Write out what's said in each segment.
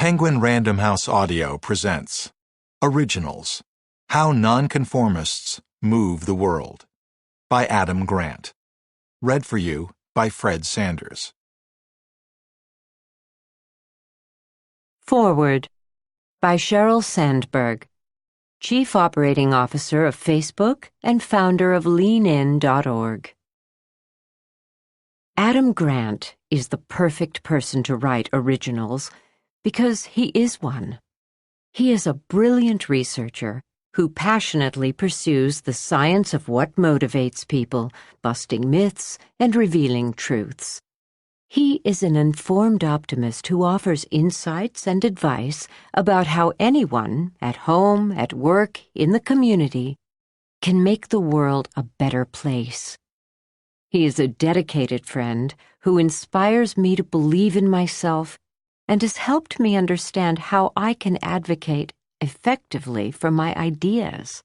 Penguin Random House Audio presents Originals: How Nonconformists Move the World by Adam Grant. Read for you by Fred Sanders. Forward by Sheryl Sandberg, Chief Operating Officer of Facebook and founder of leanin.org. Adam Grant is the perfect person to write originals because he is one. He is a brilliant researcher who passionately pursues the science of what motivates people, busting myths and revealing truths. He is an informed optimist who offers insights and advice about how anyone, at home, at work, in the community, can make the world a better place. He is a dedicated friend who inspires me to believe in myself and has helped me understand how I can advocate effectively for my ideas.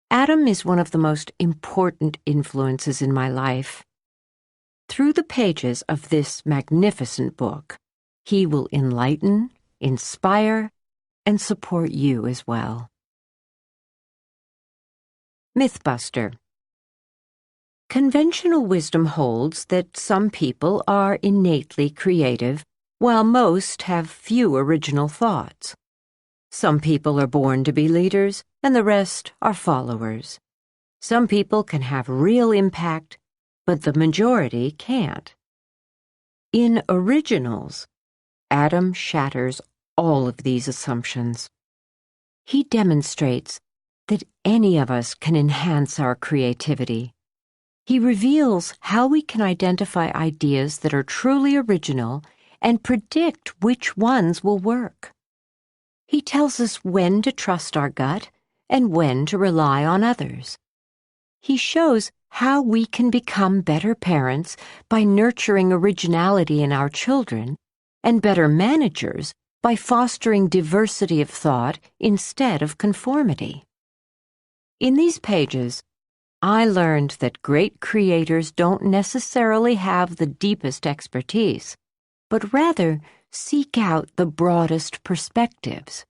Adam is one of the most important influences in my life. Through the pages of this magnificent book, he will enlighten, inspire, and support you as well. Mythbuster. Conventional wisdom holds that some people are innately creative, while most have few original thoughts. Some people are born to be leaders, and the rest are followers. Some people can have real impact, but the majority can't. In Originals, Adam shatters all of these assumptions. He demonstrates that any of us can enhance our creativity. He reveals how we can identify ideas that are truly original and predict which ones will work. He tells us when to trust our gut and when to rely on others. He shows how we can become better parents by nurturing originality in our children and better managers by fostering diversity of thought instead of conformity. In these pages, I learned that great creators don't necessarily have the deepest expertise, but rather seek out the broadest perspectives.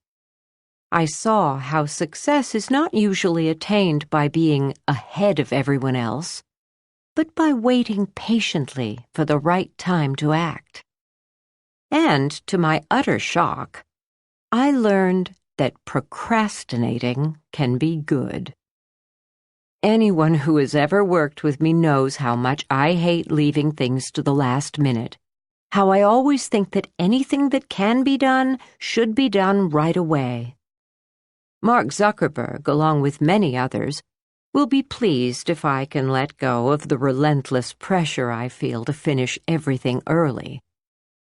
I saw how success is not usually attained by being ahead of everyone else, but by waiting patiently for the right time to act. And to my utter shock, I learned that procrastinating can be good. Anyone who has ever worked with me knows how much I hate leaving things to the last minute, how I always think that anything that can be done should be done right away. Mark Zuckerberg, along with many others, will be pleased if I can let go of the relentless pressure I feel to finish everything early.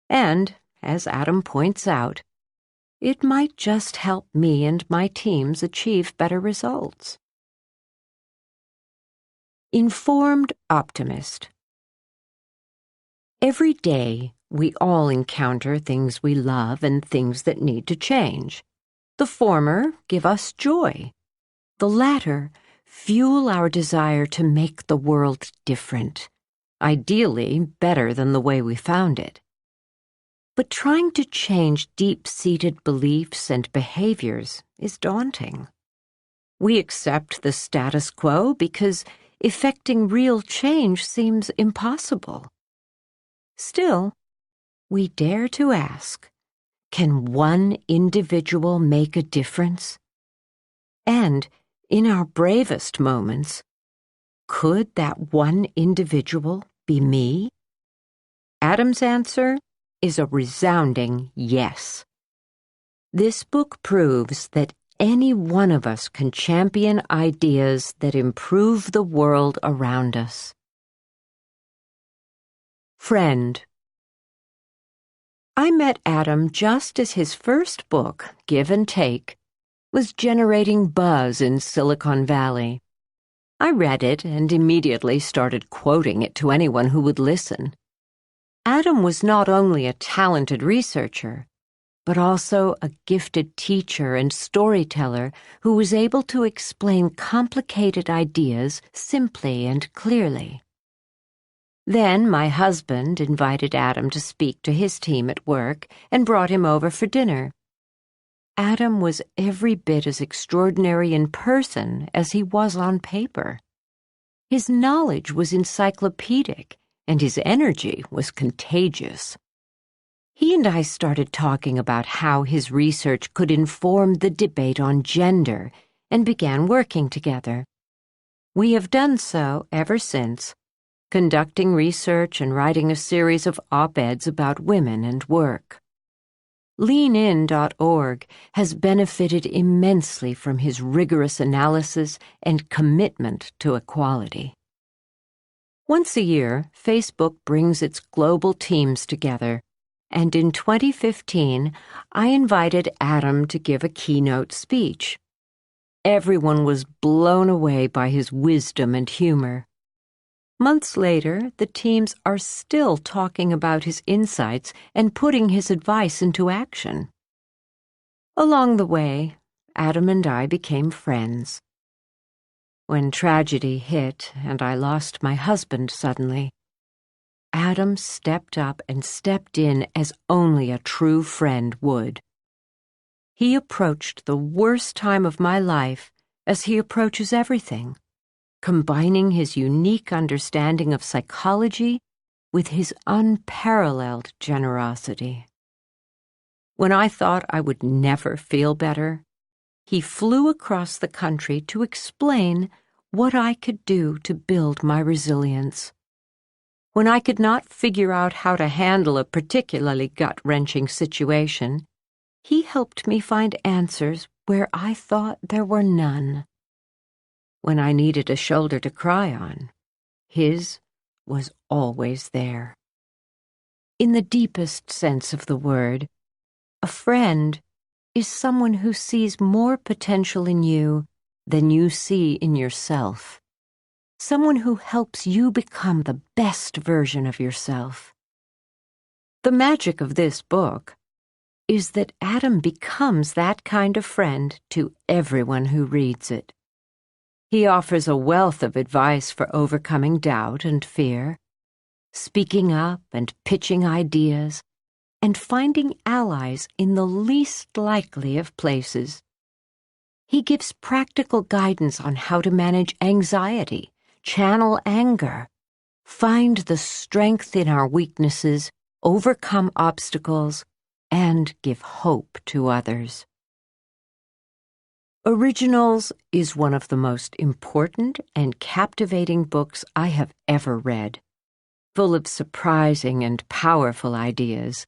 And, as Adam points out, it might just help me and my teams achieve better results. Informed optimist. Every day, we all encounter things we love and things that need to change. The former give us joy. The latter fuel our desire to make the world different, ideally better than the way we found it. But trying to change deep-seated beliefs and behaviors is daunting. We accept the status quo because effecting real change seems impossible. Still, we dare to ask, can one individual make a difference? And, in our bravest moments, could that one individual be me? Adam's answer is a resounding yes. This book proves that any one of us can champion ideas that improve the world around us. Friend. I met Adam just as his first book, Give and Take, was generating buzz in Silicon Valley. I read it and immediately started quoting it to anyone who would listen. Adam was not only a talented researcher, but also a gifted teacher and storyteller who was able to explain complicated ideas simply and clearly. Then my husband invited Adam to speak to his team at work and brought him over for dinner. Adam was every bit as extraordinary in person as he was on paper. His knowledge was encyclopedic, and his energy was contagious. He and I started talking about how his research could inform the debate on gender and began working together. We have done so ever since, conducting research and writing a series of op-eds about women and work. LeanIn.org has benefited immensely from his rigorous analysis and commitment to equality. Once a year, Facebook brings its global teams together, and in 2015, I invited Adam to give a keynote speech. Everyone was blown away by his wisdom and humor. Months later, the teams are still talking about his insights and putting his advice into action. Along the way, Adam and I became friends. When tragedy hit and I lost my husband suddenly, Adam stepped up and stepped in as only a true friend would. He approached the worst time of my life as he approaches everything, combining his unique understanding of psychology with his unparalleled generosity. When I thought I would never feel better, he flew across the country to explain what I could do to build my resilience. When I could not figure out how to handle a particularly gut-wrenching situation, he helped me find answers where I thought there were none. When I needed a shoulder to cry on, his was always there. In the deepest sense of the word, a friend is someone who sees more potential in you than you see in yourself. Someone who helps you become the best version of yourself. The magic of this book is that Adam becomes that kind of friend to everyone who reads it. He offers a wealth of advice for overcoming doubt and fear, speaking up and pitching ideas, and finding allies in the least likely of places. He gives practical guidance on how to manage anxiety, channel anger, find the strength in our weaknesses, overcome obstacles, and give hope to others. Originals is one of the most important and captivating books I have ever read, full of surprising and powerful ideas.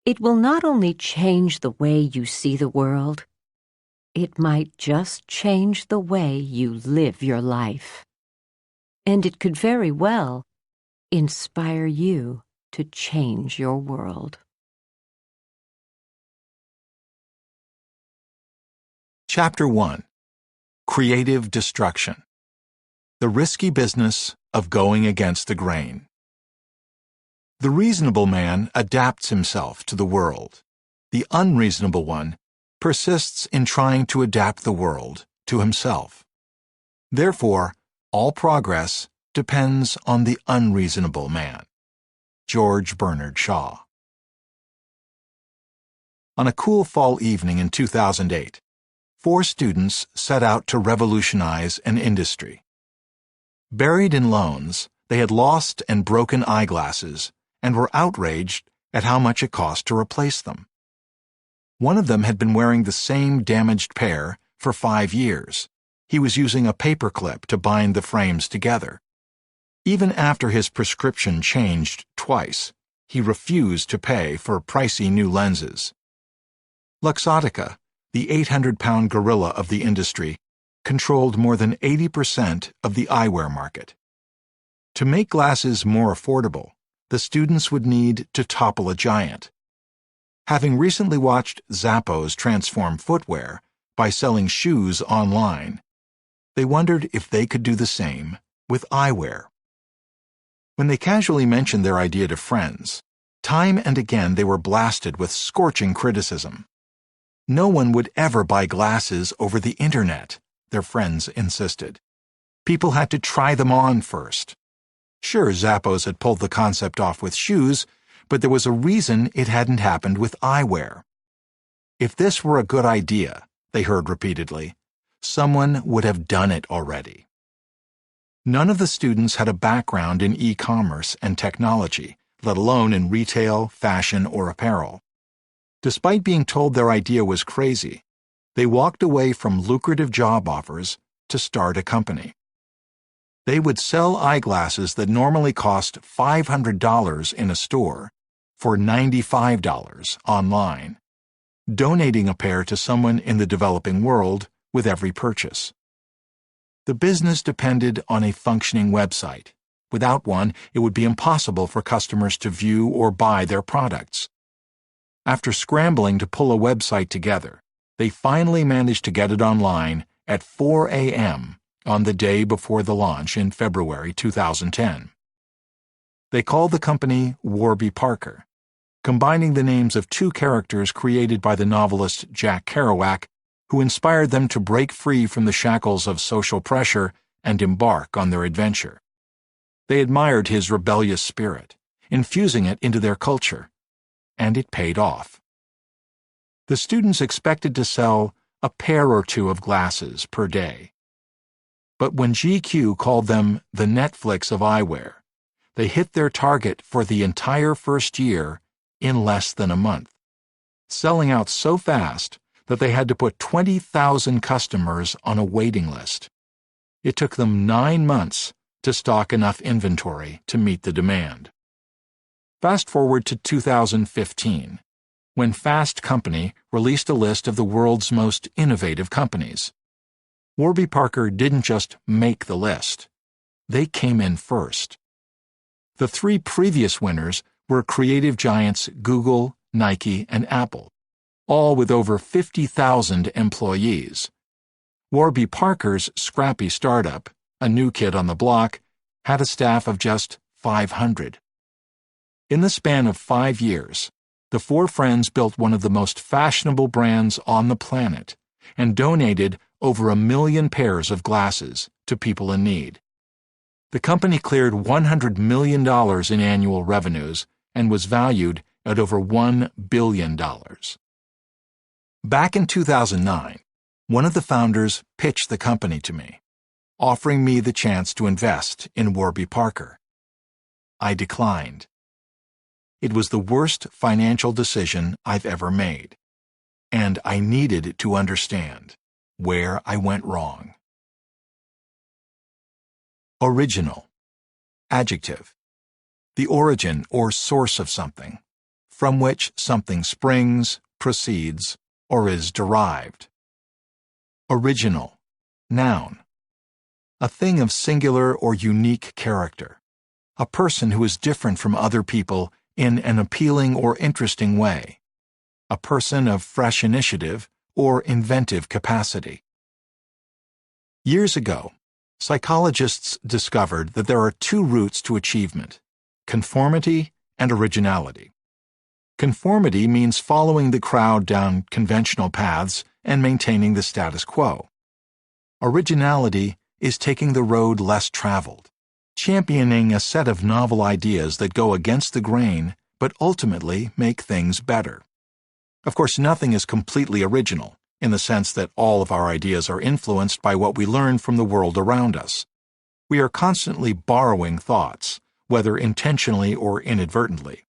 It will not only change the way you see the world, it might just change the way you live your life. And it could very well inspire you to change your world. Chapter 1. Creative Destruction. The Risky Business of Going Against the Grain. The reasonable man adapts himself to the world. The unreasonable one persists in trying to adapt the world to himself. Therefore, all progress depends on the unreasonable man. George Bernard Shaw. On a cool fall evening in 2008, 4 students set out to revolutionize an industry. Buried in loans, they had lost and broken eyeglasses and were outraged at how much it cost to replace them. One of them had been wearing the same damaged pair for 5 years. He was using a paperclip to bind the frames together. Even after his prescription changed twice, he refused to pay for pricey new lenses. Luxottica, the 800-pound gorilla of the industry, controlled more than 80% of the eyewear market. To make glasses more affordable, the students would need to topple a giant. Having recently watched Zappos transform footwear by selling shoes online, they wondered if they could do the same with eyewear. When they casually mentioned their idea to friends, time and again they were blasted with scorching criticism. No one would ever buy glasses over the internet, their friends insisted. People had to try them on first. Sure, Zappos had pulled the concept off with shoes, but there was a reason it hadn't happened with eyewear. If this were a good idea, they heard repeatedly, someone would have done it already. None of the students had a background in e-commerce and technology, let alone in retail, fashion, or apparel. Despite being told their idea was crazy, they walked away from lucrative job offers to start a company. They would sell eyeglasses that normally cost $500 in a store for $95 online, donating a pair to someone in the developing world with every purchase. The business depended on a functioning website. Without one, it would be impossible for customers to view or buy their products. After scrambling to pull a website together, they finally managed to get it online at 4 a.m. on the day before the launch in February 2010. They called the company Warby Parker, combining the names of two characters created by the novelist Jack Kerouac, who inspired them to break free from the shackles of social pressure and embark on their adventure. They admired his rebellious spirit, infusing it into their culture, and it paid off. The students expected to sell a pair or two of glasses per day. But when GQ called them the Netflix of eyewear, they hit their target for the entire first year in less than a month, selling out so fast that they had to put 20,000 customers on a waiting list. It took them 9 months to stock enough inventory to meet the demand. Fast forward to 2015, when Fast Company released a list of the world's most innovative companies. Warby Parker didn't just make the list. They came in first. The three previous winners were creative giants Google, Nike, and Apple, all with over 50,000 employees. Warby Parker's scrappy startup, a new kid on the block, had a staff of just 500. In the span of 5 years, the four friends built one of the most fashionable brands on the planet and donated over 1 million pairs of glasses to people in need. The company cleared $100 million in annual revenues and was valued at over $1 billion. Back in 2009, one of the founders pitched the company to me, offering me the chance to invest in Warby Parker. I declined. It was the worst financial decision I've ever made, and I needed to understand where I went wrong. Original. Adjective. The origin or source of something, from which something springs, proceeds, or is derived. Original. Noun. A thing of singular or unique character. A person who is different from other people in an appealing or interesting way. A person of fresh initiative or inventive capacity. Years ago, psychologists discovered that there are two routes to achievement: conformity and originality. Conformity means following the crowd down conventional paths and maintaining the status quo. Originality is taking the road less traveled, championing a set of novel ideas that go against the grain but ultimately make things better. Of course, nothing is completely original, in the sense that all of our ideas are influenced by what we learn from the world around us. We are constantly borrowing thoughts, whether intentionally or inadvertently.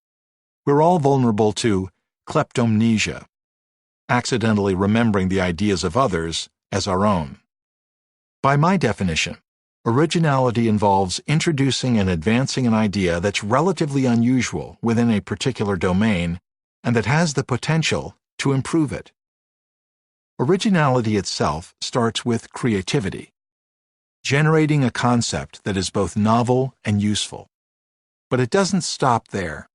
We're all vulnerable to kleptomnesia, accidentally remembering the ideas of others as our own. By my definition, originality involves introducing and advancing an idea that's relatively unusual within a particular domain and that has the potential to improve it. Originality itself starts with creativity, generating a concept that is both novel and useful. But it doesn't stop there.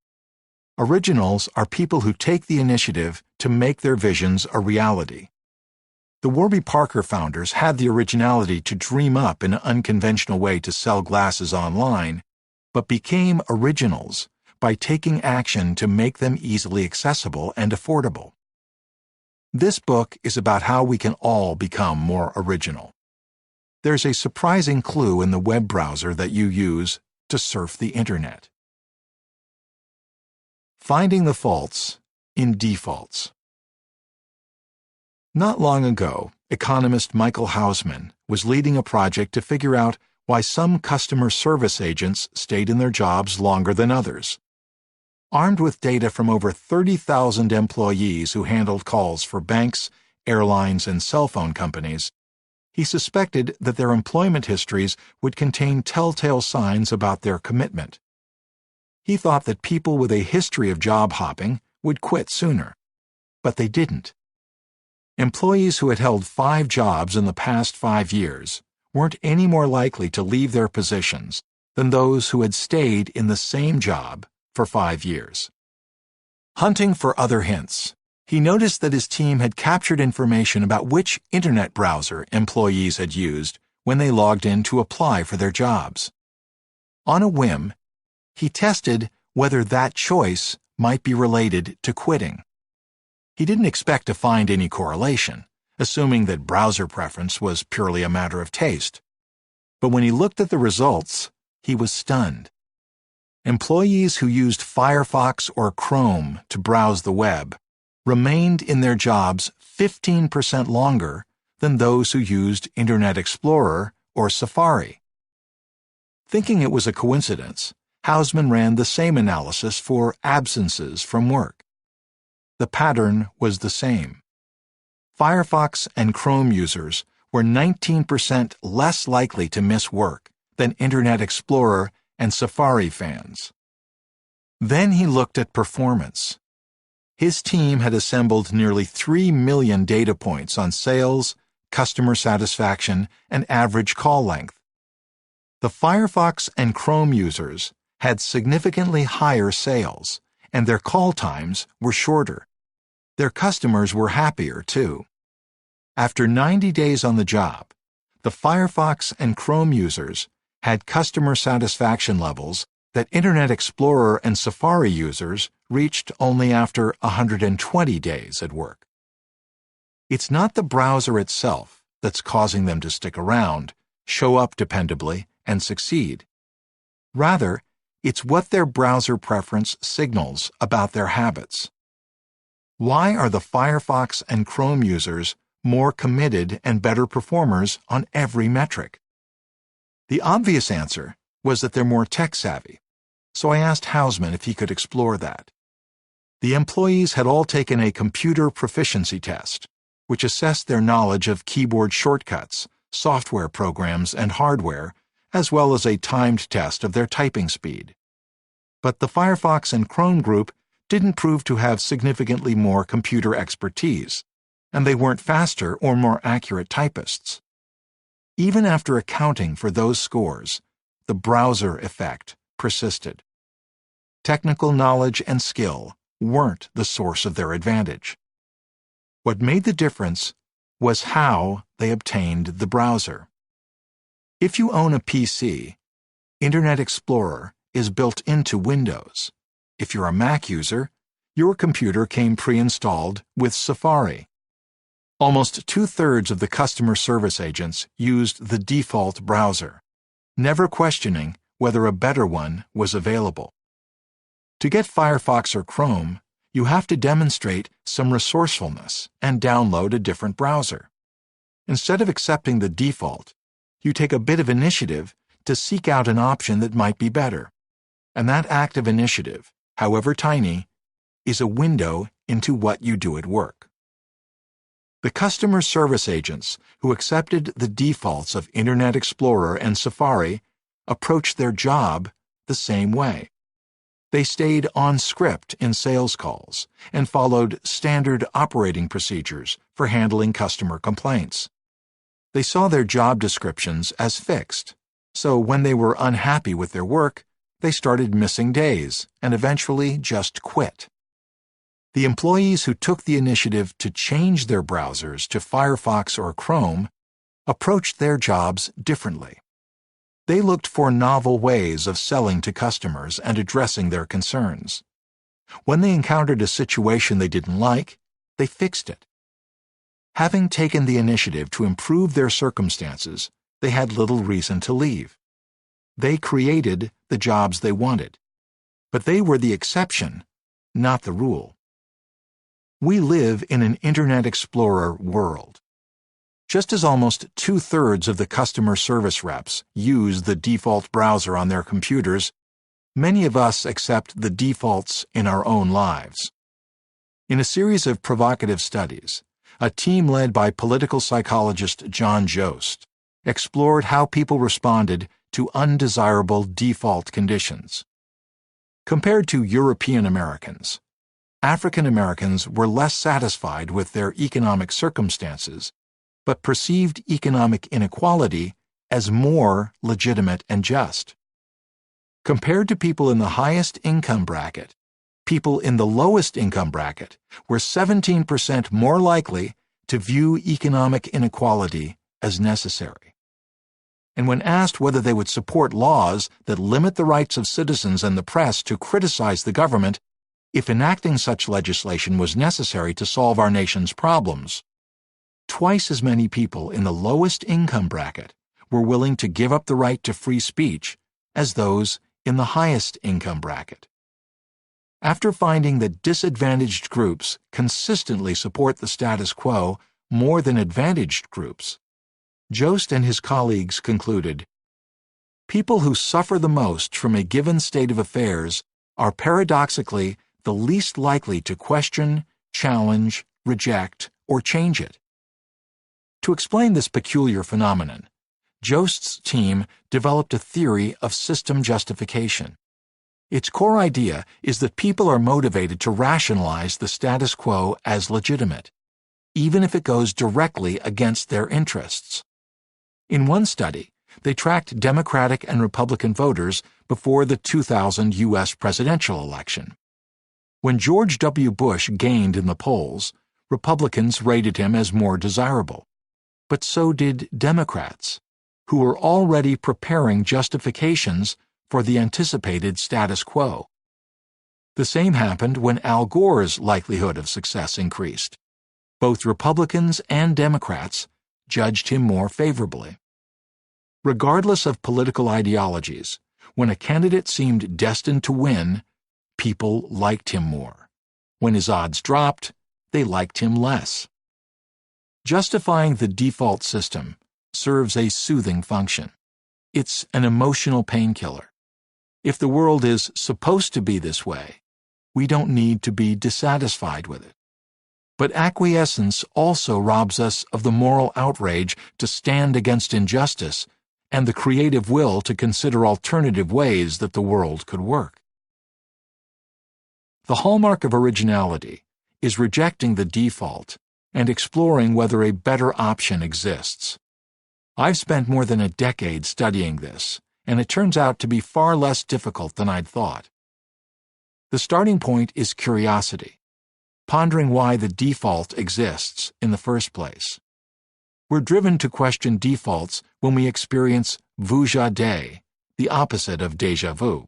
Originals are people who take the initiative to make their visions a reality. The Warby Parker founders had the originality to dream up an unconventional way to sell glasses online, but became originals by taking action to make them easily accessible and affordable. This book is about how we can all become more original. There's a surprising clue in the web browser that you use to surf the Internet. Finding the faults in defaults. Not long ago, economist Michael Hausman was leading a project to figure out why some customer service agents stayed in their jobs longer than others. Armed with data from over 30,000 employees who handled calls for banks, airlines, and cell phone companies, he suspected that their employment histories would contain telltale signs about their commitment. He thought that people with a history of job hopping would quit sooner, but they didn't. Employees who had held 5 jobs in the past 5 years weren't any more likely to leave their positions than those who had stayed in the same job for 5 years. Hunting for other hints, he noticed that his team had captured information about which internet browser employees had used when they logged in to apply for their jobs. On a whim, he tested whether that choice might be related to quitting. He didn't expect to find any correlation, assuming that browser preference was purely a matter of taste. But when he looked at the results, he was stunned. Employees who used Firefox or Chrome to browse the web remained in their jobs 15% longer than those who used Internet Explorer or Safari. Thinking it was a coincidence, Hausman ran the same analysis for absences from work. The pattern was the same. Firefox and Chrome users were 19% less likely to miss work than Internet Explorer and Safari fans. Then he looked at performance. His team had assembled nearly 3 million data points on sales, customer satisfaction, and average call length. The Firefox and Chrome users had significantly higher sales, and their call times were shorter. Their customers were happier, too. After 90 days on the job, the Firefox and Chrome users had customer satisfaction levels that Internet Explorer and Safari users reached only after 120 days at work. It's not the browser itself that's causing them to stick around, show up dependably, and succeed. Rather, it's what their browser preference signals about their habits. Why are the Firefox and Chrome users more committed and better performers on every metric? The obvious answer was that they're more tech-savvy, so I asked Hausman if he could explore that. The employees had all taken a computer proficiency test, which assessed their knowledge of keyboard shortcuts, software programs, and hardware, as well as a timed test of their typing speed. But the Firefox and Chrome group didn't prove to have significantly more computer expertise, and they weren't faster or more accurate typists. Even after accounting for those scores, the browser effect persisted. Technical knowledge and skill weren't the source of their advantage. What made the difference was how they obtained the browser. If you own a PC, Internet Explorer is built into Windows. If you're a Mac user, your computer came pre-installed with Safari. Almost 2/3 of the customer service agents used the default browser, never questioning whether a better one was available. To get Firefox or Chrome, you have to demonstrate some resourcefulness and download a different browser. Instead of accepting the default, you take a bit of initiative to seek out an option that might be better. And that act of initiative, however tiny, is a window into what you do at work. The customer service agents who accepted the defaults of Internet Explorer and Safari approached their job the same way. They stayed on script in sales calls and followed standard operating procedures for handling customer complaints. They saw their job descriptions as fixed, so when they were unhappy with their work, they started missing days and eventually just quit. The employees who took the initiative to change their browsers to Firefox or Chrome approached their jobs differently. They looked for novel ways of selling to customers and addressing their concerns. When they encountered a situation they didn't like, they fixed it. Having taken the initiative to improve their circumstances, they had little reason to leave. They created the jobs they wanted. But they were the exception, not the rule. We live in an Internet Explorer world. Just as almost 2/3 of the customer service reps use the default browser on their computers, many of us accept the defaults in our own lives. In a series of provocative studies, a team led by political psychologist John Jost explored how people responded to undesirable default conditions. Compared to European Americans, African Americans were less satisfied with their economic circumstances, but perceived economic inequality as more legitimate and just. Compared to people in the highest income bracket, people in the lowest income bracket were 17% more likely to view economic inequality as necessary. And when asked whether they would support laws that limit the rights of citizens and the press to criticize the government if enacting such legislation was necessary to solve our nation's problems, twice as many people in the lowest income bracket were willing to give up the right to free speech as those in the highest income bracket. After finding that disadvantaged groups consistently support the status quo more than advantaged groups, Jost and his colleagues concluded, people who suffer the most from a given state of affairs are paradoxically the least likely to question, challenge, reject, or change it. To explain this peculiar phenomenon, Jost's team developed a theory of system justification. Its core idea is that people are motivated to rationalize the status quo as legitimate, even if it goes directly against their interests. In one study, they tracked Democratic and Republican voters before the 2000 U.S. presidential election. When George W. Bush gained in the polls, Republicans rated him as more desirable. But so did Democrats, who were already preparing justifications for the anticipated status quo. The same happened when Al Gore's likelihood of success increased. Both Republicans and Democrats judged him more favorably. Regardless of political ideologies, when a candidate seemed destined to win, people liked him more. When his odds dropped, they liked him less. Justifying the default system serves a soothing function. It's an emotional painkiller. If the world is supposed to be this way, we don't need to be dissatisfied with it. But acquiescence also robs us of the moral outrage to stand against injustice and the creative will to consider alternative ways that the world could work. The hallmark of originality is rejecting the default and exploring whether a better option exists. I've spent more than a decade studying this, and it turns out to be far less difficult than I'd thought. The starting point is curiosity, pondering why the default exists in the first place. We're driven to question defaults when we experience vuja de, the opposite of déjà vu.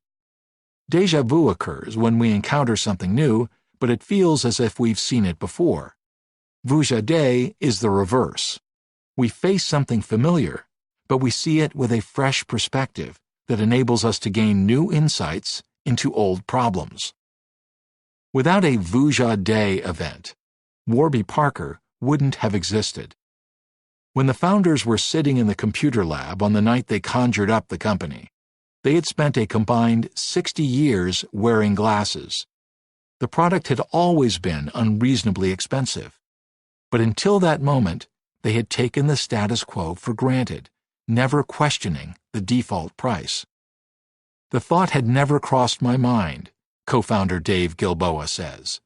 Déjà vu occurs when we encounter something new, but it feels as if we've seen it before. Vuja de is the reverse. We face something familiar, but we see it with a fresh perspective that enables us to gain new insights into old problems. Without a vuja de event, Warby Parker wouldn't have existed. When the founders were sitting in the computer lab on the night they conjured up the company, they had spent a combined 60 years wearing glasses. The product had always been unreasonably expensive. But until that moment, they had taken the status quo for granted, never questioning the default price. The thought had never crossed my mind, co-founder Dave Gilboa says.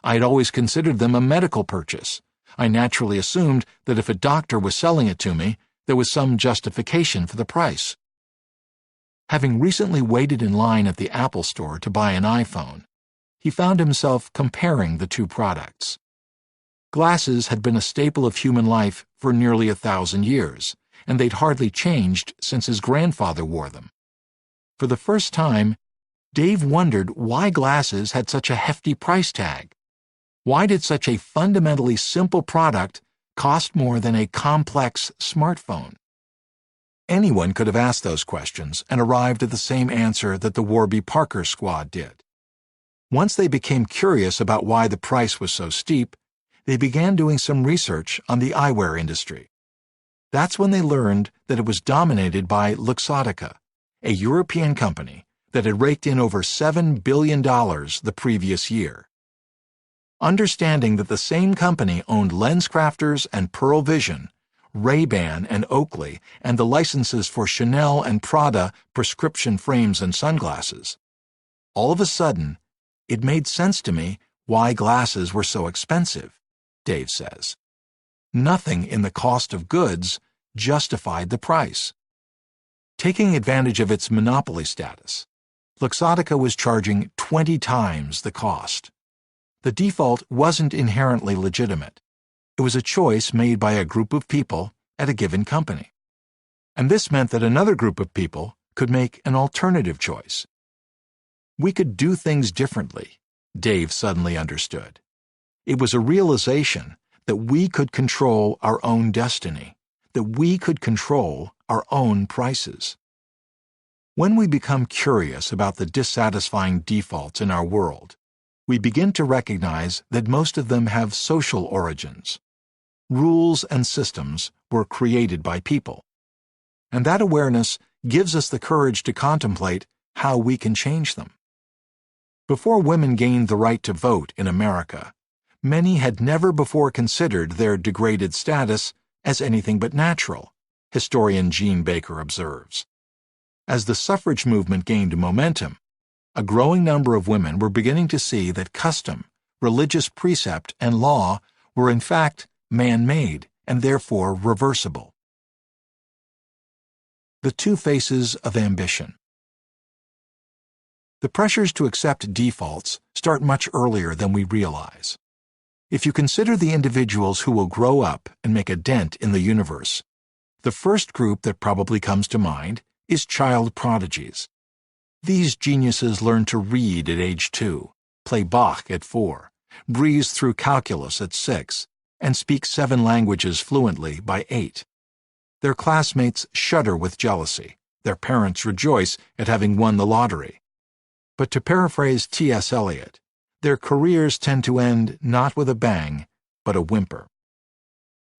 I had always considered them a medical purchase. I naturally assumed that if a doctor was selling it to me, there was some justification for the price. Having recently waited in line at the Apple Store to buy an iPhone, he found himself comparing the two products. Glasses had been a staple of human life for nearly 1,000 years, and they'd hardly changed since his grandfather wore them. For the first time, Dave wondered why glasses had such a hefty price tag. Why did such a fundamentally simple product cost more than a complex smartphone? Anyone could have asked those questions and arrived at the same answer that the Warby Parker squad did. Once they became curious about why the price was so steep, they began doing some research on the eyewear industry. That's when they learned that it was dominated by Luxottica, a European company that had raked in over $7 billion the previous year. Understanding that the same company owned LensCrafters and Pearle Vision, Ray-Ban and Oakley, and the licenses for Chanel and Prada prescription frames and sunglasses, all of a sudden, it made sense to me why glasses were so expensive, Dave says. Nothing in the cost of goods justified the price. Taking advantage of its monopoly status, Luxottica was charging 20 times the cost. The default wasn't inherently legitimate. It was a choice made by a group of people at a given company. And this meant that another group of people could make an alternative choice. We could do things differently, Dave suddenly understood. It was a realization that we could control our own destiny, that we could control our own prices. When we become curious about the dissatisfying defaults in our world, we begin to recognize that most of them have social origins. Rules and systems were created by people. And that awareness gives us the courage to contemplate how we can change them. Before women gained the right to vote in America, many had never before considered their degraded status as anything but natural, historian Jean Baker observes. As the suffrage movement gained momentum, a growing number of women were beginning to see that custom, religious precept, and law were in fact man-made and therefore reversible. The two faces of ambition. The pressures to accept defaults start much earlier than we realize. If you consider the individuals who will grow up and make a dent in the universe, the first group that probably comes to mind is child prodigies. These geniuses learn to read at age 2, play Bach at 4, breeze through calculus at 6, and speak 7 languages fluently by 8. Their classmates shudder with jealousy. Their parents rejoice at having won the lottery. But to paraphrase T.S. Eliot, their careers tend to end not with a bang, but a whimper.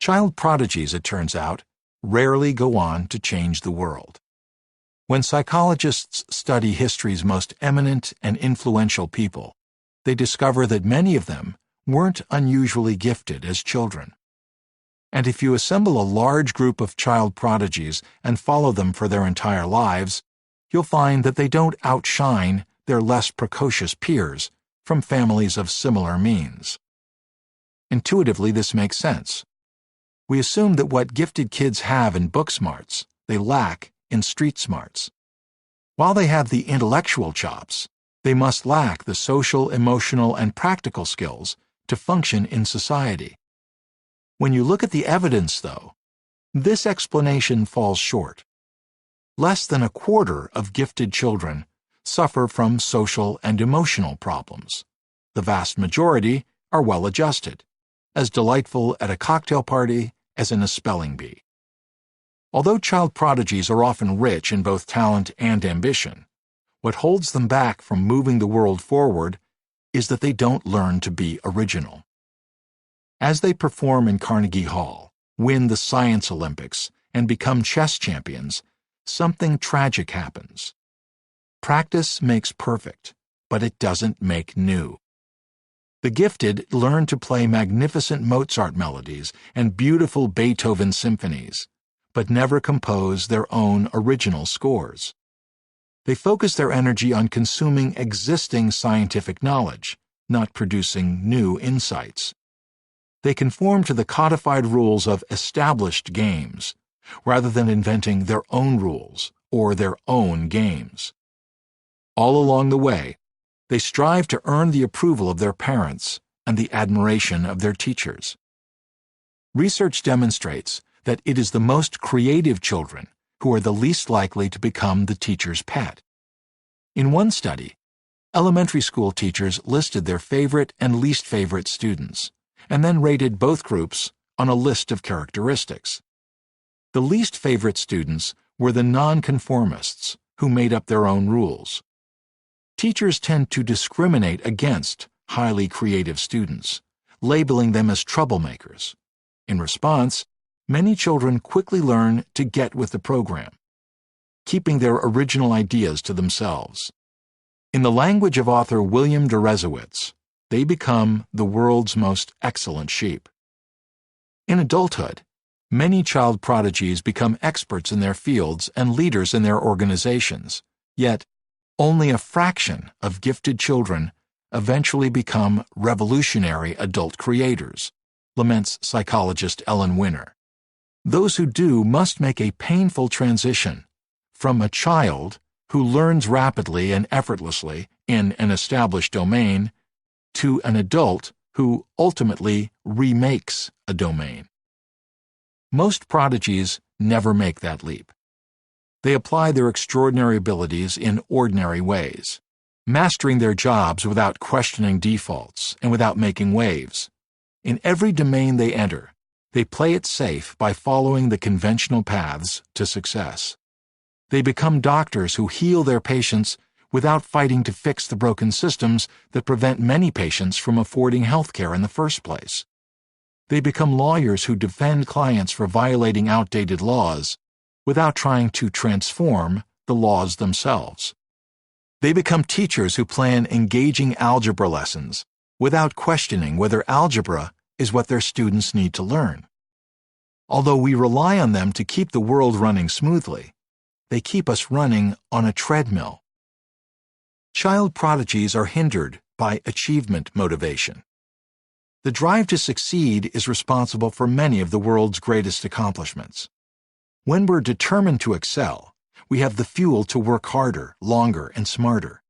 Child prodigies, it turns out, rarely go on to change the world. When psychologists study history's most eminent and influential people, they discover that many of them weren't unusually gifted as children. And if you assemble a large group of child prodigies and follow them for their entire lives, you'll find that they don't outshine their less precocious peers from families of similar means. Intuitively, this makes sense. We assume that what gifted kids have in book smarts, they lack in street smarts. While they have the intellectual chops, they must lack the social, emotional, and practical skills to function in society. When you look at the evidence, though, this explanation falls short. Less than a quarter of gifted children suffer from social and emotional problems. The vast majority are well-adjusted, as delightful at a cocktail party as in a spelling bee. Although child prodigies are often rich in both talent and ambition, what holds them back from moving the world forward is that they don't learn to be original. As they perform in Carnegie Hall, win the Science Olympics, and become chess champions, something tragic happens. Practice makes perfect, but it doesn't make new. The gifted learn to play magnificent Mozart melodies and beautiful Beethoven symphonies, but never compose their own original scores. They focus their energy on consuming existing scientific knowledge, not producing new insights. They conform to the codified rules of established games, rather than inventing their own rules or their own games. All along the way, they strive to earn the approval of their parents and the admiration of their teachers. Research demonstrates that it is the most creative children who are the least likely to become the teacher's pet. In one study, elementary school teachers listed their favorite and least favorite students, and then rated both groups on a list of characteristics. The least favorite students were the nonconformists who made up their own rules. Teachers tend to discriminate against highly creative students, labeling them as troublemakers. In response, many children quickly learn to get with the program, keeping their original ideas to themselves. In the language of author William Deresiewicz, they become the world's most excellent sheep. In adulthood, many child prodigies become experts in their fields and leaders in their organizations, yet only a fraction of gifted children eventually become revolutionary adult creators, laments psychologist Ellen Winner. Those who do must make a painful transition from a child who learns rapidly and effortlessly in an established domain to an adult who ultimately remakes a domain. Most prodigies never make that leap. They apply their extraordinary abilities in ordinary ways, mastering their jobs without questioning defaults and without making waves. In every domain they enter, they play it safe by following the conventional paths to success. They become doctors who heal their patients without fighting to fix the broken systems that prevent many patients from affording health care in the first place. They become lawyers who defend clients for violating outdated laws without trying to transform the laws themselves. They become teachers who plan engaging algebra lessons without questioning whether algebra is what their students need to learn. Although we rely on them to keep the world running smoothly, they keep us running on a treadmill. Child prodigies are hindered by achievement motivation. The drive to succeed is responsible for many of the world's greatest accomplishments. When we're determined to excel, we have the fuel to work harder, longer, and smarter.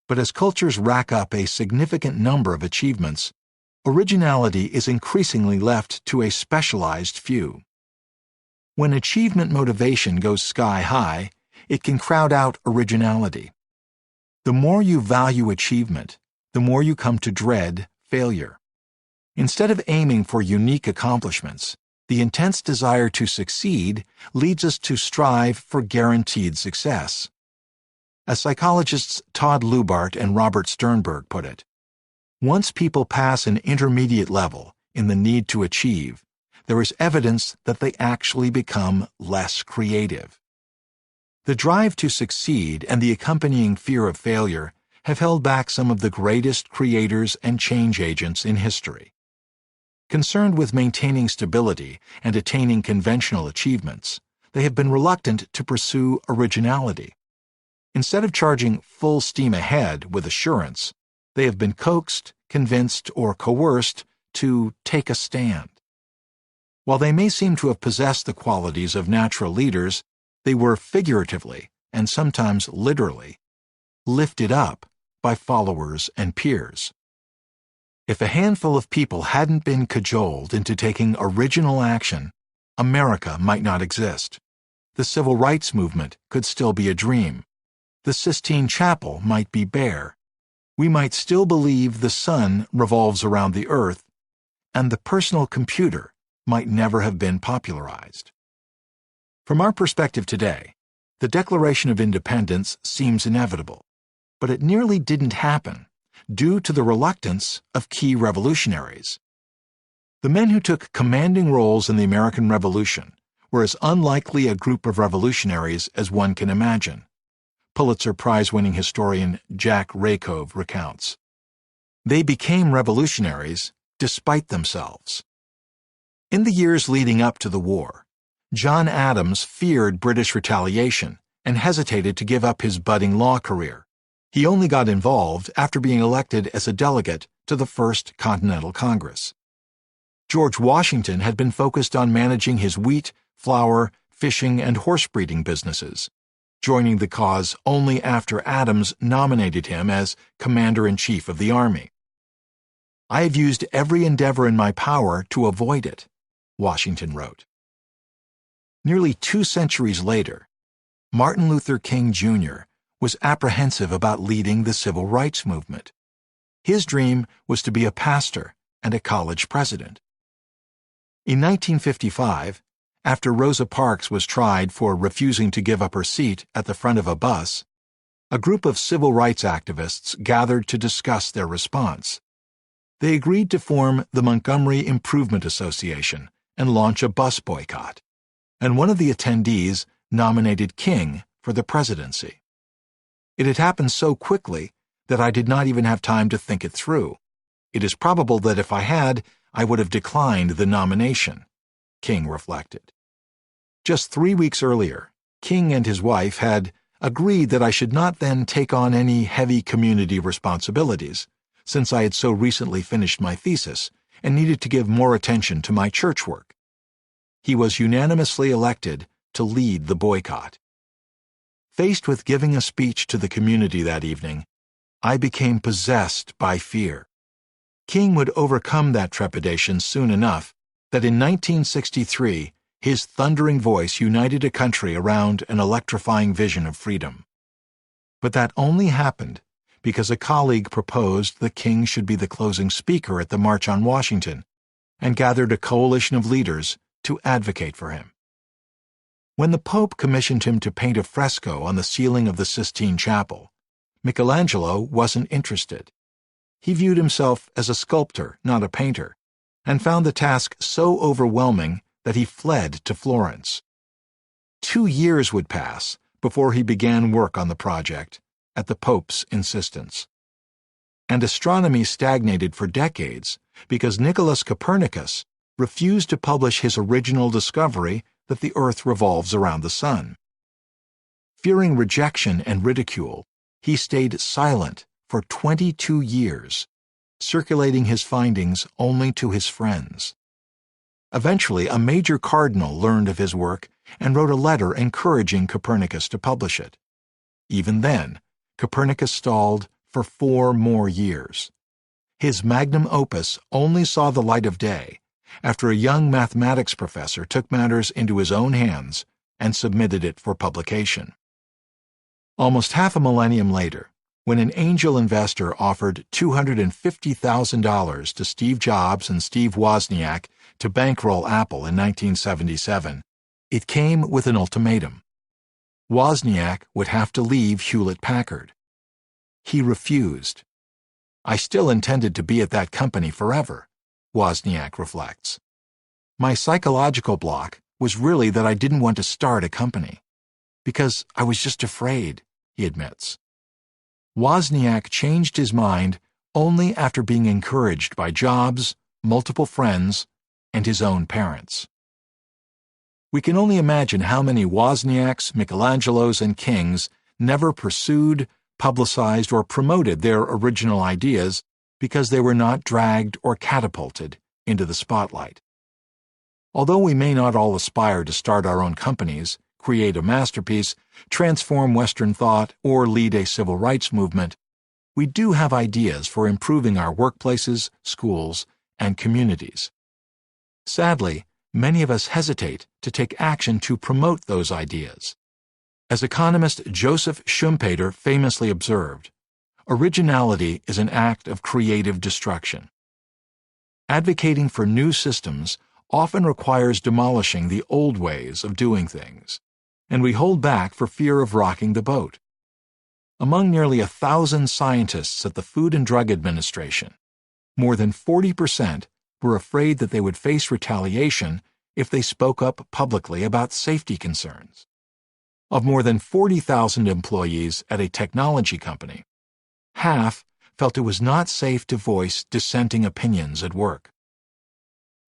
But as cultures rack up a significant number of achievements, originality is increasingly left to a specialized few. When achievement motivation goes sky high, it can crowd out originality. The more you value achievement, the more you come to dread failure. Instead of aiming for unique accomplishments, the intense desire to succeed leads us to strive for guaranteed success. As psychologists Todd Lubart and Robert Sternberg put it, once people pass an intermediate level in the need to achieve, there is evidence that they actually become less creative. The drive to succeed and the accompanying fear of failure have held back some of the greatest creators and change agents in history. Concerned with maintaining stability and attaining conventional achievements, they have been reluctant to pursue originality. Instead of charging full steam ahead with assurance, they have been coaxed, convinced, or coerced to take a stand. While they may seem to have possessed the qualities of natural leaders, they were figuratively, and sometimes literally, lifted up by followers and peers. If a handful of people hadn't been cajoled into taking original action, America might not exist. The civil rights movement could still be a dream. The Sistine Chapel might be bare. We might still believe the sun revolves around the earth, and the personal computer might never have been popularized. From our perspective today, the Declaration of Independence seems inevitable, but it nearly didn't happen due to the reluctance of key revolutionaries. The men who took commanding roles in the American Revolution were as unlikely a group of revolutionaries as one can imagine, Pulitzer Prize-winning historian Jack Rakove recounts. They became revolutionaries despite themselves. In the years leading up to the war, John Adams feared British retaliation and hesitated to give up his budding law career. He only got involved after being elected as a delegate to the First Continental Congress. George Washington had been focused on managing his wheat, flour, fishing, and horse breeding businesses, joining the cause only after Adams nominated him as Commander-in-Chief of the Army. "I have used every endeavor in my power to avoid it," Washington wrote. Nearly 2 centuries later, Martin Luther King Jr. was apprehensive about leading the civil rights movement. His dream was to be a pastor and a college president. In 1955, after Rosa Parks was tried for refusing to give up her seat at the front of a bus, a group of civil rights activists gathered to discuss their response. They agreed to form the Montgomery Improvement Association and launch a bus boycott, and one of the attendees nominated King for the presidency. It had happened so quickly that I did not even have time to think it through. It is probable that if I had, I would have declined the nomination, King reflected. Just 3 weeks earlier, King and his wife had agreed that I should not then take on any heavy community responsibilities, since I had so recently finished my thesis and needed to give more attention to my church work. He was unanimously elected to lead the boycott. Faced with giving a speech to the community that evening, I became possessed by fear. King would overcome that trepidation soon enough that in 1963 his thundering voice united a country around an electrifying vision of freedom. But that only happened because a colleague proposed that King should be the closing speaker at the March on Washington and gathered a coalition of leaders to advocate for him. When the Pope commissioned him to paint a fresco on the ceiling of the Sistine Chapel, Michelangelo wasn't interested. He viewed himself as a sculptor, not a painter, and found the task so overwhelming that he fled to Florence. 2 years would pass before he began work on the project, at the Pope's insistence. And astronomy stagnated for decades because Nicholas Copernicus refused to publish his original discovery that the Earth revolves around the Sun. Fearing rejection and ridicule, he stayed silent for 22 years, circulating his findings only to his friends. Eventually, a major cardinal learned of his work and wrote a letter encouraging Copernicus to publish it. Even then, Copernicus stalled for 4 more years. His magnum opus only saw the light of day after a young mathematics professor took matters into his own hands and submitted it for publication. Almost half a millennium later, when an angel investor offered $250,000 to Steve Jobs and Steve Wozniak to bankroll Apple in 1977, it came with an ultimatum. Wozniak would have to leave Hewlett-Packard. He refused. "I still intended to be at that company forever," Wozniak reflects. "My psychological block was really that I didn't want to start a company, because I was just afraid," he admits. Wozniak changed his mind only after being encouraged by Jobs, multiple friends, and his own parents. We can only imagine how many Wozniaks, Michelangelos, and Kings never pursued, publicized, or promoted their original ideas because they were not dragged or catapulted into the spotlight. Although we may not all aspire to start our own companies, create a masterpiece, transform Western thought, or lead a civil rights movement, we do have ideas for improving our workplaces, schools, and communities. Sadly, many of us hesitate to take action to promote those ideas. As economist Joseph Schumpeter famously observed, originality is an act of creative destruction. Advocating for new systems often requires demolishing the old ways of doing things, and we hold back for fear of rocking the boat. Among nearly 1,000 scientists at the Food and Drug Administration, more than 40% were afraid that they would face retaliation if they spoke up publicly about safety concerns. Of more than 40,000 employees at a technology company, half felt it was not safe to voice dissenting opinions at work.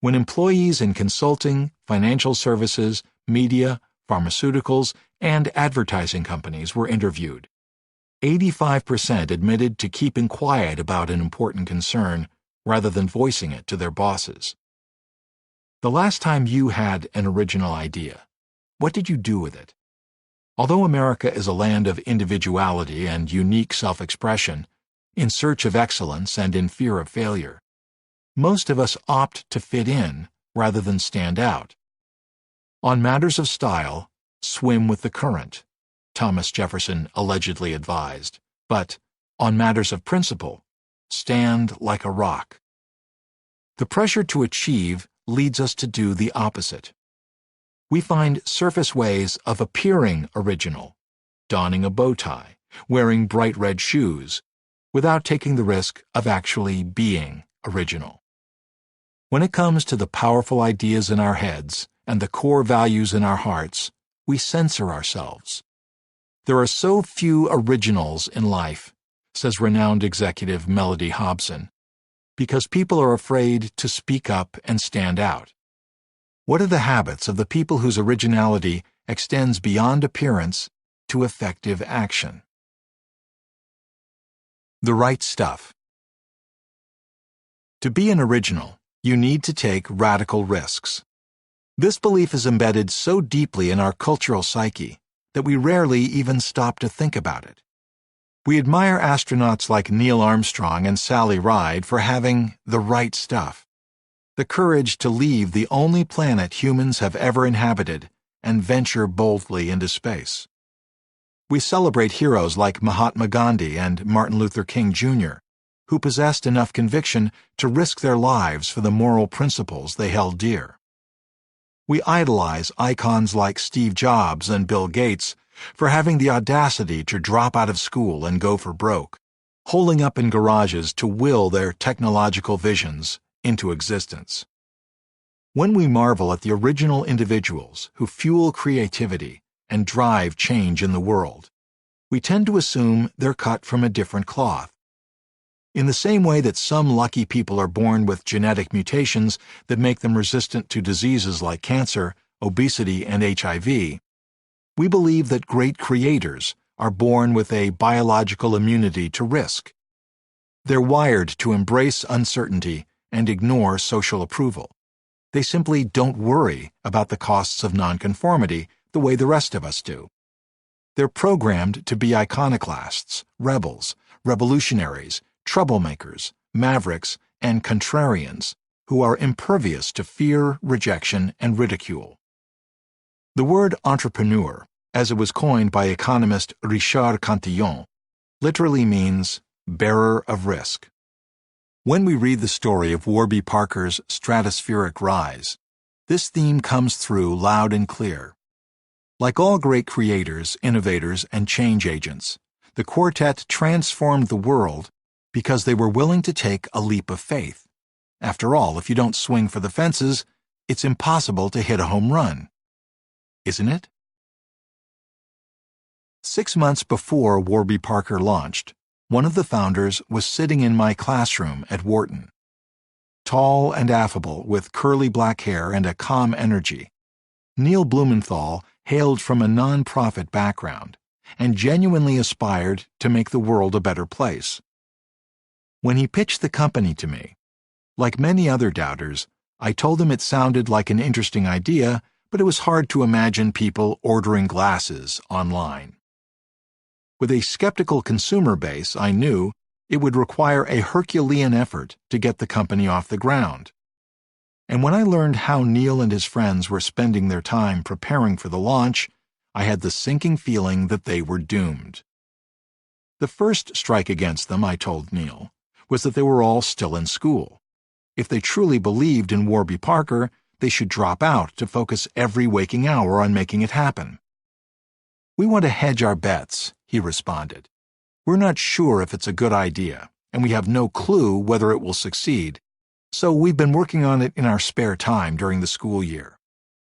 When employees in consulting, financial services, media, pharmaceuticals, and advertising companies were interviewed, 85% admitted to keeping quiet about an important concern rather than voicing it to their bosses. The last time you had an original idea, what did you do with it? Although America is a land of individuality and unique self-expression, in search of excellence and in fear of failure, most of us opt to fit in rather than stand out. On matters of style, swim with the current, Thomas Jefferson allegedly advised, but on matters of principle, stand like a rock. The pressure to achieve leads us to do the opposite. We find surface ways of appearing original, donning a bow tie, wearing bright red shoes, without taking the risk of actually being original. When it comes to the powerful ideas in our heads and the core values in our hearts, we censor ourselves. There are so few originals in life, says renowned executive Melody Hobson, because people are afraid to speak up and stand out. What are the habits of the people whose originality extends beyond appearance to effective action? The right stuff. To be an original, you need to take radical risks. This belief is embedded so deeply in our cultural psyche that we rarely even stop to think about it. We admire astronauts like Neil Armstrong and Sally Ride for having the right stuff, the courage to leave the only planet humans have ever inhabited and venture boldly into space. We celebrate heroes like Mahatma Gandhi and Martin Luther King Jr., who possessed enough conviction to risk their lives for the moral principles they held dear. We idolize icons like Steve Jobs and Bill Gates for having the audacity to drop out of school and go for broke, holding up in garages to will their technological visions into existence. When we marvel at the original individuals who fuel creativity and drive change in the world, we tend to assume they're cut from a different cloth. In the same way that some lucky people are born with genetic mutations that make them resistant to diseases like cancer, obesity, and HIV, we believe that great creators are born with a biological immunity to risk. They're wired to embrace uncertainty and ignore social approval. They simply don't worry about the costs of nonconformity the way the rest of us do. They're programmed to be iconoclasts, rebels, revolutionaries, troublemakers, mavericks, and contrarians who are impervious to fear, rejection, and ridicule. The word entrepreneur, as it was coined by economist Richard Cantillon, literally means bearer of risk. When we read the story of Warby Parker's stratospheric rise, this theme comes through loud and clear. Like all great creators, innovators, and change agents, the quartet transformed the world because they were willing to take a leap of faith. After all, if you don't swing for the fences, it's impossible to hit a home run. Isn't it? 6 months before Warby Parker launched, one of the founders was sitting in my classroom at Wharton. Tall and affable, with curly black hair and a calm energy, Neil Blumenthal hailed from a non-profit background and genuinely aspired to make the world a better place. When he pitched the company to me, like many other doubters, I told him it sounded like an interesting idea, but it was hard to imagine people ordering glasses online. With a skeptical consumer base, I knew it would require a Herculean effort to get the company off the ground. And when I learned how Neil and his friends were spending their time preparing for the launch, I had the sinking feeling that they were doomed. The first strike against them, I told Neil, was that they were all still in school. If they truly believed in Warby Parker, they should drop out to focus every waking hour on making it happen. "We want to hedge our bets," he responded. "We're not sure if it's a good idea, and we have no clue whether it will succeed, so we've been working on it in our spare time during the school year.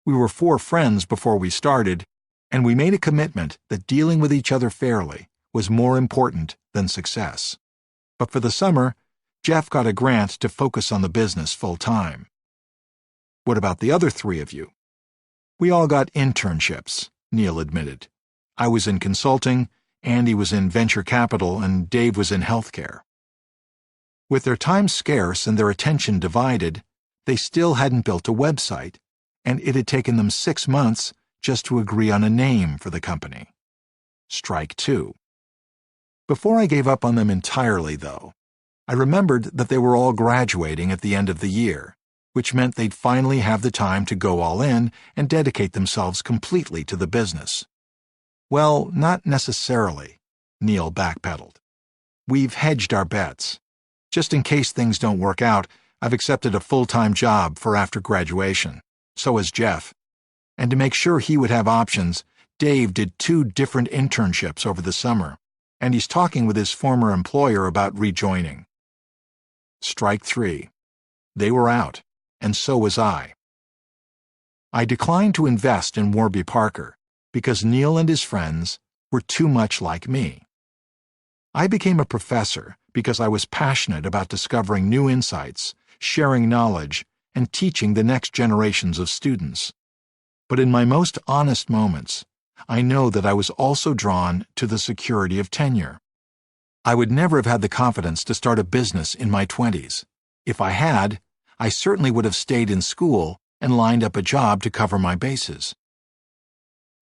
We were 4 friends before we started, and we made a commitment that dealing with each other fairly was more important than success. But for the summer, Jeff got a grant to focus on the business full-time." "What about the other 3 of you?" "We all got internships," Neil admitted. "I was in consulting, Andy was in venture capital, and Dave was in healthcare." With their time scarce and their attention divided, they still hadn't built a website, and it had taken them 6 months just to agree on a name for the company. Strike 2. Before I gave up on them entirely, though, I remembered that they were all graduating at the end of the year, which meant they'd finally have the time to go all in and dedicate themselves completely to the business. "Well, not necessarily," Neil backpedaled. "We've hedged our bets. Just in case things don't work out, I've accepted a full-time job for after graduation. So has Jeff. And to make sure he would have options, Dave did 2 different internships over the summer, and he's talking with his former employer about rejoining. Strike 3. They were out, and so was I. I declined to invest in Warby Parker because Neil and his friends were too much like me. I became a professor because I was passionate about discovering new insights, sharing knowledge, and teaching the next generations of students. But in my most honest moments, I know that I was also drawn to the security of tenure. I would never have had the confidence to start a business in my 20s. If I had, I certainly would have stayed in school and lined up a job to cover my bases.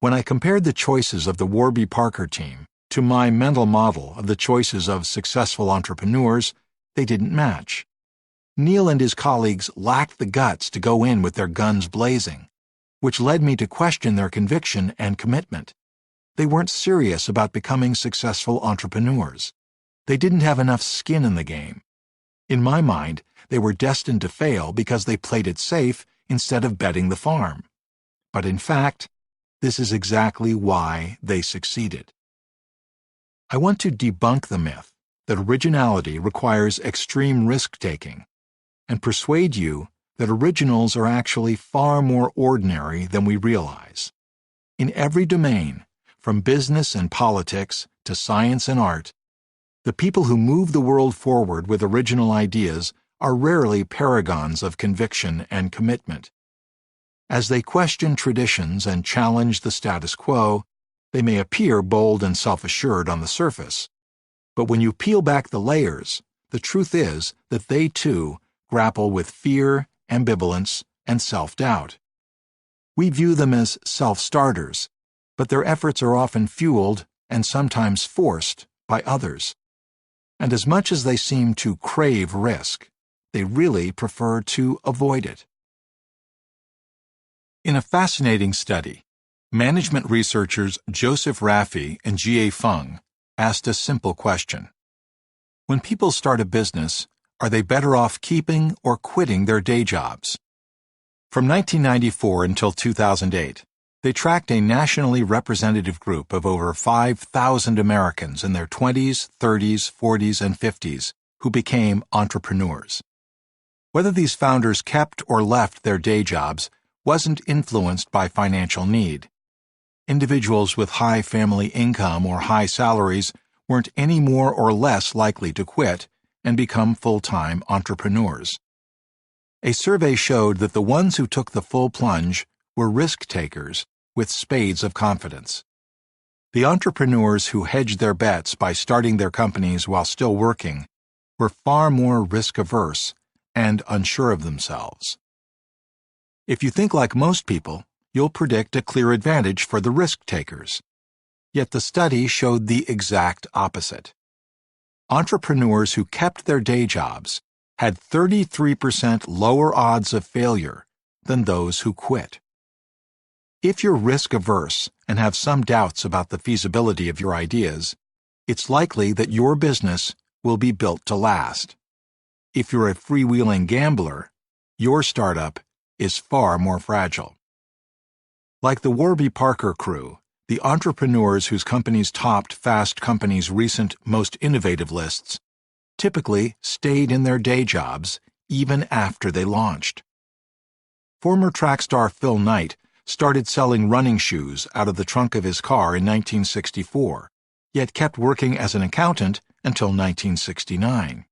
When I compared the choices of the Warby Parker team to my mental model of the choices of successful entrepreneurs, they didn't match. Neil and his colleagues lacked the guts to go in with their guns blazing, which led me to question their conviction and commitment. They weren't serious about becoming successful entrepreneurs. They didn't have enough skin in the game. In my mind, they were destined to fail because they played it safe instead of betting the farm. But in fact, this is exactly why they succeeded. I want to debunk the myth that originality requires extreme risk-taking and persuade you that originals are actually far more ordinary than we realize. In every domain, from business and politics to science and art, the people who move the world forward with original ideas are rarely paragons of conviction and commitment. As they question traditions and challenge the status quo, they may appear bold and self-assured on the surface. But when you peel back the layers, the truth is that they, too, grapple with fear, ambivalence, and self-doubt. We view them as self-starters, but their efforts are often fueled and sometimes forced by others. And as much as they seem to crave risk, they really prefer to avoid it. In a fascinating study, management researchers Joseph Raffi and G.A. Fung asked a simple question. When people start a business, are they better off keeping or quitting their day jobs? From 1994 until 2008, they tracked a nationally representative group of over 5,000 Americans in their 20s, 30s, 40s, and 50s who became entrepreneurs. Whether these founders kept or left their day jobs wasn't influenced by financial need. Individuals with high family income or high salaries weren't any more or less likely to quit and become full-time entrepreneurs. A survey showed that the ones who took the full plunge were risk-takers with spades of confidence. The entrepreneurs who hedged their bets by starting their companies while still working were far more risk-averse and unsure of themselves. If you think like most people, you'll predict a clear advantage for the risk-takers. Yet the study showed the exact opposite. Entrepreneurs who kept their day jobs had 33% lower odds of failure than those who quit. If you're risk-averse and have some doubts about the feasibility of your ideas, it's likely that your business will be built to last. If you're a freewheeling gambler, your startup is far more fragile. Like the Warby Parker crew, the entrepreneurs whose companies topped Fast Company's recent Most Innovative lists typically stayed in their day jobs even after they launched. Former track star Phil Knight started selling running shoes out of the trunk of his car in 1964, yet kept working as an accountant until 1969.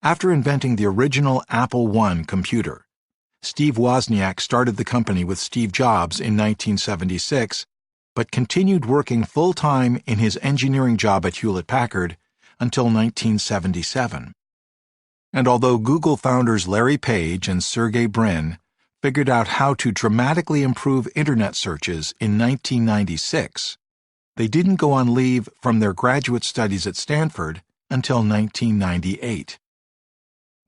After inventing the original Apple I computer, Steve Wozniak started the company with Steve Jobs in 1976, but continued working full-time in his engineering job at Hewlett-Packard until 1977. And although Google founders Larry Page and Sergey Brin figured out how to dramatically improve Internet searches in 1996, they didn't go on leave from their graduate studies at Stanford until 1998.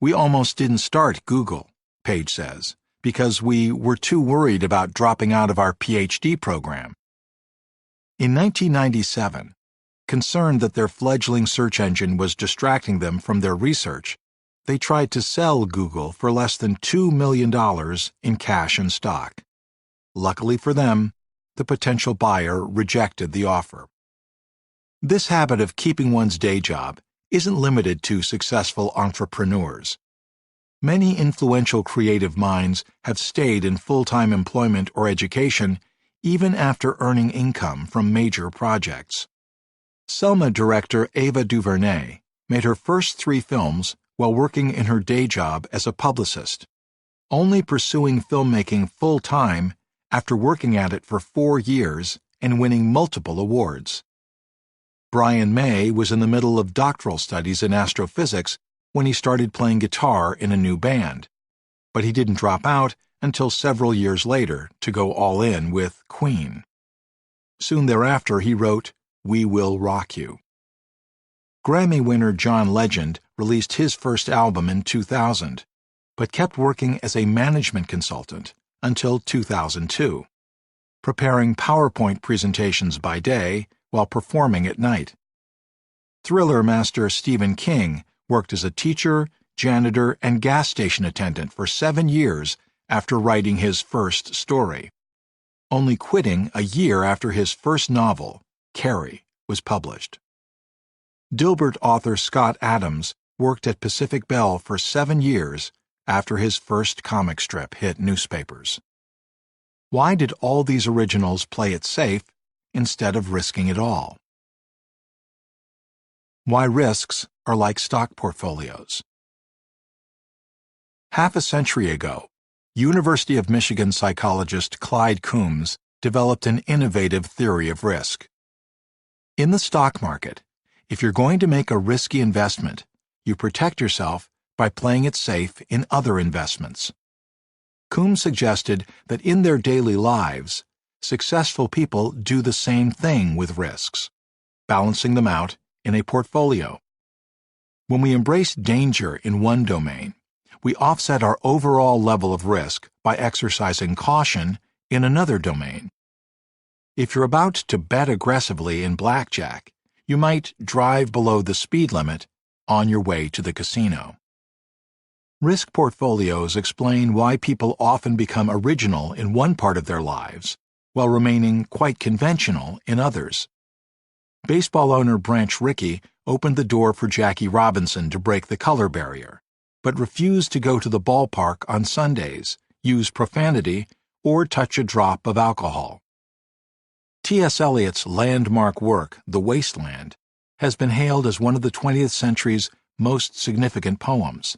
We almost didn't start Google, Page says, because we were too worried about dropping out of our PhD program. In 1997, concerned that their fledgling search engine was distracting them from their research, they tried to sell Google for less than $2 million in cash and stock. Luckily for them, the potential buyer rejected the offer. This habit of keeping one's day job isn't limited to successful entrepreneurs. Many influential creative minds have stayed in full-time employment or education even after earning income from major projects. Selma director Ava DuVernay made her first 3 films while working in her day job as a publicist, only pursuing filmmaking full-time after working at it for 4 years and winning multiple awards. Brian May was in the middle of doctoral studies in astrophysics when he started playing guitar in a new band, but he didn't drop out until several years later to go all in with Queen. Soon thereafter, he wrote We Will Rock You. Grammy winner John Legend released his first album in 2000, but kept working as a management consultant until 2002, preparing PowerPoint presentations by day while performing at night. Thriller master Stephen King worked as a teacher, janitor, and gas station attendant for 7 years after writing his first story, only quitting a year after his first novel, Carrie, was published. Dilbert author Scott Adams worked at Pacific Bell for 7 years after his first comic strip hit newspapers. Why did all these originals play it safe instead of risking it all? Why risks are like stock portfolios. Half a century ago, University of Michigan psychologist Clyde Coombs developed an innovative theory of risk. In the stock market, if you're going to make a risky investment, you protect yourself by playing it safe in other investments. Coombs suggested that in their daily lives, successful people do the same thing with risks, balancing them out in a portfolio. When we embrace danger in one domain, we offset our overall level of risk by exercising caution in another domain. If you're about to bet aggressively in blackjack, you might drive below the speed limit on your way to the casino. Risk portfolios explain why people often become original in one part of their lives while remaining quite conventional in others. Baseball owner Branch Rickey opened the door for Jackie Robinson to break the color barrier, but refused to go to the ballpark on Sundays, use profanity, or touch a drop of alcohol. T.S. Eliot's landmark work, The Waste Land, has been hailed as one of the 20th century's most significant poems.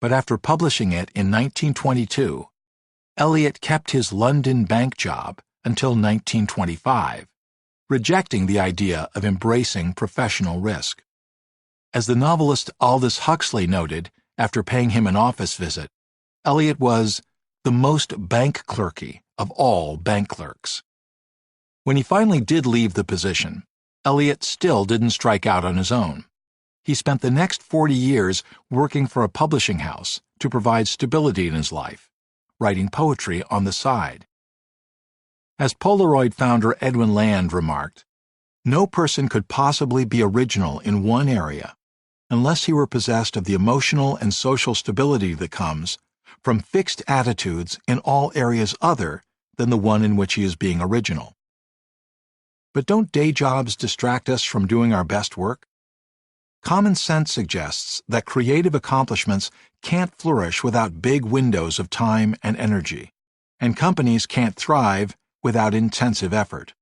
But after publishing it in 1922, Eliot kept his London bank job until 1925, rejecting the idea of embracing professional risk. As the novelist Aldous Huxley noted after paying him an office visit, Eliot was the most bank clerky of all bank clerks. When he finally did leave the position, Eliot still didn't strike out on his own. He spent the next 40 years working for a publishing house to provide stability in his life, writing poetry on the side. As Polaroid founder Edwin Land remarked, no person could possibly be original in one area unless he were possessed of the emotional and social stability that comes from fixed attitudes in all areas other than the one in which he is being original. But don't day jobs distract us from doing our best work? Common sense suggests that creative accomplishments can't flourish without big windows of time and energy, and companies can't thrive without intensive effort.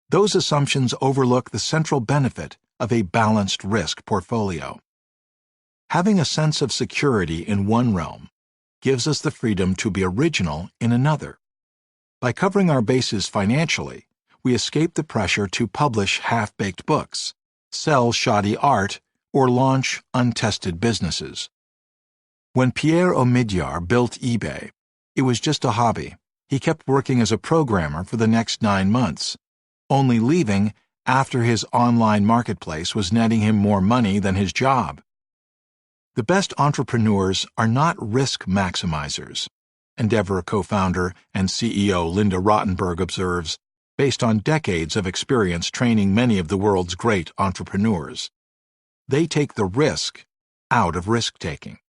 Those assumptions overlook the central benefit of a balanced risk portfolio. Having a sense of security in one realm gives us the freedom to be original in another. By covering our bases financially, we escape the pressure to publish half-baked books, sell shoddy art, or launch untested businesses. When Pierre Omidyar built eBay, it was just a hobby. He kept working as a programmer for the next 9 months, only leaving after his online marketplace was netting him more money than his job. The best entrepreneurs are not risk maximizers, Endeavor co-founder and CEO Linda Rottenberg observes, based on decades of experience training many of the world's great entrepreneurs. They take the risk out of risk-taking.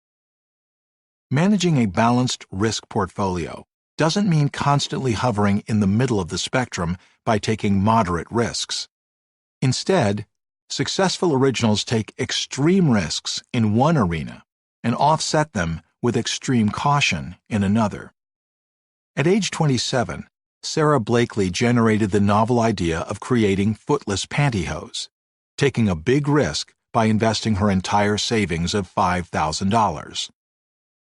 Managing a balanced risk portfolio doesn't mean constantly hovering in the middle of the spectrum by taking moderate risks. Instead, successful originals take extreme risks in one arena and offset them with extreme caution in another. At age 27, Sarah Blakely generated the novel idea of creating footless pantyhose, taking a big risk by investing her entire savings of $5,000.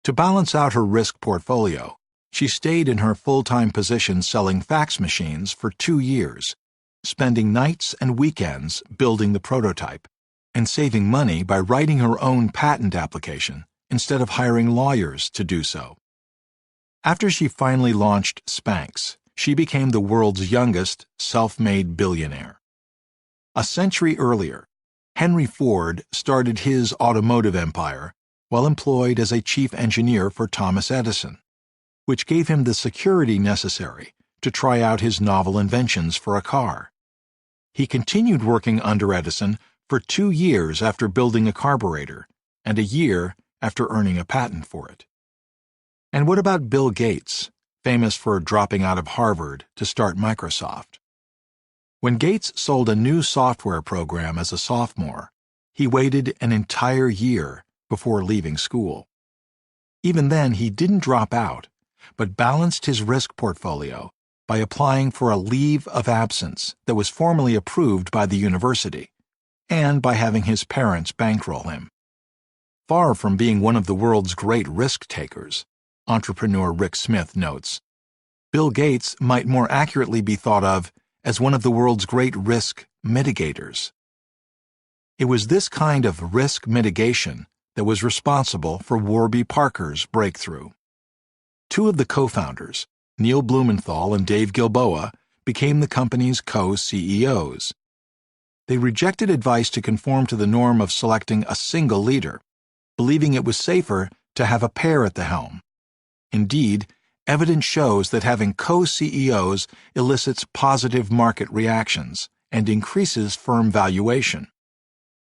To balance out her risk portfolio, she stayed in her full-time position selling fax machines for 2 years, spending nights and weekends building the prototype, and saving money by writing her own patent application instead of hiring lawyers to do so. After she finally launched Spanx, she became the world's youngest self-made billionaire. A century earlier, Henry Ford started his automotive empire while employed as a chief engineer for Thomas Edison, which gave him the security necessary to try out his novel inventions for a car. He continued working under Edison for 2 years after building a carburetor and a year after earning a patent for it. And what about Bill Gates, famous for dropping out of Harvard to start Microsoft? When Gates sold a new software program as a sophomore, he waited an entire year before leaving school. Even then, he didn't drop out, but balanced his risk portfolio by applying for a leave of absence that was formally approved by the university, and by having his parents bankroll him. Far from being one of the world's great risk-takers, entrepreneur Rick Smith notes, Bill Gates might more accurately be thought of as one of the world's great risk mitigators. It was this kind of risk mitigation that was responsible for Warby Parker's breakthrough. 2 of the co-founders, Neil Blumenthal and Dave Gilboa, became the company's co-CEOs. They rejected advice to conform to the norm of selecting a single leader, believing it was safer to have a pair at the helm. Indeed, evidence shows that having co-CEOs elicits positive market reactions and increases firm valuation.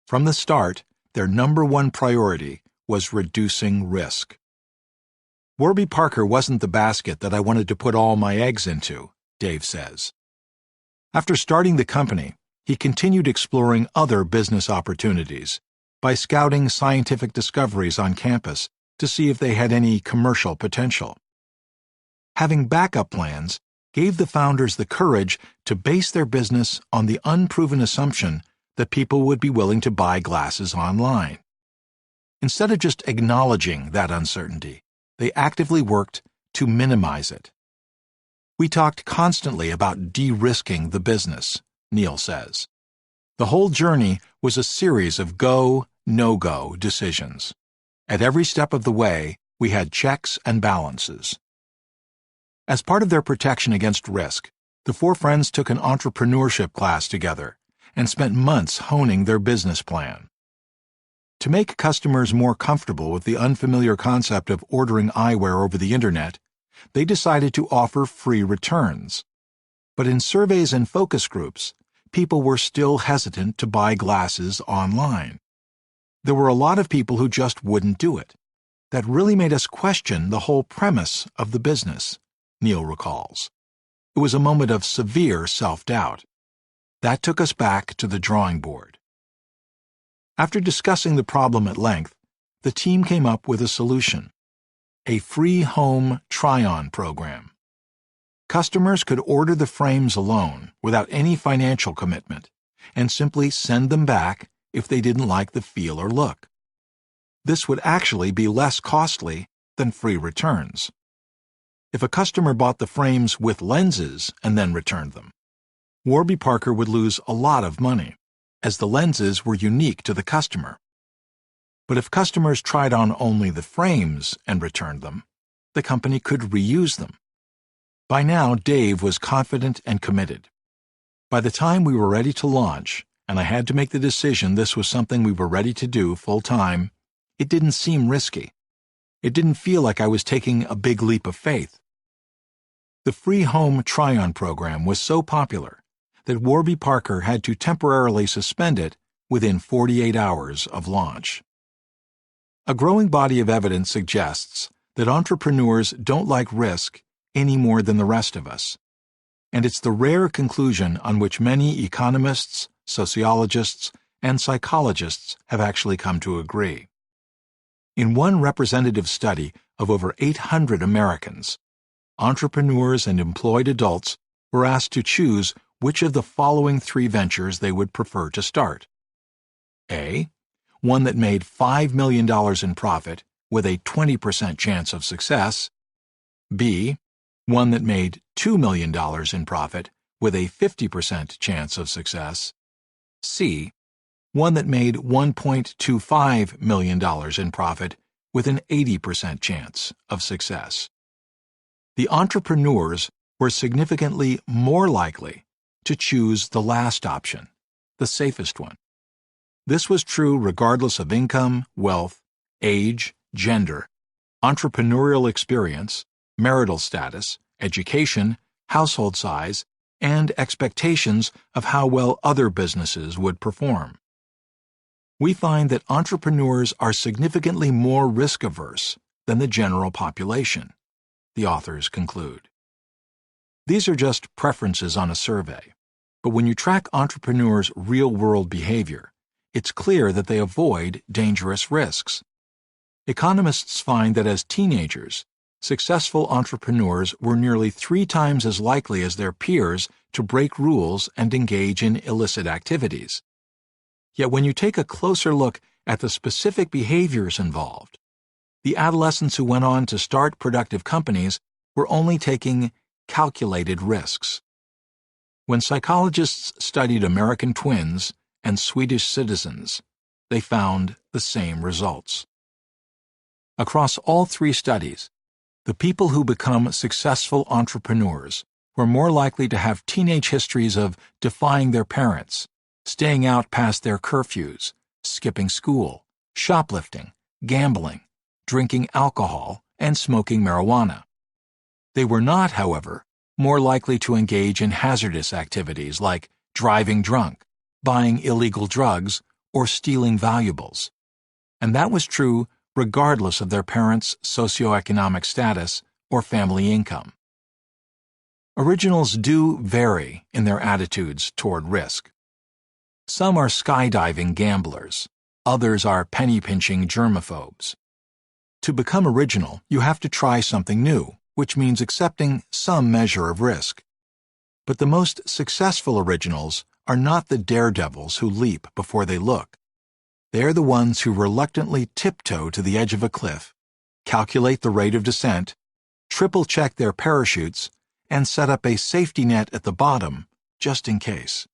From the start, their number one priority was reducing risk. Warby Parker wasn't the basket that I wanted to put all my eggs into, Dave says. After starting the company, he continued exploring other business opportunities by scouting scientific discoveries on campus to see if they had any commercial potential. Having backup plans gave the founders the courage to base their business on the unproven assumption that people would be willing to buy glasses online. Instead of just acknowledging that uncertainty, they actively worked to minimize it. We talked constantly about de-risking the business, Neil says. The whole journey was a series of go, no-go decisions. At every step of the way, we had checks and balances. As part of their protection against risk, the 4 friends took an entrepreneurship class together and spent months honing their business plan. To make customers more comfortable with the unfamiliar concept of ordering eyewear over the internet, they decided to offer free returns. But in surveys and focus groups, people were still hesitant to buy glasses online. There were a lot of people who just wouldn't do it. That really made us question the whole premise of the business, Neil recalls. It was a moment of severe self-doubt. That took us back to the drawing board. After discussing the problem at length, the team came up with a solution: a free home try-on program. Customers could order the frames alone without any financial commitment and simply send them back if they didn't like the feel or look. This would actually be less costly than free returns. If a customer bought the frames with lenses and then returned them, Warby Parker would lose a lot of money, as the lenses were unique to the customer. But if customers tried on only the frames and returned them, the company could reuse them. By now, Dave was confident and committed. By the time we were ready to launch, and I had to make the decision this was something we were ready to do full-time, it didn't seem risky. It didn't feel like I was taking a big leap of faith. The free home try-on program was so popular that Warby Parker had to temporarily suspend it within 48 hours of launch. A growing body of evidence suggests that entrepreneurs don't like risk any more than the rest of us. And it's the rare conclusion on which many economists, sociologists, and psychologists have actually come to agree. In one representative study of over 800 Americans, entrepreneurs and employed adults were asked to choose which of the following three ventures they would prefer to start. A. One that made $5 million in profit with a 20% chance of success. B. One that made $2 million in profit with a 50% chance of success. C. One that made $1.25 million in profit with an 80% chance of success. The entrepreneurs were significantly more likely to choose the last option, the safest one. This was true regardless of income, wealth, age, gender, entrepreneurial experience, marital status, education, household size, and expectations of how well other businesses would perform. We find that entrepreneurs are significantly more risk-averse than the general population, the authors conclude. These are just preferences on a survey, but when you track entrepreneurs' real-world behavior, it's clear that they avoid dangerous risks. Economists find that as teenagers, successful entrepreneurs were nearly 3 times as likely as their peers to break rules and engage in illicit activities. Yet when you take a closer look at the specific behaviors involved, the adolescents who went on to start productive companies were only taking calculated risks. When psychologists studied American twins and Swedish citizens, they found the same results. Across all 3 studies, the people who become successful entrepreneurs were more likely to have teenage histories of defying their parents, staying out past their curfews, skipping school, shoplifting, gambling, drinking alcohol, and smoking marijuana. They were not, however, more likely to engage in hazardous activities like driving drunk, buying illegal drugs, or stealing valuables. And that was true regardless of their parents' socioeconomic status or family income. Originals do vary in their attitudes toward risk. Some are skydiving gamblers, others are penny-pinching germaphobes. To become original, you have to try something new, which means accepting some measure of risk. But the most successful originals are not the daredevils who leap before they look. They are the ones who reluctantly tiptoe to the edge of a cliff, calculate the rate of descent, triple-check their parachutes, and set up a safety net at the bottom, just in case.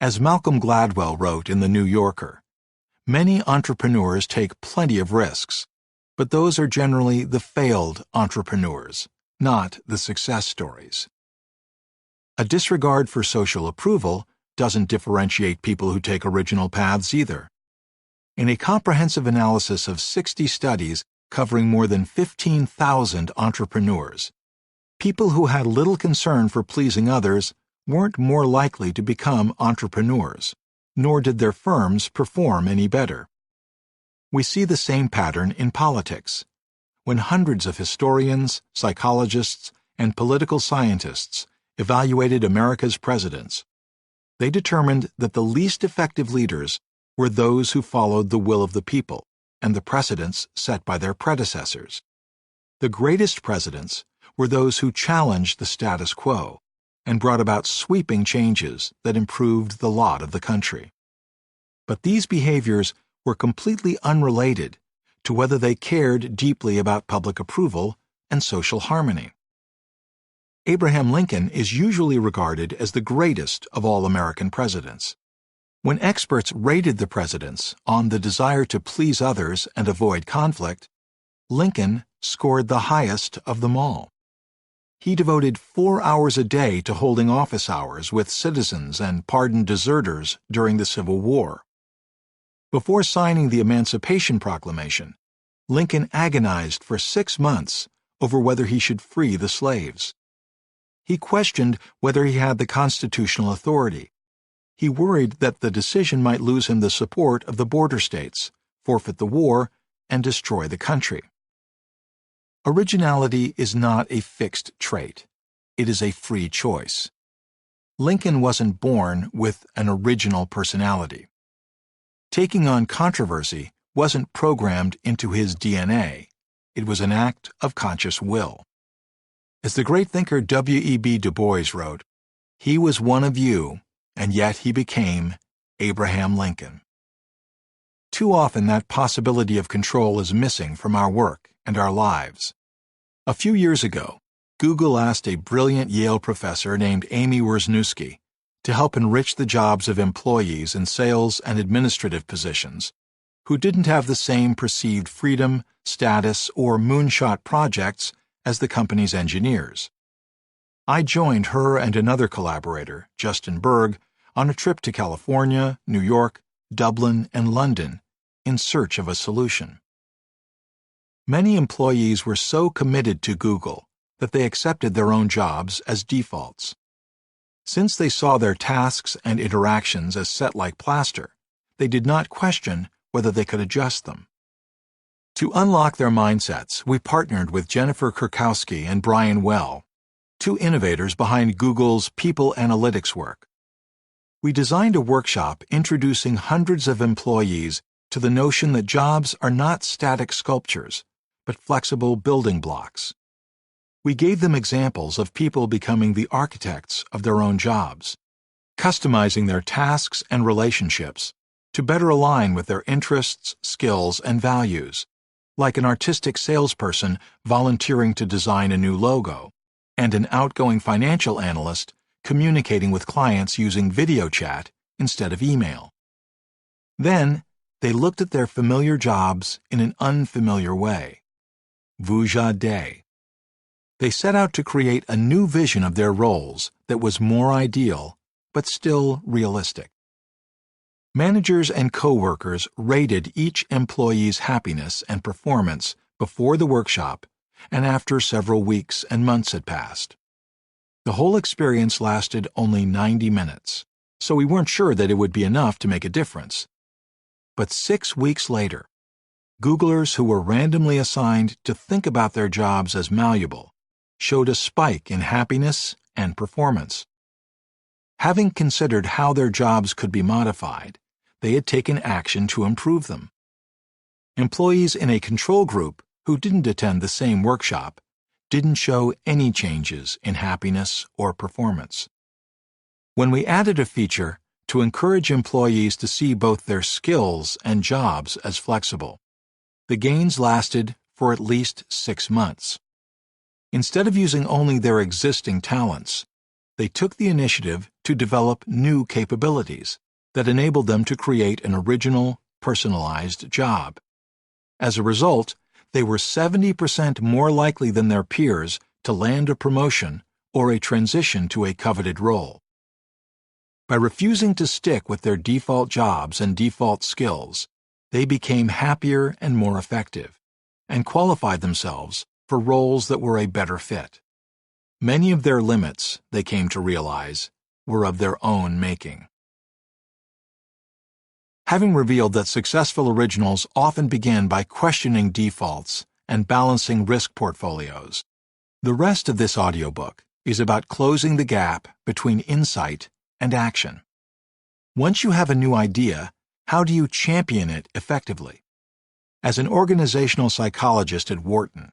As Malcolm Gladwell wrote in The New Yorker, many entrepreneurs take plenty of risks, but those are generally the failed entrepreneurs, not the success stories. A disregard for social approval doesn't differentiate people who take original paths either. In a comprehensive analysis of 60 studies covering more than 15,000 entrepreneurs, people who had little concern for pleasing others weren't more likely to become entrepreneurs, nor did their firms perform any better. We see the same pattern in politics. When hundreds of historians, psychologists, and political scientists evaluated America's presidents, they determined that the least effective leaders were those who followed the will of the people and the precedents set by their predecessors. The greatest presidents were those who challenged the status quo and brought about sweeping changes that improved the lot of the country. But these behaviors were completely unrelated to whether they cared deeply about public approval and social harmony. Abraham Lincoln is usually regarded as the greatest of all American presidents. When experts rated the presidents on the desire to please others and avoid conflict, Lincoln scored the highest of them all. He devoted 4 hours a day to holding office hours with citizens and pardoned deserters during the Civil War. Before signing the Emancipation Proclamation, Lincoln agonized for 6 months over whether he should free the slaves. He questioned whether he had the constitutional authority. He worried that the decision might lose him the support of the border states, forfeit the war, and destroy the country. Originality is not a fixed trait. It is a free choice. Lincoln wasn't born with an original personality. Taking on controversy wasn't programmed into his DNA. It was an act of conscious will. As the great thinker W.E.B. Du Bois wrote, "He was one of you, and yet he became Abraham Lincoln." Too often that possibility of control is missing from our work and our lives. A few years ago, Google asked a brilliant Yale professor named Amy Wierzniewski to help enrich the jobs of employees in sales and administrative positions who didn't have the same perceived freedom, status, or moonshot projects as the company's engineers. I joined her and another collaborator, Justin Berg, on a trip to California, New York, Dublin, and London in search of a solution. Many employees were so committed to Google that they accepted their own jobs as defaults. Since they saw their tasks and interactions as set like plaster, they did not question whether they could adjust them. To unlock their mindsets, we partnered with Jennifer Kurkowski and Brian Well, two innovators behind Google's people analytics work. We designed a workshop introducing hundreds of employees to the notion that jobs are not static sculptures, but flexible building blocks. We gave them examples of people becoming the architects of their own jobs, customizing their tasks and relationships to better align with their interests, skills, and values, like an artistic salesperson volunteering to design a new logo, and an outgoing financial analyst communicating with clients using video chat instead of email. Then, they looked at their familiar jobs in an unfamiliar way. Vuja de. They set out to create a new vision of their roles that was more ideal, but still realistic. Managers and co-workers rated each employee's happiness and performance before the workshop and after several weeks and months had passed. The whole experience lasted only 90 minutes, so we weren't sure that it would be enough to make a difference. But 6 weeks later, Googlers who were randomly assigned to think about their jobs as malleable showed a spike in happiness and performance. Having considered how their jobs could be modified, they had taken action to improve them. Employees in a control group who didn't attend the same workshop didn't show any changes in happiness or performance. When we added a feature to encourage employees to see both their skills and jobs as flexible, the gains lasted for at least 6 months. Instead of using only their existing talents, they took the initiative to develop new capabilities that enabled them to create an original, personalized job. As a result, they were 70% more likely than their peers to land a promotion or a transition to a coveted role. By refusing to stick with their default jobs and default skills, they became happier and more effective, and qualified themselves for roles that were a better fit. Many of their limits, they came to realize, were of their own making. Having revealed that successful originals often begin by questioning defaults and balancing risk portfolios, the rest of this audiobook is about closing the gap between insight and action. Once you have a new idea, how do you champion it effectively? As an organizational psychologist at Wharton,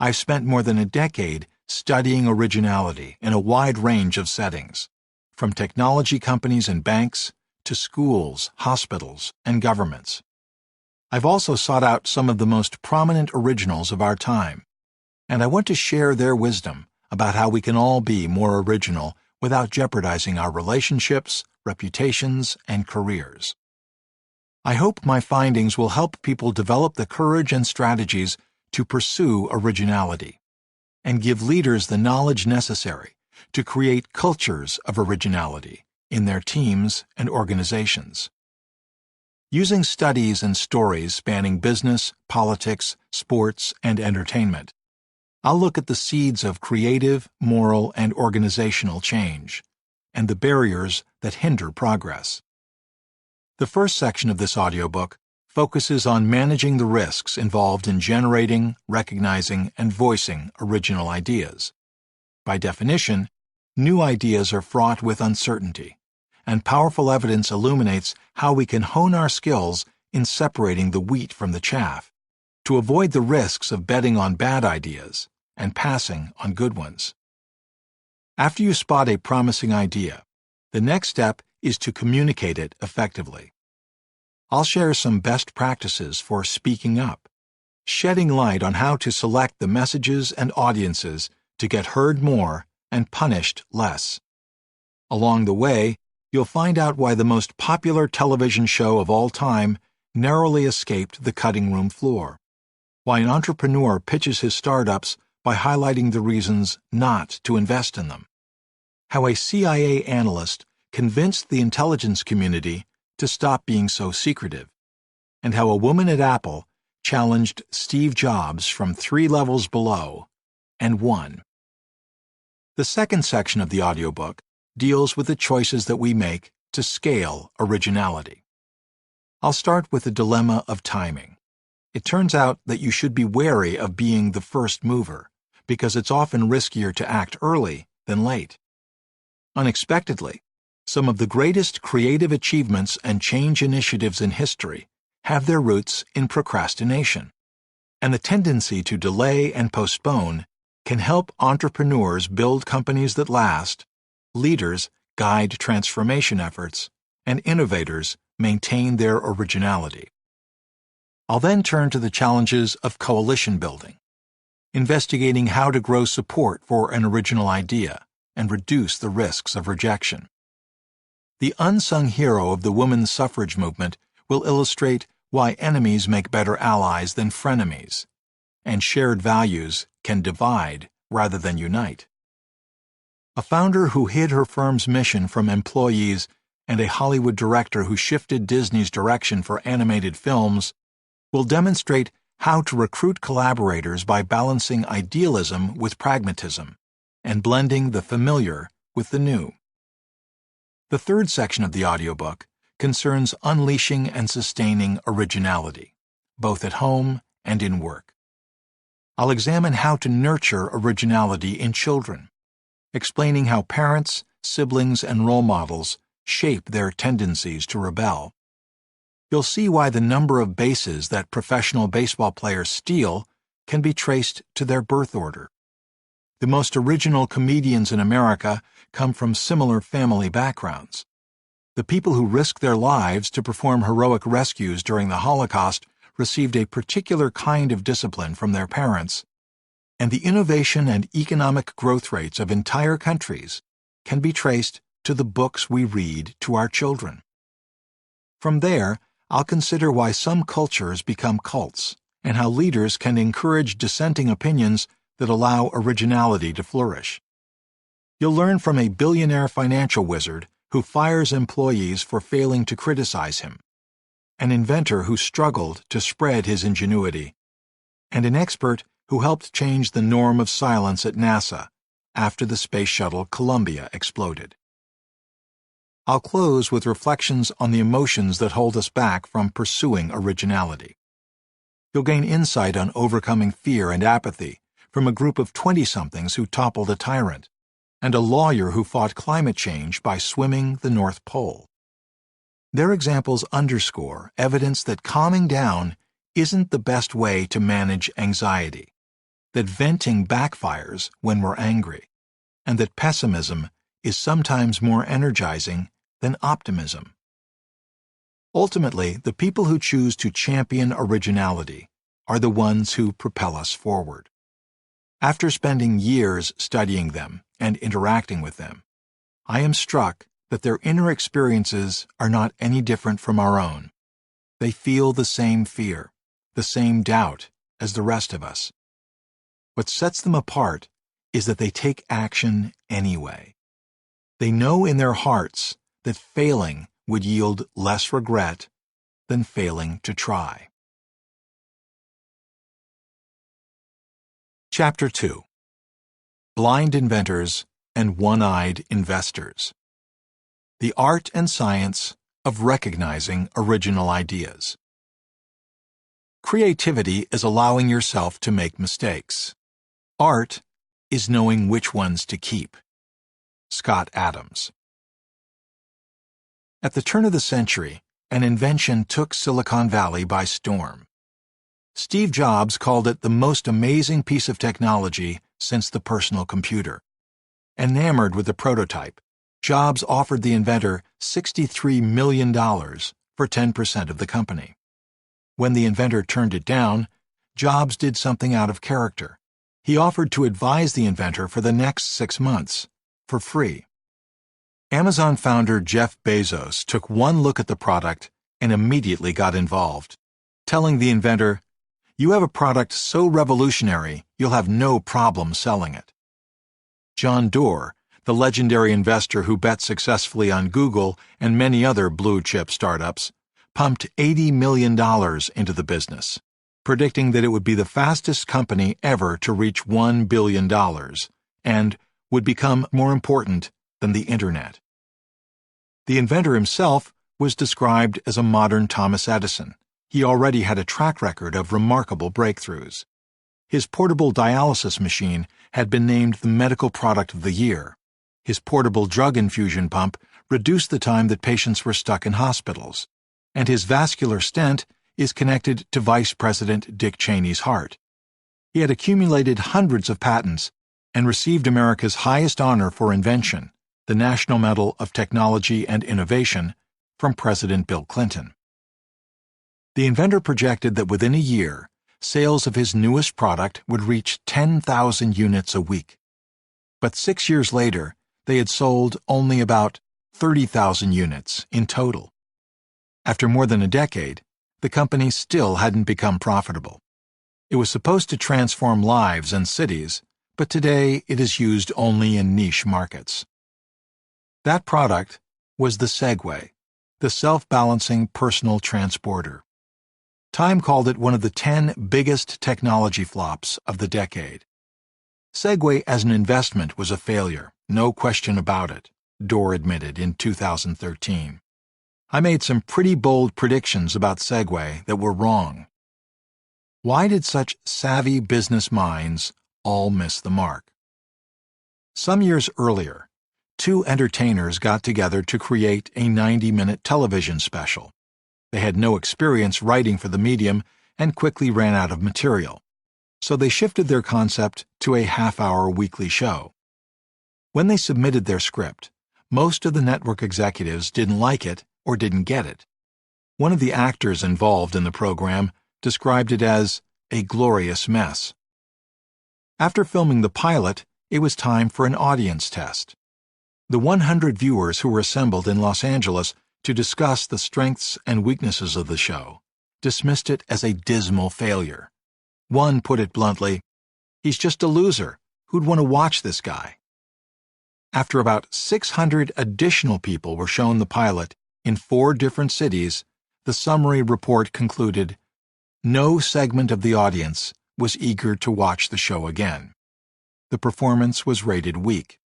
I've spent more than a decade studying originality in a wide range of settings, from technology companies and banks to schools, hospitals, and governments. I've also sought out some of the most prominent originals of our time, and I want to share their wisdom about how we can all be more original without jeopardizing our relationships, reputations, and careers. I hope my findings will help people develop the courage and strategies to pursue originality, and give leaders the knowledge necessary to create cultures of originality in their teams and organizations. Using studies and stories spanning business, politics, sports, and entertainment, I'll look at the seeds of creative, moral, and organizational change, and the barriers that hinder progress. The first section of this audiobook focuses on managing the risks involved in generating, recognizing, and voicing original ideas. By definition, new ideas are fraught with uncertainty, and powerful evidence illuminates how we can hone our skills in separating the wheat from the chaff, to avoid the risks of betting on bad ideas and passing on good ones. After you spot a promising idea, the next step is to communicate it effectively. I'll share some best practices for speaking up, shedding light on how to select the messages and audiences to get heard more and punished less. Along the way, you'll find out why the most popular television show of all time narrowly escaped the cutting room floor, why an entrepreneur pitches his startups by highlighting the reasons not to invest in them, how a CIA analyst convinced the intelligence community to stop being so secretive, and how a woman at Apple challenged Steve Jobs from 3 levels below and won. The second section of the audiobook deals with the choices that we make to scale originality. I'll start with the dilemma of timing. It turns out that you should be wary of being the first mover, because it's often riskier to act early than late. Unexpectedly, some of the greatest creative achievements and change initiatives in history have their roots in procrastination, and the tendency to delay and postpone can help entrepreneurs build companies that last, leaders guide transformation efforts, and innovators maintain their originality. I'll then turn to the challenges of coalition building, investigating how to grow support for an original idea and reduce the risks of rejection. The unsung hero of the women's suffrage movement will illustrate why enemies make better allies than frenemies, and shared values can divide rather than unite. A founder who hid her firm's mission from employees and a Hollywood director who shifted Disney's direction for animated films will demonstrate how to recruit collaborators by balancing idealism with pragmatism and blending the familiar with the new. The third section of the audiobook concerns unleashing and sustaining originality, both at home and in work. I'll examine how to nurture originality in children, explaining how parents, siblings, and role models shape their tendencies to rebel. You'll see why the number of bases that professional baseball players steal can be traced to their birth order. The most original comedians in America come from similar family backgrounds. The people who risked their lives to perform heroic rescues during the Holocaust received a particular kind of discipline from their parents, and the innovation and economic growth rates of entire countries can be traced to the books we read to our children. From there, I'll consider why some cultures become cults and how leaders can encourage dissenting opinions that allow originality to flourish. You'll learn from a billionaire financial wizard who fires employees for failing to criticize him, an inventor who struggled to spread his ingenuity, and an expert who helped change the norm of silence at NASA after the space shuttle Columbia exploded. I'll close with reflections on the emotions that hold us back from pursuing originality. You'll gain insight on overcoming fear and apathy from a group of 20-somethings who toppled a tyrant, and a lawyer who fought climate change by swimming the North Pole. Their examples underscore evidence that calming down isn't the best way to manage anxiety, that venting backfires when we're angry, and that pessimism is sometimes more energizing than optimism. Ultimately, the people who choose to champion originality are the ones who propel us forward. After spending years studying them and interacting with them, I am struck that their inner experiences are not any different from our own. They feel the same fear, the same doubt as the rest of us. What sets them apart is that they take action anyway. They know in their hearts that failing would yield less regret than failing to try. Chapter 2: Blind Inventors and One-Eyed Investors. The Art and Science of Recognizing Original Ideas. Creativity is allowing yourself to make mistakes. Art is knowing which ones to keep. Scott Adams. At the turn of the century, an invention took Silicon Valley by storm. Steve Jobs called it the most amazing piece of technology since the personal computer. Enamored with the prototype, Jobs offered the inventor $63 million for 10% of the company. When the inventor turned it down, Jobs did something out of character. He offered to advise the inventor for the next 6 months, for free. Amazon founder Jeff Bezos took one look at the product and immediately got involved, telling the inventor, "You have a product so revolutionary, you'll have no problem selling it." John Doerr, the legendary investor who bet successfully on Google and many other blue-chip startups, pumped $80 million into the business, predicting that it would be the fastest company ever to reach $1 billion and would become more important than the Internet. The inventor himself was described as a modern Thomas Edison. He already had a track record of remarkable breakthroughs. His portable dialysis machine had been named the Medical Product of the Year. His portable drug infusion pump reduced the time that patients were stuck in hospitals. And his vascular stent is connected to Vice President Dick Cheney's heart. He had accumulated hundreds of patents and received America's highest honor for invention, the National Medal of Technology and Innovation, from President Bill Clinton. The inventor projected that within a year, sales of his newest product would reach 10,000 units a week. But 6 years later, they had sold only about 30,000 units in total. After more than a decade, the company still hadn't become profitable. It was supposed to transform lives and cities, but today it is used only in niche markets. That product was the Segway, the self-balancing personal transporter. Time called it one of the 10 biggest technology flops of the decade. Segway as an investment was a failure, no question about it, Doerr admitted in 2013. I made some pretty bold predictions about Segway that were wrong. Why did such savvy business minds all miss the mark? Some years earlier, 2 entertainers got together to create a 90-minute television special. They had no experience writing for the medium and quickly ran out of material, so they shifted their concept to a half-hour weekly show. When they submitted their script, most of the network executives didn't like it or didn't get it. One of the actors involved in the program described it as a glorious mess. After filming the pilot, it was time for an audience test. The 100 viewers who were assembled in Los Angeles to discuss the strengths and weaknesses of the show dismissed it as a dismal failure. One put it bluntly, "He's just a loser. Who'd want to watch this guy?" After about 600 additional people were shown the pilot in 4 different cities, the summary report concluded, no segment of the audience was eager to watch the show again. The performance was rated weak.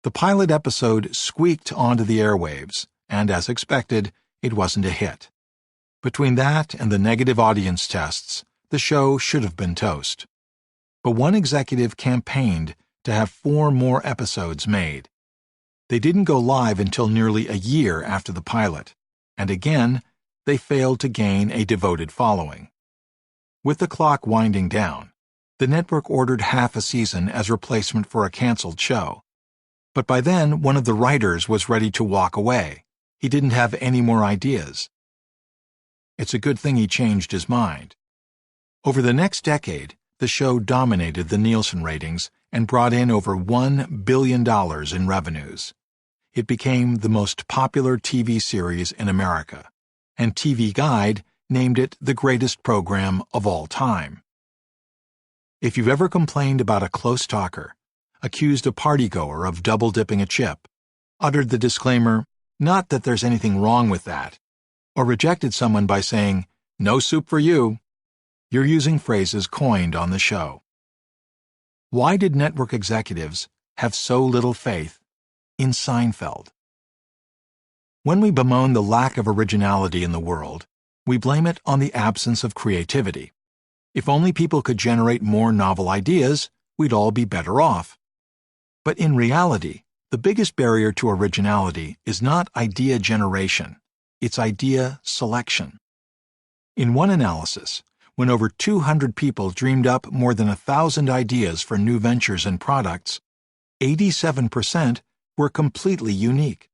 The pilot episode squeaked onto the airwaves, and as expected, it wasn't a hit. Between that and the negative audience tests, the show should have been toast. But one executive campaigned to have 4 more episodes made. They didn't go live until nearly a year after the pilot, and again, they failed to gain a devoted following. With the clock winding down, the network ordered half a season as replacement for a canceled show. But by then, one of the writers was ready to walk away. He didn't have any more ideas. It's a good thing he changed his mind. Over the next decade, the show dominated the Nielsen ratings and brought in over $1 billion in revenues. It became the most popular TV series in America, and TV Guide named it the greatest program of all time. If you've ever complained about a close talker, accused a partygoer of double-dipping a chip, uttered the disclaimer, "Not that there's anything wrong with that," or rejected someone by saying, "No soup for you," you're using phrases coined on the show. Why did network executives have so little faith in Seinfeld? When we bemoan the lack of originality in the world, we blame it on the absence of creativity. If only people could generate more novel ideas, we'd all be better off. But in reality, the biggest barrier to originality is not idea generation, it's idea selection. In one analysis, when over 200 people dreamed up more than 1,000 ideas for new ventures and products, 87% were completely unique.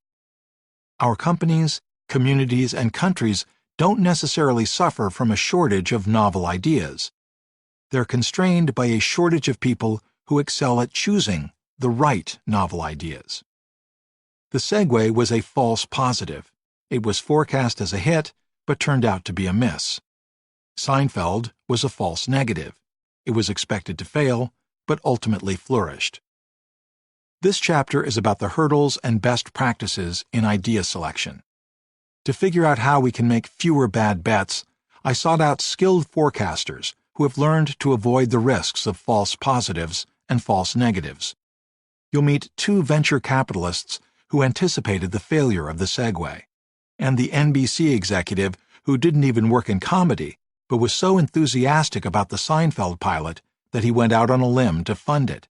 Our companies, communities, and countries don't necessarily suffer from a shortage of novel ideas. They're constrained by a shortage of people who excel at choosing the right novel ideas. The Segway was a false positive. It was forecast as a hit, but turned out to be a miss. Seinfeld was a false negative. It was expected to fail, but ultimately flourished. This chapter is about the hurdles and best practices in idea selection. To figure out how we can make fewer bad bets, I sought out skilled forecasters who have learned to avoid the risks of false positives and false negatives. You'll meet two venture capitalists who anticipated the failure of the Segway, and the NBC executive who didn't even work in comedy but was so enthusiastic about the Seinfeld pilot that he went out on a limb to fund it.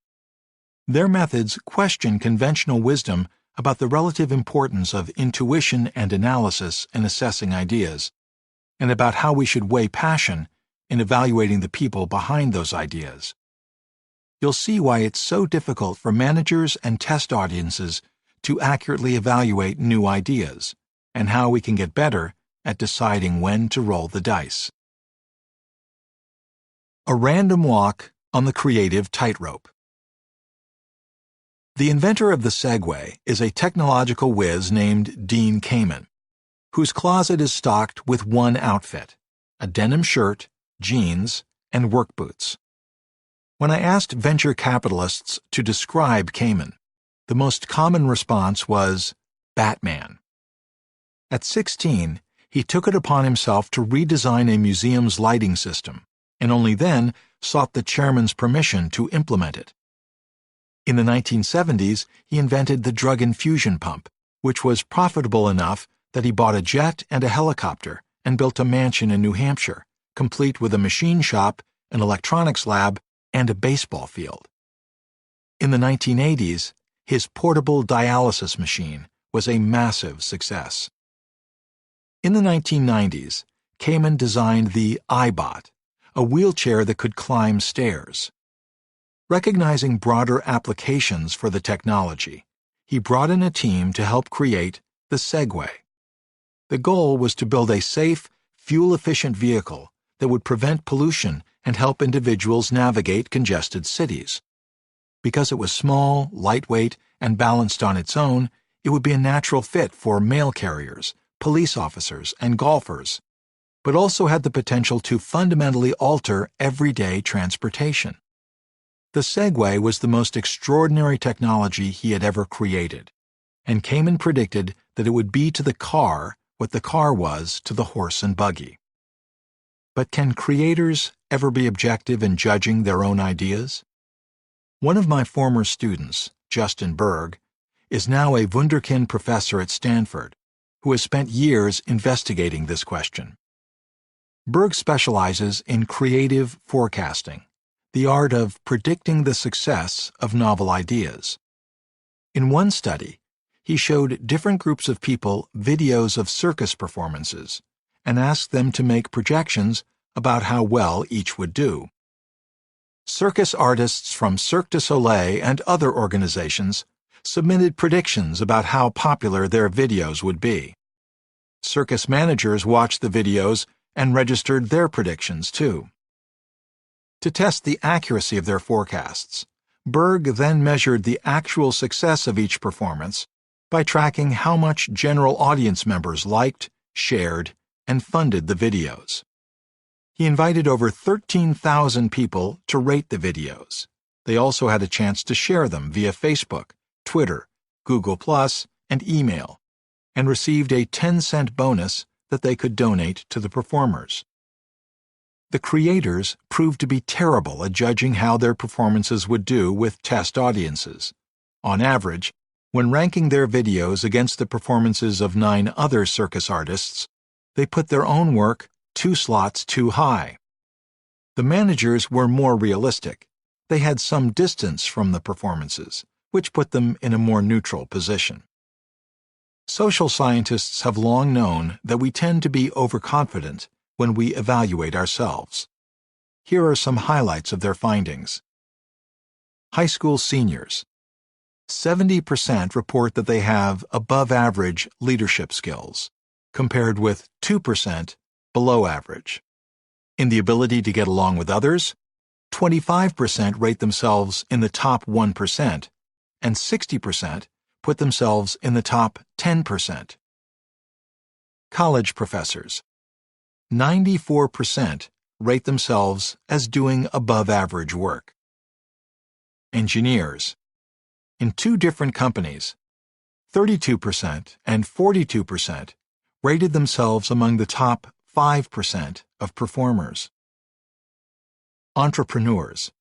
Their methods question conventional wisdom about the relative importance of intuition and analysis in assessing ideas, and about how we should weigh passion in evaluating the people behind those ideas. You'll see why it's so difficult for managers and test audiences to accurately evaluate new ideas, and how we can get better at deciding when to roll the dice. A random walk on the creative tightrope. The inventor of the Segway is a technological whiz named Dean Kamen, whose closet is stocked with one outfit: a denim shirt, jeans, and work boots. When I asked venture capitalists to describe Kamen, the most common response was Batman. At 16, he took it upon himself to redesign a museum's lighting system, and only then sought the chairman's permission to implement it. In the 1970s, he invented the drug infusion pump, which was profitable enough that he bought a jet and a helicopter and built a mansion in New Hampshire, complete with a machine shop, an electronics lab, and a baseball field. In the 1980s, his portable dialysis machine was a massive success. In the 1990s, Kamen designed the iBot, a wheelchair that could climb stairs. Recognizing broader applications for the technology, he brought in a team to help create the Segway. The goal was to build a safe, fuel-efficient vehicle that would prevent pollution and help individuals navigate congested cities. Because it was small, lightweight, and balanced on its own, it would be a natural fit for mail carriers, police officers, and golfers, but also had the potential to fundamentally alter everyday transportation. The Segway was the most extraordinary technology he had ever created, and Kamen predicted that it would be to the car what the car was to the horse and buggy. But can creators ever be objective in judging their own ideas? One of my former students, Justin Berg, is now a Wunderkind professor at Stanford, who has spent years investigating this question. Berg specializes in creative forecasting, the art of predicting the success of novel ideas. In one study, he showed different groups of people videos of circus performances and asked them to make projections about how well each would do. Circus artists from Cirque du Soleil and other organizations submitted predictions about how popular their videos would be. Circus managers watched the videos and registered their predictions too. To test the accuracy of their forecasts, Berg then measured the actual success of each performance by tracking how much general audience members liked, shared, and funded the videos. He invited over 13,000 people to rate the videos. They also had a chance to share them via Facebook, Twitter, Google+, and email, and received a 10-cent bonus that they could donate to the performers. The creators proved to be terrible at judging how their performances would do with test audiences. On average, when ranking their videos against the performances of 9 other circus artists, they put their own work 2 slots too high. The managers were more realistic. They had some distance from the performances, which put them in a more neutral position. Social scientists have long known that we tend to be overconfident when we evaluate ourselves. Here are some highlights of their findings. High school seniors. 70% report that they have above-average leadership skills, compared with 2% below average. In the ability to get along with others, 25% rate themselves in the top 1%, and 60% put themselves in the top 10%. College professors. 94% rate themselves as doing above-average work. Engineers. In 2 different companies, 32% and 42% rated themselves among the top 5% of performers. Entrepreneurs.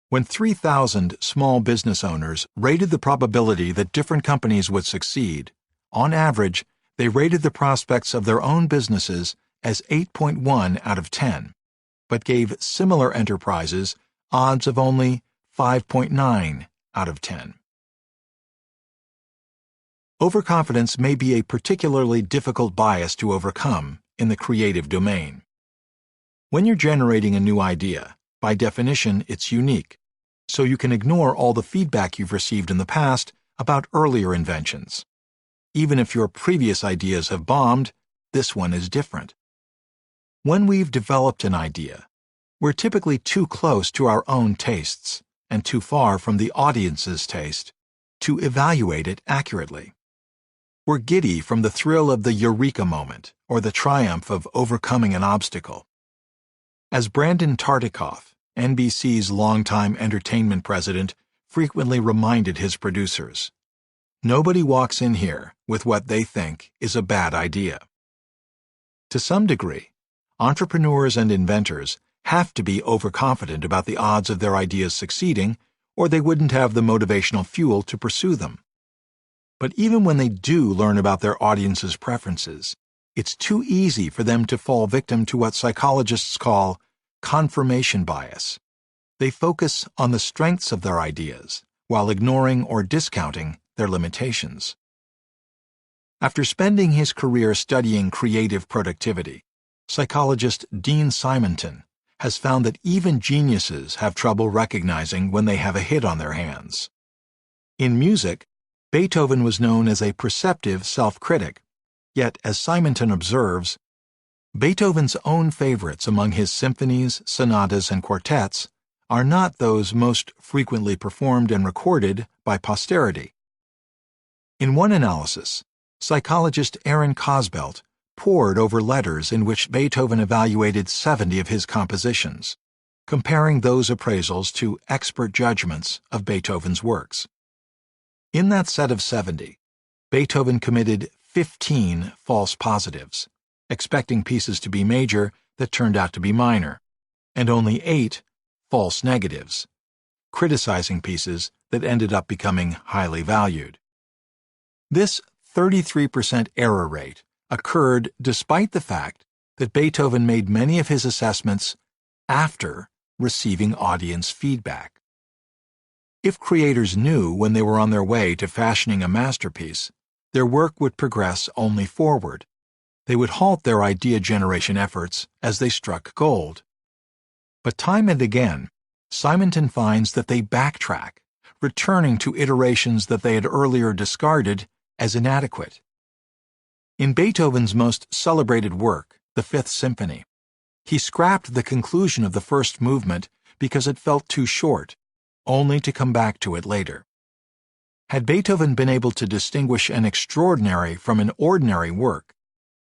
When 3,000 small business owners rated the probability that different companies would succeed, on average, they rated the prospects of their own businesses as 8.1 out of 10, but gave similar enterprises odds of only 5.9 out of 10. Overconfidence may be a particularly difficult bias to overcome in the creative domain. When you're generating a new idea, by definition, it's unique, so you can ignore all the feedback you've received in the past about earlier inventions. Even if your previous ideas have bombed, this one is different. When we've developed an idea, we're typically too close to our own tastes and too far from the audience's taste to evaluate it accurately. We're giddy from the thrill of the eureka moment or the triumph of overcoming an obstacle. As Brandon Tartikoff, NBC's longtime entertainment president, frequently reminded his producers, nobody walks in here with what they think is a bad idea. To some degree, entrepreneurs and inventors have to be overconfident about the odds of their ideas succeeding, or they wouldn't have the motivational fuel to pursue them. But even when they do learn about their audience's preferences, it's too easy for them to fall victim to what psychologists call confirmation bias. They focus on the strengths of their ideas while ignoring or discounting their limitations. After spending his career studying creative productivity, psychologist Dean Simonton has found that even geniuses have trouble recognizing when they have a hit on their hands. In music, Beethoven was known as a perceptive self-critic, yet, as Simonton observes, Beethoven's own favorites among his symphonies, sonatas, and quartets are not those most frequently performed and recorded by posterity. In one analysis, psychologist Aaron Cosbelt pored over letters in which Beethoven evaluated 70 of his compositions, comparing those appraisals to expert judgments of Beethoven's works. In that set of 70, Beethoven committed 15 false positives, expecting pieces to be major that turned out to be minor, and only 8 false negatives, criticizing pieces that ended up becoming highly valued. This 33% error rate occurred despite the fact that Beethoven made many of his assessments after receiving audience feedback. If creators knew when they were on their way to fashioning a masterpiece, their work would progress only forward. They would halt their idea generation efforts as they struck gold. But time and again, Simonton finds that they backtrack, returning to iterations that they had earlier discarded as inadequate. In Beethoven's most celebrated work, the Fifth Symphony, he scrapped the conclusion of the first movement because it felt too short, only to come back to it later. Had Beethoven been able to distinguish an extraordinary from an ordinary work,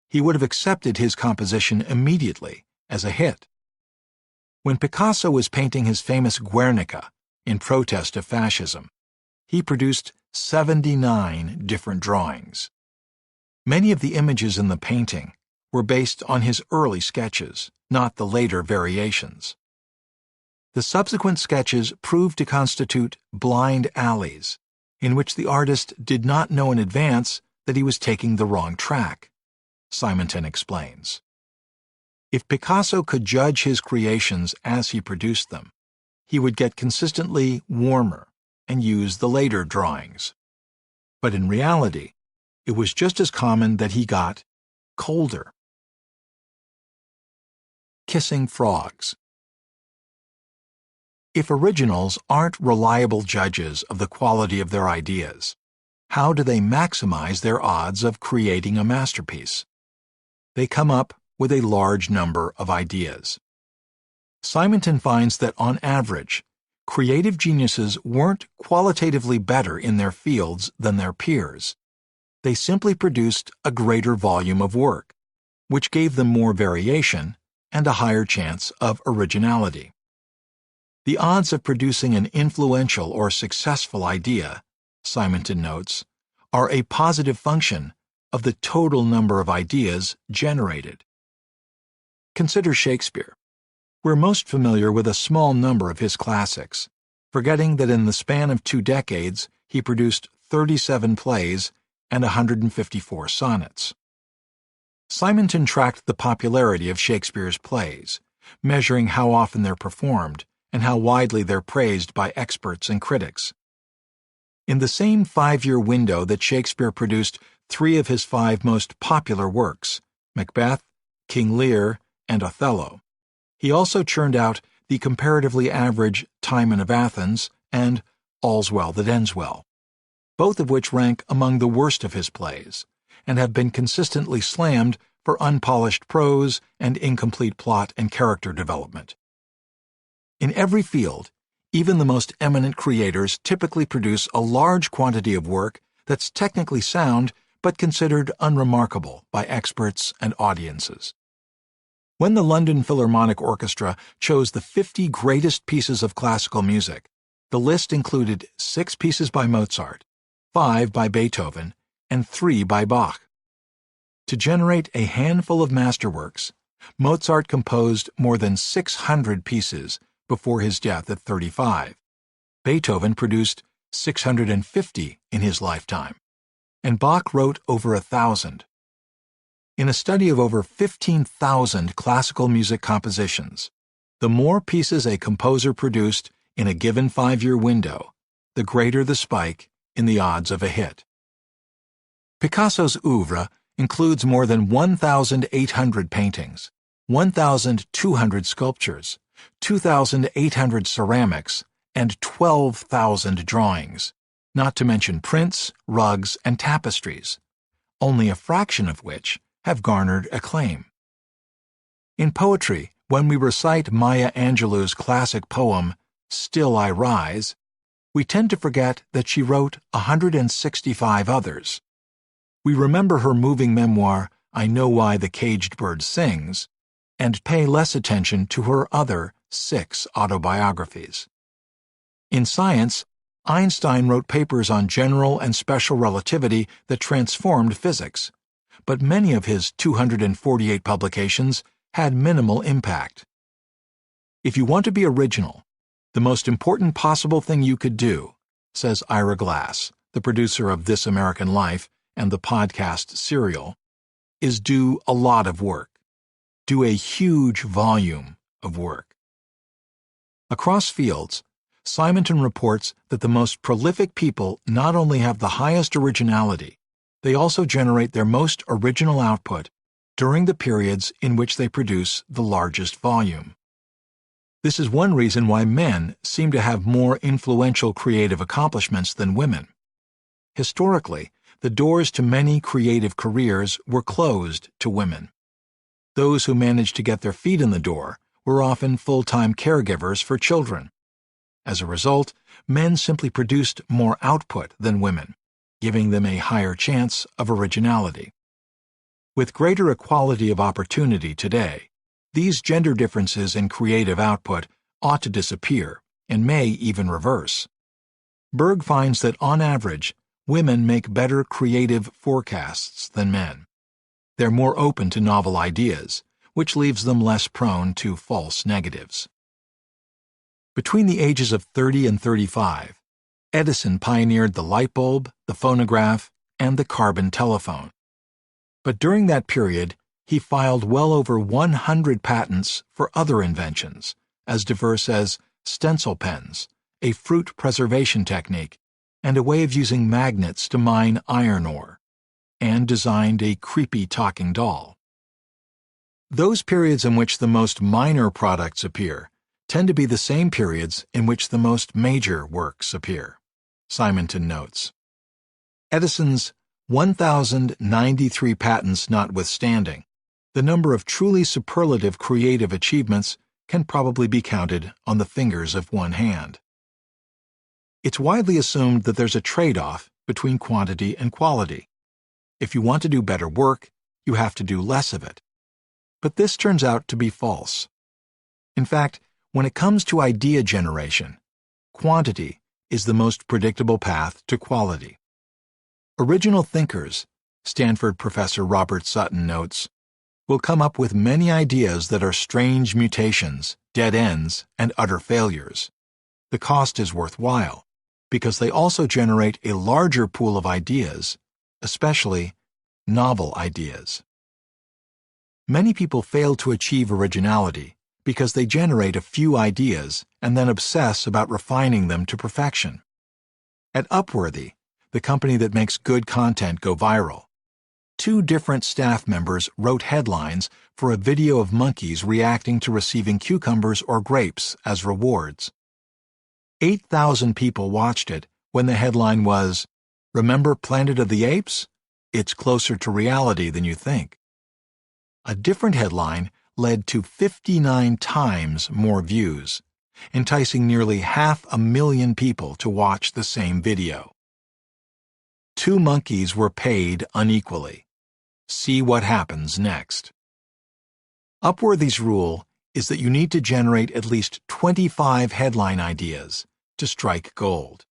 he would have accepted his composition immediately as a hit. When Picasso was painting his famous Guernica in protest of fascism, he produced 79 different drawings. Many of the images in the painting were based on his early sketches, not the later variations. The subsequent sketches proved to constitute blind alleys, in which the artist did not know in advance that he was taking the wrong track. Simonton explains. If Picasso could judge his creations as he produced them, he would get consistently warmer and use the later drawings. But in reality, it was just as common that he got colder. Kissing frogs. If originals aren't reliable judges of the quality of their ideas, how do they maximize their odds of creating a masterpiece? They come up with a large number of ideas. Simonton finds that on average, creative geniuses weren't qualitatively better in their fields than their peers. They simply produced a greater volume of work, which gave them more variation and a higher chance of originality. The odds of producing an influential or successful idea, Simonton notes, are a positive function of the total number of ideas generated. Consider Shakespeare. We're most familiar with a small number of his classics, forgetting that in the span of 2 decades he produced 37 plays and 154 sonnets. Simonton tracked the popularity of Shakespeare's plays, measuring how often they're performed and how widely they're praised by experts and critics. In the same 5-year window that Shakespeare produced 3 of his 5 most popular works, Macbeth, King Lear, and Othello, he also churned out the comparatively average Timon of Athens and All's Well That Ends Well, both of which rank among the worst of his plays and have been consistently slammed for unpolished prose and incomplete plot and character development. In every field, even the most eminent creators typically produce a large quantity of work that's technically sound but considered unremarkable by experts and audiences. When the London Philharmonic Orchestra chose the 50 greatest pieces of classical music, the list included 6 pieces by Mozart, 5 by Beethoven, and 3 by Bach. To generate a handful of masterworks, Mozart composed more than 600 pieces before his death at 35. Beethoven produced 650 in his lifetime, and Bach wrote over 1,000. In a study of over 15,000 classical music compositions, the more pieces a composer produced in a given 5-year window, the greater the spike in the odds of a hit. Picasso's oeuvre includes more than 1,800 paintings, 1,200 sculptures, 2,800 ceramics, and 12,000 drawings, not to mention prints, rugs, and tapestries, only a fraction of which have garnered acclaim. In poetry, when we recite Maya Angelou's classic poem, Still I Rise, we tend to forget that she wrote 165 others. We remember her moving memoir, I Know Why the Caged Bird Sings, and pay less attention to her other 6 autobiographies. In science, Einstein wrote papers on general and special relativity that transformed physics, but many of his 248 publications had minimal impact. If you want to be original, the most important possible thing you could do, says Ira Glass, the producer of This American Life and the podcast Serial, is do a lot of work. Do a huge volume of work. Across fields, Simonton reports that the most prolific people not only have the highest originality, they also generate their most original output during the periods in which they produce the largest volume. This is one reason why men seem to have more influential creative accomplishments than women. Historically, the doors to many creative careers were closed to women. Those who managed to get their feet in the door were often full-time caregivers for children. As a result, men simply produced more output than women, giving them a higher chance of originality. With greater equality of opportunity today, these gender differences in creative output ought to disappear and may even reverse. Berg finds that on average, women make better creative forecasts than men. They're more open to novel ideas, which leaves them less prone to false negatives. Between the ages of 30 and 35, Edison pioneered the light bulb, the phonograph, and the carbon telephone. But during that period, he filed well over 100 patents for other inventions, as diverse as stencil pens, a fruit preservation technique, and a way of using magnets to mine iron ore, and designed a creepy talking doll. Those periods in which the most minor products appear tend to be the same periods in which the most major works appear, Simonton notes. Edison's 1,093 patents notwithstanding, the number of truly superlative creative achievements can probably be counted on the fingers of one hand. It's widely assumed that there's a trade-off between quantity and quality. If you want to do better work, you have to do less of it. But this turns out to be false. In fact, when it comes to idea generation, quantity is the most predictable path to quality. Original thinkers, Stanford professor Robert Sutton notes, will come up with many ideas that are strange mutations, dead ends, and utter failures. The cost is worthwhile, because they also generate a larger pool of ideas, especially novel ideas. Many people fail to achieve originality because they generate a few ideas and then obsess about refining them to perfection. At Upworthy, the company that makes good content go viral, 2 different staff members wrote headlines for a video of monkeys reacting to receiving cucumbers or grapes as rewards. 8,000 people watched it when the headline was, "Remember Planet of the Apes? It's closer to reality than you think." A different headline led to 59 times more views, enticing nearly 500,000 people to watch the same video. 2 monkeys were paid unequally. See what happens next. Upworthy's rule is that you need to generate at least 25 headline ideas to strike gold.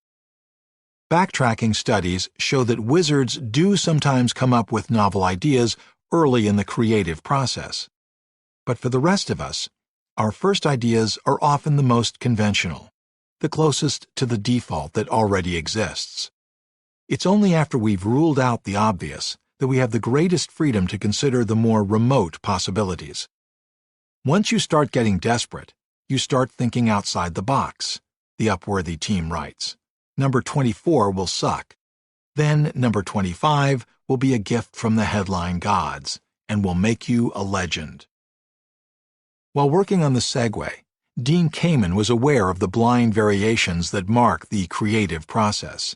Backtracking studies show that wizards do sometimes come up with novel ideas early in the creative process. But for the rest of us, our first ideas are often the most conventional, the closest to the default that already exists. It's only after we've ruled out the obvious that we have the greatest freedom to consider the more remote possibilities. Once you start getting desperate, you start thinking outside the box, the Upworthy team writes. Number 24 will suck. Then number 25 will be a gift from the headline gods and will make you a legend. While working on the Segway, Dean Kamen was aware of the blind variations that mark the creative process.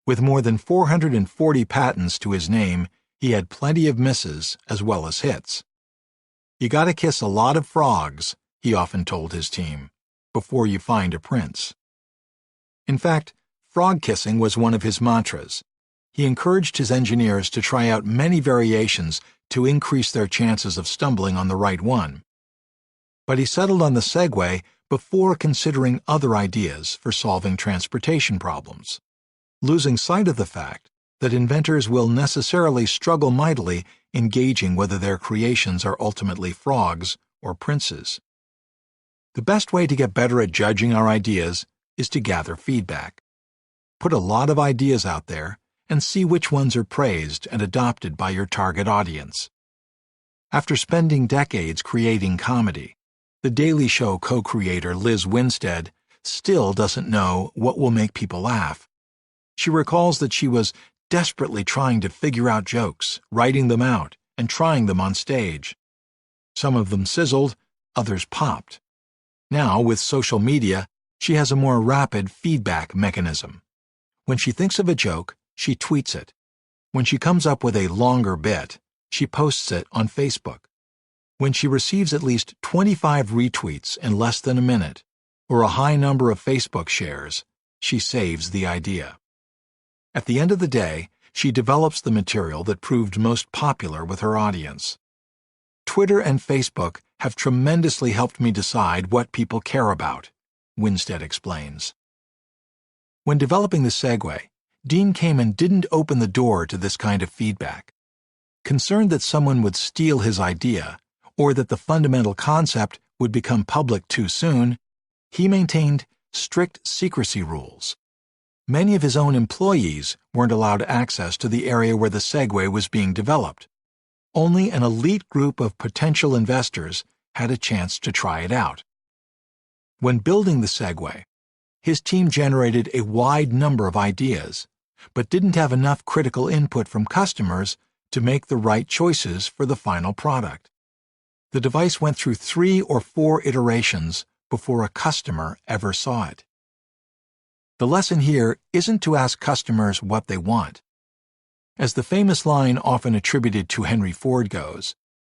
With more than 440 patents to his name, he had plenty of misses as well as hits. "You gotta kiss a lot of frogs," he often told his team, "before you find a prince." In fact, frog kissing was one of his mantras. He encouraged his engineers to try out many variations to increase their chances of stumbling on the right one. But he settled on the Segway before considering other ideas for solving transportation problems, losing sight of the fact that inventors will necessarily struggle mightily in gauging whether their creations are ultimately frogs or princes. The best way to get better at judging our ideas is to gather feedback. Put a lot of ideas out there and see which ones are praised and adopted by your target audience. After spending decades creating comedy, The Daily Show co-creator Liz Winstead still doesn't know what will make people laugh. She recalls that she was desperately trying to figure out jokes, writing them out, and trying them on stage. Some of them sizzled, others popped. Now, with social media, she has a more rapid feedback mechanism. When she thinks of a joke, she tweets it. When she comes up with a longer bit, she posts it on Facebook. When she receives at least 25 retweets in less than a minute, or a high number of Facebook shares, she saves the idea. At the end of the day, she develops the material that proved most popular with her audience. Twitter and Facebook have tremendously helped me decide what people care about, Winstead explains. When developing the Segway, Dean Kamen didn't open the door to this kind of feedback. Concerned that someone would steal his idea, or that the fundamental concept would become public too soon, he maintained strict secrecy rules. Many of his own employees weren't allowed access to the area where the Segway was being developed, only an elite group of potential investors had a chance to try it out. When building the Segway, his team generated a wide number of ideas, but didn't have enough critical input from customers to make the right choices for the final product. The device went through 3 or 4 iterations before a customer ever saw it. The lesson here isn't to ask customers what they want. As the famous line often attributed to Henry Ford goes,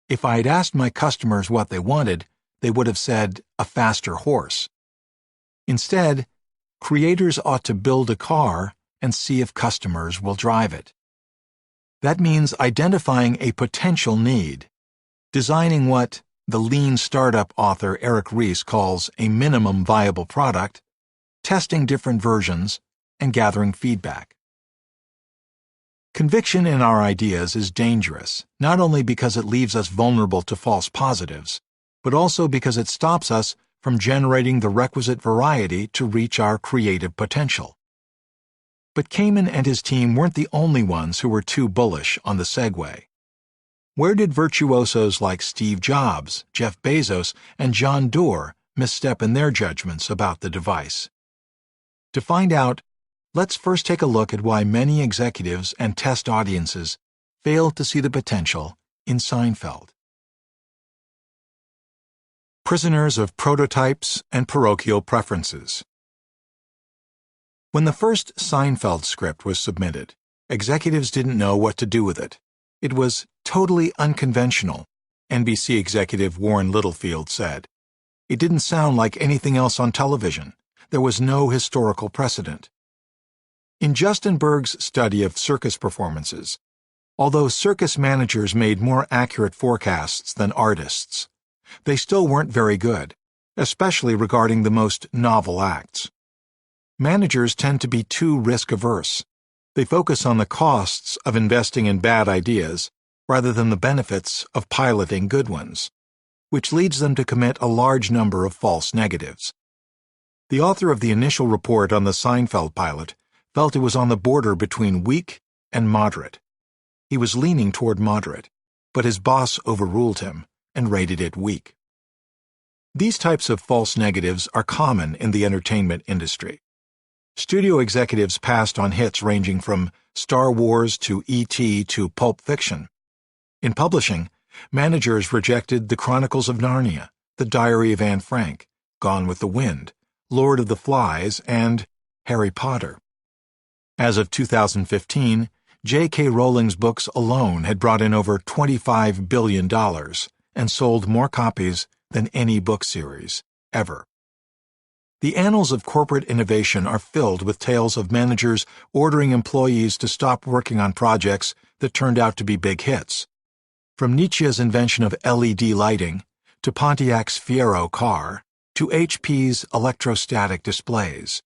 "If I had asked my customers what they wanted, they would have said a faster horse." Instead, creators ought to build a car and see if customers will drive it. That means identifying a potential need, designing what the lean startup author Eric Ries calls a minimum viable product, testing different versions, and gathering feedback. Conviction in our ideas is dangerous, not only because it leaves us vulnerable to false positives, but also because it stops us from generating the requisite variety to reach our creative potential. But Kamen and his team weren't the only ones who were too bullish on the Segway. Where did virtuosos like Steve Jobs, Jeff Bezos, and John Doerr misstep in their judgments about the device? To find out, let's first take a look at why many executives and test audiences failed to see the potential in Seinfeld. Prisoners of prototypes and parochial preferences. When the first Seinfeld script was submitted, executives didn't know what to do with it. It was totally unconventional, NBC executive Warren Littlefield said. It didn't sound like anything else on television. There was no historical precedent. In Justin Berg's study of circus performances, although circus managers made more accurate forecasts than artists, they still weren't very good, especially regarding the most novel acts. Managers tend to be too risk-averse. They focus on the costs of investing in bad ideas rather than the benefits of piloting good ones, which leads them to commit a large number of false negatives. The author of the initial report on the Seinfeld pilot felt it was on the border between weak and moderate. He was leaning toward moderate, but his boss overruled him and rated it weak. These types of false negatives are common in the entertainment industry. Studio executives passed on hits ranging from Star Wars to E.T. to Pulp Fiction. In publishing, managers rejected The Chronicles of Narnia, The Diary of Anne Frank, Gone with the Wind, Lord of the Flies, and Harry Potter. As of 2015, J.K. Rowling's books alone had brought in over $25 billion and sold more copies than any book series, ever. The annals of corporate innovation are filled with tales of managers ordering employees to stop working on projects that turned out to be big hits. From Nietzsche's invention of LED lighting, to Pontiac's Fiero car, to HP's electrostatic displays.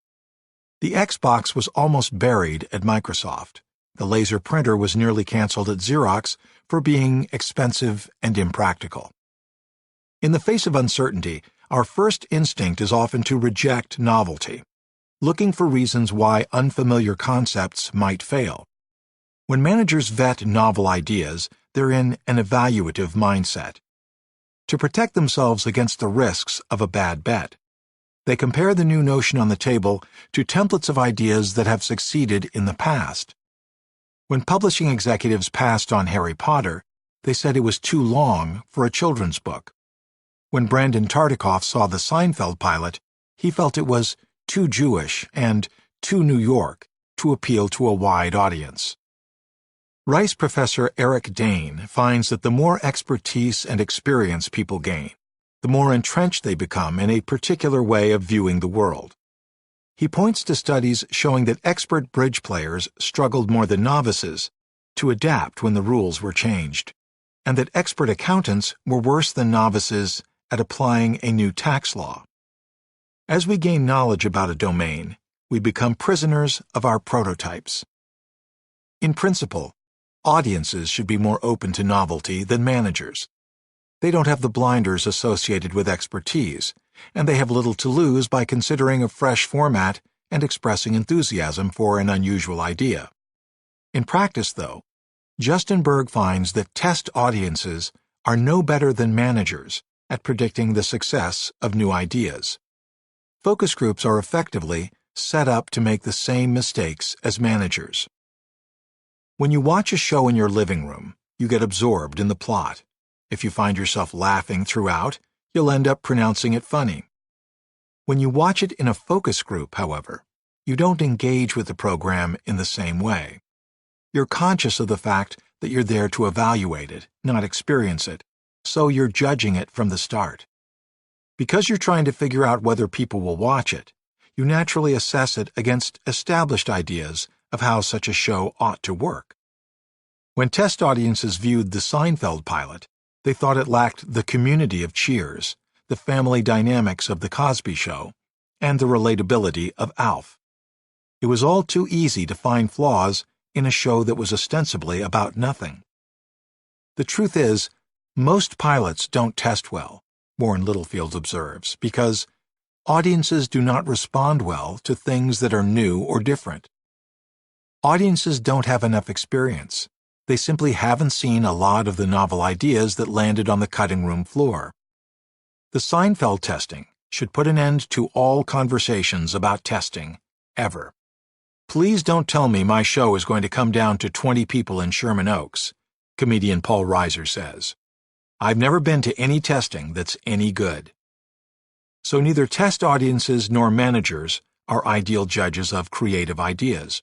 The Xbox was almost buried at Microsoft. The laser printer was nearly canceled at Xerox for being expensive and impractical. In the face of uncertainty, our first instinct is often to reject novelty, looking for reasons why unfamiliar concepts might fail. When managers vet novel ideas, they're in an evaluative mindset. To protect themselves against the risks of a bad bet, they compare the new notion on the table to templates of ideas that have succeeded in the past. When publishing executives passed on Harry Potter, they said it was too long for a children's book. When Brandon Tartikoff saw the Seinfeld pilot, he felt it was too Jewish and too New York to appeal to a wide audience. Rice professor Eric Dane finds that the more expertise and experience people gain, the more entrenched they become in a particular way of viewing the world. He points to studies showing that expert bridge players struggled more than novices to adapt when the rules were changed, and that expert accountants were worse than novices at applying a new tax law. As we gain knowledge about a domain, we become prisoners of our prototypes. In principle, audiences should be more open to novelty than managers. They don't have the blinders associated with expertise, and they have little to lose by considering a fresh format and expressing enthusiasm for an unusual idea. In practice, though, Justin Berg finds that test audiences are no better than managers at predicting the success of new ideas. Focus groups are effectively set up to make the same mistakes as managers. When you watch a show in your living room, you get absorbed in the plot. If you find yourself laughing throughout, you'll end up pronouncing it funny. When you watch it in a focus group, however, you don't engage with the program in the same way. You're conscious of the fact that you're there to evaluate it, not experience it, so you're judging it from the start. Because you're trying to figure out whether people will watch it, you naturally assess it against established ideas of how such a show ought to work. When test audiences viewed the Seinfeld pilot, they thought it lacked the community of Cheers, the family dynamics of The Cosby Show, and the relatability of Alf. It was all too easy to find flaws in a show that was ostensibly about nothing. The truth is, most pilots don't test well, Warren Littlefield observes, because audiences do not respond well to things that are new or different. Audiences don't have enough experience. They simply haven't seen a lot of the novel ideas that landed on the cutting room floor. The Seinfeld testing should put an end to all conversations about testing, ever. Please don't tell me my show is going to come down to 20 people in Sherman Oaks, comedian Paul Reiser says. I've never been to any testing that's any good. So neither test audiences nor managers are ideal judges of creative ideas.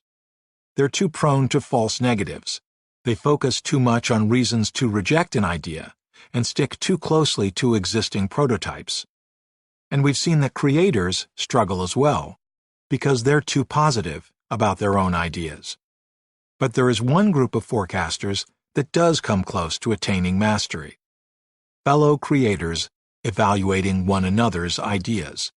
They're too prone to false negatives. They focus too much on reasons to reject an idea and stick too closely to existing prototypes. And we've seen that creators struggle as well, because they're too positive about their own ideas. But there is one group of forecasters that does come close to attaining mastery: fellow creators evaluating one another's ideas.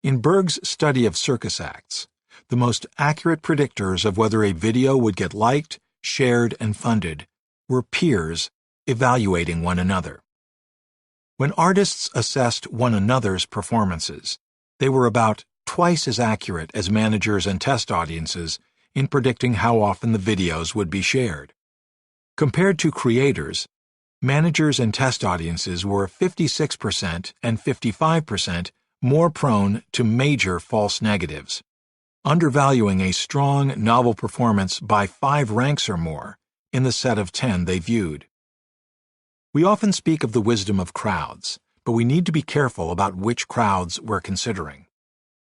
In Berg's study of circus acts, the most accurate predictors of whether a video would get liked, shared, and funded were peers evaluating one another. When artists assessed one another's performances, they were about twice as accurate as managers and test audiences in predicting how often the videos would be shared. Compared to creators, managers and test audiences were 56% and 55% more prone to major false negatives, undervaluing a strong novel performance by 5 ranks or more in the set of 10 they viewed. We often speak of the wisdom of crowds, but we need to be careful about which crowds we're considering.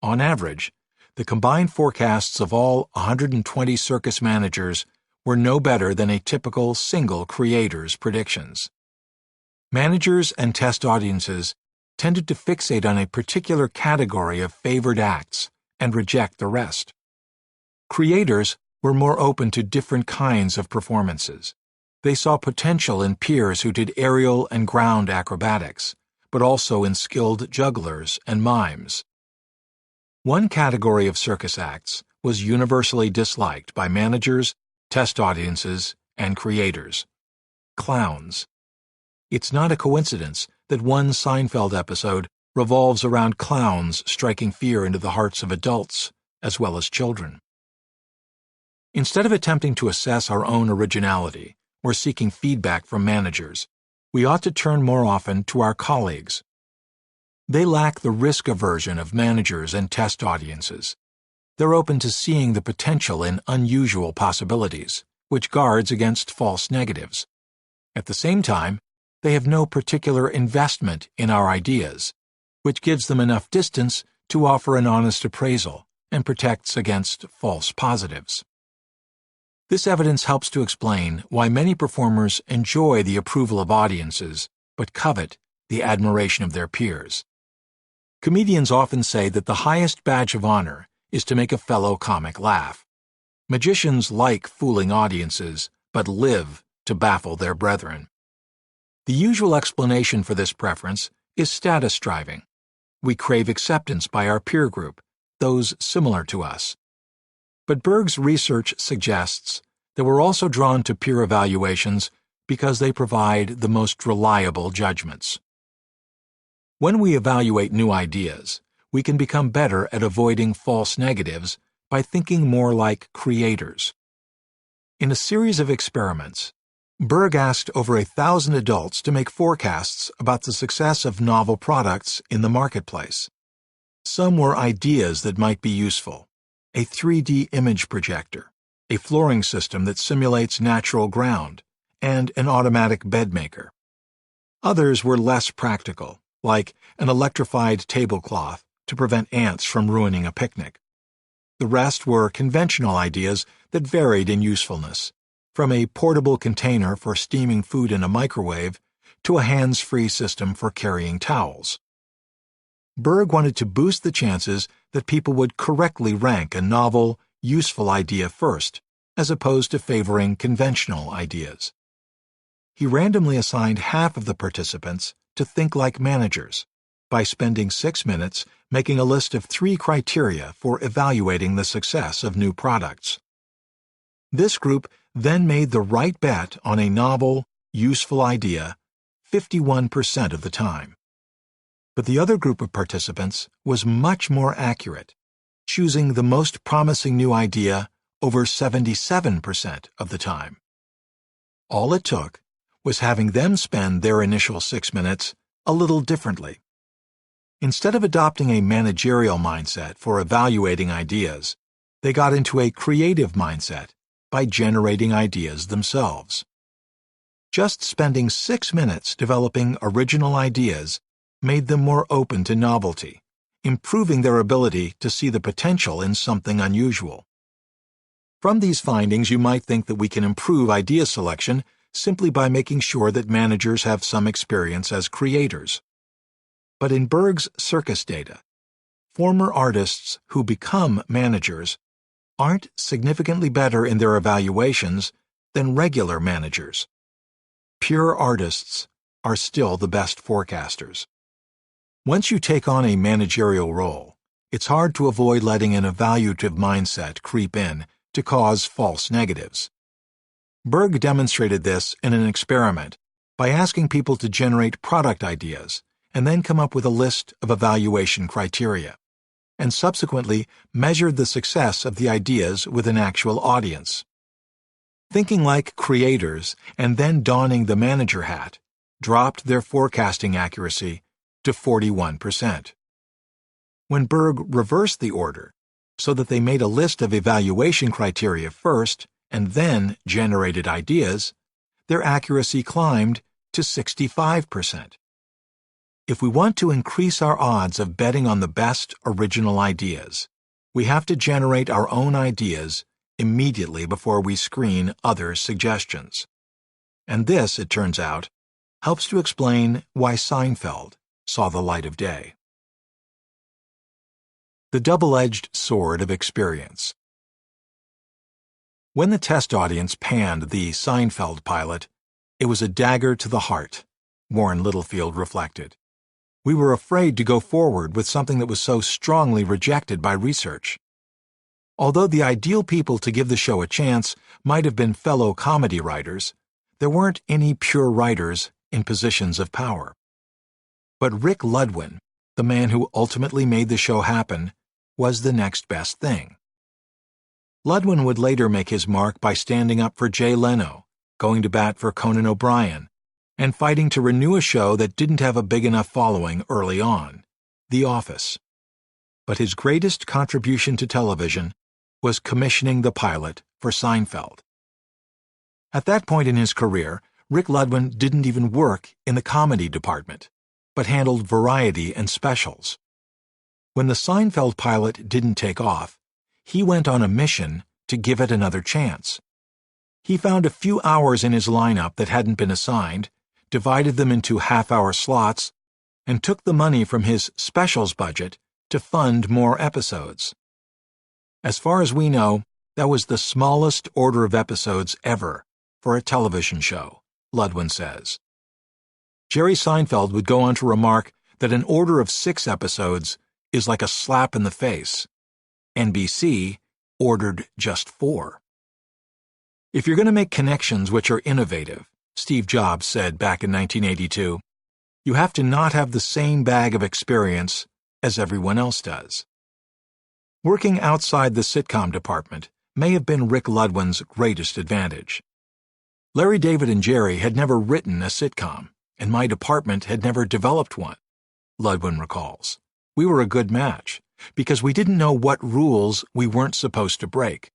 On average, the combined forecasts of all 120 circus managers were no better than a typical single creator's predictions. Managers and test audiences tended to fixate on a particular category of favored acts and reject the rest. Creators were more open to different kinds of performances. They saw potential in peers who did aerial and ground acrobatics, but also in skilled jugglers and mimes. One category of circus acts was universally disliked by managers, test audiences, and creators: clowns. It's not a coincidence that one Seinfeld episode revolves around clowns striking fear into the hearts of adults as well as children. Instead of attempting to assess our own originality or seeking feedback from managers, we ought to turn more often to our colleagues. They lack the risk aversion of managers and test audiences. They're open to seeing the potential in unusual possibilities, which guards against false negatives. At the same time, they have no particular investment in our ideas, which gives them enough distance to offer an honest appraisal and protects against false positives. This evidence helps to explain why many performers enjoy the approval of audiences but covet the admiration of their peers. Comedians often say that the highest badge of honor is to make a fellow comic laugh. Magicians like fooling audiences but live to baffle their brethren. The usual explanation for this preference is status striving. We crave acceptance by our peer group, those similar to us. But Berg's research suggests that we're also drawn to peer evaluations because they provide the most reliable judgments. When we evaluate new ideas, we can become better at avoiding false negatives by thinking more like creators. In a series of experiments, Berg asked over 1,000 adults to make forecasts about the success of novel products in the marketplace. Some were ideas that might be useful: a 3D image projector, a flooring system that simulates natural ground, and an automatic bed maker. Others were less practical, like an electrified tablecloth to prevent ants from ruining a picnic. The rest were conventional ideas that varied in usefulness, from a portable container for steaming food in a microwave to a hands-free system for carrying towels. Berg wanted to boost the chances that people would correctly rank a novel, useful idea first, as opposed to favoring conventional ideas. He randomly assigned half of the participants to think like managers by spending 6 minutes making a list of 3 criteria for evaluating the success of new products. This group then made the right bet on a novel, useful idea 51% of the time. But the other group of participants was much more accurate, choosing the most promising new idea over 77% of the time. All it took was having them spend their initial 6 minutes a little differently. Instead of adopting a managerial mindset for evaluating ideas, they got into a creative mindset by generating ideas themselves. Just spending 6 minutes developing original ideas made them more open to novelty, improving their ability to see the potential in something unusual. From these findings, you might think that we can improve idea selection simply by making sure that managers have some experience as creators. But in Berg's circus data, former artists who become managers aren't significantly better in their evaluations than regular managers. Pure artists are still the best forecasters. Once you take on a managerial role, it's hard to avoid letting an evaluative mindset creep in to cause false negatives. Berg demonstrated this in an experiment by asking people to generate product ideas and then come up with a list of evaluation criteria, and subsequently measured the success of the ideas with an actual audience. Thinking like creators and then donning the manager hat dropped their forecasting accuracy to 41%. When Berg reversed the order so that they made a list of evaluation criteria first and then generated ideas, their accuracy climbed to 65%. If we want to increase our odds of betting on the best original ideas, we have to generate our own ideas immediately before we screen others' suggestions. And this, it turns out, helps to explain why Seinfeld saw the light of day. The double-edged sword of experience. When the test audience panned the Seinfeld pilot, it was a dagger to the heart, Warren Littlefield reflected. We were afraid to go forward with something that was so strongly rejected by research. Although the ideal people to give the show a chance might have been fellow comedy writers, there weren't any pure writers in positions of power. But Rick Ludwin, the man who ultimately made the show happen, was the next best thing. Ludwin would later make his mark by standing up for Jay Leno, going to bat for Conan O'Brien, and fighting to renew a show that didn't have a big enough following early on, The Office. But his greatest contribution to television was commissioning the pilot for Seinfeld. At that point in his career, Rick Ludwin didn't even work in the comedy department, but handled variety and specials. When the Seinfeld pilot didn't take off, he went on a mission to give it another chance. He found a few hours in his lineup that hadn't been assigned, divided them into half-hour slots, and took the money from his specials budget to fund more episodes. As far as we know, that was the smallest order of episodes ever for a television show, Ludwin says. Jerry Seinfeld would go on to remark that an order of 6 episodes is like a slap in the face. NBC ordered just 4. If you're going to make connections which are innovative, Steve Jobs said back in 1982, you have to not have the same bag of experience as everyone else does. Working outside the sitcom department may have been Rick Ludwin's greatest advantage. Larry David and Jerry had never written a sitcom, and my department had never developed one, Ludwin recalls. We were a good match, because we didn't know what rules we weren't supposed to break.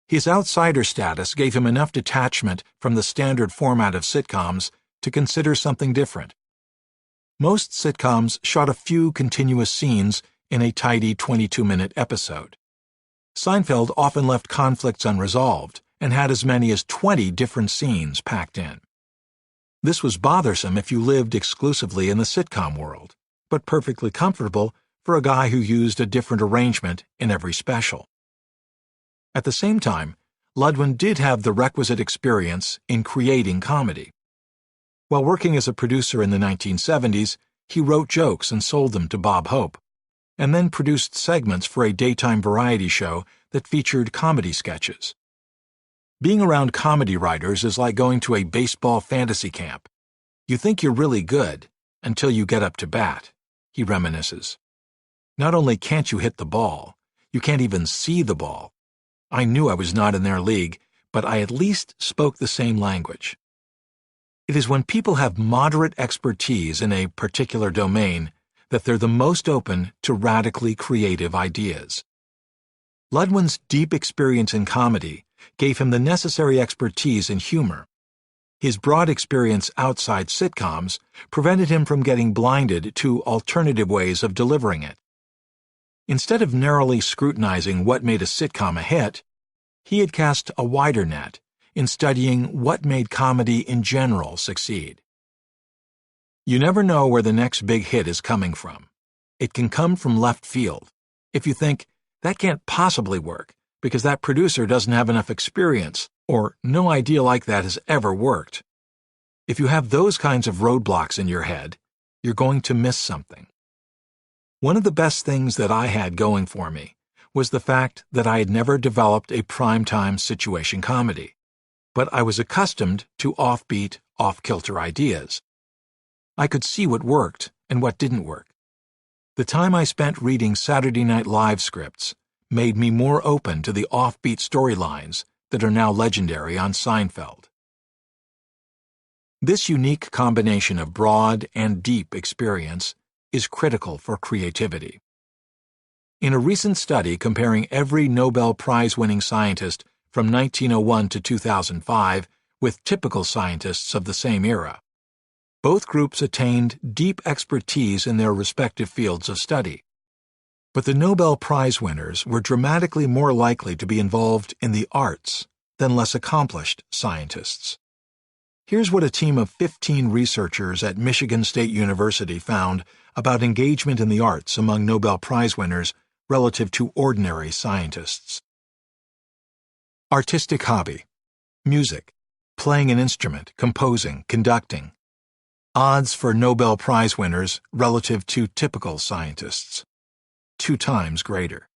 His outsider status gave him enough detachment from the standard format of sitcoms to consider something different. Most sitcoms shot a few continuous scenes in a tidy 22-minute episode. Seinfeld often left conflicts unresolved and had as many as 20 different scenes packed in. This was bothersome if you lived exclusively in the sitcom world, but perfectly comfortable for a guy who used a different arrangement in every special. At the same time, Ludwin did have the requisite experience in creating comedy. While working as a producer in the 1970s, he wrote jokes and sold them to Bob Hope, and then produced segments for a daytime variety show that featured comedy sketches. Being around comedy writers is like going to a baseball fantasy camp. You think you're really good until you get up to bat, he reminisces. Not only can't you hit the ball, you can't even see the ball. I knew I was not in their league, but I at least spoke the same language. It is when people have moderate expertise in a particular domain that they're the most open to radically creative ideas. Ludwin's deep experience in comedy gave him the necessary expertise in humor. His broad experience outside sitcoms prevented him from getting blinded to alternative ways of delivering it. Instead of narrowly scrutinizing what made a sitcom a hit, he had cast a wider net in studying what made comedy in general succeed. You never know where the next big hit is coming from. It can come from left field. If you think, that can't possibly work because that producer doesn't have enough experience, or no idea like that has ever worked. If you have those kinds of roadblocks in your head, you're going to miss something. One of the best things that I had going for me was the fact that I had never developed a primetime situation comedy, but I was accustomed to offbeat, off-kilter ideas. I could see what worked and what didn't work. The time I spent reading Saturday Night Live scripts made me more open to the offbeat storylines that are now legendary on Seinfeld. This unique combination of broad and deep experience is critical for creativity. In a recent study comparing every Nobel Prize-winning scientist from 1901 to 2005 with typical scientists of the same era, both groups attained deep expertise in their respective fields of study. But the Nobel Prize winners were dramatically more likely to be involved in the arts than less accomplished scientists. Here's what a team of 15 researchers at Michigan State University found about engagement in the arts among Nobel Prize winners relative to ordinary scientists. Artistic hobby: music, playing an instrument, composing, conducting. Odds for Nobel Prize winners relative to typical scientists: 2 times greater.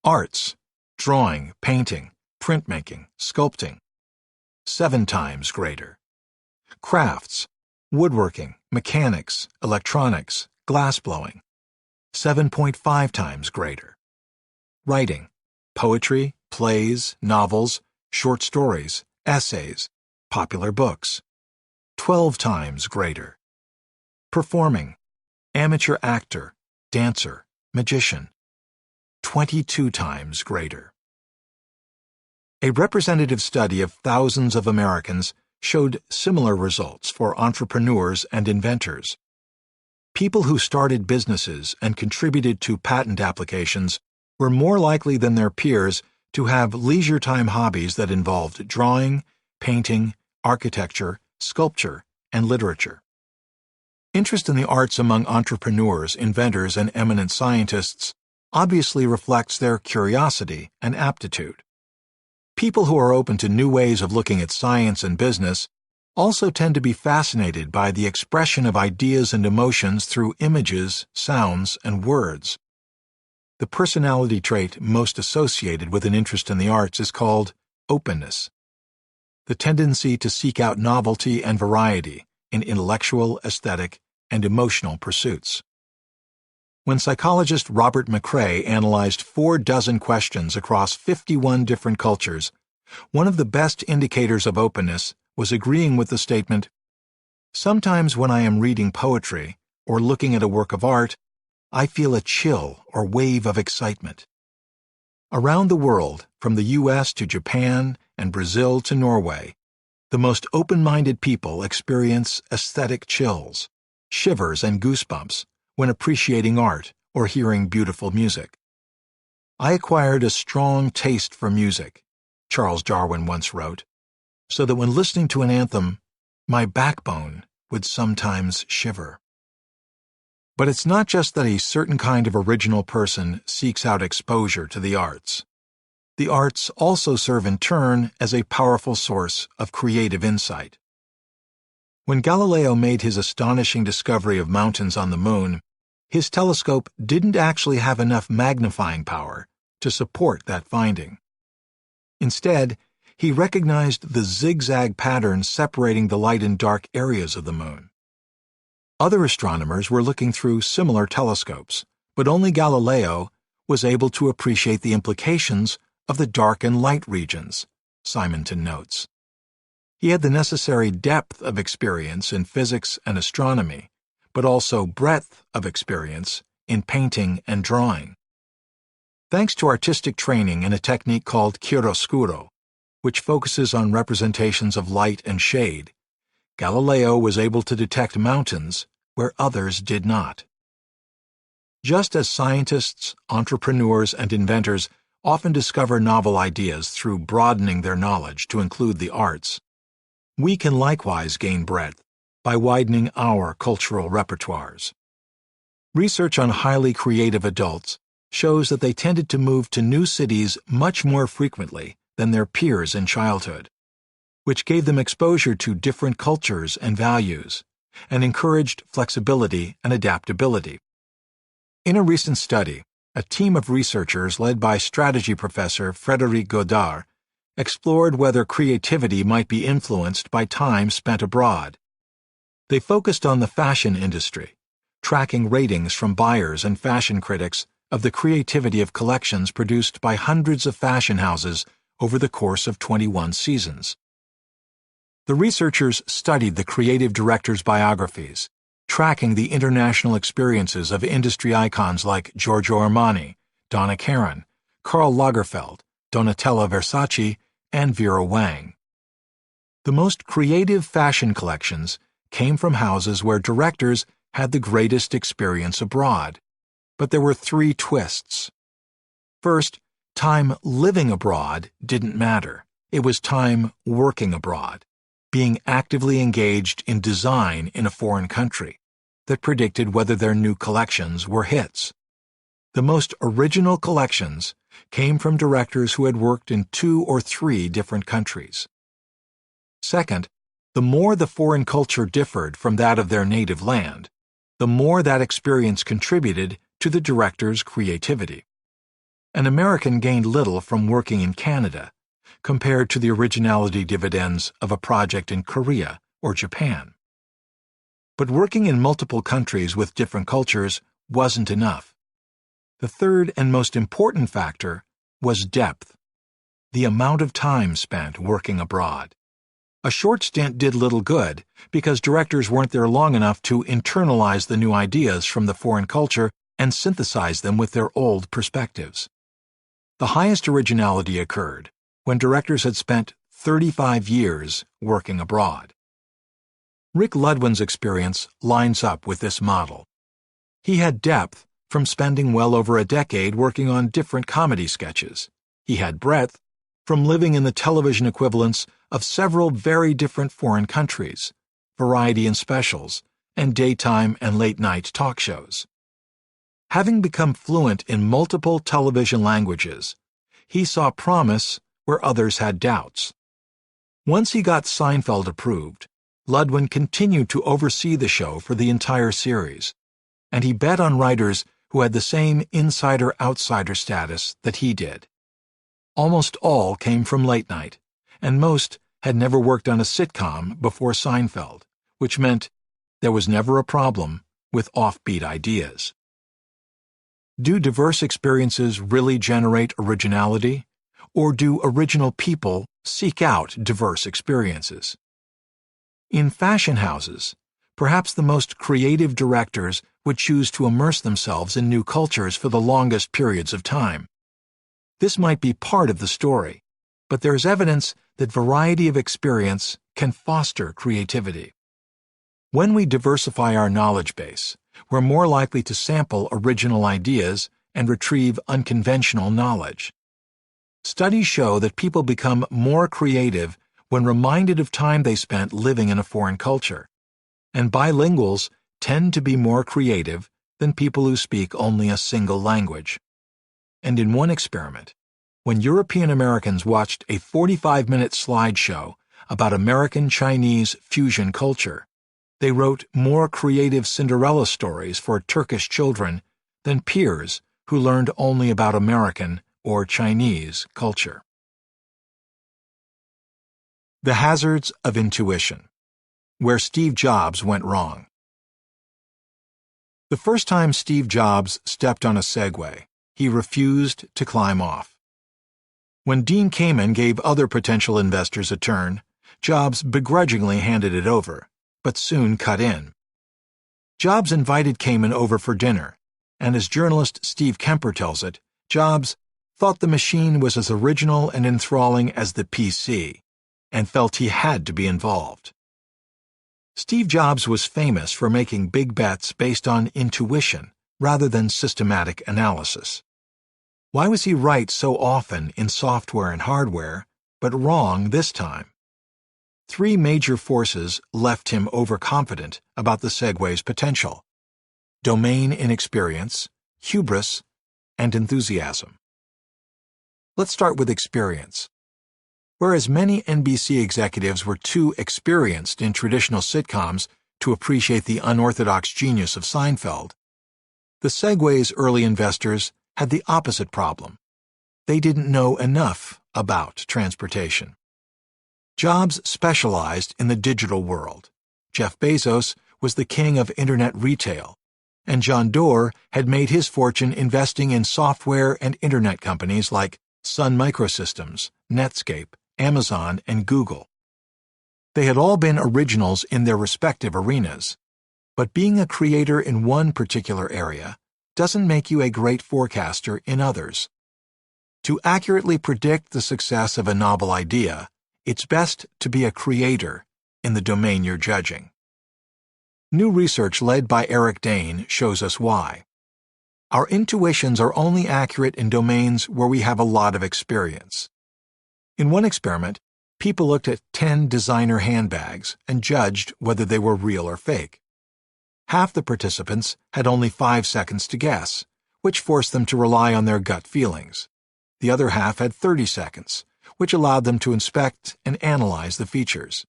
Arts: drawing, painting, printmaking, sculpting: 7 times greater. Crafts: woodworking, mechanics, electronics, glassblowing: 7.5 times greater. Writing: poetry, plays, novels, short stories, essays, popular books: 12 times greater. Performing: amateur actor, dancer, magician: 22 times greater. A representative study of thousands of Americans showed similar results for entrepreneurs and inventors. People who started businesses and contributed to patent applications were more likely than their peers to have leisure time hobbies that involved drawing, painting, architecture, sculpture, and literature. Interest in the arts among entrepreneurs, inventors, and eminent scientists obviously reflects their curiosity and aptitude. People who are open to new ways of looking at science and business also tend to be fascinated by the expression of ideas and emotions through images, sounds, and words. The personality trait most associated with an interest in the arts is called openness, the tendency to seek out novelty and variety in intellectual, aesthetic, and emotional pursuits. When psychologist Robert McCrae analyzed 4 dozen questions across 51 different cultures, one of the best indicators of openness was agreeing with the statement, "Sometimes when I am reading poetry or looking at a work of art, I feel a chill or wave of excitement." Around the world, from the U.S. to Japan and Brazil to Norway, the most open-minded people experience aesthetic chills, shivers, and goosebumps when appreciating art or hearing beautiful music. "I acquired a strong taste for music," Charles Darwin once wrote, "so that when listening to an anthem, my backbone would sometimes shiver." But it's not just that a certain kind of original person seeks out exposure to the arts. The arts also serve in turn as a powerful source of creative insight. When Galileo made his astonishing discovery of mountains on the moon, his telescope didn't actually have enough magnifying power to support that finding. Instead, he recognized the zigzag patterns separating the light and dark areas of the moon. Other astronomers were looking through similar telescopes, but only Galileo was able to appreciate the implications of the dark and light regions, Simonton notes. He had the necessary depth of experience in physics and astronomy, but also breadth of experience in painting and drawing. Thanks to artistic training in a technique called chiaroscuro, which focuses on representations of light and shade, Galileo was able to detect mountains where others did not. Just as scientists, entrepreneurs, and inventors often discover novel ideas through broadening their knowledge to include the arts, we can likewise gain breadth by widening our cultural repertoires. Research on highly creative adults shows that they tended to move to new cities much more frequently than their peers in childhood, which gave them exposure to different cultures and values, and encouraged flexibility and adaptability. In a recent study, a team of researchers led by strategy professor Frédéric Godard explored whether creativity might be influenced by time spent abroad. They focused on the fashion industry, tracking ratings from buyers and fashion critics of the creativity of collections produced by hundreds of fashion houses over the course of 21 seasons. The researchers studied the creative directors' biographies, tracking the international experiences of industry icons like Giorgio Armani, Donna Karan, Karl Lagerfeld, Donatella Versace, and Vera Wang. The most creative fashion collections came from houses where directors had the greatest experience abroad. But there were 3 twists. First, time living abroad didn't matter. It was time working abroad, being actively engaged in design in a foreign country, that predicted whether their new collections were hits. The most original collections came from directors who had worked in 2 or 3 different countries. Second, the more the foreign culture differed from that of their native land, the more that experience contributed to the director's creativity. An American gained little from working in Canada, compared to the originality dividends of a project in Korea or Japan. But working in multiple countries with different cultures wasn't enough. The third and most important factor was depth, the amount of time spent working abroad. A short stint did little good because directors weren't there long enough to internalize the new ideas from the foreign culture and synthesize them with their old perspectives. The highest originality occurred when directors had spent 35 years working abroad. Rick Ludwin's experience lines up with this model. He had depth from spending well over a decade working on different comedy sketches. He had breadth from living in the television equivalents of several very different foreign countries, variety and specials, and daytime and late-night talk shows. Having become fluent in multiple television languages, he saw promise where others had doubts. Once he got Seinfeld approved, Ludwin continued to oversee the show for the entire series, and he bet on writers who had the same insider-outsider status that he did. Almost all came from late night, and most had never worked on a sitcom before Seinfeld, which meant there was never a problem with offbeat ideas. Do diverse experiences really generate originality, or do original people seek out diverse experiences? In fashion houses, perhaps the most creative directors would choose to immerse themselves in new cultures for the longest periods of time. This might be part of the story, but there is evidence that variety of experience can foster creativity. When we diversify our knowledge base, we're more likely to sample original ideas and retrieve unconventional knowledge. Studies show that people become more creative when reminded of time they spent living in a foreign culture, and bilinguals tend to be more creative than people who speak only a single language. And in one experiment, when European Americans watched a 45-minute slideshow about American-Chinese fusion culture, they wrote more creative Cinderella stories for Turkish children than peers who learned only about American or Chinese culture. The hazards of intuition. Where Steve Jobs went wrong. The first time Steve Jobs stepped on a Segway, he refused to climb off. When Dean Kamen gave other potential investors a turn, Jobs begrudgingly handed it over, but soon cut in. Jobs invited Kamen over for dinner, and as journalist Steve Kemper tells it, Jobs thought the machine was as original and enthralling as the PC, and felt he had to be involved. Steve Jobs was famous for making big bets based on intuition rather than systematic analysis. Why was he right so often in software and hardware, but wrong this time? Three major forces left him overconfident about the Segway's potential: domain inexperience, hubris, and enthusiasm. Let's start with experience. Whereas many NBC executives were too experienced in traditional sitcoms to appreciate the unorthodox genius of Seinfeld, the Segway's early investors had the opposite problem. They didn't know enough about transportation. Jobs specialized in the digital world. Jeff Bezos was the king of internet retail, and John Doerr had made his fortune investing in software and internet companies like Sun Microsystems, Netscape, Amazon, and Google. They had all been originals in their respective arenas, but being a creator in one particular area doesn't make you a great forecaster in others. To accurately predict the success of a novel idea, it's best to be a creator in the domain you're judging. New research led by Eric Dane shows us why. Our intuitions are only accurate in domains where we have a lot of experience. In one experiment, people looked at 10 designer handbags and judged whether they were real or fake. Half the participants had only 5 seconds to guess, which forced them to rely on their gut feelings. The other half had 30 seconds, which allowed them to inspect and analyze the features.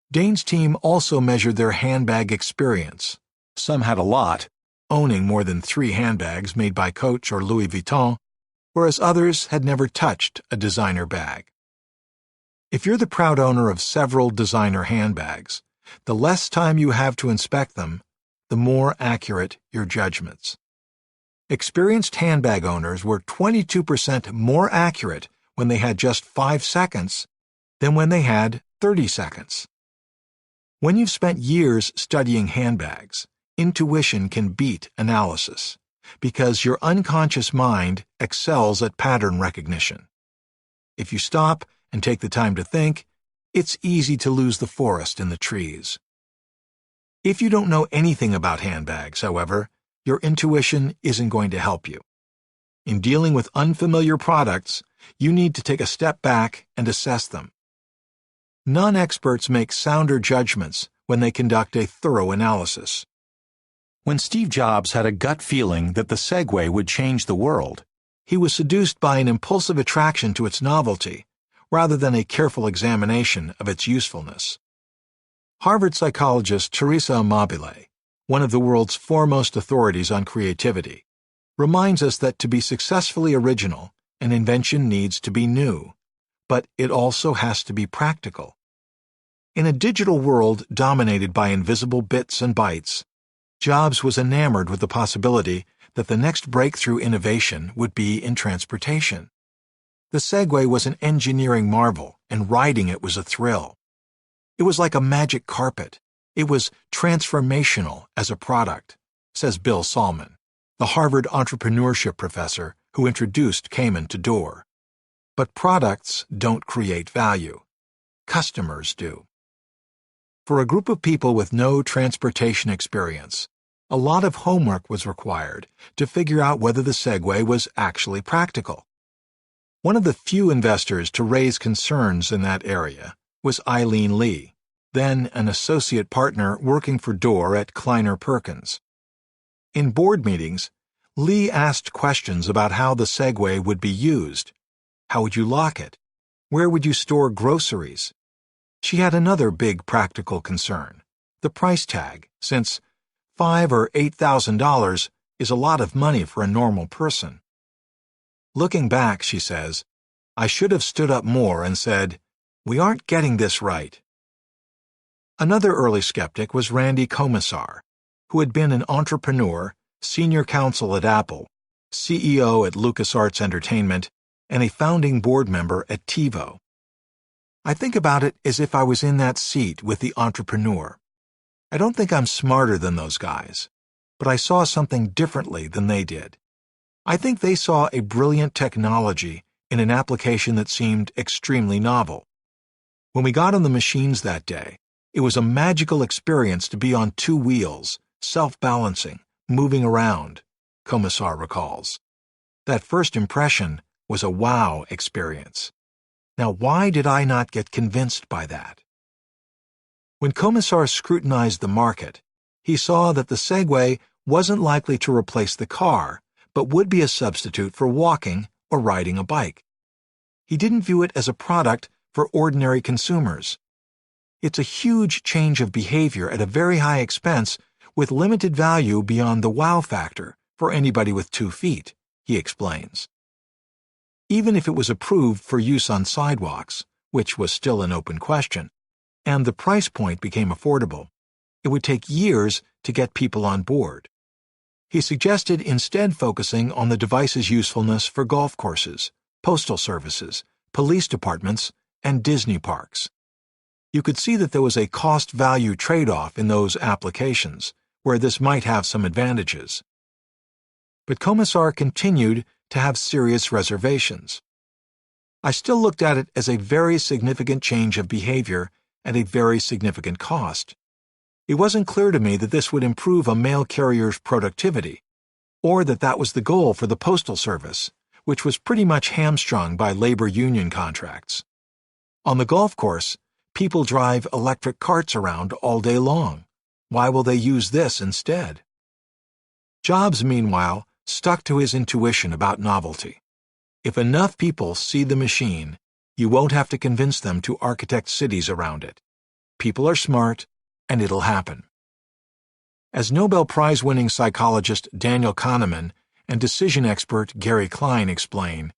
Dane's team also measured their handbag experience. Some had a lot, owning more than 3 handbags made by Coach or Louis Vuitton, whereas others had never touched a designer bag. If you're the proud owner of several designer handbags, the less time you have to inspect them, the more accurate your judgments. Experienced handbag owners were 22% more accurate when they had just 5 seconds than when they had 30 seconds. When you've spent years studying handbags, intuition can beat analysis, because your unconscious mind excels at pattern recognition. If you stop and take the time to think, it's easy to lose the forest in the trees. If you don't know anything about handbags, however, your intuition isn't going to help you. In dealing with unfamiliar products, you need to take a step back and assess them. Non-experts make sounder judgments when they conduct a thorough analysis. When Steve Jobs had a gut feeling that the Segway would change the world, he was seduced by an impulsive attraction to its novelty, rather than a careful examination of its usefulness. Harvard psychologist Teresa Amabile, one of the world's foremost authorities on creativity, reminds us that to be successfully original, an invention needs to be new, but it also has to be practical. In a digital world dominated by invisible bits and bytes, Jobs was enamored with the possibility that the next breakthrough innovation would be in transportation. The Segway was an engineering marvel, and riding it was a thrill. It was like a magic carpet. It was transformational as a product, says Bill Salmon, the Harvard entrepreneurship professor who introduced Cayman to Door. But products don't create value. Customers do. For a group of people with no transportation experience, a lot of homework was required to figure out whether the Segway was actually practical. One of the few investors to raise concerns in that area was Eileen Lee, then an associate partner working for Door at Kleiner Perkins. In board meetings, Lee asked questions about how the Segway would be used. How would you lock it? Where would you store groceries? She had another big practical concern, the price tag, since $5,000 or $8,000 is a lot of money for a normal person. Looking back, she says, I should have stood up more and said, we aren't getting this right. Another early skeptic was Randy Komisar, who had been an entrepreneur, senior counsel at Apple, CEO at LucasArts Entertainment, and a founding board member at TiVo. I think about it as if I was in that seat with the entrepreneur. I don't think I'm smarter than those guys, but I saw something differently than they did. I think they saw a brilliant technology in an application that seemed extremely novel. When we got on the machines that day, it was a magical experience to be on two wheels, self-balancing, moving around, Komisar recalls. That first impression was a wow experience. Now, why did I not get convinced by that? When Komisar scrutinized the market, he saw that the Segway wasn't likely to replace the car, but would be a substitute for walking or riding a bike. He didn't view it as a product for ordinary consumers. It's a huge change of behavior at a very high expense with limited value beyond the wow factor for anybody with 2 feet, he explains. Even if it was approved for use on sidewalks, which was still an open question, and the price point became affordable, it would take years to get people on board. He suggested instead focusing on the device's usefulness for golf courses, postal services, police departments, and Disney parks. You could see that there was a cost-value trade-off in those applications, where this might have some advantages. But Komisar continued to have serious reservations. I still looked at it as a very significant change of behavior at a very significant cost. It wasn't clear to me that this would improve a mail carrier's productivity, or that that was the goal for the Postal Service, which was pretty much hamstrung by labor union contracts. On the golf course, people drive electric carts around all day long. Why will they use this instead? Jobs, meanwhile, stuck to his intuition about novelty. If enough people see the machine, you won't have to convince them to architect cities around it. People are smart, and it'll happen. As Nobel Prize-winning psychologist Daniel Kahneman and decision expert Gary Klein explain,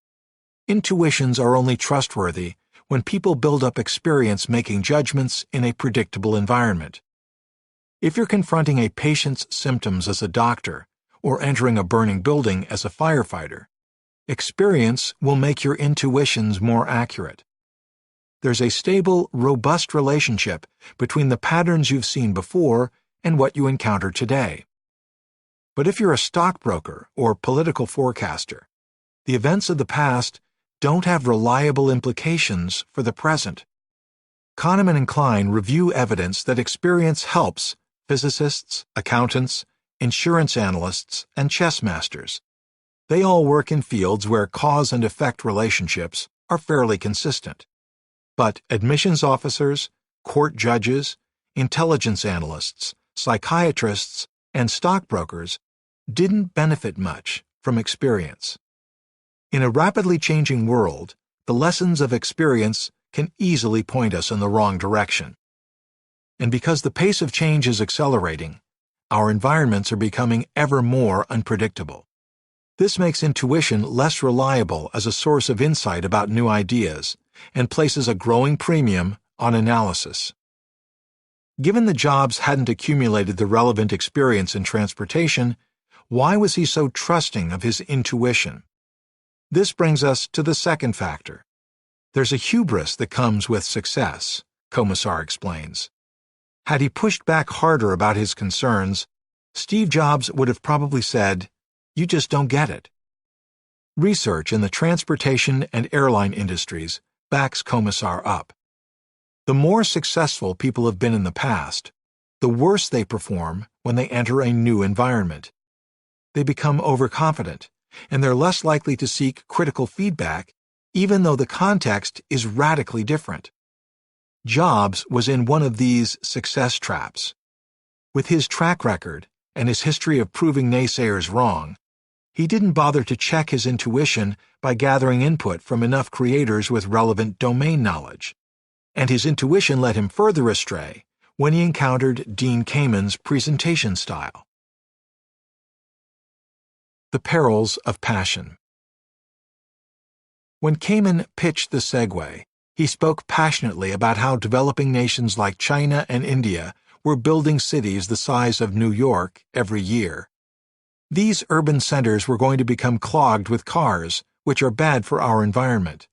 intuitions are only trustworthy when people build up experience making judgments in a predictable environment. If you're confronting a patient's symptoms as a doctor or entering a burning building as a firefighter, experience will make your intuitions more accurate. There's a stable, robust relationship between the patterns you've seen before and what you encounter today. But if you're a stockbroker or political forecaster, the events of the past don't have reliable implications for the present. Kahneman and Klein review evidence that experience helps physicists, accountants, insurance analysts, and chess masters. They all work in fields where cause and effect relationships are fairly consistent. But admissions officers, court judges, intelligence analysts, psychiatrists, and stockbrokers didn't benefit much from experience. In a rapidly changing world, the lessons of experience can easily point us in the wrong direction. And because the pace of change is accelerating, our environments are becoming ever more unpredictable. This makes intuition less reliable as a source of insight about new ideas and places a growing premium on analysis. Given the jobs hadn't accumulated the relevant experience in transportation, why was he so trusting of his intuition? This brings us to the second factor. There's a hubris that comes with success, Commissar explains. Had he pushed back harder about his concerns, Steve Jobs would have probably said, "You just don't get it." Research in the transportation and airline industries backs Commissar up. The more successful people have been in the past, the worse they perform when they enter a new environment. They become overconfident, and they're less likely to seek critical feedback, even though the context is radically different. Jobs was in one of these success traps. With his track record and his history of proving naysayers wrong, he didn't bother to check his intuition by gathering input from enough creators with relevant domain knowledge. And his intuition led him further astray when he encountered Dean Kamen's presentation style. The perils of passion. When Kamen pitched the Segway, he spoke passionately about how developing nations like China and India were building cities the size of New York every year. These urban centers were going to become clogged with cars, which are bad for our environment.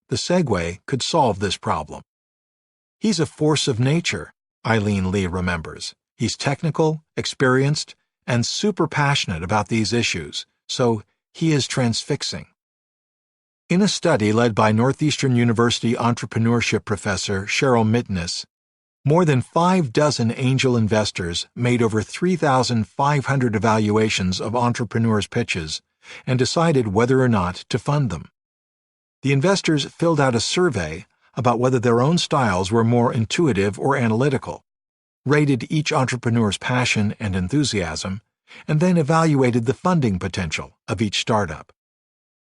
The Segway could solve this problem. He's a force of nature, Eileen Lee remembers. He's technical, experienced, and super passionate about these issues, so he is transfixing. In a study led by Northeastern University entrepreneurship professor Cheryl Mitness, more than 6 angel investors made over 3,500 evaluations of entrepreneurs' pitches and decided whether or not to fund them. The investors filled out a survey about whether their own styles were more intuitive or analytical, rated each entrepreneur's passion and enthusiasm, and then evaluated the funding potential of each startup.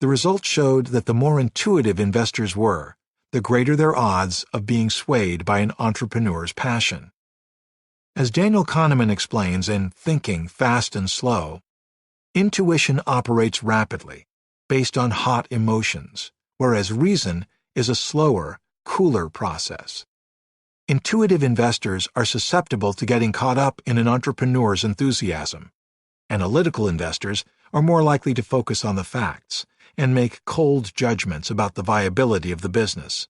The results showed that the more intuitive investors were, the greater their odds of being swayed by an entrepreneur's passion. As Daniel Kahneman explains in Thinking Fast and Slow, intuition operates rapidly, based on hot emotions, whereas reason is a slower, cooler process. Intuitive investors are susceptible to getting caught up in an entrepreneur's enthusiasm. Analytical investors are more likely to focus on the facts and make cold judgments about the viability of the business.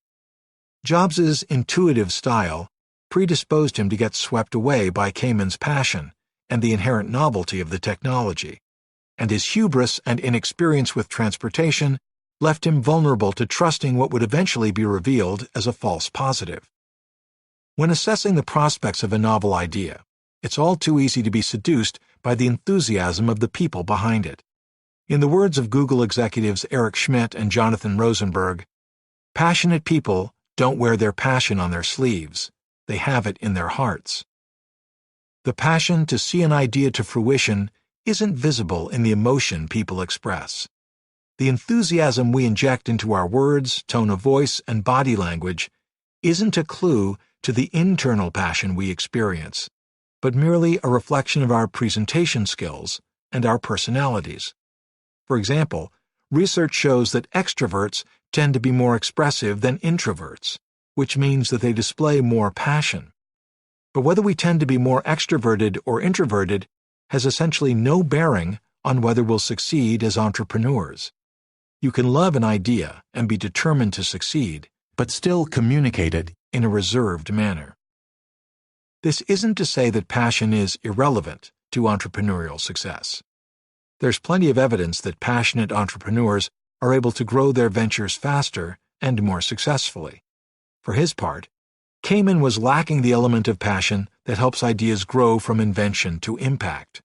Jobs's intuitive style predisposed him to get swept away by Kamen's passion and the inherent novelty of the technology, and his hubris and inexperience with transportation left him vulnerable to trusting what would eventually be revealed as a false positive. When assessing the prospects of a novel idea, it's all too easy to be seduced by the enthusiasm of the people behind it. In the words of Google executives Eric Schmidt and Jonathan Rosenberg, passionate people don't wear their passion on their sleeves, they have it in their hearts. The passion to see an idea to fruition isn't visible in the emotion people express. The enthusiasm we inject into our words, tone of voice, and body language isn't a clue to the internal passion we experience, but merely a reflection of our presentation skills and our personalities. For example, research shows that extroverts tend to be more expressive than introverts, which means that they display more passion. But whether we tend to be more extroverted or introverted has essentially no bearing on whether we'll succeed as entrepreneurs. You can love an idea and be determined to succeed, but still communicate it in a reserved manner. This isn't to say that passion is irrelevant to entrepreneurial success. There's plenty of evidence that passionate entrepreneurs are able to grow their ventures faster and more successfully. For his part, Kamen was lacking the element of passion that helps ideas grow from invention to impact.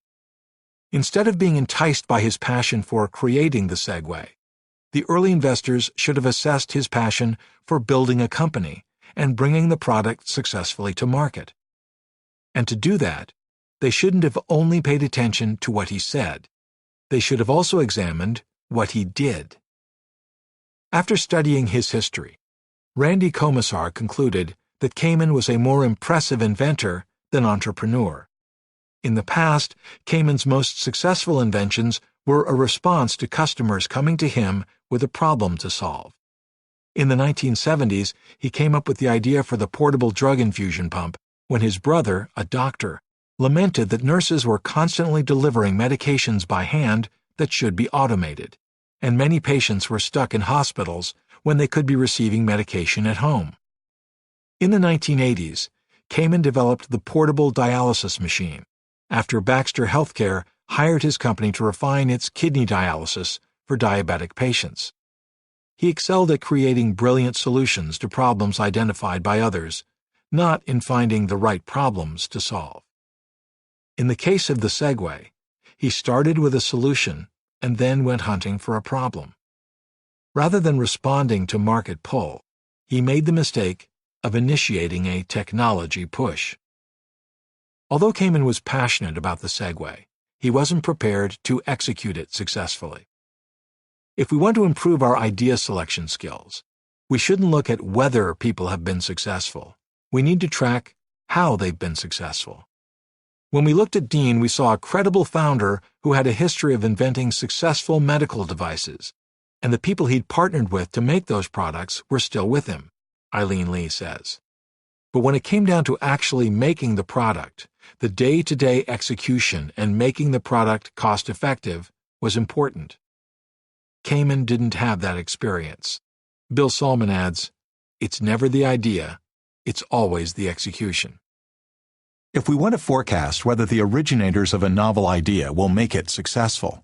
Instead of being enticed by his passion for creating the Segway, the early investors should have assessed his passion for building a company and bringing the product successfully to market. And to do that, they shouldn't have only paid attention to what he said. They should have also examined what he did. After studying his history, Randy Commissar concluded that Kamen was a more impressive inventor than entrepreneur. In the past, Kamen's most successful inventions were a response to customers coming to him with a problem to solve. In the 1970s, he came up with the idea for the portable drug infusion pump when his brother, a doctor, lamented that nurses were constantly delivering medications by hand that should be automated, and many patients were stuck in hospitals when they could be receiving medication at home. In the 1980s, Kamen developed the portable dialysis machine, after Baxter Healthcare hired his company to refine its kidney dialysis for diabetic patients. He excelled at creating brilliant solutions to problems identified by others, not in finding the right problems to solve. In the case of the Segway, he started with a solution and then went hunting for a problem. Rather than responding to market pull, he made the mistake of initiating a technology push. Although Kamen was passionate about the Segway, he wasn't prepared to execute it successfully. If we want to improve our idea selection skills, we shouldn't look at whether people have been successful. We need to track how they've been successful. When we looked at Dean, we saw a credible founder who had a history of inventing successful medical devices, and the people he'd partnered with to make those products were still with him, Eileen Lee says. But when it came down to actually making the product, the day-to-day execution and making the product cost-effective was important. Kamen didn't have that experience. Bill Salmon adds, "It's never the idea, it's always the execution." If we want to forecast whether the originators of a novel idea will make it successful,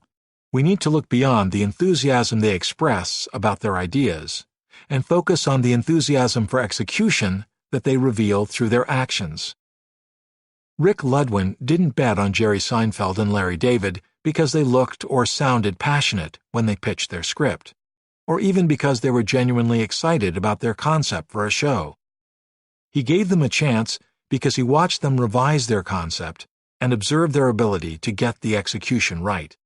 we need to look beyond the enthusiasm they express about their ideas and focus on the enthusiasm for execution that they reveal through their actions. Rick Ludwin didn't bet on Jerry Seinfeld and Larry David because they looked or sounded passionate when they pitched their script, or even because they were genuinely excited about their concept for a show. He gave them a chance because he watched them revise their concept and observed their ability to get the execution right.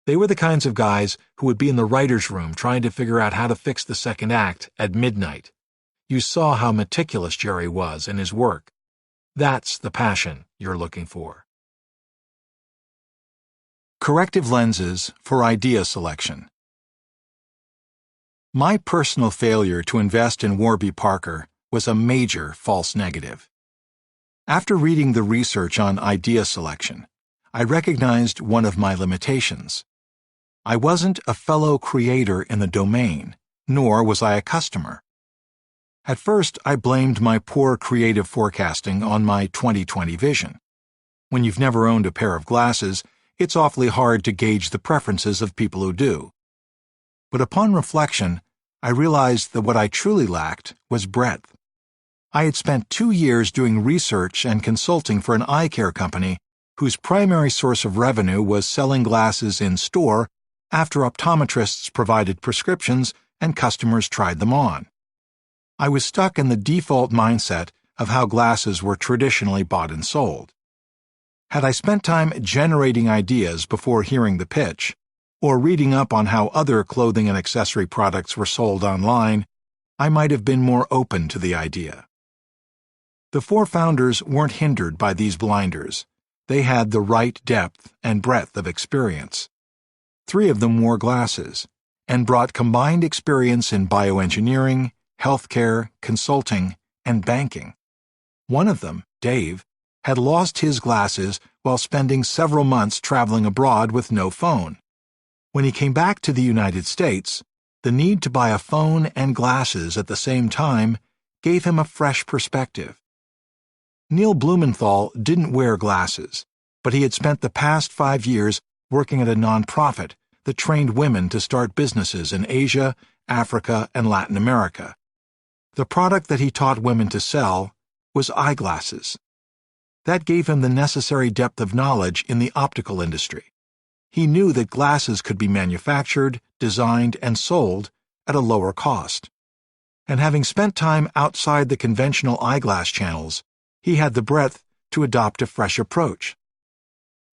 They were the kinds of guys who would be in the writer's room trying to figure out how to fix the second act at midnight. You saw how meticulous Jerry was in his work. That's the passion you're looking for. Corrective lenses for idea selection. My personal failure to invest in Warby Parker was a major false negative. After reading the research on idea selection, I recognized one of my limitations. I wasn't a fellow creator in the domain, nor was I a customer. At first, I blamed my poor creative forecasting on my 20/20 vision. When you've never owned a pair of glasses, it's awfully hard to gauge the preferences of people who do. But upon reflection, I realized that what I truly lacked was breadth. I had spent 2 years doing research and consulting for an eye care company whose primary source of revenue was selling glasses in store after optometrists provided prescriptions and customers tried them on. I was stuck in the default mindset of how glasses were traditionally bought and sold. Had I spent time generating ideas before hearing the pitch, or reading up on how other clothing and accessory products were sold online, I might have been more open to the idea. The 4 founders weren't hindered by these blinders. They had the right depth and breadth of experience. 3 of them wore glasses and brought combined experience in bioengineering, healthcare, consulting, and banking. One of them, Dave, had lost his glasses while spending several months traveling abroad with no phone. When he came back to the United States, the need to buy a phone and glasses at the same time gave him a fresh perspective. Neil Blumenthal didn't wear glasses, but he had spent the past 5 years working at a nonprofit that trained women to start businesses in Asia, Africa, and Latin America. The product that he taught women to sell was eyeglasses. That gave him the necessary depth of knowledge in the optical industry. He knew that glasses could be manufactured, designed, and sold at a lower cost. And having spent time outside the conventional eyeglass channels, he had the breadth to adopt a fresh approach.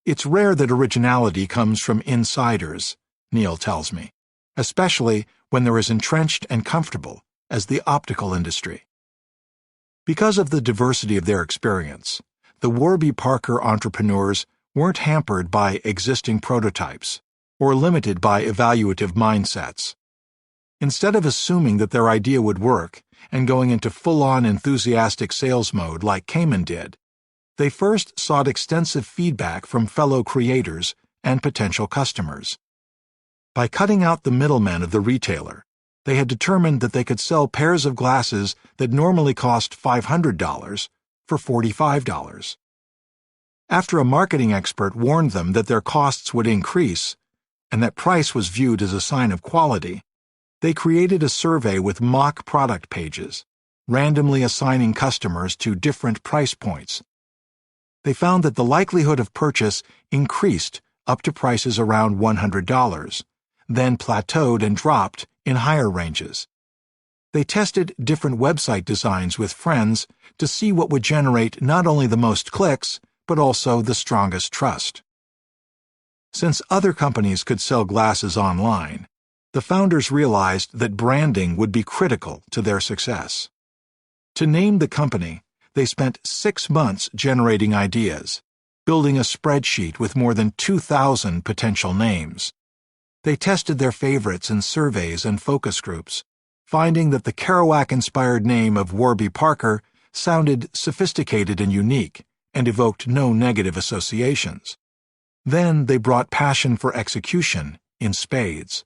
It's rare that originality comes from insiders, Neil tells me, especially when they're as entrenched and comfortable as the optical industry. Because of the diversity of their experience, the Warby Parker entrepreneurs weren't hampered by existing prototypes or limited by evaluative mindsets. Instead of assuming that their idea would work and going into full-on enthusiastic sales mode like Kamen did, They first sought extensive feedback from fellow creators and potential customers. By cutting out the middlemen of the retailer, they had determined that they could sell pairs of glasses that normally cost $500 for $45. After a marketing expert warned them that their costs would increase and that price was viewed as a sign of quality, they created a survey with mock product pages, randomly assigning customers to different price points. They found that the likelihood of purchase increased up to prices around $100, then plateaued and dropped in higher ranges. They tested different website designs with friends to see what would generate not only the most clicks, but also the strongest trust. Since other companies could sell glasses online, the founders realized that branding would be critical to their success. To name the company, they spent 6 months generating ideas, building a spreadsheet with more than 2,000 potential names. They tested their favorites in surveys and focus groups, finding that the Kerouac-inspired name of Warby Parker sounded sophisticated and unique and evoked no negative associations. Then they brought passion for execution in spades.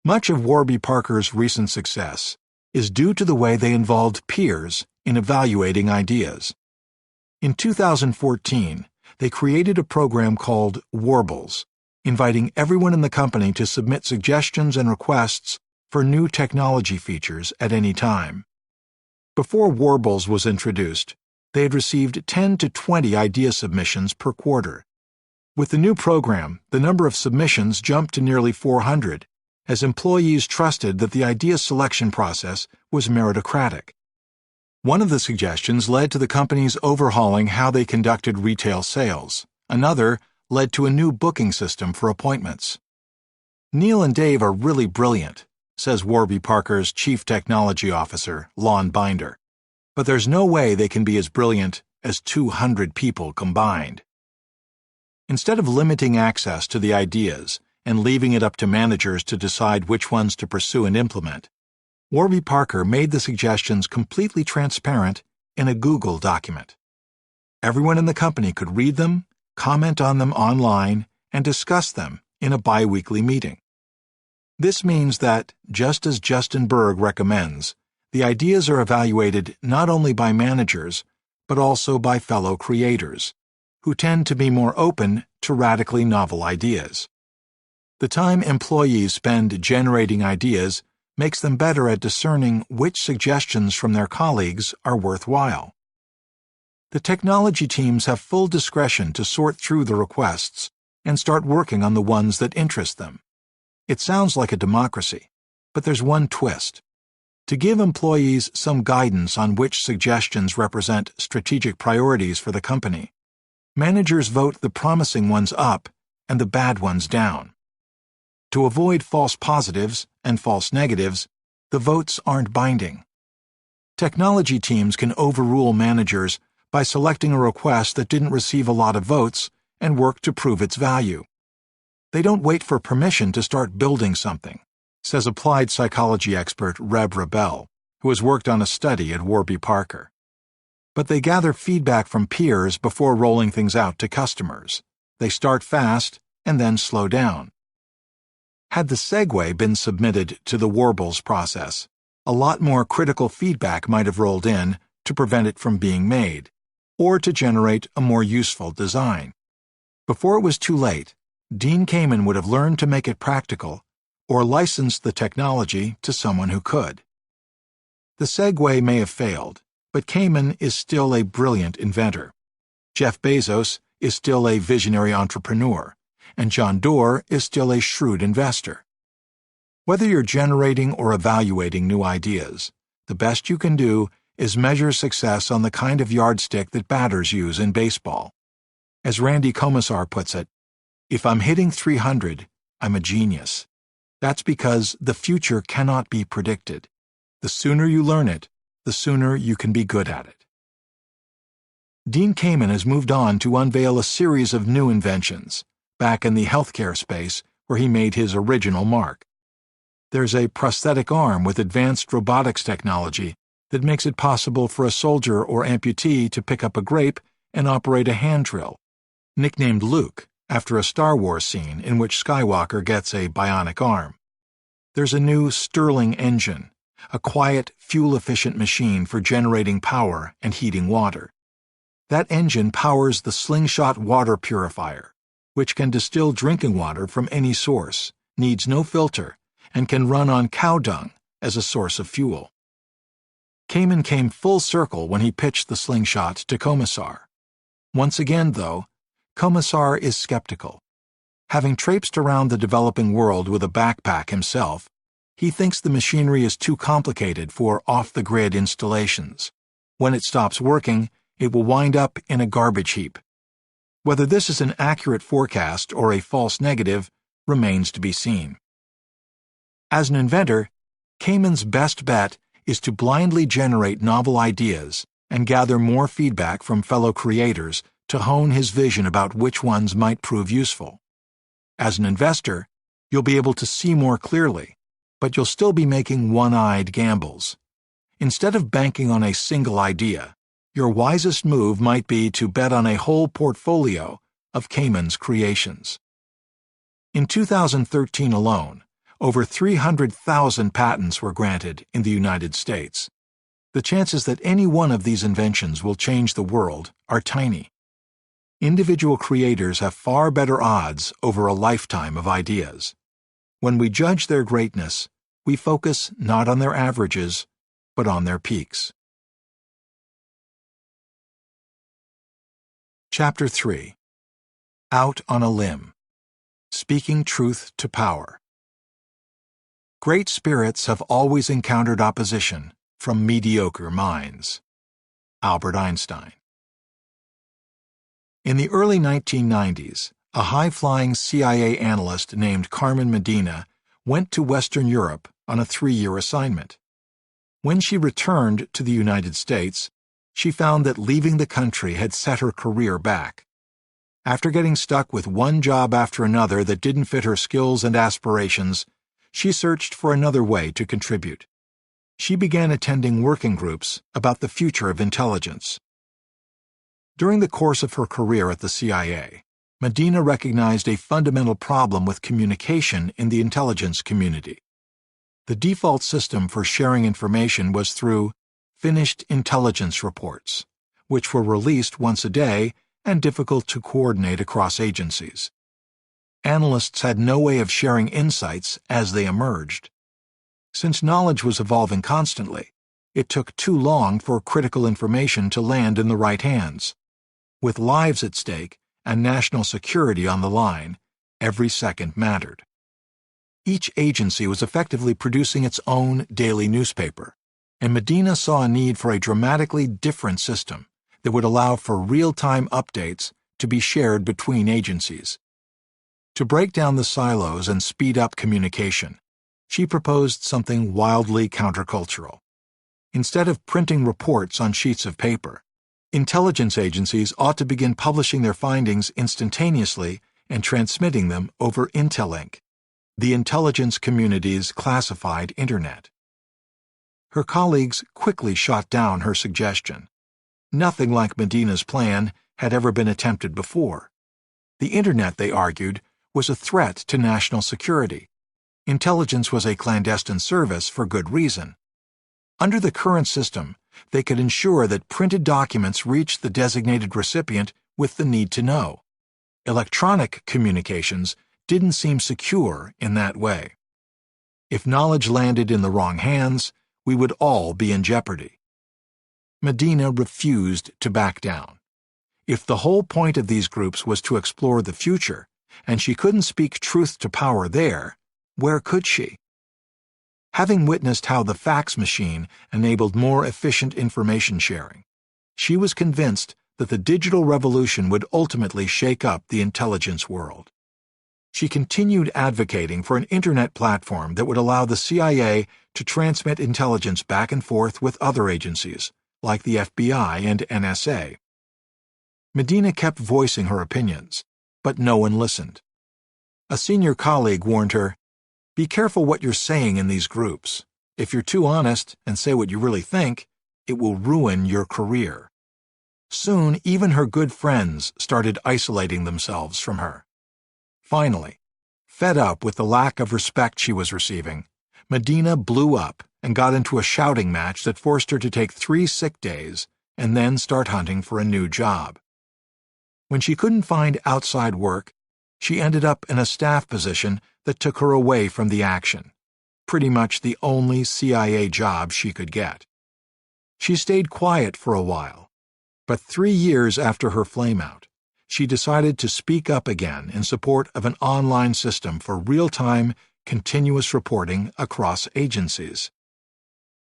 Much of Warby Parker's recent success is due to the way they involved peers in evaluating ideas. In 2014, they created a program called Warbles, inviting everyone in the company to submit suggestions and requests for new technology features at any time. Before Warbles was introduced, they had received 10 to 20 idea submissions per quarter. With the new program, the number of submissions jumped to nearly 400, as employees trusted that the idea selection process was meritocratic. One of the suggestions led to the company's overhauling how they conducted retail sales. Another led to a new booking system for appointments. Neil and Dave are really brilliant, says Warby Parker's Chief Technology Officer, Lon Binder. But there's no way they can be as brilliant as 200 people combined. Instead of limiting access to the ideas and leaving it up to managers to decide which ones to pursue and implement, Warby Parker made the suggestions completely transparent in a Google document. Everyone in the company could read them, comment on them online, and discuss them in a bi-weekly meeting. This means that, just as Justin Berg recommends, the ideas are evaluated not only by managers, but also by fellow creators, who tend to be more open to radically novel ideas. The time employees spend generating ideas makes them better at discerning which suggestions from their colleagues are worthwhile. The technology teams have full discretion to sort through the requests and start working on the ones that interest them. It sounds like a democracy, but there's one twist. To give employees some guidance on which suggestions represent strategic priorities for the company, managers vote the promising ones up and the bad ones down. To avoid false positives and false negatives, the votes aren't binding. Technology teams can overrule managers by selecting a request that didn't receive a lot of votes and work to prove its value. They don't wait for permission to start building something, says applied psychology expert Reb Rebel, who has worked on a study at Warby Parker. But they gather feedback from peers before rolling things out to customers. They start fast and then slow down. Had the Segway been submitted to the Warbles process, a lot more critical feedback might have rolled in to prevent it from being made, or to generate a more useful design. Before it was too late, Dean Kamen would have learned to make it practical or licensed the technology to someone who could. The Segway may have failed, but Kamen is still a brilliant inventor. Jeff Bezos is still a visionary entrepreneur, and John Doerr is still a shrewd investor. Whether you're generating or evaluating new ideas, the best you can do is measure success on the kind of yardstick that batters use in baseball. As Randy Komisar puts it, "If I'm hitting 300, I'm a genius. That's because the future cannot be predicted. The sooner you learn it, the sooner you can be good at it." Dean Kamen has moved on to unveil a series of new inventions, back in the healthcare space where he made his original mark. There's a prosthetic arm with advanced robotics technology that makes it possible for a soldier or amputee to pick up a grape and operate a hand drill, nicknamed Luke after a Star Wars scene in which Skywalker gets a bionic arm. There's a new Stirling engine, a quiet, fuel-efficient machine for generating power and heating water. That engine powers the Slingshot water purifier, which can distill drinking water from any source, needs no filter, and can run on cow dung as a source of fuel. Kamen came full circle when he pitched the Slingshot to Commissar. Once again, though, Commissar is skeptical. Having traipsed around the developing world with a backpack himself, he thinks the machinery is too complicated for off-the-grid installations. When it stops working, it will wind up in a garbage heap. Whether this is an accurate forecast or a false negative remains to be seen. As an inventor, Kamen's best bet is to blindly generate novel ideas and gather more feedback from fellow creators to hone his vision about which ones might prove useful. As an investor, you'll be able to see more clearly, but you'll still be making one-eyed gambles. Instead of banking on a single idea, your wisest move might be to bet on a whole portfolio of Kamen's creations. In 2013 alone, over 300,000 patents were granted in the United States. The chances that any one of these inventions will change the world are tiny. Individual creators have far better odds over a lifetime of ideas. When we judge their greatness, we focus not on their averages, but on their peaks. Chapter 3. Out on a Limb. Speaking Truth to Power. Great spirits have always encountered opposition from mediocre minds. Albert Einstein. In the early 1990s, a high-flying CIA analyst named Carmen Medina went to Western Europe on a 3-year assignment. When she returned to the United States, she found that leaving the country had set her career back. After getting stuck with one job after another that didn't fit her skills and aspirations, she searched for another way to contribute. She began attending working groups about the future of intelligence. During the course of her career at the CIA, Medina recognized a fundamental problem with communication in the intelligence community. The default system for sharing information was through finished intelligence reports, which were released once a day and difficult to coordinate across agencies. Analysts had no way of sharing insights as they emerged. Since knowledge was evolving constantly, it took too long for critical information to land in the right hands. With lives at stake and national security on the line, every second mattered. Each agency was effectively producing its own daily newspaper, and Medina saw a need for a dramatically different system that would allow for real-time updates to be shared between agencies. To break down the silos and speed up communication, she proposed something wildly countercultural. Instead of printing reports on sheets of paper, intelligence agencies ought to begin publishing their findings instantaneously and transmitting them over Intelink, the intelligence community's classified Internet. Her colleagues quickly shot down her suggestion. Nothing like Medina's plan had ever been attempted before. The Internet, they argued, was a threat to national security. Intelligence was a clandestine service for good reason. Under the current system, they could ensure that printed documents reached the designated recipient with the need to know. Electronic communications didn't seem secure in that way. If knowledge landed in the wrong hands, we would all be in jeopardy. Medina refused to back down. If the whole point of these groups was to explore the future, and she couldn't speak truth to power there, where could she? Having witnessed how the fax machine enabled more efficient information sharing, she was convinced that the digital revolution would ultimately shake up the intelligence world. She continued advocating for an Internet platform that would allow the CIA to transmit intelligence back and forth with other agencies, like the FBI and NSA. Medina kept voicing her opinions, but no one listened. A senior colleague warned her, "Be careful what you're saying in these groups. If you're too honest and say what you really think, it will ruin your career." Soon, even her good friends started isolating themselves from her. Finally, fed up with the lack of respect she was receiving, Medina blew up and got into a shouting match that forced her to take 3 sick days and then start hunting for a new job. When she couldn't find outside work, she ended up in a staff position that took her away from the action, pretty much the only CIA job she could get. She stayed quiet for a while, but 3 years after her flameout, she decided to speak up again in support of an online system for real-time, continuous reporting across agencies.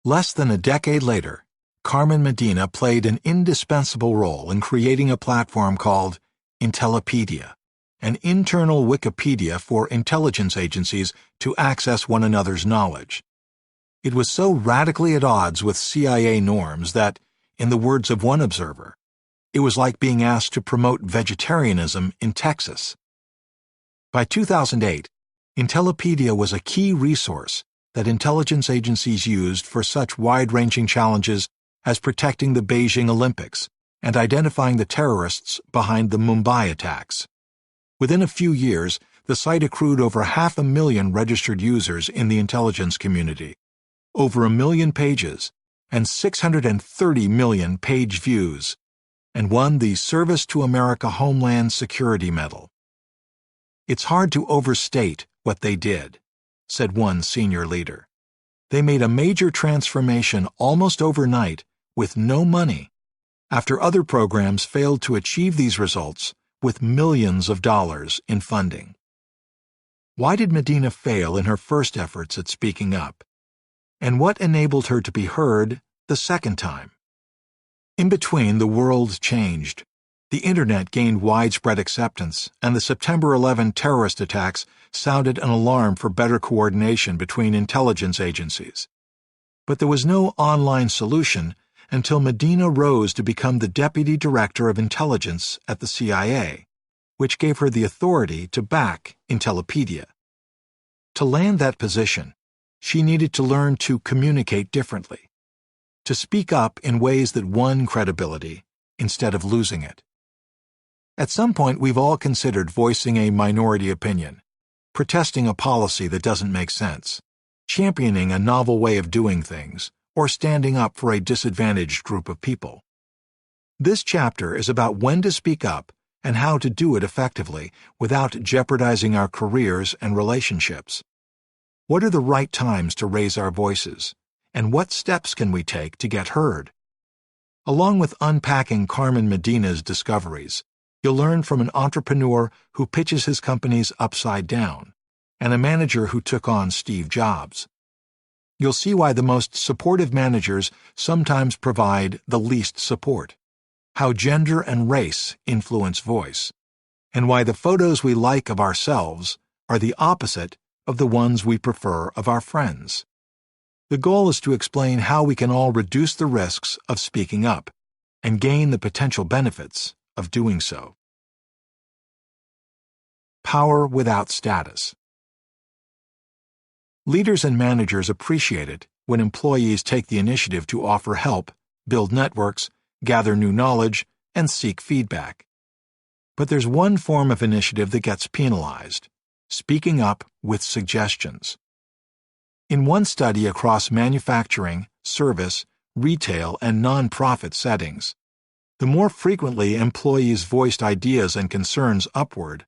Less than a decade later, Carmen Medina played an indispensable role in creating a platform called Intellipedia, an internal Wikipedia for intelligence agencies to access one another's knowledge. It was so radically at odds with CIA norms that, in the words of one observer, it was like being asked to promote vegetarianism in Texas. By 2008, Intellipedia was a key resource that intelligence agencies used for such wide-ranging challenges as protecting the Beijing Olympics and identifying the terrorists behind the Mumbai attacks. Within a few years, the site accrued over 500,000 registered users in the intelligence community, over 1 million pages, and 630 million page views, and won the Service to America Homeland Security Medal. "It's hard to overstate what they did," said one senior leader. "They made a major transformation almost overnight with no money, after other programs failed to achieve these results with millions of dollars in funding." Why did Medina fail in her first efforts at speaking up? And what enabled her to be heard the second time? In between, the world changed. The Internet gained widespread acceptance, and the September 11 terrorist attacks sounded an alarm for better coordination between intelligence agencies. But there was no online solution until Medina rose to become the Deputy Director of Intelligence at the CIA, which gave her the authority to back Intellipedia. To land that position, she needed to learn to communicate differently, to speak up in ways that won credibility instead of losing it. At some point, we've all considered voicing a minority opinion, protesting a policy that doesn't make sense, championing a novel way of doing things, or standing up for a disadvantaged group of people. This chapter is about when to speak up and how to do it effectively without jeopardizing our careers and relationships. What are the right times to raise our voices, and what steps can we take to get heard? Along with unpacking Carmen Medina's discoveries, you'll learn from an entrepreneur who pitches his companies upside down, and a manager who took on Steve Jobs. You'll see why the most supportive managers sometimes provide the least support, how gender and race influence voice, and why the photos we like of ourselves are the opposite of the ones we prefer of our friends. The goal is to explain how we can all reduce the risks of speaking up and gain the potential benefits of doing so. Power without status. Leaders and managers appreciate it when employees take the initiative to offer help, build networks, gather new knowledge, and seek feedback. But there's one form of initiative that gets penalized: speaking up with suggestions. In one study across manufacturing, service, retail, and nonprofit settings, the more frequently employees voiced ideas and concerns upward,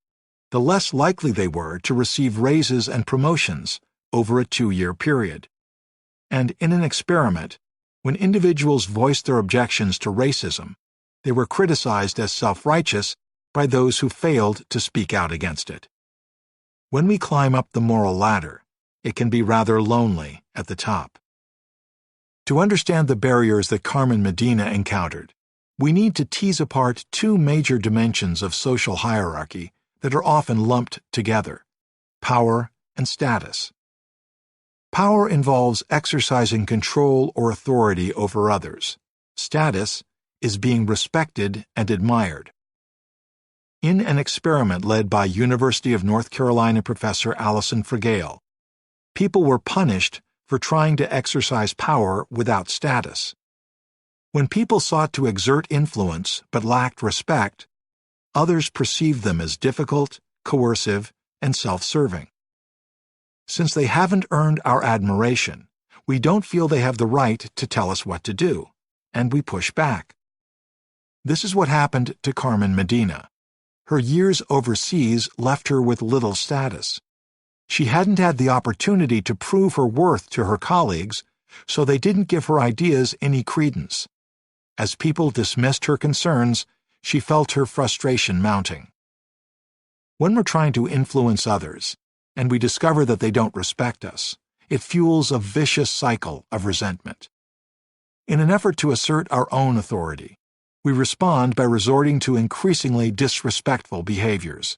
the less likely they were to receive raises and promotions over a 2-year period. And in an experiment, when individuals voiced their objections to racism, they were criticized as self-righteous by those who failed to speak out against it. When we climb up the moral ladder, it can be rather lonely at the top. To understand the barriers that Carmen Medina encountered, we need to tease apart 2 major dimensions of social hierarchy that are often lumped together: power and status. Power involves exercising control or authority over others. Status is being respected and admired. In an experiment led by University of North Carolina professor Alison Frigale, people were punished for trying to exercise power without status. When people sought to exert influence but lacked respect, others perceived them as difficult, coercive, and self-serving. Since they haven't earned our admiration, we don't feel they have the right to tell us what to do, and we push back. This is what happened to Carmen Medina. Her years overseas left her with little status. She hadn't had the opportunity to prove her worth to her colleagues, so they didn't give her ideas any credence. As people dismissed her concerns, she felt her frustration mounting. When we're trying to influence others, and we discover that they don't respect us, it fuels a vicious cycle of resentment. In an effort to assert our own authority, we respond by resorting to increasingly disrespectful behaviors.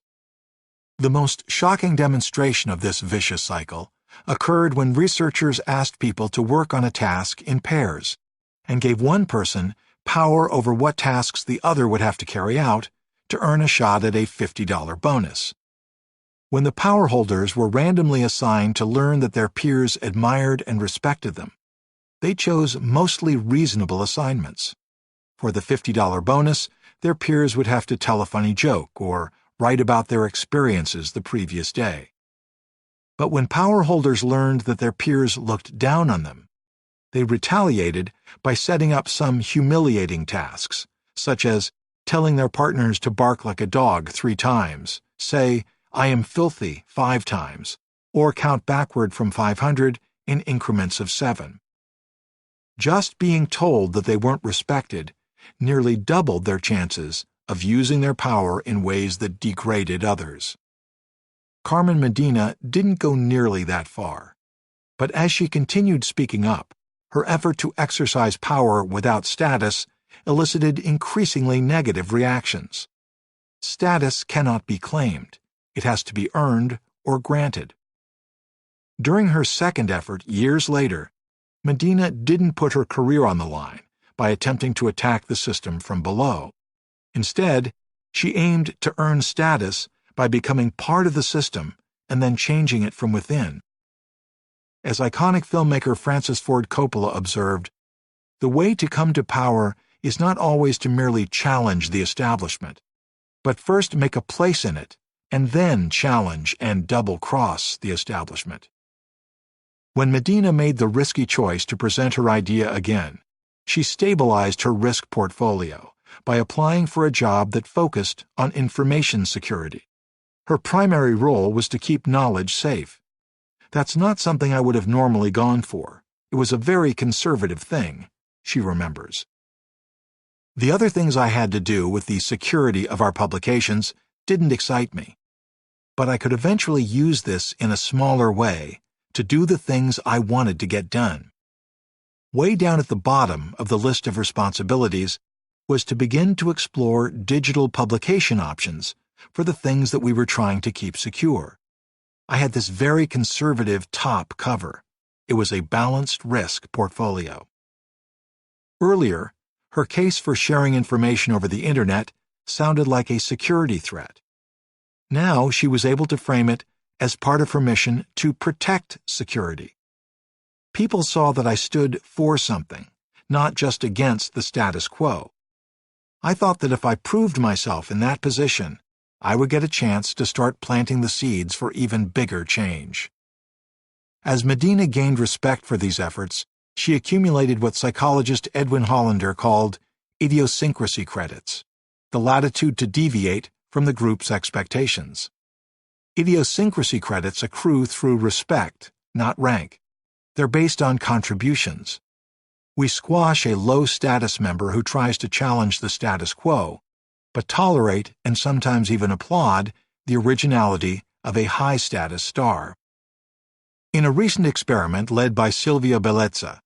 The most shocking demonstration of this vicious cycle occurred when researchers asked people to work on a task in pairs and gave one person power over what tasks the other would have to carry out to earn a shot at a $50 bonus. When the power holders were randomly assigned to learn that their peers admired and respected them, they chose mostly reasonable assignments. For the $50 bonus, their peers would have to tell a funny joke or write about their experiences the previous day. But when power holders learned that their peers looked down on them, they retaliated by setting up some humiliating tasks, such as telling their partners to bark like a dog 3 times, say, "I am filthy" 5 times, or count backward from 500 in increments of 7. Just being told that they weren't respected nearly doubled their chances of using their power in ways that degraded others. Carmen Medina didn't go nearly that far, but as she continued speaking up, her effort to exercise power without status elicited increasingly negative reactions. Status cannot be claimed. It has to be earned or granted. During her second effort years later, Medina didn't put her career on the line by attempting to attack the system from below. Instead, she aimed to earn status by becoming part of the system and then changing it from within. As iconic filmmaker Francis Ford Coppola observed, the way to come to power is not always to merely challenge the establishment, but first make a place in it and then challenge and double-cross the establishment. When Medina made the risky choice to present her idea again, she stabilized her risk portfolio by applying for a job that focused on information security. Her primary role was to keep knowledge safe. That's not something I would have normally gone for. It was a very conservative thing, she remembers. The other things I had to do with the security of our publications didn't excite me, but I could eventually use this in a smaller way to do the things I wanted to get done. Way down at the bottom of the list of responsibilities was to begin to explore digital publication options for the things that we were trying to keep secure. I had this very conservative top cover. It was a balanced risk portfolio. Earlier, her case for sharing information over the Internet sounded like a security threat. Now she was able to frame it as part of her mission to protect security. People saw that I stood for something, not just against the status quo. I thought that if I proved myself in that position, I would get a chance to start planting the seeds for even bigger change. As Medina gained respect for these efforts, she accumulated what psychologist Edwin Hollander called idiosyncrasy credits, the latitude to deviate from the group's expectations. Idiosyncrasy credits accrue through respect, not rank. They're based on contributions. We squash a low-status member who tries to challenge the status quo, but tolerate and sometimes even applaud the originality of a high-status star. In a recent experiment led by Silvia Bellezza,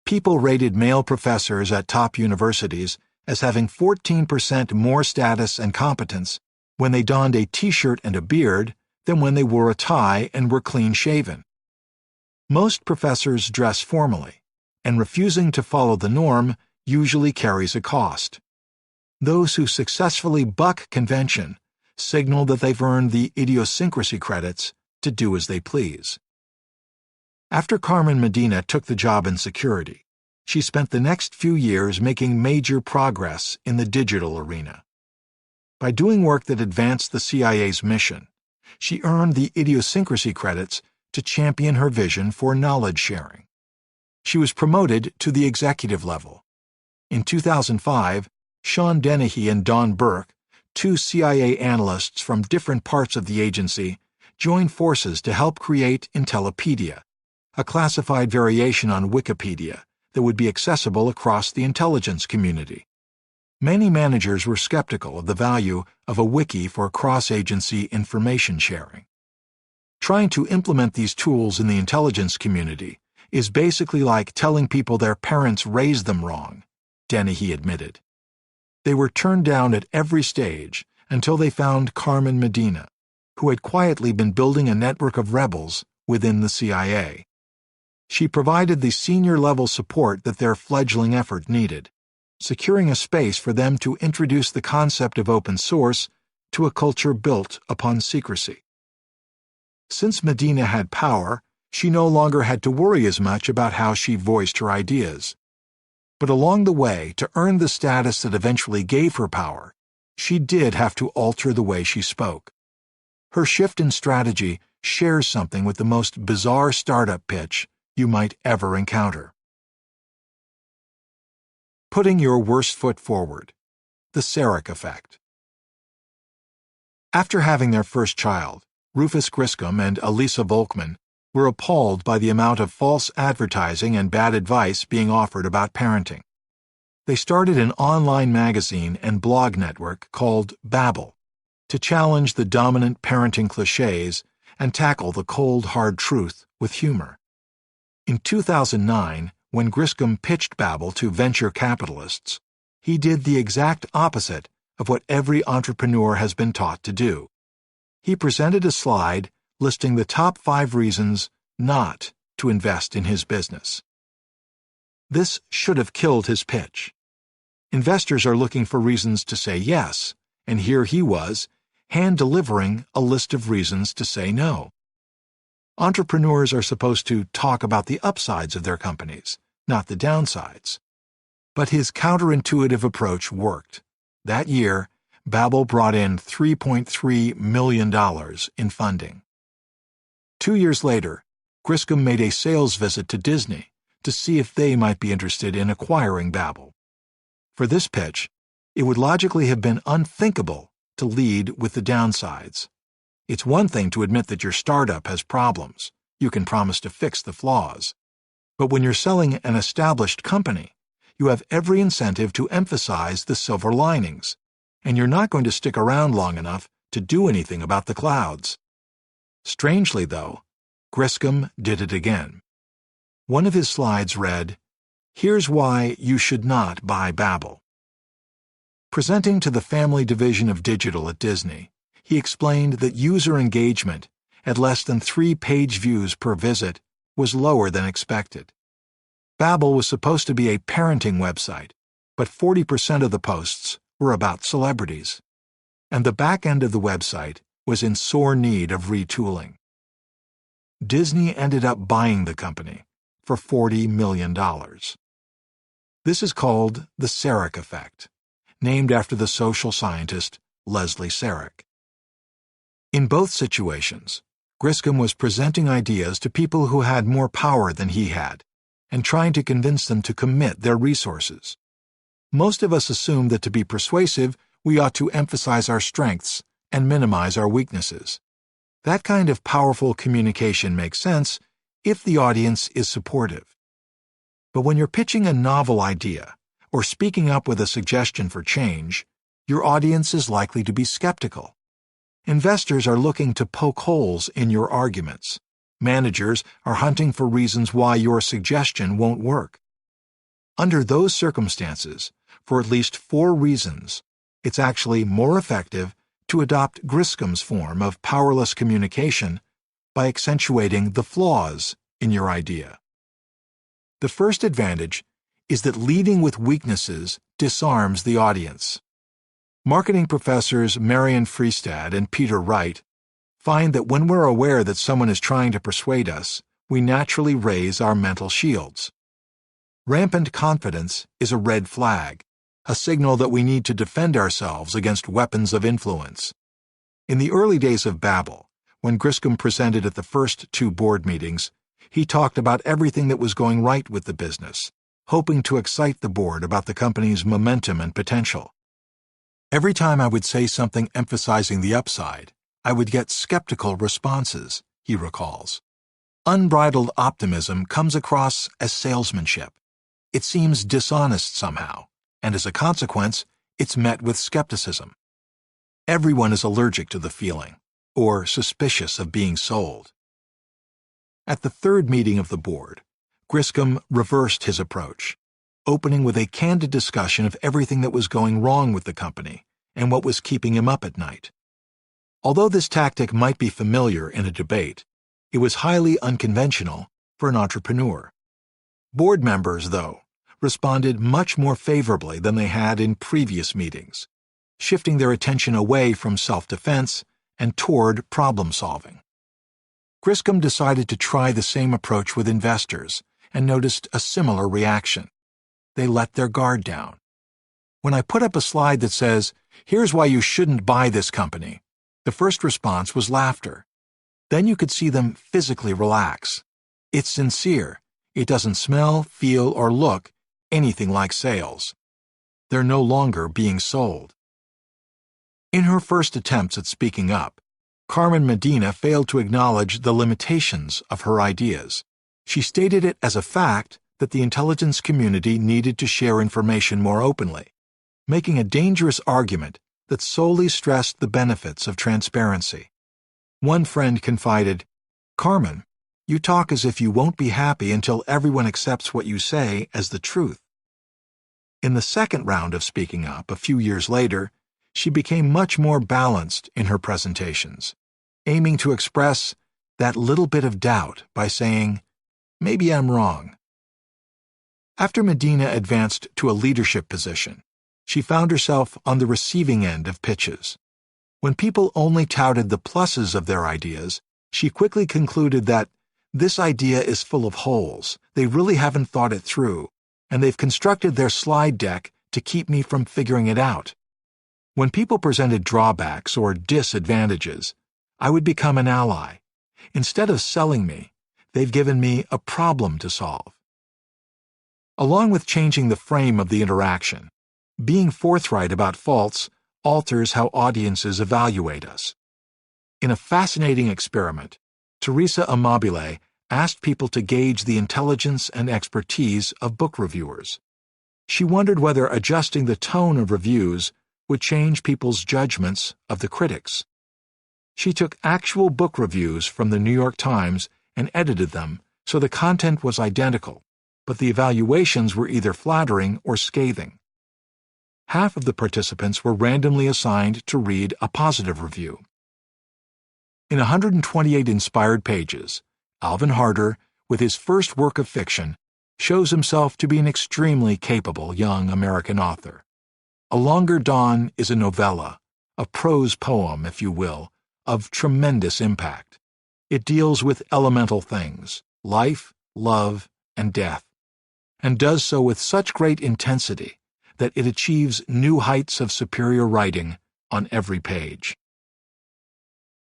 people rated male professors at top universities as having 14% more status and competence when they donned a t-shirt and a beard than when they wore a tie and were clean-shaven. Most professors dress formally, and refusing to follow the norm usually carries a cost. Those who successfully buck convention signal that they've earned the idiosyncrasy credits to do as they please. After Carmen Medina took the job in security, she spent the next few years making major progress in the digital arena. By doing work that advanced the CIA's mission, she earned the idiosyncrasy credits to champion her vision for knowledge sharing. She was promoted to the executive level. In 2005, Sean Dennehy and Don Burke, two CIA analysts from different parts of the agency, joined forces to help create Intellipedia, a classified variation on Wikipedia that would be accessible across the intelligence community. Many managers were skeptical of the value of a wiki for cross-agency information sharing. Trying to implement these tools in the intelligence community is basically like telling people their parents raised them wrong, Dennehy admitted. They were turned down at every stage until they found Carmen Medina, who had quietly been building a network of rebels within the CIA. She provided the senior-level support that their fledgling effort needed, securing a space for them to introduce the concept of open source to a culture built upon secrecy. Since Medina had power, she no longer had to worry as much about how she voiced her ideas. But along the way, to earn the status that eventually gave her power, she did have to alter the way she spoke. Her shift in strategy shares something with the most bizarre startup pitch you might ever encounter. Putting your worst foot forward. The Sarek effect. After having their first child, Rufus Griscom and Elisa Volkman were appalled by the amount of false advertising and bad advice being offered about parenting. They started an online magazine and blog network called Babel to challenge the dominant parenting cliches and tackle the cold, hard truth with humor. In 2009, when Griscom pitched Babel to venture capitalists, he did the exact opposite of what every entrepreneur has been taught to do. He presented a slide listing the top 5 reasons not to invest in his business. This should have killed his pitch. Investors are looking for reasons to say yes, and here he was, hand-delivering a list of reasons to say no. Entrepreneurs are supposed to talk about the upsides of their companies, not the downsides. But his counterintuitive approach worked. That year, Babel brought in $3.3 million in funding. 2 years later, Griscom made a sales visit to Disney to see if they might be interested in acquiring Babel. For this pitch, it would logically have been unthinkable to lead with the downsides. It's one thing to admit that your startup has problems. You can promise to fix the flaws. But when you're selling an established company, you have every incentive to emphasize the silver linings, and you're not going to stick around long enough to do anything about the clouds. Strangely, though, Griscom did it again. One of his slides read, "Here's why you should not buy Babel." Presenting to the family division of digital at Disney, he explained that user engagement, at less than 3 page views per visit, was lower than expected. Babel was supposed to be a parenting website, but 40% of the posts were about celebrities. And the back end of the website was in sore need of retooling. Disney ended up buying the company for $40 million. This is called the Sarek effect, named after the social scientist Leslie Sarek. In both situations, Griscom was presenting ideas to people who had more power than he had, and trying to convince them to commit their resources. Most of us assume that to be persuasive, we ought to emphasize our strengths and minimize our weaknesses. That kind of powerful communication makes sense if the audience is supportive. But when you're pitching a novel idea or speaking up with a suggestion for change, your audience is likely to be skeptical. Investors are looking to poke holes in your arguments. Managers are hunting for reasons why your suggestion won't work. Under those circumstances, for at least 4 reasons, it's actually more effective to adopt Griscom's form of powerless communication by accentuating the flaws in your idea. The first advantage is that leading with weaknesses disarms the audience. Marketing professors Marian Freestad and Peter Wright find that when we're aware that someone is trying to persuade us, we naturally raise our mental shields. Rampant confidence is a red flag, a signal that we need to defend ourselves against weapons of influence. In the early days of Babel, when Griscom presented at the first 2 board meetings, he talked about everything that was going right with the business, hoping to excite the board about the company's momentum and potential. Every time I would say something emphasizing the upside, I would get skeptical responses, he recalls. Unbridled optimism comes across as salesmanship. It seems dishonest somehow, and as a consequence, it's met with skepticism. Everyone is allergic to the feeling, or suspicious of being sold. At the 3rd meeting of the board, Griscom reversed his approach, opening with a candid discussion of everything that was going wrong with the company and what was keeping him up at night. Although this tactic might be familiar in a debate, it was highly unconventional for an entrepreneur. Board members, though, responded much more favorably than they had in previous meetings, shifting their attention away from self-defense and toward problem-solving. Griscom decided to try the same approach with investors and noticed a similar reaction. They let their guard down. When I put up a slide that says, "Here's why you shouldn't buy this company," the first response was laughter. Then you could see them physically relax. It's sincere. It doesn't smell, feel, or look anything like sales. They're no longer being sold. In her first attempts at speaking up, Carmen Medina failed to acknowledge the limitations of her ideas. She stated it as a fact that the intelligence community needed to share information more openly, making a dangerous argument that solely stressed the benefits of transparency. One friend confided, "Carmen, you talk as if you won't be happy until everyone accepts what you say as the truth." In the second round of speaking up, a few years later, she became much more balanced in her presentations, aiming to express that little bit of doubt by saying, "Maybe I'm wrong." After Medina advanced to a leadership position, she found herself on the receiving end of pitches. When people only touted the pluses of their ideas, she quickly concluded that this idea is full of holes, they really haven't thought it through, and they've constructed their slide deck to keep me from figuring it out. When people presented drawbacks or disadvantages, I would become an ally. Instead of selling me, they've given me a problem to solve. Along with changing the frame of the interaction, being forthright about faults alters how audiences evaluate us. In a fascinating experiment, Teresa Amabile asked people to gauge the intelligence and expertise of book reviewers. She wondered whether adjusting the tone of reviews would change people's judgments of the critics. She took actual book reviews from the New York Times and edited them so the content was identical, but the evaluations were either flattering or scathing. Half of the participants were randomly assigned to read a positive review. In 128 inspired pages, Alvin Harder, with his first work of fiction, shows himself to be an extremely capable young American author. A Longer Dawn is a novella, a prose poem, if you will, of tremendous impact. It deals with elemental things, life, love, and death, and does so with such great intensity that it achieves new heights of superior writing on every page.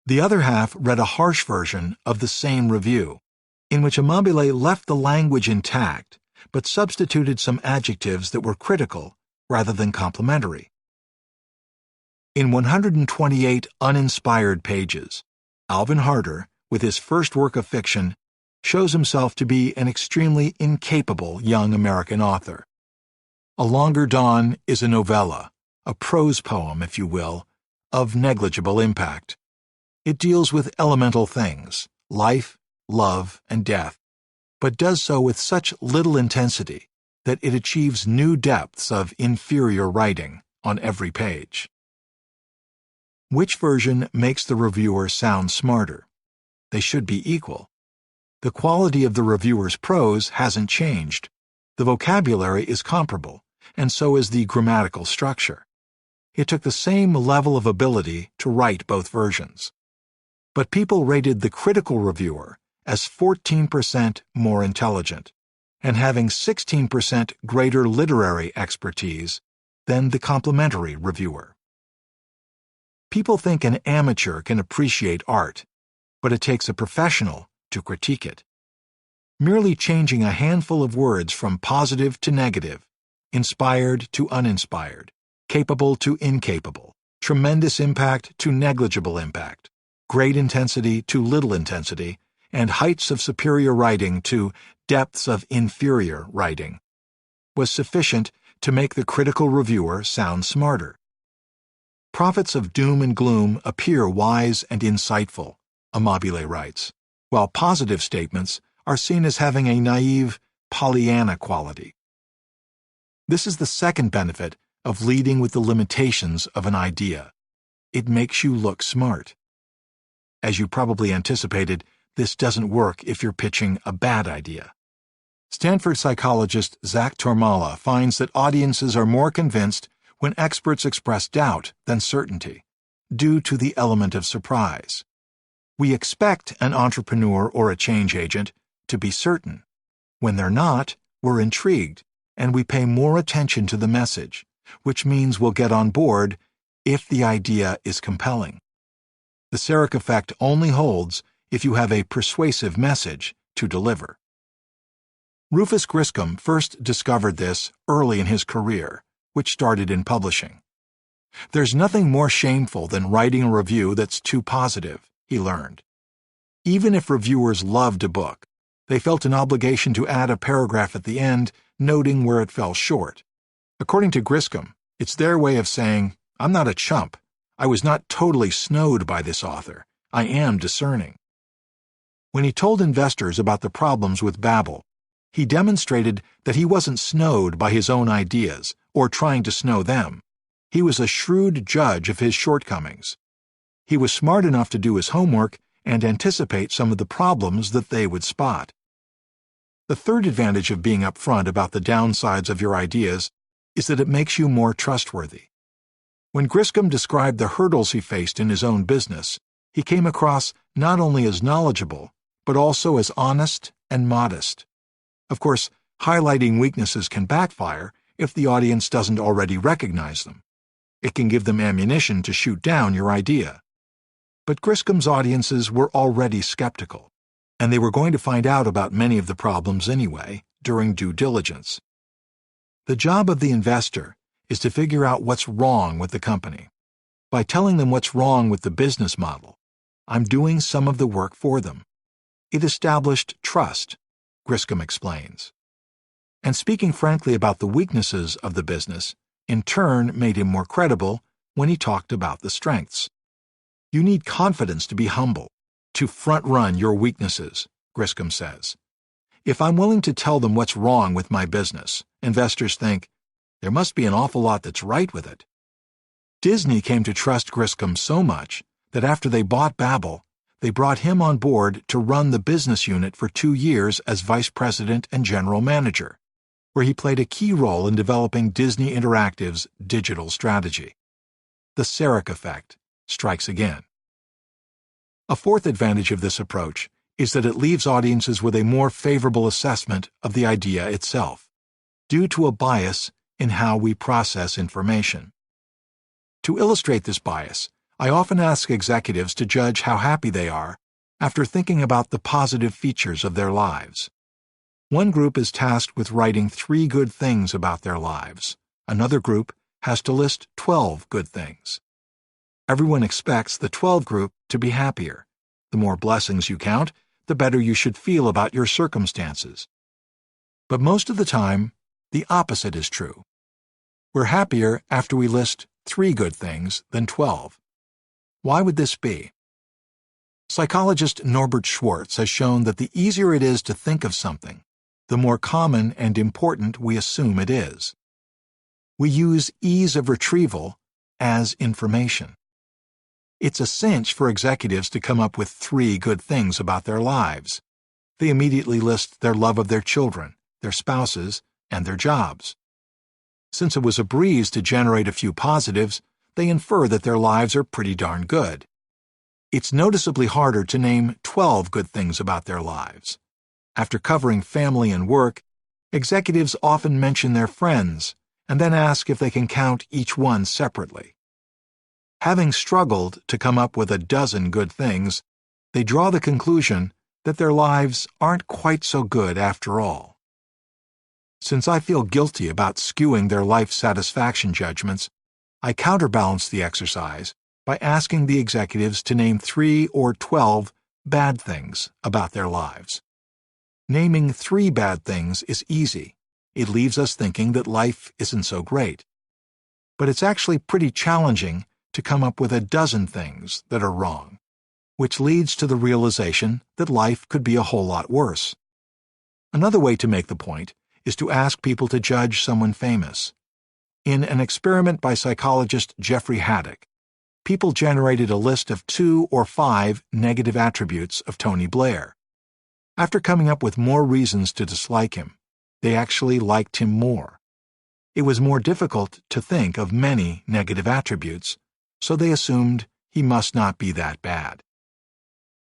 The other half read a harsh version of the same review, in which Amabile left the language intact but substituted some adjectives that were critical rather than complimentary. In 128 uninspired pages, Alvin Harder, with his first work of fiction, shows himself to be an extremely incapable young American author. A Longer Dawn is a novella, a prose poem, if you will, of negligible impact. It deals with elemental things, life, love, and death, but does so with such little intensity that it achieves new depths of inferior writing on every page. Which version makes the reviewer sound smarter? They should be equal. The quality of the reviewer's prose hasn't changed. The vocabulary is comparable, and so is the grammatical structure. It took the same level of ability to write both versions. But people rated the critical reviewer as 14% more intelligent, and having 16% greater literary expertise than the complimentary reviewer. People think an amateur can appreciate art, but it takes a professional to critique it. Merely changing a handful of words from positive to negative, inspired to uninspired, capable to incapable, tremendous impact to negligible impact, great intensity to little intensity, and heights of superior writing to depths of inferior writing, was sufficient to make the critical reviewer sound smarter. Prophets of doom and gloom appear wise and insightful, Amabile writes, while positive statements are seen as having a naive Pollyanna quality. This is the second benefit of leading with the limitations of an idea. It makes you look smart. As you probably anticipated, this doesn't work if you're pitching a bad idea. Stanford psychologist Zach Tormala finds that audiences are more convinced when experts express doubt than certainty, due to the element of surprise. We expect an entrepreneur or a change agent to be certain. When they're not, we're intrigued, and we pay more attention to the message, which means we'll get on board if the idea is compelling. The Sarek effect only holds if you have a persuasive message to deliver. Rufus Griscom first discovered this early in his career, which started in publishing. There's nothing more shameful than writing a review that's too positive, he learned. Even if reviewers loved a book, they felt an obligation to add a paragraph at the end noting where it fell short. According to Griscom, it's their way of saying, I'm not a chump. I was not totally snowed by this author. I am discerning. When he told investors about the problems with Babel, he demonstrated that he wasn't snowed by his own ideas or trying to snow them. He was a shrewd judge of his shortcomings. He was smart enough to do his homework and anticipate some of the problems that they would spot. The third advantage of being upfront about the downsides of your ideas is that it makes you more trustworthy. When Griscom described the hurdles he faced in his own business, he came across not only as knowledgeable, but also as honest and modest. Of course, highlighting weaknesses can backfire if the audience doesn't already recognize them. It can give them ammunition to shoot down your idea. But Griscom's audiences were already skeptical, and they were going to find out about many of the problems anyway during due diligence. The job of the investor is to figure out what's wrong with the company. By telling them what's wrong with the business model, I'm doing some of the work for them. It established trust, Griscom explains. And speaking frankly about the weaknesses of the business, in turn made him more credible when he talked about the strengths. You need confidence to be humble, to front-run your weaknesses, Griscom says. If I'm willing to tell them what's wrong with my business, investors think, there must be an awful lot that's right with it. Disney came to trust Griscom so much that after they bought Babel, they brought him on board to run the business unit for 2 years as vice president and general manager, where he played a key role in developing Disney Interactive's digital strategy. The Sarek effect strikes again. A fourth advantage of this approach is that it leaves audiences with a more favorable assessment of the idea itself, due to a bias in how we process information. To illustrate this bias, I often ask executives to judge how happy they are after thinking about the positive features of their lives. One group is tasked with writing 3 good things about their lives. Another group has to list 12 good things. Everyone expects the 12 group to be happier. The more blessings you count, the better you should feel about your circumstances. But most of the time, the opposite is true. We're happier after we list 3 good things than 12. Why would this be? Psychologist Norbert Schwartz has shown that the easier it is to think of something, the more common and important we assume it is. We use ease of retrieval as information. It's a cinch for executives to come up with 3 good things about their lives. They immediately list their love of their children, their spouses, and their jobs. Since it was a breeze to generate a few positives, they infer that their lives are pretty darn good. It's noticeably harder to name 12 good things about their lives. After covering family and work, Executives often mention their friends and then ask if they can count each one separately. Having struggled to come up with a dozen good things, they draw the conclusion that their lives aren't quite so good after all. Since I feel guilty about skewing their life satisfaction judgments, I counterbalance the exercise by asking the executives to name 3 or 12 bad things about their lives. Naming 3 bad things is easy. It leaves us thinking that life isn't so great. But it's actually pretty challenging to come up with a dozen things that are wrong, which leads to the realization that life could be a whole lot worse. Another way to make the point is to ask people to judge someone famous. In an experiment by psychologist Jeffrey Haddock, people generated a list of 2 or 5 negative attributes of Tony Blair. After coming up with more reasons to dislike him, they actually liked him more. It was more difficult to think of many negative attributes, so they assumed he must not be that bad.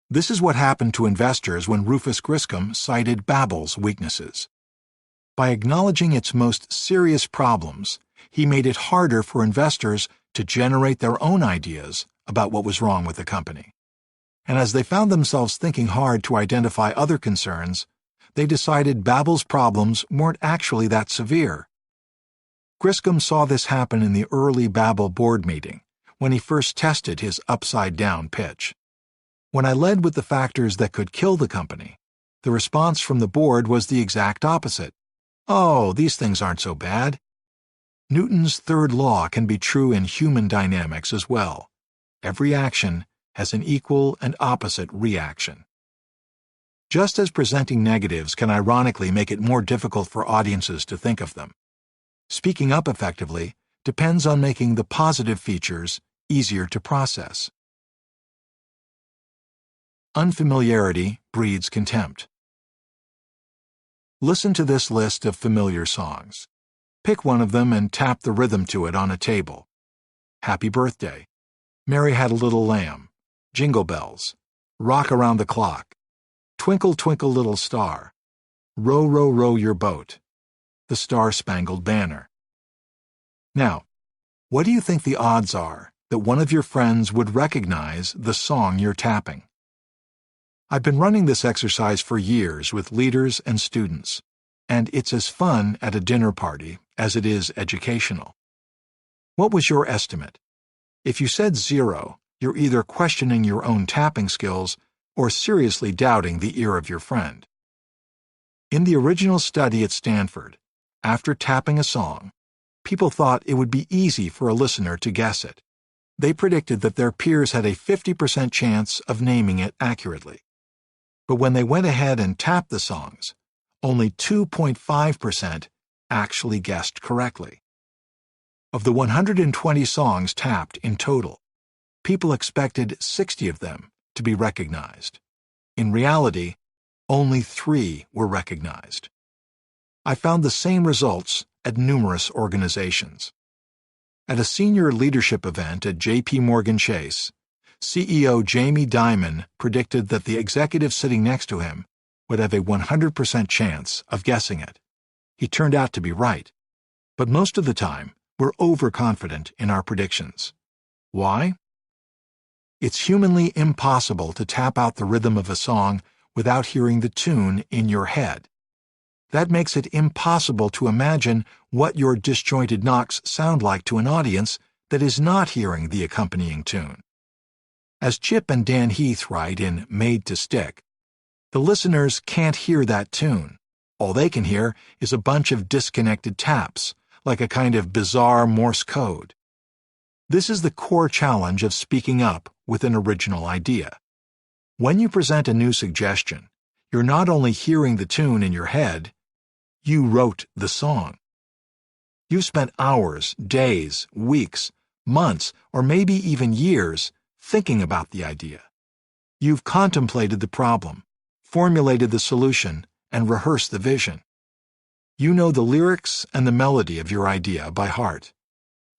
This is what happened to investors when Rufus Griscom cited Babbel's weaknesses. By acknowledging its most serious problems, he made it harder for investors to generate their own ideas about what was wrong with the company. And as they found themselves thinking hard to identify other concerns, they decided Babbel's problems weren't actually that severe. Griscom saw this happen in the early Babbel board meeting, when he first tested his upside-down pitch. When I led with the factors that could kill the company, the response from the board was the exact opposite. Oh, these things aren't so bad. Newton's third law can be true in human dynamics as well. Every action has an equal and opposite reaction. Just as presenting negatives can ironically make it more difficult for audiences to think of them, speaking up effectively depends on making the positive features easier to process. Unfamiliarity breeds contempt. Listen to this list of familiar songs. Pick one of them and tap the rhythm to it on a table. Happy Birthday, Mary Had a Little Lamb, Jingle Bells, Rock Around the Clock, Twinkle Twinkle Little Star, Row Row Row Your Boat, The Star-Spangled Banner. Now, what do you think the odds are that one of your friends would recognize the song you're tapping? I've been running this exercise for years with leaders and students, and it's as fun at a dinner party as it is educational. What was your estimate? If you said 0, you're either questioning your own tapping skills or seriously doubting the ear of your friend. In the original study at Stanford, after tapping a song, people thought it would be easy for a listener to guess it. They predicted that their peers had a 50% chance of naming it accurately. But when they went ahead and tapped the songs, only 2.5% actually guessed correctly. Of the 120 songs tapped in total, people expected 60 of them to be recognized. In reality, only 3 were recognized. I found the same results at numerous organizations. At a senior leadership event at J.P. Morgan Chase, CEO Jamie Dimon predicted that the executive sitting next to him would have a 100% chance of guessing it. He turned out to be right, but most of the time we're overconfident in our predictions. Why? It's humanly impossible to tap out the rhythm of a song without hearing the tune in your head. That makes it impossible to imagine what your disjointed knocks sound like to an audience that is not hearing the accompanying tune. As Chip and Dan Heath write in Made to Stick, the listeners can't hear that tune. All they can hear is a bunch of disconnected taps, like a kind of bizarre Morse code. This is the core challenge of speaking up with an original idea. When you present a new suggestion, you're not only hearing the tune in your head, you wrote the song. You've spent hours, days, weeks, months, or maybe even years thinking about the idea. You've contemplated the problem, formulated the solution, and rehearsed the vision. You know the lyrics and the melody of your idea by heart.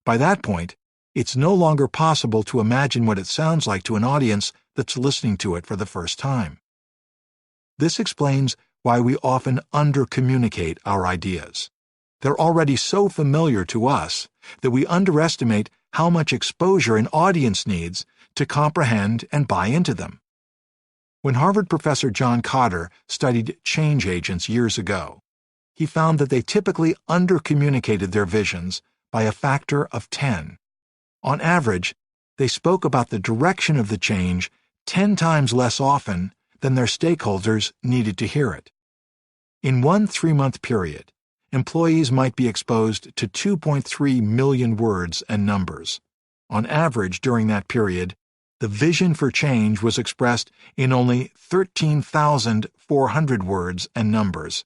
By that point, it's no longer possible to imagine what it sounds like to an audience that's listening to it for the first time. This explains why we often undercommunicate our ideas. They're already so familiar to us that we underestimate how much exposure an audience needs to comprehend and buy into them. When Harvard professor John Cotter studied change agents years ago, he found that they typically undercommunicated their visions by a factor of 10. On average, they spoke about the direction of the change 10 times less often than their stakeholders needed to hear it. In one 3-month period, employees might be exposed to 2.3 million words and numbers. On average, during that period, the vision for change was expressed in only 13,400 words and numbers.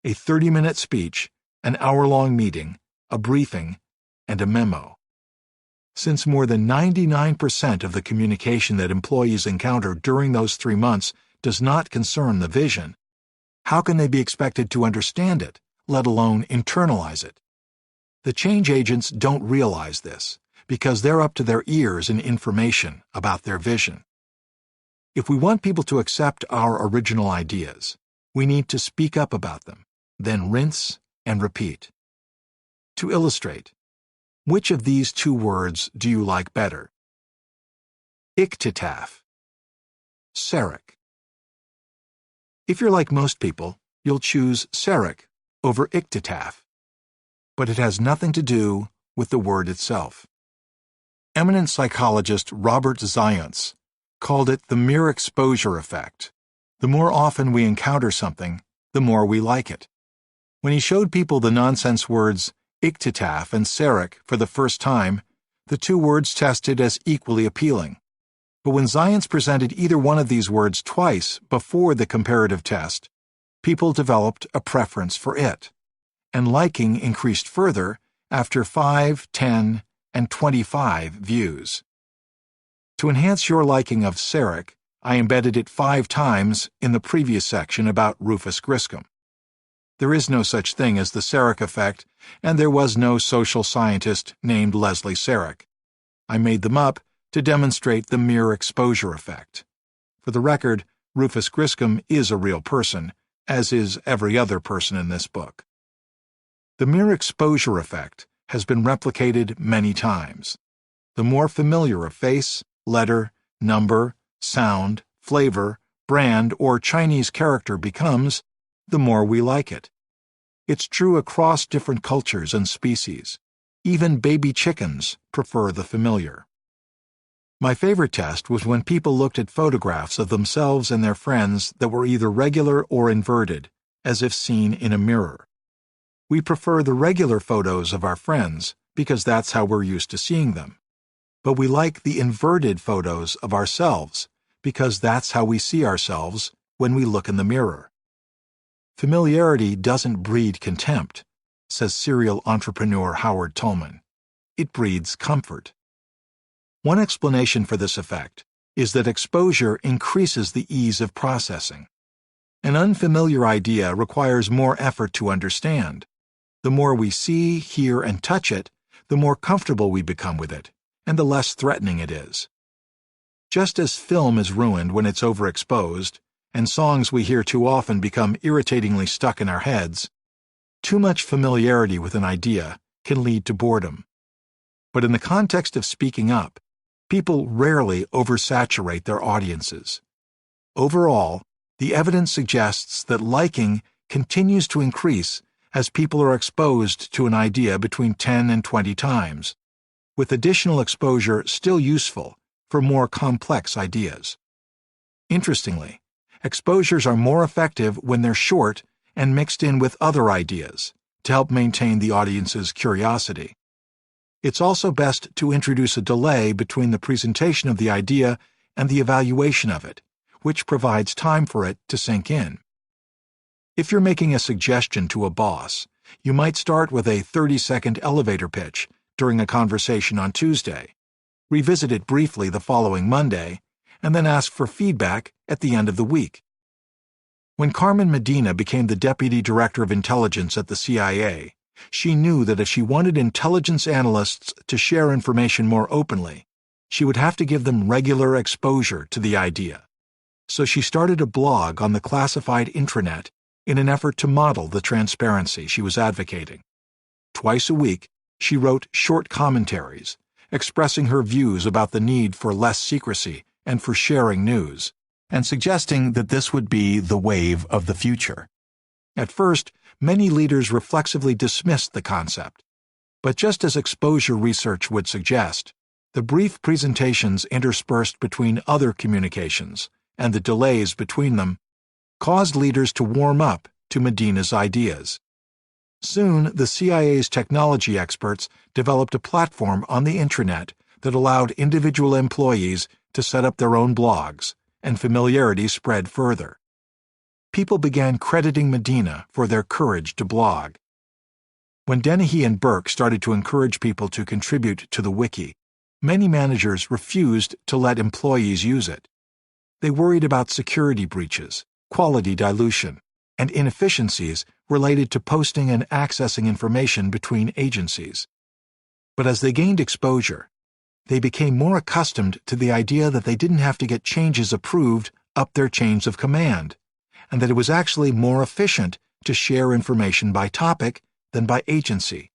A 30-minute speech, an hour-long meeting, a briefing, and a memo. Since more than 99% of the communication that employees encounter during those 3 months does not concern the vision, how can they be expected to understand it, let alone internalize it? The change agents don't realize this because they're up to their ears in information about their vision. If we want people to accept our original ideas, we need to speak up about them, then rinse and repeat. To illustrate, which of these 2 words do you like better? Iktitaf. Serik. If you're like most people, you'll choose serik over iktitaf, but it has nothing to do with the word itself. Eminent psychologist Robert Zients called it the mere exposure effect. The more often we encounter something, the more we like it. When he showed people the nonsense words iktitaf and serik for the first time, the 2 words tested as equally appealing. But when Zients presented either one of these words twice before the comparative test, people developed a preference for it, and liking increased further after 5, 10, and 25 views. To enhance your liking of serik, I embedded it 5 times in the previous section about Rufus Griscom. There is no such thing as the Serik effect, and there was no social scientist named Leslie Serik. I made them up to demonstrate the mere exposure effect. For the record, Rufus Griscom is a real person, as is every other person in this book. The mere exposure effect has been replicated many times. The more familiar a face, letter, number, sound, flavor, brand, or Chinese character becomes, the more we like it. It's true across different cultures and species. Even baby chickens prefer the familiar. My favorite test was when people looked at photographs of themselves and their friends that were either regular or inverted, as if seen in a mirror. We prefer the regular photos of our friends because that's how we're used to seeing them. But we like the inverted photos of ourselves because that's how we see ourselves when we look in the mirror. Familiarity doesn't breed contempt, says serial entrepreneur Howard Tolman. It breeds comfort. One explanation for this effect is that exposure increases the ease of processing. An unfamiliar idea requires more effort to understand. The more we see, hear, and touch it, the more comfortable we become with it, and the less threatening it is. Just as film is ruined when it's overexposed, and songs we hear too often become irritatingly stuck in our heads, too much familiarity with an idea can lead to boredom. But in the context of speaking up, people rarely oversaturate their audiences. Overall, the evidence suggests that liking continues to increase as people are exposed to an idea between 10 and 20 times, with additional exposure still useful for more complex ideas. Interestingly, exposures are more effective when they're short and mixed in with other ideas to help maintain the audience's curiosity. It's also best to introduce a delay between the presentation of the idea and the evaluation of it, which provides time for it to sink in. If you're making a suggestion to a boss, you might start with a 30-second elevator pitch during a conversation on Tuesday, revisit it briefly the following Monday, and then ask for feedback at the end of the week. When Carmen Medina became the Deputy Director of Intelligence at the CIA, she knew that if she wanted intelligence analysts to share information more openly, she would have to give them regular exposure to the idea. So she started a blog on the classified intranet in an effort to model the transparency she was advocating. Twice a week, she wrote short commentaries, expressing her views about the need for less secrecy and for sharing news, and suggesting that this would be the wave of the future. At first, many leaders reflexively dismissed the concept, but just as exposure research would suggest, the brief presentations interspersed between other communications and the delays between them caused leaders to warm up to Medina's ideas. Soon, the CIA's technology experts developed a platform on the intranet that allowed individual employees to set up their own blogs, and familiarity spread further. People began crediting Medina for their courage to blog. When Dennehy and Burke started to encourage people to contribute to the wiki, many managers refused to let employees use it. They worried about security breaches, quality dilution, and inefficiencies related to posting and accessing information between agencies. But as they gained exposure, they became more accustomed to the idea that they didn't have to get changes approved up their chains of command, and that it was actually more efficient to share information by topic than by agency.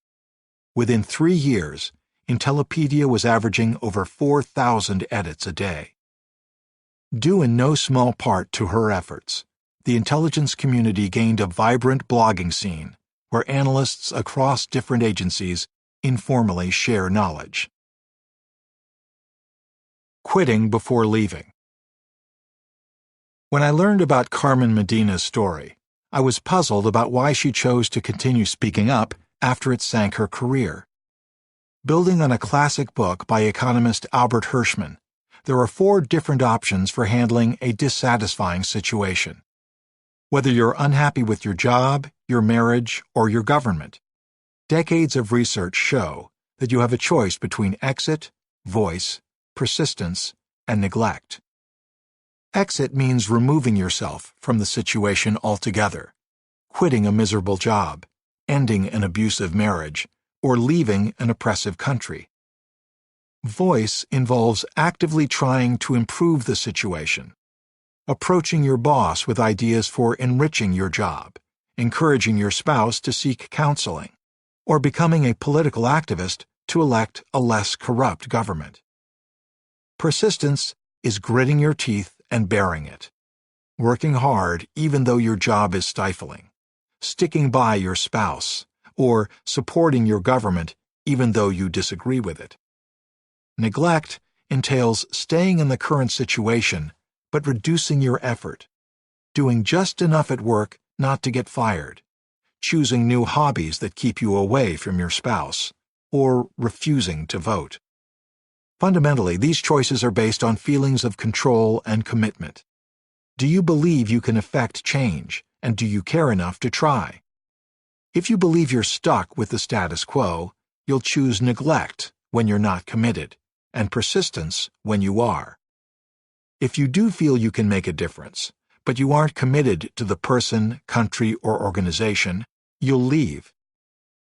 Within 3 years, Intellipedia was averaging over 4,000 edits a day. Due in no small part to her efforts, the intelligence community gained a vibrant blogging scene where analysts across different agencies informally share knowledge. Quitting before leaving. When I learned about Carmen Medina's story, I was puzzled about why she chose to continue speaking up after it sank her career. Building on a classic book by economist Albert Hirschman, there are 4 different options for handling a dissatisfying situation. Whether you're unhappy with your job, your marriage, or your government, decades of research show that you have a choice between exit, voice, persistence, and neglect. Exit means removing yourself from the situation altogether, quitting a miserable job, ending an abusive marriage, or leaving an oppressive country. Voice involves actively trying to improve the situation, approaching your boss with ideas for enriching your job, encouraging your spouse to seek counseling, or becoming a political activist to elect a less corrupt government. Persistence is gritting your teeth and bearing it, working hard even though your job is stifling, sticking by your spouse, or supporting your government even though you disagree with it. Neglect entails staying in the current situation but reducing your effort, doing just enough at work not to get fired, choosing new hobbies that keep you away from your spouse, or refusing to vote. Fundamentally, these choices are based on feelings of control and commitment. Do you believe you can effect change, and do you care enough to try? If you believe you're stuck with the status quo, you'll choose neglect when you're not committed, and persistence when you are. If you do feel you can make a difference, but you aren't committed to the person, country, or organization, you'll leave.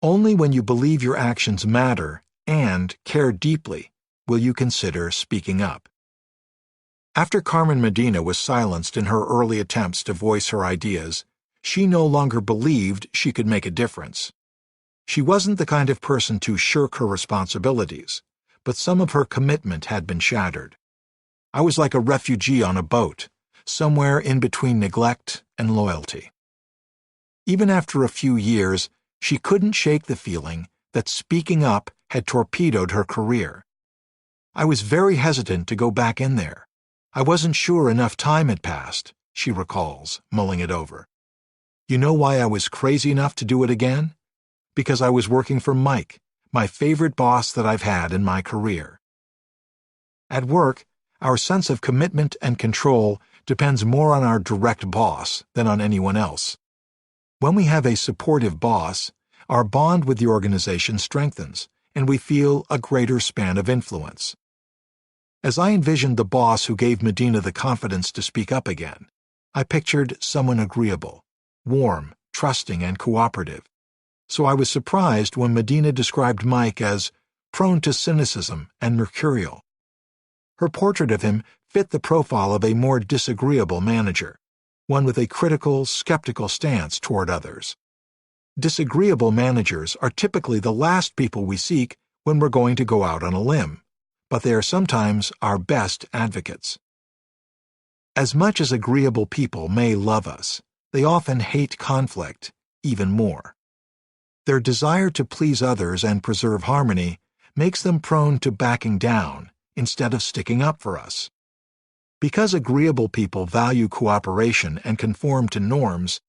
Only when you believe your actions matter and care deeply will you consider speaking up. After Carmen Medina was silenced in her early attempts to voice her ideas, she no longer believed she could make a difference. She wasn't the kind of person to shirk her responsibilities, but some of her commitment had been shattered. I was like a refugee on a boat, somewhere in between neglect and loyalty. Even after a few years, she couldn't shake the feeling that speaking up had torpedoed her career. I was very hesitant to go back in there. I wasn't sure enough time had passed, she recalls, mulling it over. You know why I was crazy enough to do it again? Because I was working for Mike, my favorite boss that I've had in my career. At work, our sense of commitment and control depends more on our direct boss than on anyone else. When we have a supportive boss, our bond with the organization strengthens, and we feel a greater span of influence. As I envisioned the boss who gave Medina the confidence to speak up again, I pictured someone agreeable, warm, trusting, and cooperative. So I was surprised when Medina described Mike as prone to cynicism and mercurial. Her portrait of him fit the profile of a more disagreeable manager. one with a critical, skeptical stance toward others. Disagreeable managers are typically the last people we seek when we're going to go out on a limb, but they are sometimes our best advocates. As much as agreeable people may love us, they often hate conflict even more. Their desire to please others and preserve harmony makes them prone to backing down instead of sticking up for us. Because agreeable people value cooperation and conform to norms,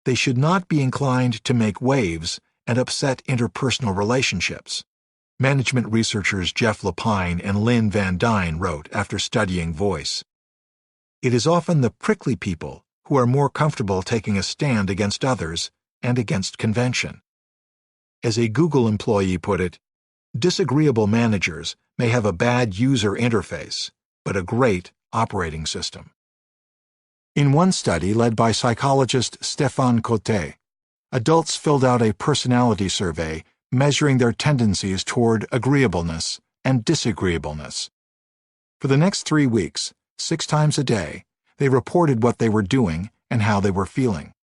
they should not be inclined to make waves and upset interpersonal relationships. Management researchers Jeff Lapine and Lynn Van Dyne wrote after studying voice. It is often the prickly people who are more comfortable taking a stand against others and against convention. As a Google employee put it, disagreeable managers may have a bad user interface, but a great operating system. In one study led by psychologist Stéphane Coté, adults filled out a personality survey measuring their tendencies toward agreeableness and disagreeableness. For the next 3 weeks, 6 times a day, they reported what they were doing and how they were feeling.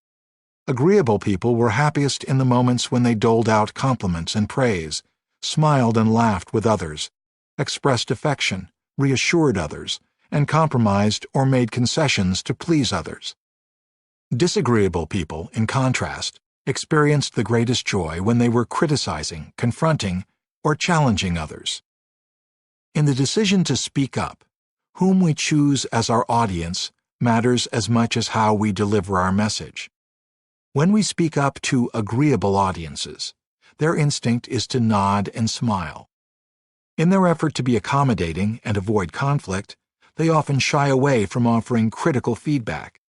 Agreeable people were happiest in the moments when they doled out compliments and praise, smiled and laughed with others, expressed affection, reassured others, and compromised or made concessions to please others. Disagreeable people, in contrast, experienced the greatest joy when they were criticizing, confronting, or challenging others. In the decision to speak up, whom we choose as our audience matters as much as how we deliver our message. When we speak up to agreeable audiences, their instinct is to nod and smile. In their effort to be accommodating and avoid conflict, they often shy away from offering critical feedback.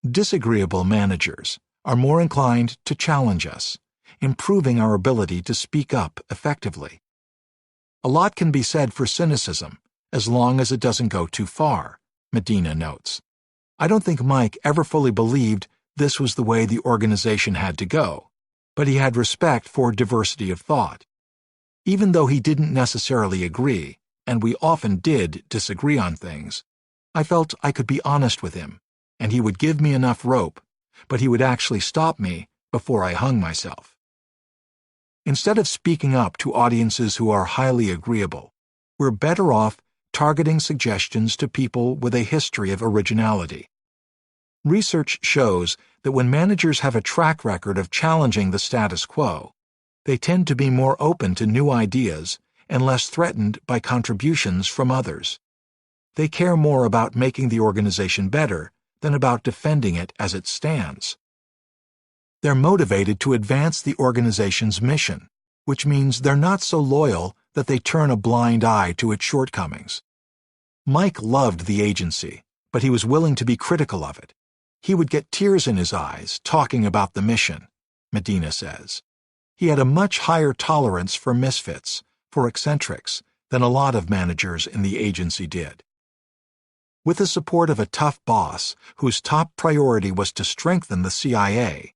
Disagreeable managers are more inclined to challenge us, improving our ability to speak up effectively. A lot can be said for cynicism, as long as it doesn't go too far, Medina notes. I don't think Mike ever fully believed this was the way the organization had to go, but he had respect for diversity of thought. Even though he didn't necessarily agree, and we often did disagree on things, I felt I could be honest with him, and he would give me enough rope, but he would actually stop me before I hung myself. Instead of speaking up to audiences who are highly agreeable, we're better off targeting suggestions to people with a history of originality. Research shows that when managers have a track record of challenging the status quo, they tend to be more open to new ideas and less threatened by contributions from others. They care more about making the organization better than about defending it as it stands. They're motivated to advance the organization's mission, which means they're not so loyal that they turn a blind eye to its shortcomings. Mike loved the agency, but he was willing to be critical of it. He would get tears in his eyes talking about the mission, Medina says. He had a much higher tolerance for misfits, for eccentrics, than a lot of managers in the agency did. With the support of a tough boss whose top priority was to strengthen the CIA,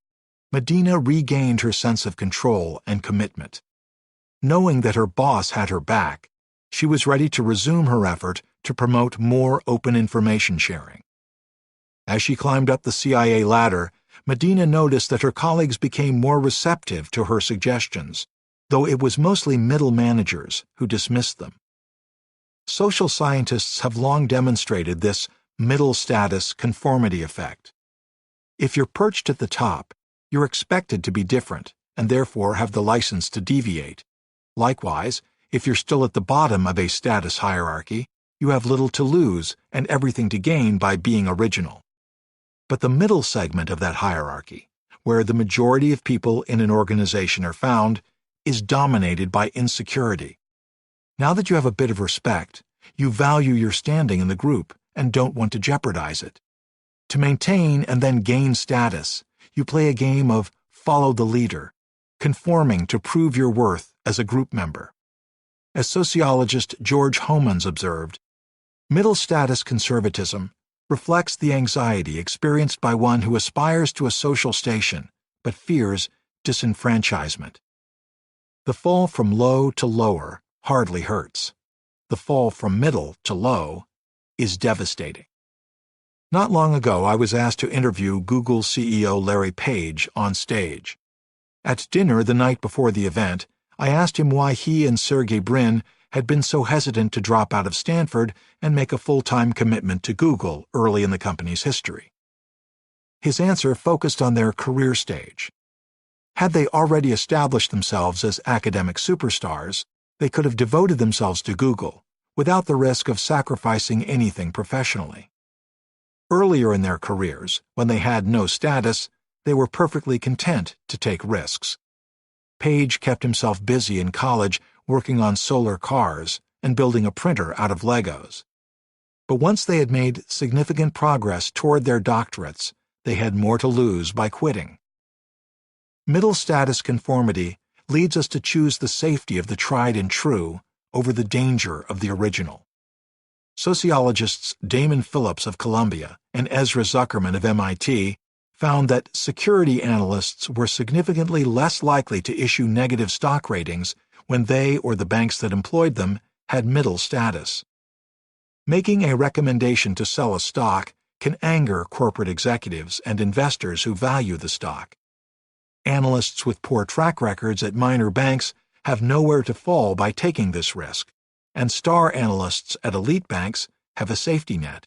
Medina regained her sense of control and commitment. Knowing that her boss had her back, she was ready to resume her effort to promote more open information sharing. As she climbed up the CIA ladder, Medina noticed that her colleagues became more receptive to her suggestions, though it was mostly middle managers who dismissed them. Social scientists have long demonstrated this middle-status conformity effect. If you're perched at the top, you're expected to be different and therefore have the license to deviate. Likewise, if you're still at the bottom of a status hierarchy, you have little to lose and everything to gain by being original. But the middle segment of that hierarchy, where the majority of people in an organization are found, is dominated by insecurity. Now that you have a bit of respect, you value your standing in the group and don't want to jeopardize it. To maintain and then gain status, you play a game of follow the leader, conforming to prove your worth as a group member. As sociologist George Homans observed, middle-status conservatism reflects the anxiety experienced by one who aspires to a social station but fears disenfranchisement. The fall from low to lower hardly hurts. The fall from middle to low is devastating. Not long ago, I was asked to interview Google CEO Larry Page on stage. At dinner the night before the event, I asked him why he and Sergey Brin had been so hesitant to drop out of Stanford and make a full-time commitment to Google early in the company's history. His answer focused on their career stage. Had they already established themselves as academic superstars, they could have devoted themselves to Google without the risk of sacrificing anything professionally. Earlier in their careers, when they had no status, they were perfectly content to take risks. Page kept himself busy in college working on solar cars and building a printer out of Legos. But once they had made significant progress toward their doctorates, they had more to lose by quitting. Middle status conformity leads us to choose the safety of the tried and true over the danger of the original. Sociologists Damon Phillips of Columbia and Ezra Zuckerman of MIT found that security analysts were significantly less likely to issue negative stock ratings when they or the banks that employed them had middle status. Making a recommendation to sell a stock can anger corporate executives and investors who value the stock. Analysts with poor track records at minor banks have nowhere to fall by taking this risk, and star analysts at elite banks have a safety net.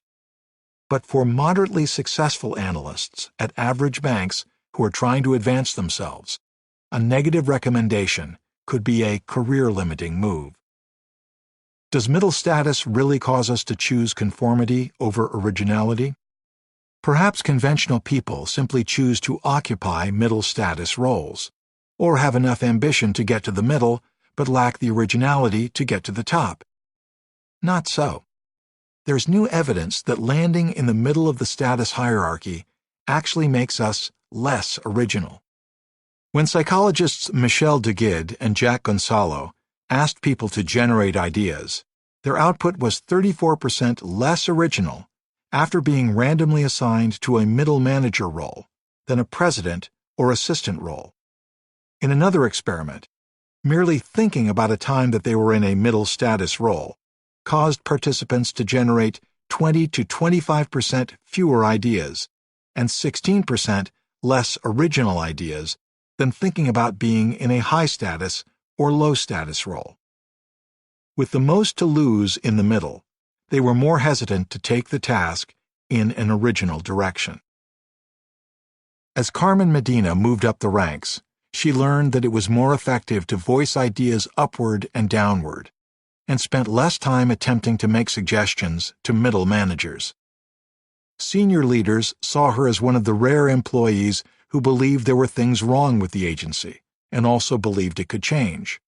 But for moderately successful analysts at average banks who are trying to advance themselves, a negative recommendation could be a career-limiting move. Does middle status really cause us to choose conformity over originality? Perhaps conventional people simply choose to occupy middle status roles, or have enough ambition to get to the middle but lack the originality to get to the top. Not so. There's new evidence that landing in the middle of the status hierarchy actually makes us less original. When psychologists Michel Deguide and Jack Gonzalo asked people to generate ideas, their output was 34% less original after being randomly assigned to a middle manager role than a president or assistant role. In another experiment, merely thinking about a time that they were in a middle status role caused participants to generate 20 to 25% fewer ideas and 16% less original ideas than thinking about being in a high status or low status role. With the most to lose in the middle, they were more hesitant to take the task in an original direction. As Carmen Medina moved up the ranks, she learned that it was more effective to voice ideas upward and downward, and spent less time attempting to make suggestions to middle managers. Senior leaders saw her as one of the rare employees who believed there were things wrong with the agency and also believed it could change.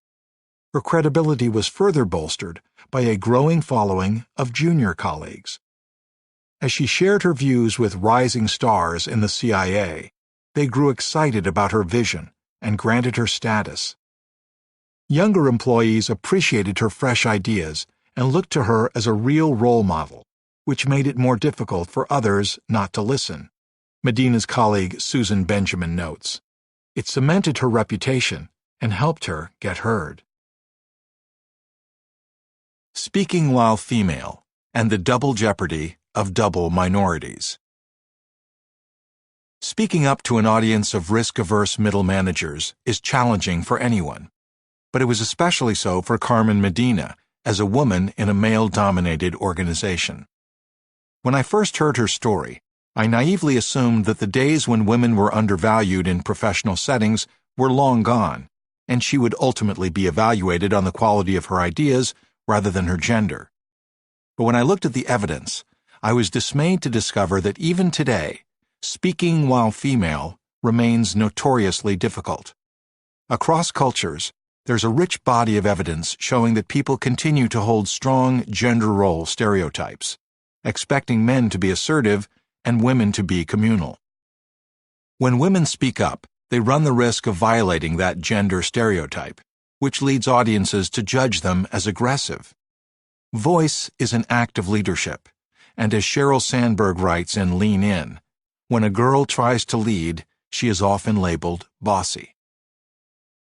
Her credibility was further bolstered by a growing following of junior colleagues. As she shared her views with rising stars in the CIA, they grew excited about her vision and granted her status. Younger employees appreciated her fresh ideas and looked to her as a real role model, which made it more difficult for others not to listen. Medina's colleague Susan Benjamin notes, "It cemented her reputation and helped her get heard." Speaking while female and the double jeopardy of double minorities. Speaking up to an audience of risk-averse middle managers is challenging for anyone, but it was especially so for Carmen Medina as a woman in a male-dominated organization. When I first heard her story, I naively assumed that the days when women were undervalued in professional settings were long gone, and she would ultimately be evaluated on the quality of her ideas rather than her gender. But when I looked at the evidence, I was dismayed to discover that even today, speaking while female remains notoriously difficult. Across cultures, there's a rich body of evidence showing that people continue to hold strong gender role stereotypes, expecting men to be assertive and women to be communal. When women speak up, they run the risk of violating that gender stereotype, which leads audiences to judge them as aggressive. Voice is an act of leadership, and as Sheryl Sandberg writes in Lean In, when a girl tries to lead, she is often labeled bossy.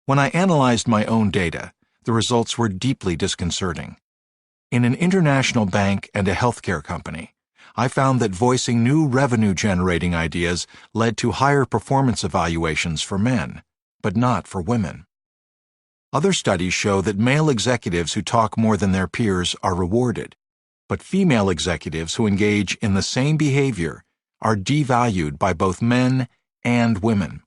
When I analyzed my own data, the results were deeply disconcerting. In an international bank and a healthcare company, I found that voicing new revenue-generating ideas led to higher performance evaluations for men, but not for women. Other studies show that male executives who talk more than their peers are rewarded, but female executives who engage in the same behavior are devalued by both men and women.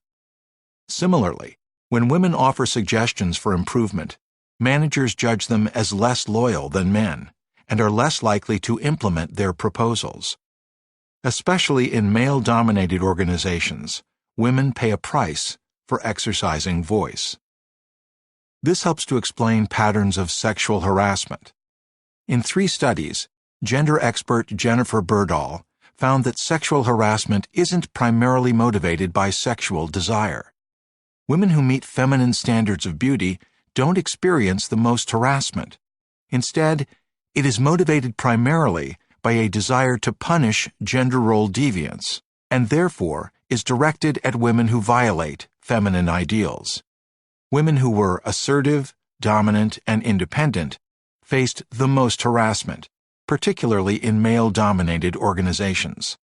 Similarly, when women offer suggestions for improvement, managers judge them as less loyal than men and are less likely to implement their proposals. Especially in male-dominated organizations, women pay a price for exercising voice. This helps to explain patterns of sexual harassment. In 3 studies, gender expert Jennifer Berdahl found that sexual harassment isn't primarily motivated by sexual desire. Women who meet feminine standards of beauty don't experience the most harassment. Instead, it is motivated primarily by a desire to punish gender role deviance, and therefore is directed at women who violate feminine ideals. Women who were assertive, dominant, and independent faced the most harassment, particularly in male-dominated organizations.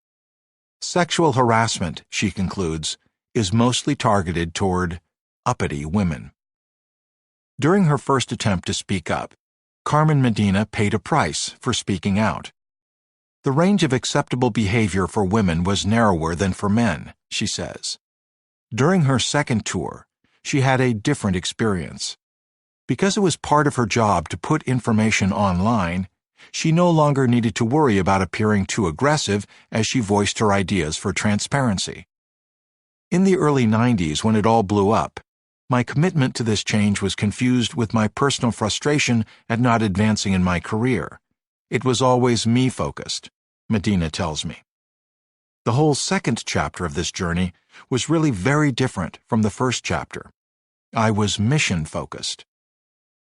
Sexual harassment, she concludes, is mostly targeted toward uppity women. During her first attempt to speak up, Carmen Medina paid a price for speaking out. The range of acceptable behavior for women was narrower than for men, she says. During her second tour, she had a different experience. Because it was part of her job to put information online, she no longer needed to worry about appearing too aggressive as she voiced her ideas for transparency. In the early 90s, when it all blew up, my commitment to this change was confused with my personal frustration at not advancing in my career. It was always me-focused, Medina tells me. The whole second chapter of this journey was really very different from the first chapter. I was mission-focused.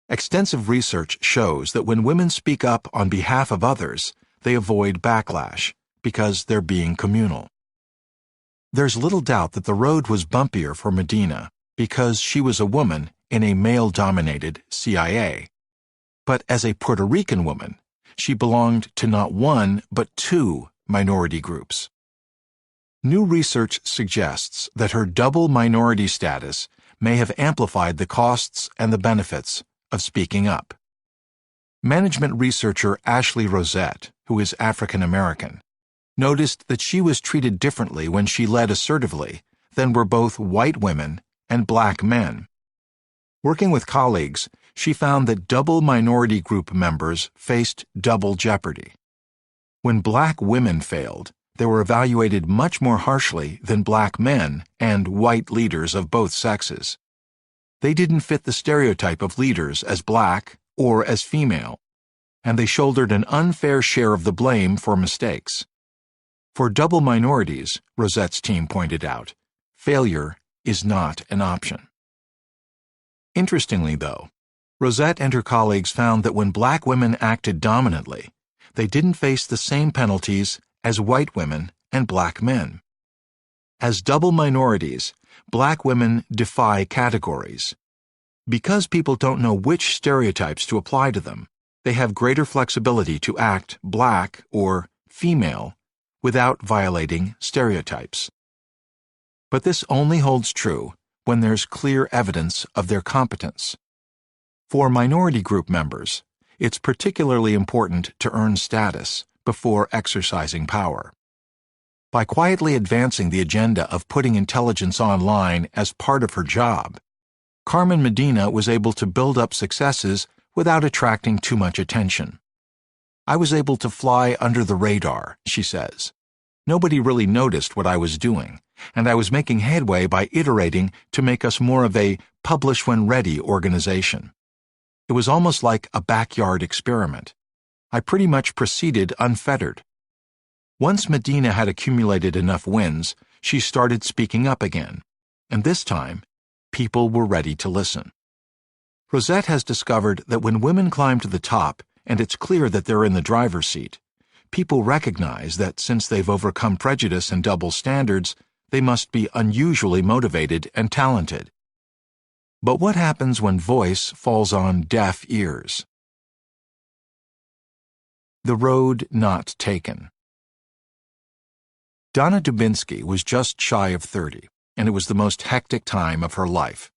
Extensive research shows that when women speak up on behalf of others, they avoid backlash because they're being communal. There's little doubt that the road was bumpier for Medina because she was a woman in a male-dominated CIA. But as a Puerto Rican woman, she belonged to not one but 2 minority groups. New research suggests that her double minority status may have amplified the costs and the benefits of speaking up. Management researcher Ashley Rosette, who is African American, noticed that she was treated differently when she led assertively than were both white women and black men. Working with colleagues, she found that double minority group members faced double jeopardy. When black women failed, they were evaluated much more harshly than black men and white leaders of both sexes. They didn't fit the stereotype of leaders as black or as female, and they shouldered an unfair share of the blame for mistakes. For double minorities, Rosette's team pointed out, failure is not an option. Interestingly, though, Rosette and her colleagues found that when black women acted dominantly, they didn't face the same penalties as white women and black men. As double minorities, black women defy categories. Because people don't know which stereotypes to apply to them, they have greater flexibility to act black or female without violating stereotypes. But this only holds true when there's clear evidence of their competence. For minority group members, it's particularly important to earn status before exercising power. By quietly advancing the agenda of putting intelligence online as part of her job, Carmen Medina was able to build up successes without attracting too much attention. I was able to fly under the radar, she says. Nobody really noticed what I was doing, and I was making headway by iterating to make us more of a publish-when-ready organization. It was almost like a backyard experiment. I pretty much proceeded unfettered. Once Medina had accumulated enough wins, she started speaking up again, and this time, people were ready to listen. Rosette has discovered that when women climb to the top and it's clear that they're in the driver's seat, people recognize that since they've overcome prejudice and double standards, they must be unusually motivated and talented. But what happens when voice falls on deaf ears? The road not taken. Donna Dubinsky was just shy of 30, and it was the most hectic time of her life.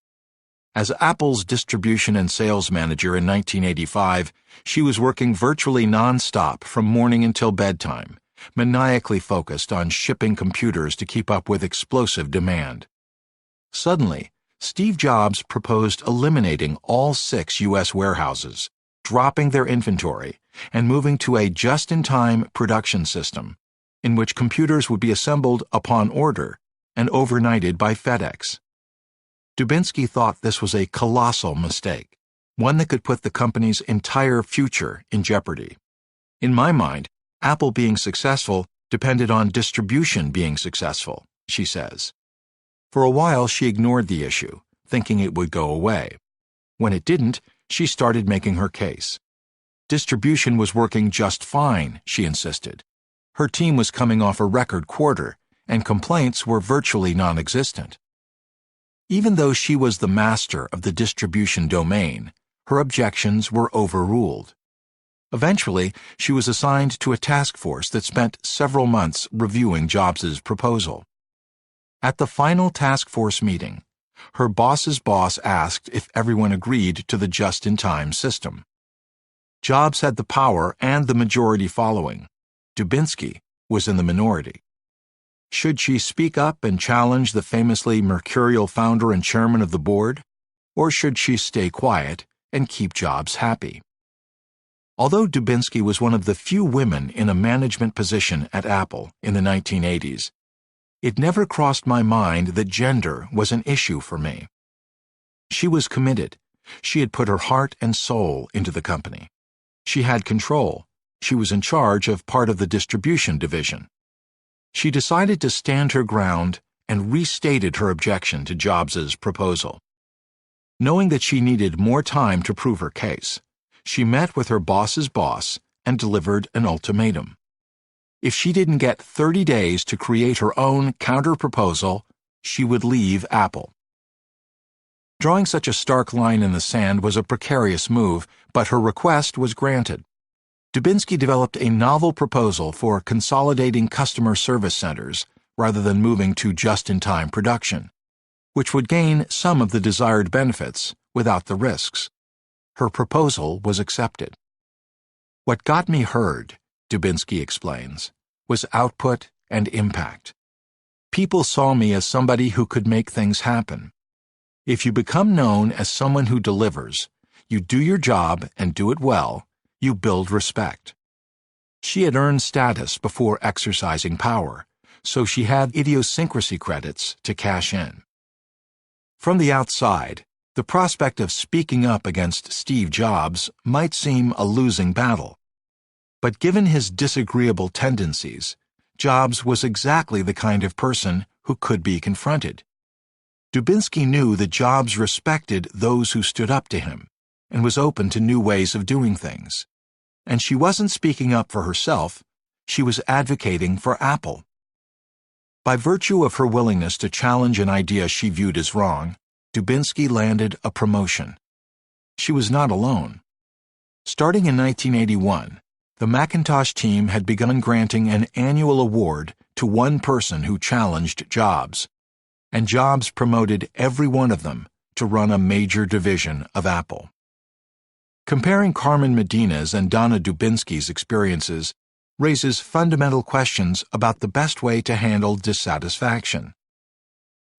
As Apple's distribution and sales manager in 1985, she was working virtually non-stop from morning until bedtime, maniacally focused on shipping computers to keep up with explosive demand. Suddenly, Steve Jobs proposed eliminating all 6 U.S. warehouses, dropping their inventory, and moving to a just-in-time production system, in which computers would be assembled upon order and overnighted by FedEx. Dubinsky thought this was a colossal mistake, one that could put the company's entire future in jeopardy. In my mind, Apple being successful depended on distribution being successful, she says. For a while, she ignored the issue, thinking it would go away. When it didn't, she started making her case. Distribution was working just fine, she insisted. Her team was coming off a record quarter, and complaints were virtually non-existent. Even though she was the master of the distribution domain, her objections were overruled. Eventually, she was assigned to a task force that spent several months reviewing Jobs' proposal. At the final task force meeting, her boss's boss asked if everyone agreed to the just-in-time system. Jobs had the power and the majority following. Dubinsky was in the minority. Should she speak up and challenge the famously mercurial founder and chairman of the board, or should she stay quiet and keep Jobs happy? Although Dubinsky was one of the few women in a management position at Apple in the 1980s, it never crossed my mind that gender was an issue for me. She was committed. She had put her heart and soul into the company. She had control. She was in charge of part of the distribution division. She decided to stand her ground and restated her objection to Jobs' proposal. Knowing that she needed more time to prove her case, she met with her boss's boss and delivered an ultimatum. If she didn't get 30 days to create her own counter-proposal, she would leave Apple. Drawing such a stark line in the sand was a precarious move, but her request was granted. Dubinsky developed a novel proposal for consolidating customer service centers rather than moving to just-in-time production, which would gain some of the desired benefits without the risks. Her proposal was accepted. What got me heard, Dubinsky explains, was output and impact. People saw me as somebody who could make things happen. If you become known as someone who delivers, you do your job and do it well, you build respect. She had earned status before exercising power, so she had idiosyncrasy credits to cash in. From the outside, the prospect of speaking up against Steve Jobs might seem a losing battle. But given his disagreeable tendencies, Jobs was exactly the kind of person who could be confronted. Dubinsky knew that Jobs respected those who stood up to him and was open to new ways of doing things. And she wasn't speaking up for herself, she was advocating for Apple. By virtue of her willingness to challenge an idea she viewed as wrong, Dubinsky landed a promotion. She was not alone. Starting in 1981, the Macintosh team had begun granting an annual award to one person who challenged Jobs, and Jobs promoted every one of them to run a major division of Apple. Comparing Carmen Medina's and Donna Dubinsky's experiences raises fundamental questions about the best way to handle dissatisfaction.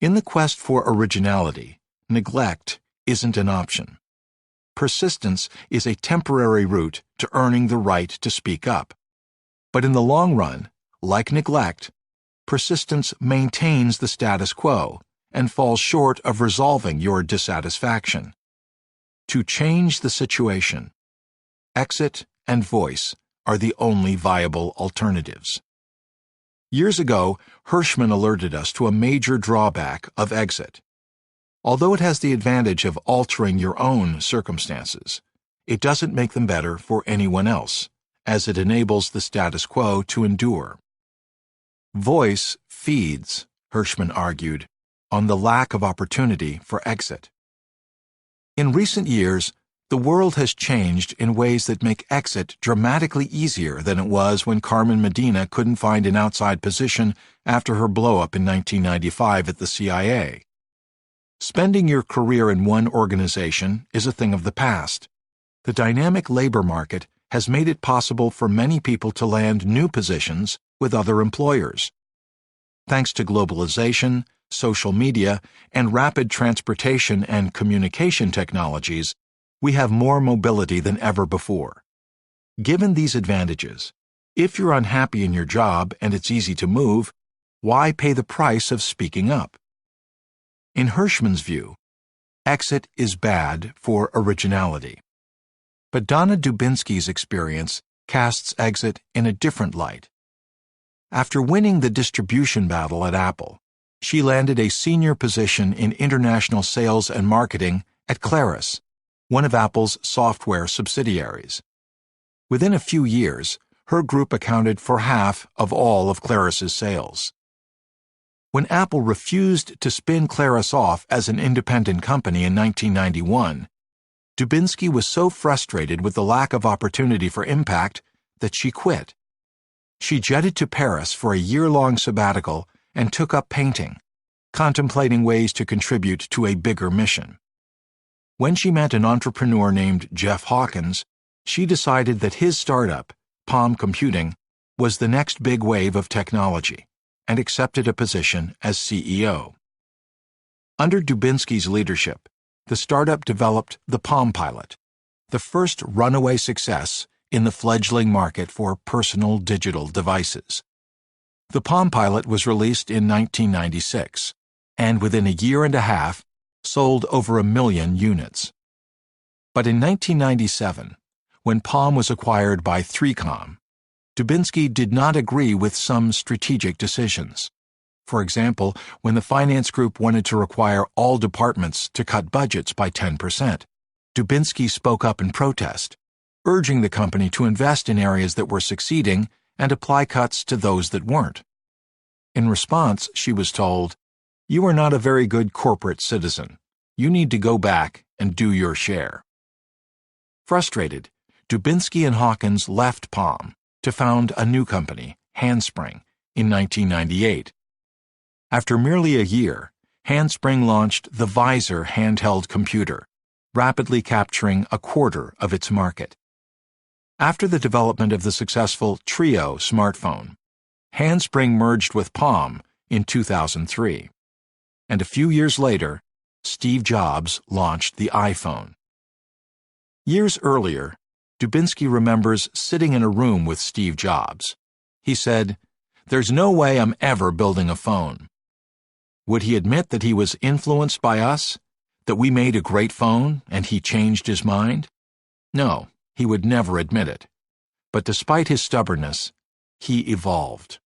In the quest for originality, neglect isn't an option. Persistence is a temporary route to earning the right to speak up. But in the long run, like neglect, persistence maintains the status quo and falls short of resolving your dissatisfaction. To change the situation, exit and voice are the only viable alternatives. Years ago, Hirschman alerted us to a major drawback of exit. Although it has the advantage of altering your own circumstances, it doesn't make them better for anyone else, as it enables the status quo to endure. Voice feeds, Hirschman argued, on the lack of opportunity for exit. In recent years, The world has changed in ways that make exit dramatically easier than it was when Carmen Medina couldn't find an outside position after her blow-up in 1995 at the CIA. Spending your career in one organization is a thing of the past. The dynamic labor market has made it possible for many people to land new positions with other employers. Thanks to globalization, social media, and rapid transportation and communication technologies, we have more mobility than ever before. Given these advantages, if you're unhappy in your job and it's easy to move, why pay the price of speaking up? In Hirschman's view, exit is bad for originality. But Donna Dubinsky's experience casts exit in a different light. After winning the distribution battle at Apple, she landed a senior position in international sales and marketing at Claris, one of Apple's software subsidiaries. Within a few years, her group accounted for half of all of Claris's sales. When Apple refused to spin Claris off as an independent company in 1991, Dubinsky was so frustrated with the lack of opportunity for impact that she quit. She jetted to Paris for a year-long sabbatical and took up painting, contemplating ways to contribute to a bigger mission. When she met an entrepreneur named Jeff Hawkins, she decided that his startup, Palm Computing, was the next big wave of technology, and accepted a position as CEO. Under Dubinsky's leadership, the startup developed the Palm Pilot, the first runaway success in the fledgling market for personal digital devices. The Palm Pilot was released in 1996, and within a year and a half, sold over 1 million units. But in 1997, when Palm was acquired by 3Com, Dubinsky did not agree with some strategic decisions. For example, when the finance group wanted to require all departments to cut budgets by 10%, Dubinsky spoke up in protest, urging the company to invest in areas that were succeeding and apply cuts to those that weren't. In response, she was told, "You are not a very good corporate citizen. You need to go back and do your share." Frustrated, Dubinsky and Hawkins left Palm to found a new company, Handspring, in 1998. After merely a year, Handspring launched the Visor handheld computer, rapidly capturing a quarter of its market. After the development of the successful Trio smartphone, Handspring merged with Palm in 2003. And a few years later, Steve Jobs launched the iPhone. Years earlier, Dubinsky remembers sitting in a room with Steve Jobs. He said, "There's no way I'm ever building a phone." Would he admit that he was influenced by us, that we made a great phone and he changed his mind? No, he would never admit it. But despite his stubbornness, he evolved.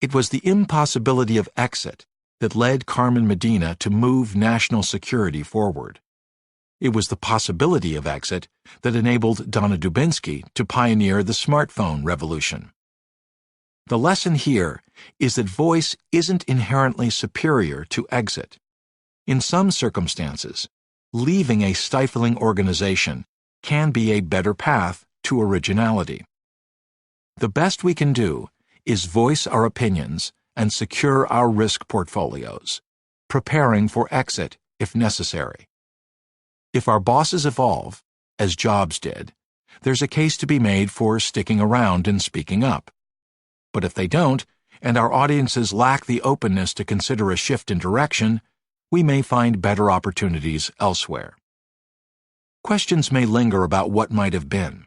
It was the impossibility of exit that led Carmen Medina to move national security forward. It was the possibility of exit that enabled Donna Dubinsky to pioneer the smartphone revolution. The lesson here is that voice isn't inherently superior to exit. In some circumstances, leaving a stifling organization can be a better path to originality. The best we can do is voice our opinions and secure our risk portfolios, preparing for exit if necessary. If our bosses evolve, as Jobs did, there's a case to be made for sticking around and speaking up. But if they don't, and our audiences lack the openness to consider a shift in direction, we may find better opportunities elsewhere. Questions may linger about what might have been.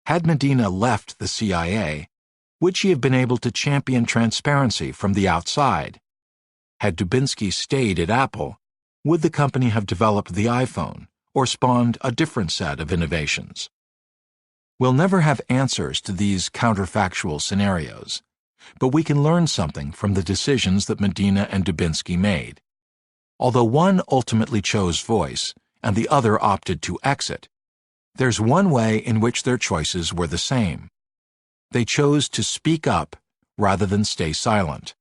Had Medina left the CIA, would she have been able to champion transparency from the outside? Had Dubinsky stayed at Apple, would the company have developed the iPhone or spawned a different set of innovations? We'll never have answers to these counterfactual scenarios, but we can learn something from the decisions that Medina and Dubinsky made. Although one ultimately chose voice and the other opted to exit, there's one way in which their choices were the same. They chose to speak up rather than stay silent.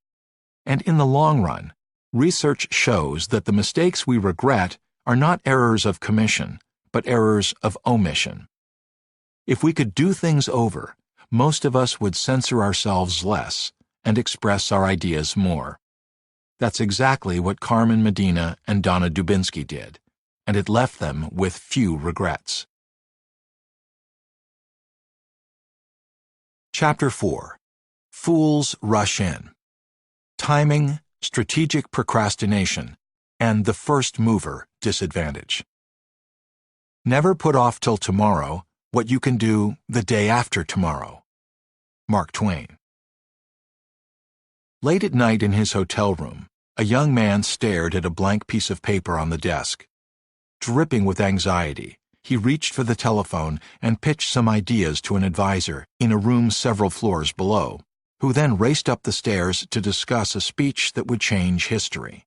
And in the long run, research shows that the mistakes we regret are not errors of commission, but errors of omission. If we could do things over, most of us would censor ourselves less and express our ideas more. That's exactly what Carmen Medina and Donna Dubinsky did, and it left them with few regrets. Chapter 4. Fools Rush In. Timing, Strategic Procrastination, and the First Mover Disadvantage. Never put off till tomorrow what you can do the day after tomorrow. Mark Twain. Late at night in his hotel room, a young man stared at a blank piece of paper on the desk. Dripping with anxiety, he reached for the telephone and pitched some ideas to an advisor in a room several floors below, who then raced up the stairs to discuss a speech that would change history.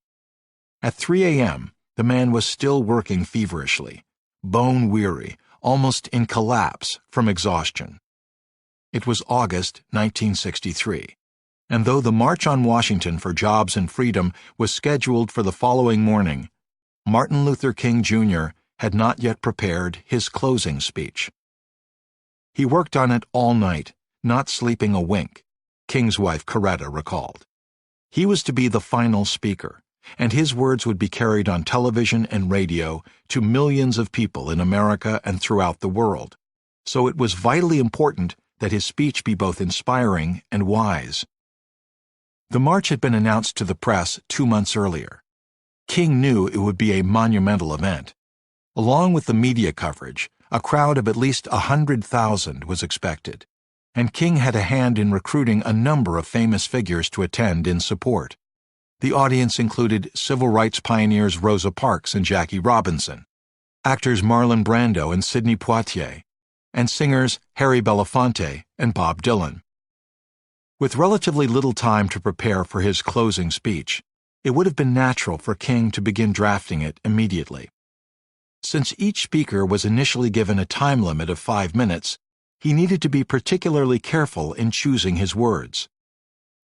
At 3 a.m., the man was still working feverishly, bone-weary, almost in collapse from exhaustion. It was August 1963. And though the March on Washington for Jobs and Freedom was scheduled for the following morning, Martin Luther King Jr. had not yet prepared his closing speech. He worked on it all night, not sleeping a wink, King's wife Coretta recalled. He was to be the final speaker, and his words would be carried on television and radio to millions of people in America and throughout the world, so it was vitally important that his speech be both inspiring and wise. The march had been announced to the press 2 months earlier. King knew it would be a monumental event. Along with the media coverage, a crowd of at least 100,000 was expected, and King had a hand in recruiting a number of famous figures to attend in support. The audience included civil rights pioneers Rosa Parks and Jackie Robinson, actors Marlon Brando and Sidney Poitier, and singers Harry Belafonte and Bob Dylan. With relatively little time to prepare for his closing speech, it would have been natural for King to begin drafting it immediately. Since each speaker was initially given a time limit of 5 minutes, he needed to be particularly careful in choosing his words.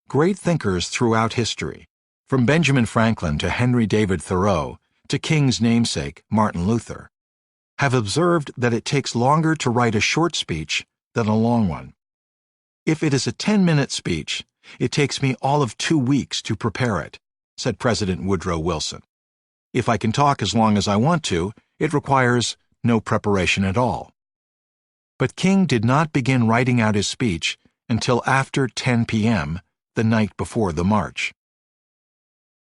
Great thinkers throughout history, from Benjamin Franklin to Henry David Thoreau to King's namesake, Martin Luther, have observed that it takes longer to write a short speech than a long one. If it is a 10-minute speech, it takes me all of 2 weeks to prepare it, said President Woodrow Wilson. If I can talk as long as I want to, it requires no preparation at all. But King did not begin writing out his speech until after 10 p.m., the night before the march.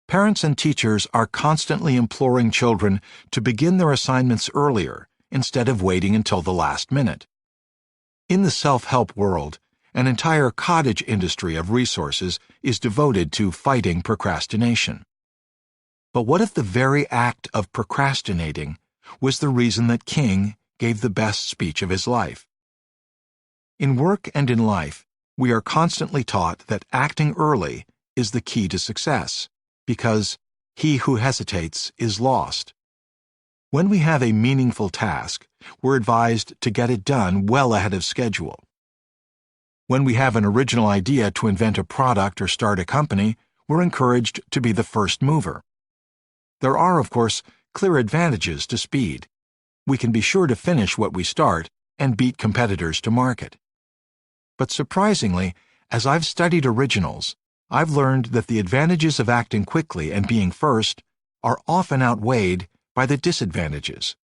Parents and teachers are constantly imploring children to begin their assignments earlier instead of waiting until the last minute. In the self-help world, an entire cottage industry of resources is devoted to fighting procrastination. But what if the very act of procrastinating was the reason that King gave the best speech of his life? In work and in life, we are constantly taught that acting early is the key to success, because he who hesitates is lost. When we have a meaningful task, we're advised to get it done well ahead of schedule. When we have an original idea to invent a product or start a company, we're encouraged to be the first mover. There are, of course, clear advantages to speed. We can be sure to finish what we start and beat competitors to market. But surprisingly, as I've studied originals, I've learned that the advantages of acting quickly and being first are often outweighed by the disadvantages.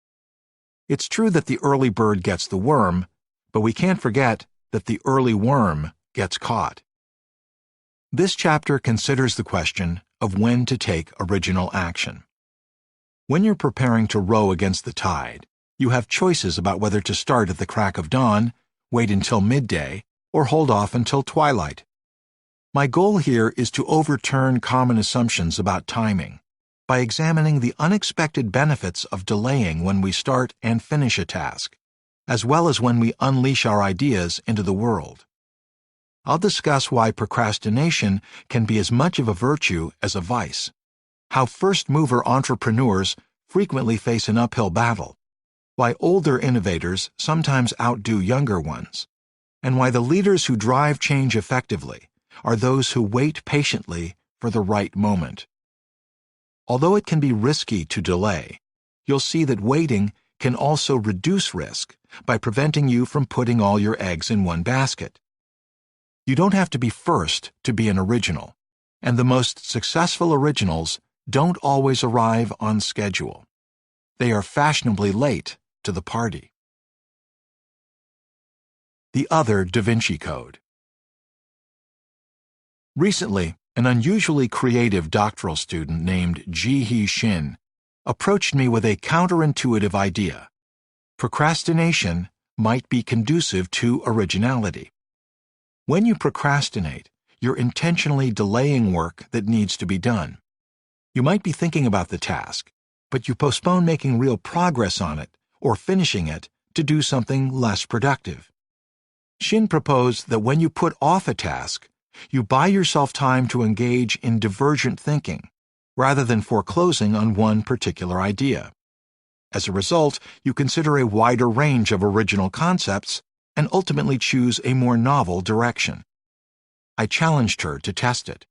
It's true that the early bird gets the worm, but we can't forget that the early worm gets caught. This chapter considers the question of when to take original action. When you're preparing to row against the tide, you have choices about whether to start at the crack of dawn, wait until midday, or hold off until twilight. My goal here is to overturn common assumptions about timing by examining the unexpected benefits of delaying when we start and finish a task, as well as when we unleash our ideas into the world. I'll discuss why procrastination can be as much of a virtue as a vice, how first-mover entrepreneurs frequently face an uphill battle, why older innovators sometimes outdo younger ones, and why the leaders who drive change effectively are those who wait patiently for the right moment. Although it can be risky to delay, you'll see that waiting can also reduce risk by preventing you from putting all your eggs in one basket. You don't have to be first to be an original, and the most successful originals don't always arrive on schedule. They are fashionably late to the party. The Other Da Vinci Code. Recently, an unusually creative doctoral student named Ji-hee Shin approached me with a counterintuitive idea. Procrastination might be conducive to originality. When you procrastinate, you're intentionally delaying work that needs to be done. You might be thinking about the task, but you postpone making real progress on it or finishing it to do something less productive. Shin proposed that when you put off a task, you buy yourself time to engage in divergent thinking, rather than foreclosing on one particular idea. As a result, you consider a wider range of original concepts and ultimately choose a more novel direction. I challenged her to test it.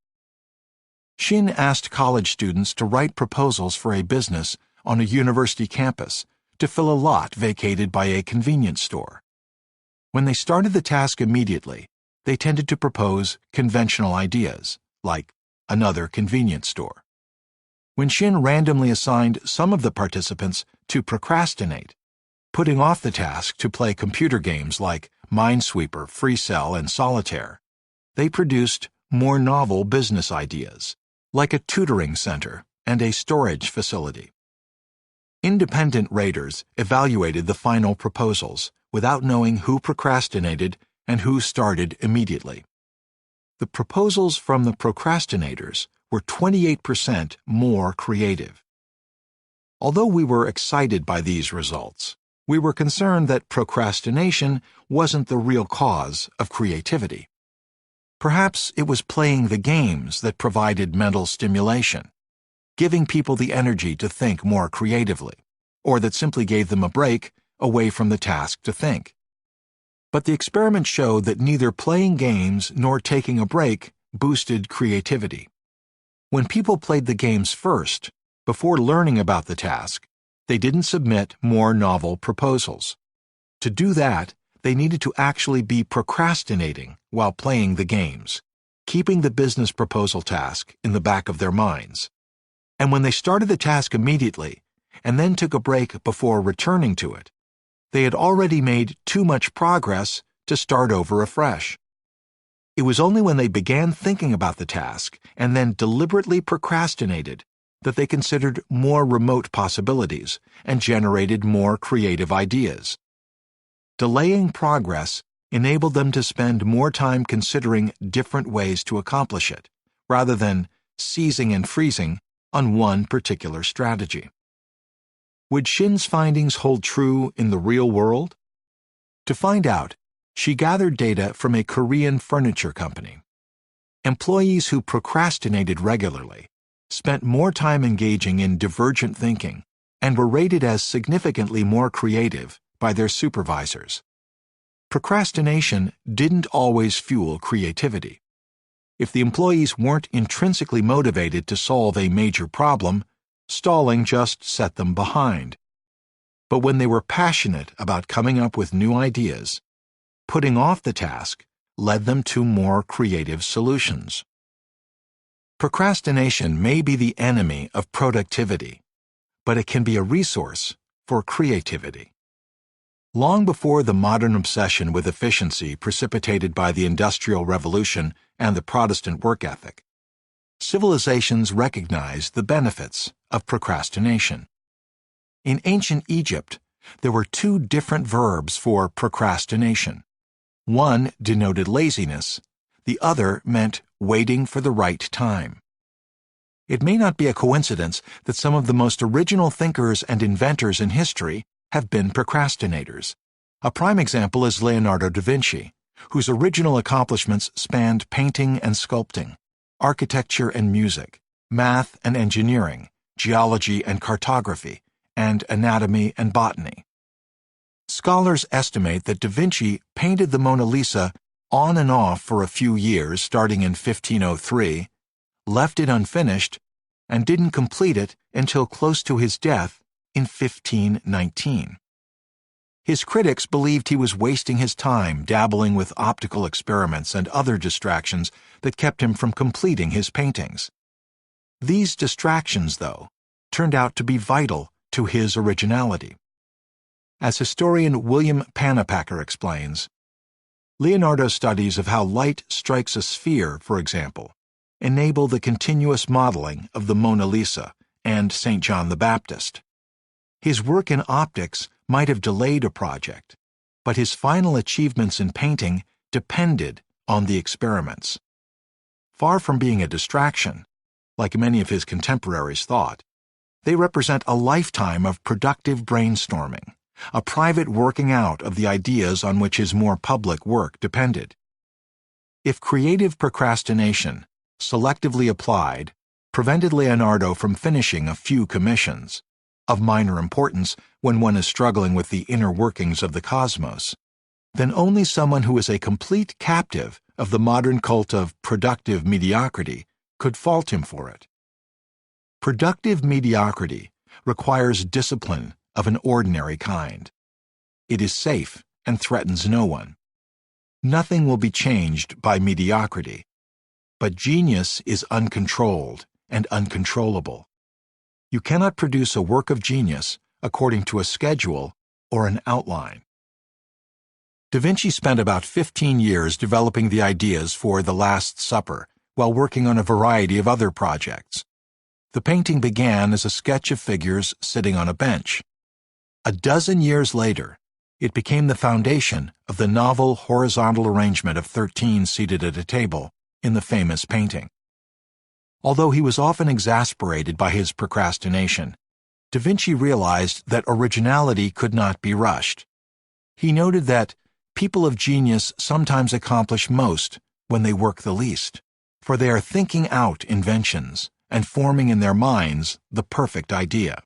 Shin asked college students to write proposals for a business on a university campus to fill a lot vacated by a convenience store. When they started the task immediately, they tended to propose conventional ideas, like another convenience store. When Shin randomly assigned some of the participants to procrastinate, putting off the task to play computer games like Minesweeper, FreeCell, and Solitaire, they produced more novel business ideas, like a tutoring center and a storage facility. Independent raters evaluated the final proposals without knowing who procrastinated and who started immediately. The proposals from the procrastinators were 28% more creative. Although we were excited by these results, we were concerned that procrastination wasn't the real cause of creativity. Perhaps it was playing the games that provided mental stimulation, giving people the energy to think more creatively, or that simply gave them a break away from the task to think. But the experiment showed that neither playing games nor taking a break boosted creativity. When people played the games first, before learning about the task, they didn't submit more novel proposals. To do that, they needed to actually be procrastinating while playing the games, keeping the business proposal task in the back of their minds. And when they started the task immediately, and then took a break before returning to it, they had already made too much progress to start over afresh. It was only when they began thinking about the task and then deliberately procrastinated that they considered more remote possibilities and generated more creative ideas. Delaying progress enabled them to spend more time considering different ways to accomplish it, rather than seizing and freezing on one particular strategy. Would Shin's findings hold true in the real world? To find out, she gathered data from a Korean furniture company. Employees who procrastinated regularly spent more time engaging in divergent thinking and were rated as significantly more creative by their supervisors. Procrastination didn't always fuel creativity. If the employees weren't intrinsically motivated to solve a major problem, stalling just set them behind. But when they were passionate about coming up with new ideas, putting off the task led them to more creative solutions. Procrastination may be the enemy of productivity, but it can be a resource for creativity. Long before the modern obsession with efficiency precipitated by the Industrial Revolution and the Protestant work ethic, civilizations recognized the benefits of procrastination. In ancient Egypt, there were two different verbs for procrastination. One denoted laziness, the other meant waiting for the right time. It may not be a coincidence that some of the most original thinkers and inventors in history have been procrastinators. A prime example is Leonardo da Vinci, whose original accomplishments spanned painting and sculpting, architecture and music, math and engineering, geology and cartography, and anatomy and botany. Scholars estimate that da Vinci painted the Mona Lisa on and off for a few years starting in 1503, left it unfinished, and didn't complete it until close to his death in 1519. His critics believed he was wasting his time dabbling with optical experiments and other distractions that kept him from completing his paintings. These distractions, though, turned out to be vital to his originality. As historian William Pennepacker explains, Leonardo's studies of how light strikes a sphere, for example, enable the continuous modeling of the Mona Lisa and St. John the Baptist. His work in optics might have delayed a project, but his final achievements in painting depended on the experiments. Far from being a distraction, like many of his contemporaries thought, they represent a lifetime of productive brainstorming, a private working out of the ideas on which his more public work depended. If creative procrastination, selectively applied, prevented Leonardo from finishing a few commissions, of minor importance when one is struggling with the inner workings of the cosmos, then only someone who is a complete captive of the modern cult of productive mediocrity could fault him for it. Productive mediocrity requires discipline of an ordinary kind. It is safe and threatens no one. Nothing will be changed by mediocrity, but genius is uncontrolled and uncontrollable. You cannot produce a work of genius according to a schedule or an outline. Da Vinci spent about 15 years developing the ideas for The Last Supper while working on a variety of other projects. The painting began as a sketch of figures sitting on a bench. A dozen years later, it became the foundation of the novel horizontal arrangement of 13 seated at a table in the famous painting. Although he was often exasperated by his procrastination, Da Vinci realized that originality could not be rushed. He noted that people of genius sometimes accomplish most when they work the least, for they are thinking out inventions and forming in their minds the perfect idea.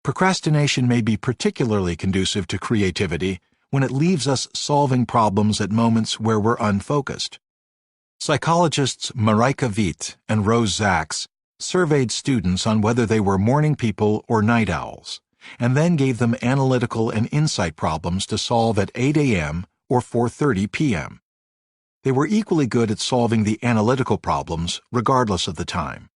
Procrastination may be particularly conducive to creativity when it leaves us solving problems at moments where we're unfocused. Psychologists Marika Witt and Rose Zaks surveyed students on whether they were morning people or night owls, and then gave them analytical and insight problems to solve at 8 a.m. or 4:30 p.m. They were equally good at solving the analytical problems regardless of the time.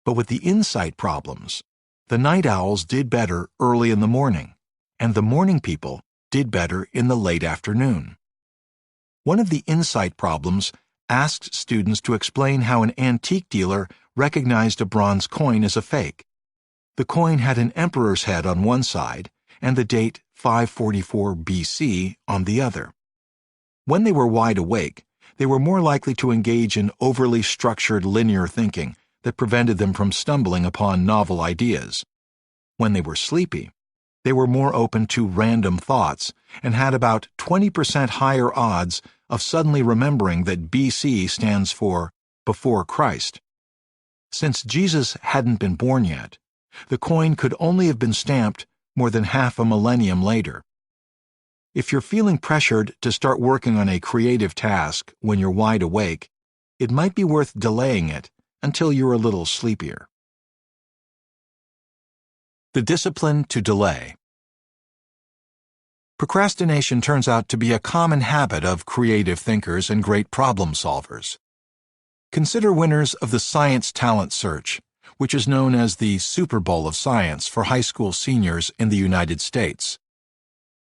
But with the insight problems, the night owls did better early in the morning, and the morning people did better in the late afternoon. One of the insight problems asked students to explain how an antique dealer recognized a bronze coin as a fake. The coin had an emperor's head on one side and the date 544 BC on the other. When they were wide awake, they were more likely to engage in overly structured linear thinking that prevented them from stumbling upon novel ideas. When they were sleepy, they were more open to random thoughts and had about 20% higher odds of suddenly remembering that BC stands for before Christ. Since Jesus hadn't been born yet, the coin could only have been stamped more than half a millennium later. If you're feeling pressured to start working on a creative task when you're wide awake, it might be worth delaying it until you're a little sleepier. The discipline to delay. Procrastination turns out to be a common habit of creative thinkers and great problem solvers. Consider winners of the Science Talent Search, which is known as the Super Bowl of Science for high school seniors in the United States.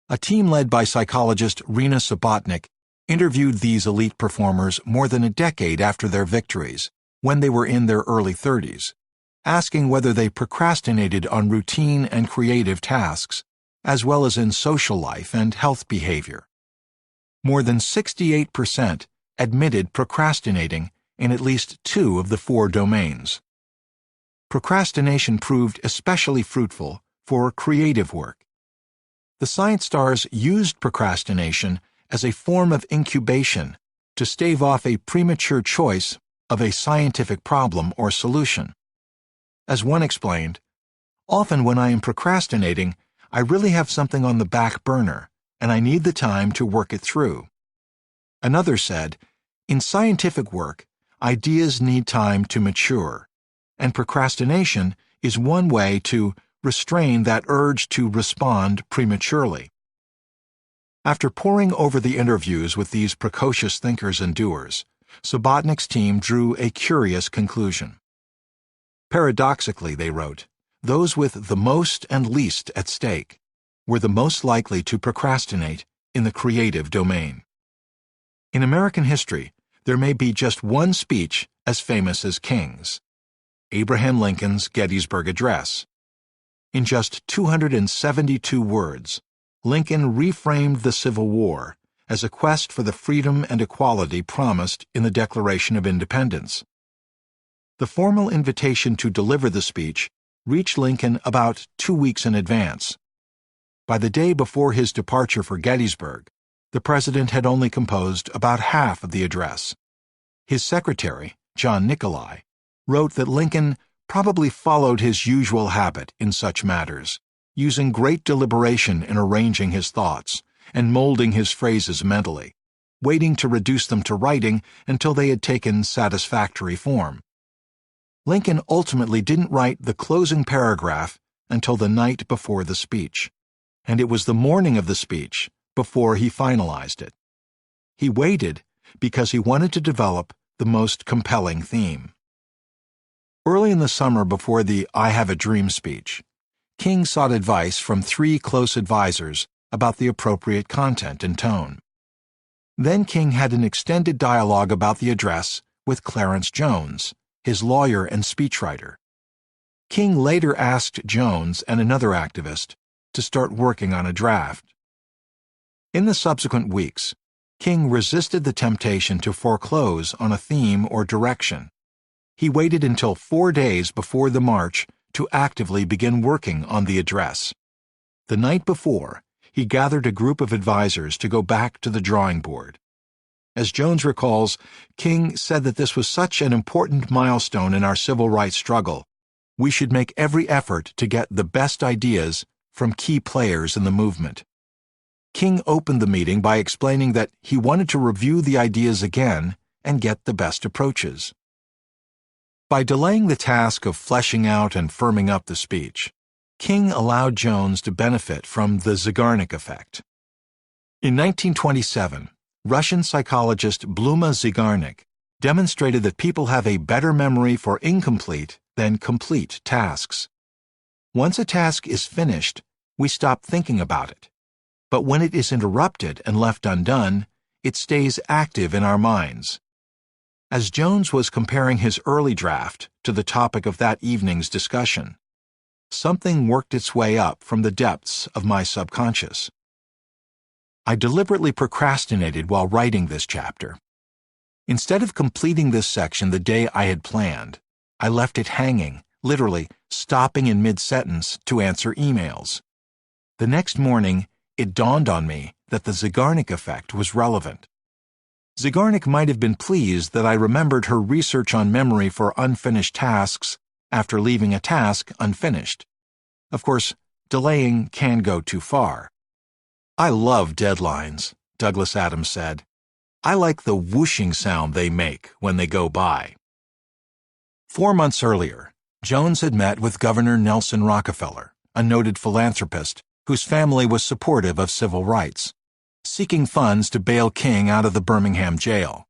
A team led by psychologist Rena Subotnick interviewed these elite performers more than a decade after their victories, when they were in their early 30s, asking whether they procrastinated on routine and creative tasks, as well as in social life and health behavior. More than 68% admitted procrastinating in at least 2 of the 4 domains. Procrastination proved especially fruitful for creative work. The science stars used procrastination as a form of incubation to stave off a premature choice of a scientific problem or solution. As one explained, "Often when I am procrastinating, I really have something on the back burner, and I need the time to work it through." Another said, "In scientific work, ideas need time to mature, and procrastination is one way to restrain that urge to respond prematurely. After poring over the interviews with these precocious thinkers and doers, Subotnick's team drew a curious conclusion. Paradoxically, they wrote, those with the most and least at stake were the most likely to procrastinate in the creative domain. In American history, there may be just one speech as famous as King's: Abraham Lincoln's Gettysburg Address. In just 272 words, Lincoln reframed the Civil War as a quest for the freedom and equality promised in the Declaration of Independence. The formal invitation to deliver the speech reached Lincoln about 2 weeks in advance. By the day before his departure for Gettysburg, the president had only composed about half of the address. His secretary, John Nicolay, wrote that Lincoln probably followed his usual habit in such matters, using great deliberation in arranging his thoughts and molding his phrases mentally, waiting to reduce them to writing until they had taken satisfactory form. Lincoln ultimately didn't write the closing paragraph until the night before the speech, and it was the morning of the speech before he finalized it. He waited because he wanted to develop the most compelling theme. Early in the summer before the I Have a Dream speech, King sought advice from 3 close advisors about the appropriate content and tone. Then King had an extended dialogue about the address with Clarence Jones, his lawyer and speechwriter. King later asked Jones and another activist to start working on a draft. In the subsequent weeks, King resisted the temptation to foreclose on a theme or direction. He waited until 4 days before the march to actively begin working on the address. The night before, he gathered a group of advisors to go back to the drawing board. As Jones recalls, King said that this was such an important milestone in our civil rights struggle, we should make every effort to get the best ideas from key players in the movement. King opened the meeting by explaining that he wanted to review the ideas again and get the best approaches. By delaying the task of fleshing out and firming up the speech, King allowed Jones to benefit from the Zygarnik effect. In 1927, Russian psychologist Bluma Zygarnik demonstrated that people have a better memory for incomplete than complete tasks. Once a task is finished, we stop thinking about it. But when it is interrupted and left undone, it stays active in our minds. As Jones was comparing his early draft to the topic of that evening's discussion, something worked its way up from the depths of my subconscious. I deliberately procrastinated while writing this chapter. Instead of completing this section the day I had planned, I left it hanging, literally stopping in mid-sentence to answer emails. The next morning, it dawned on me that the Zygarnik effect was relevant. Zygarnik might have been pleased that I remembered her research on memory for unfinished tasks after leaving a task unfinished. Of course, delaying can go too far. I love deadlines, Douglas Adams said. I like the whooshing sound they make when they go by. 4 months earlier, Jones had met with Governor Nelson Rockefeller, a noted philanthropist whose family was supportive of civil rights, seeking funds to bail King out of the Birmingham jail.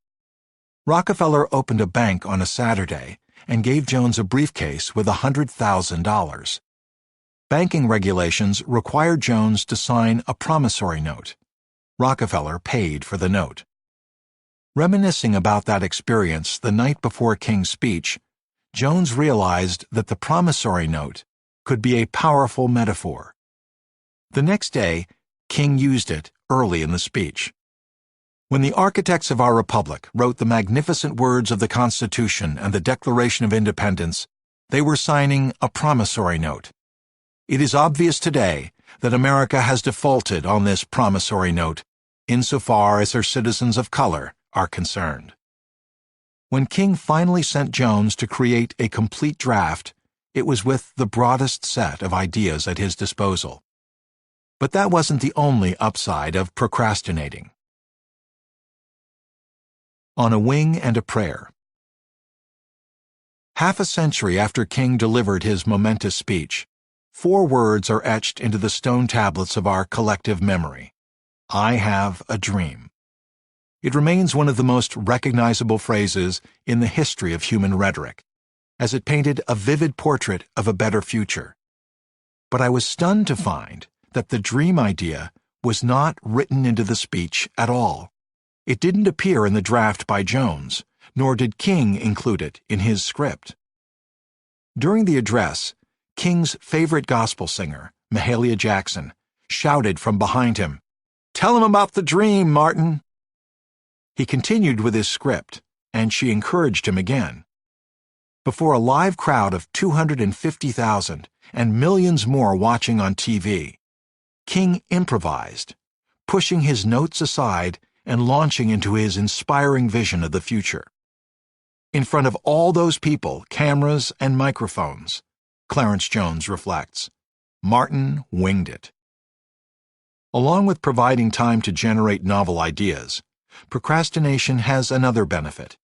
Rockefeller opened a bank on a Saturday and gave Jones a briefcase with $100,000. Banking regulations required Jones to sign a promissory note. Rockefeller paid for the note. Reminiscing about that experience the night before King's speech, Jones realized that the promissory note could be a powerful metaphor. The next day, King used it early in the speech. When the architects of our republic wrote the magnificent words of the Constitution and the Declaration of Independence, they were signing a promissory note. It is obvious today that America has defaulted on this promissory note insofar as her citizens of color are concerned. When King finally sent Jones to create a complete draft, it was with the broadest set of ideas at his disposal. But that wasn't the only upside of procrastinating. On a Wing and a Prayer. Half a century after King delivered his momentous speech, 4 words are etched into the stone tablets of our collective memory. I have a dream. It remains one of the most recognizable phrases in the history of human rhetoric, as it painted a vivid portrait of a better future. But I was stunned to find that the dream idea was not written into the speech at all. It didn't appear in the draft by Jones, nor did King include it in his script. During the address, King's favorite gospel singer, Mahalia Jackson, shouted from behind him, "Tell him about the dream, Martin." He continued with his script, and she encouraged him again. Before a live crowd of 250,000 and millions more watching on TV, King improvised, pushing his notes aside and launching into his inspiring vision of the future. In front of all those people, cameras, and microphones, Clarence Jones reflects, Martin winged it. Along with providing time to generate novel ideas, procrastination has another benefit.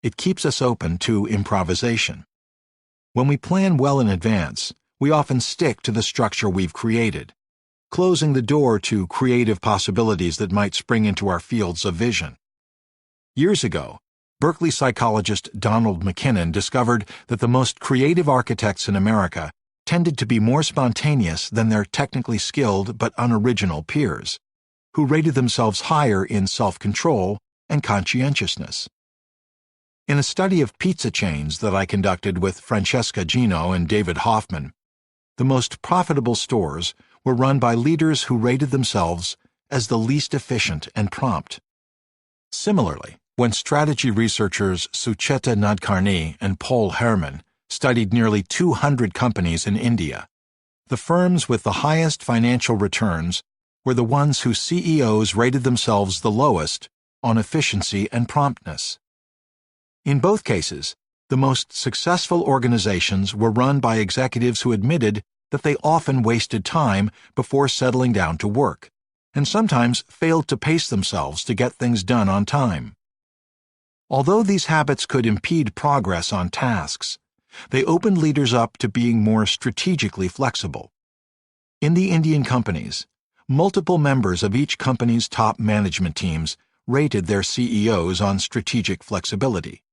It keeps us open to improvisation. When we plan well in advance, we often stick to the structure we've created, closing the door to creative possibilities that might spring into our fields of vision. Years ago, Berkeley psychologist Donald McKinnon discovered that the most creative architects in America tended to be more spontaneous than their technically skilled but unoriginal peers, who rated themselves higher in self-control and conscientiousness. In a study of pizza chains that I conducted with Francesca Gino and David Hoffman, the most profitable stores were run by leaders who rated themselves as the least efficient and prompt. Similarly, when strategy researchers Sucheta Nadkarni and Paul Herman studied nearly 200 companies in India, the firms with the highest financial returns were the ones whose CEOs rated themselves the lowest on efficiency and promptness. In both cases, the most successful organizations were run by executives who admitted that they often wasted time before settling down to work, and sometimes failed to pace themselves to get things done on time. Although these habits could impede progress on tasks, they opened leaders up to being more strategically flexible. In the Indian companies, multiple members of each company's top management teams rated their CEOs on strategic flexibility.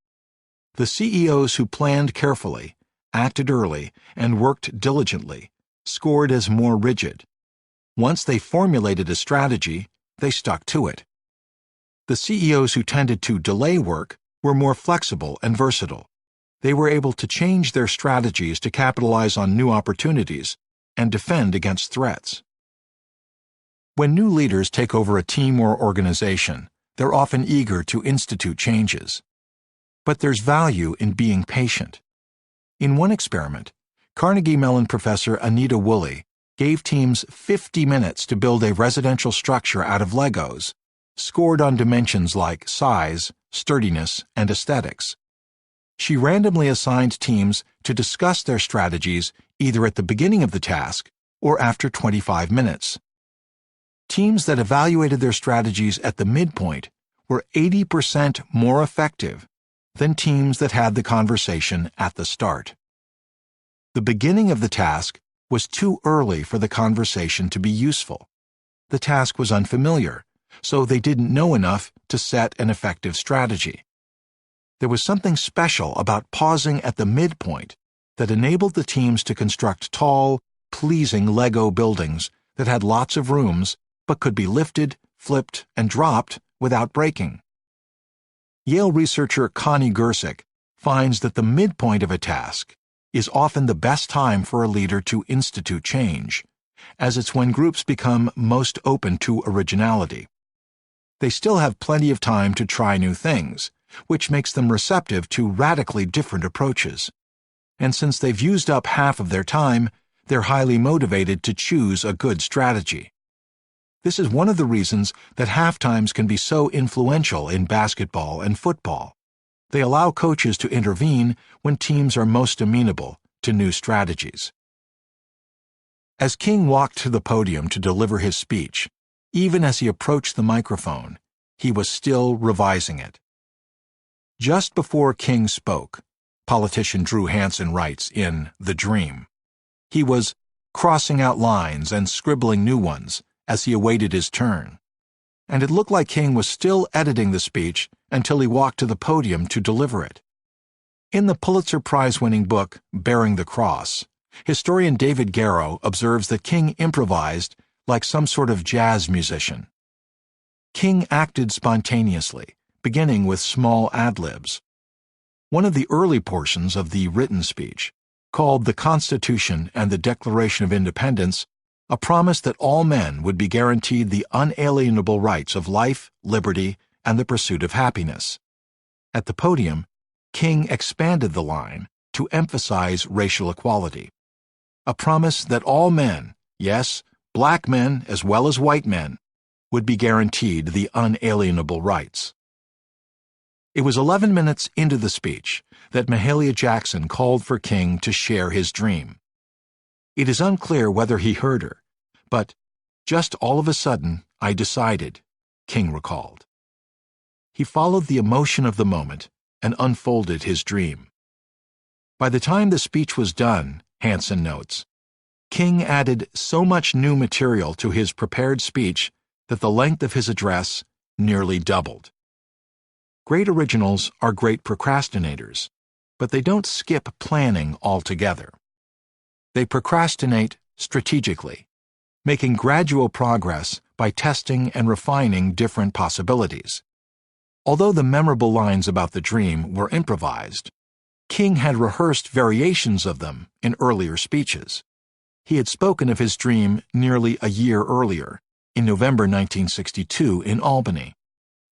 The CEOs who planned carefully, acted early, and worked diligently scored as more rigid. Once they formulated a strategy, they stuck to it. The CEOs who tended to delay work were more flexible and versatile. They were able to change their strategies to capitalize on new opportunities and defend against threats. When new leaders take over a team or organization, they're often eager to institute changes. But there's value in being patient. In one experiment, Carnegie Mellon professor Anita Woolley gave teams 50 minutes to build a residential structure out of Legos, scored on dimensions like size, sturdiness, and aesthetics. She randomly assigned teams to discuss their strategies either at the beginning of the task or after 25 minutes. Teams that evaluated their strategies at the midpoint were 80% more effective than teams that had the conversation at the start. The beginning of the task was too early for the conversation to be useful. The task was unfamiliar, so they didn't know enough to set an effective strategy. There was something special about pausing at the midpoint that enabled the teams to construct tall, pleasing Lego buildings that had lots of rooms but could be lifted, flipped, and dropped without breaking. Yale researcher Connie Gersick finds that the midpoint of a task is often the best time for a leader to institute change, as it's when groups become most open to originality. They still have plenty of time to try new things, which makes them receptive to radically different approaches. And since they've used up half of their time, they're highly motivated to choose a good strategy. This is one of the reasons that halftimes can be so influential in basketball and football. They allow coaches to intervene when teams are most amenable to new strategies. As King walked to the podium to deliver his speech, even as he approached the microphone, he was still revising it. Just before King spoke, politician Drew Hansen writes in The Dream, he was crossing out lines and scribbling new ones as he awaited his turn. And it looked like King was still editing the speech until he walked to the podium to deliver it. In the Pulitzer Prize-winning book, Bearing the Cross, historian David Garrow observes that King improvised like some sort of jazz musician. King acted spontaneously, beginning with small ad-libs. One of the early portions of the written speech, called the Constitution and the Declaration of Independence, a promise that all men would be guaranteed the unalienable rights of life, liberty, and the pursuit of happiness. At the podium, King expanded the line to emphasize racial equality. A promise that all men, yes, black men as well as white men, would be guaranteed the unalienable rights. It was 11 minutes into the speech that Mahalia Jackson called for King to share his dream. It is unclear whether he heard her, but just all of a sudden I decided, King recalled. He followed the emotion of the moment and unfolded his dream. By the time the speech was done, Hansen notes, King added so much new material to his prepared speech that the length of his address nearly doubled. Great originals are great procrastinators, but they don't skip planning altogether. They procrastinate strategically, making gradual progress by testing and refining different possibilities. Although the memorable lines about the dream were improvised, King had rehearsed variations of them in earlier speeches. He had spoken of his dream nearly a year earlier, in November 1962 in Albany,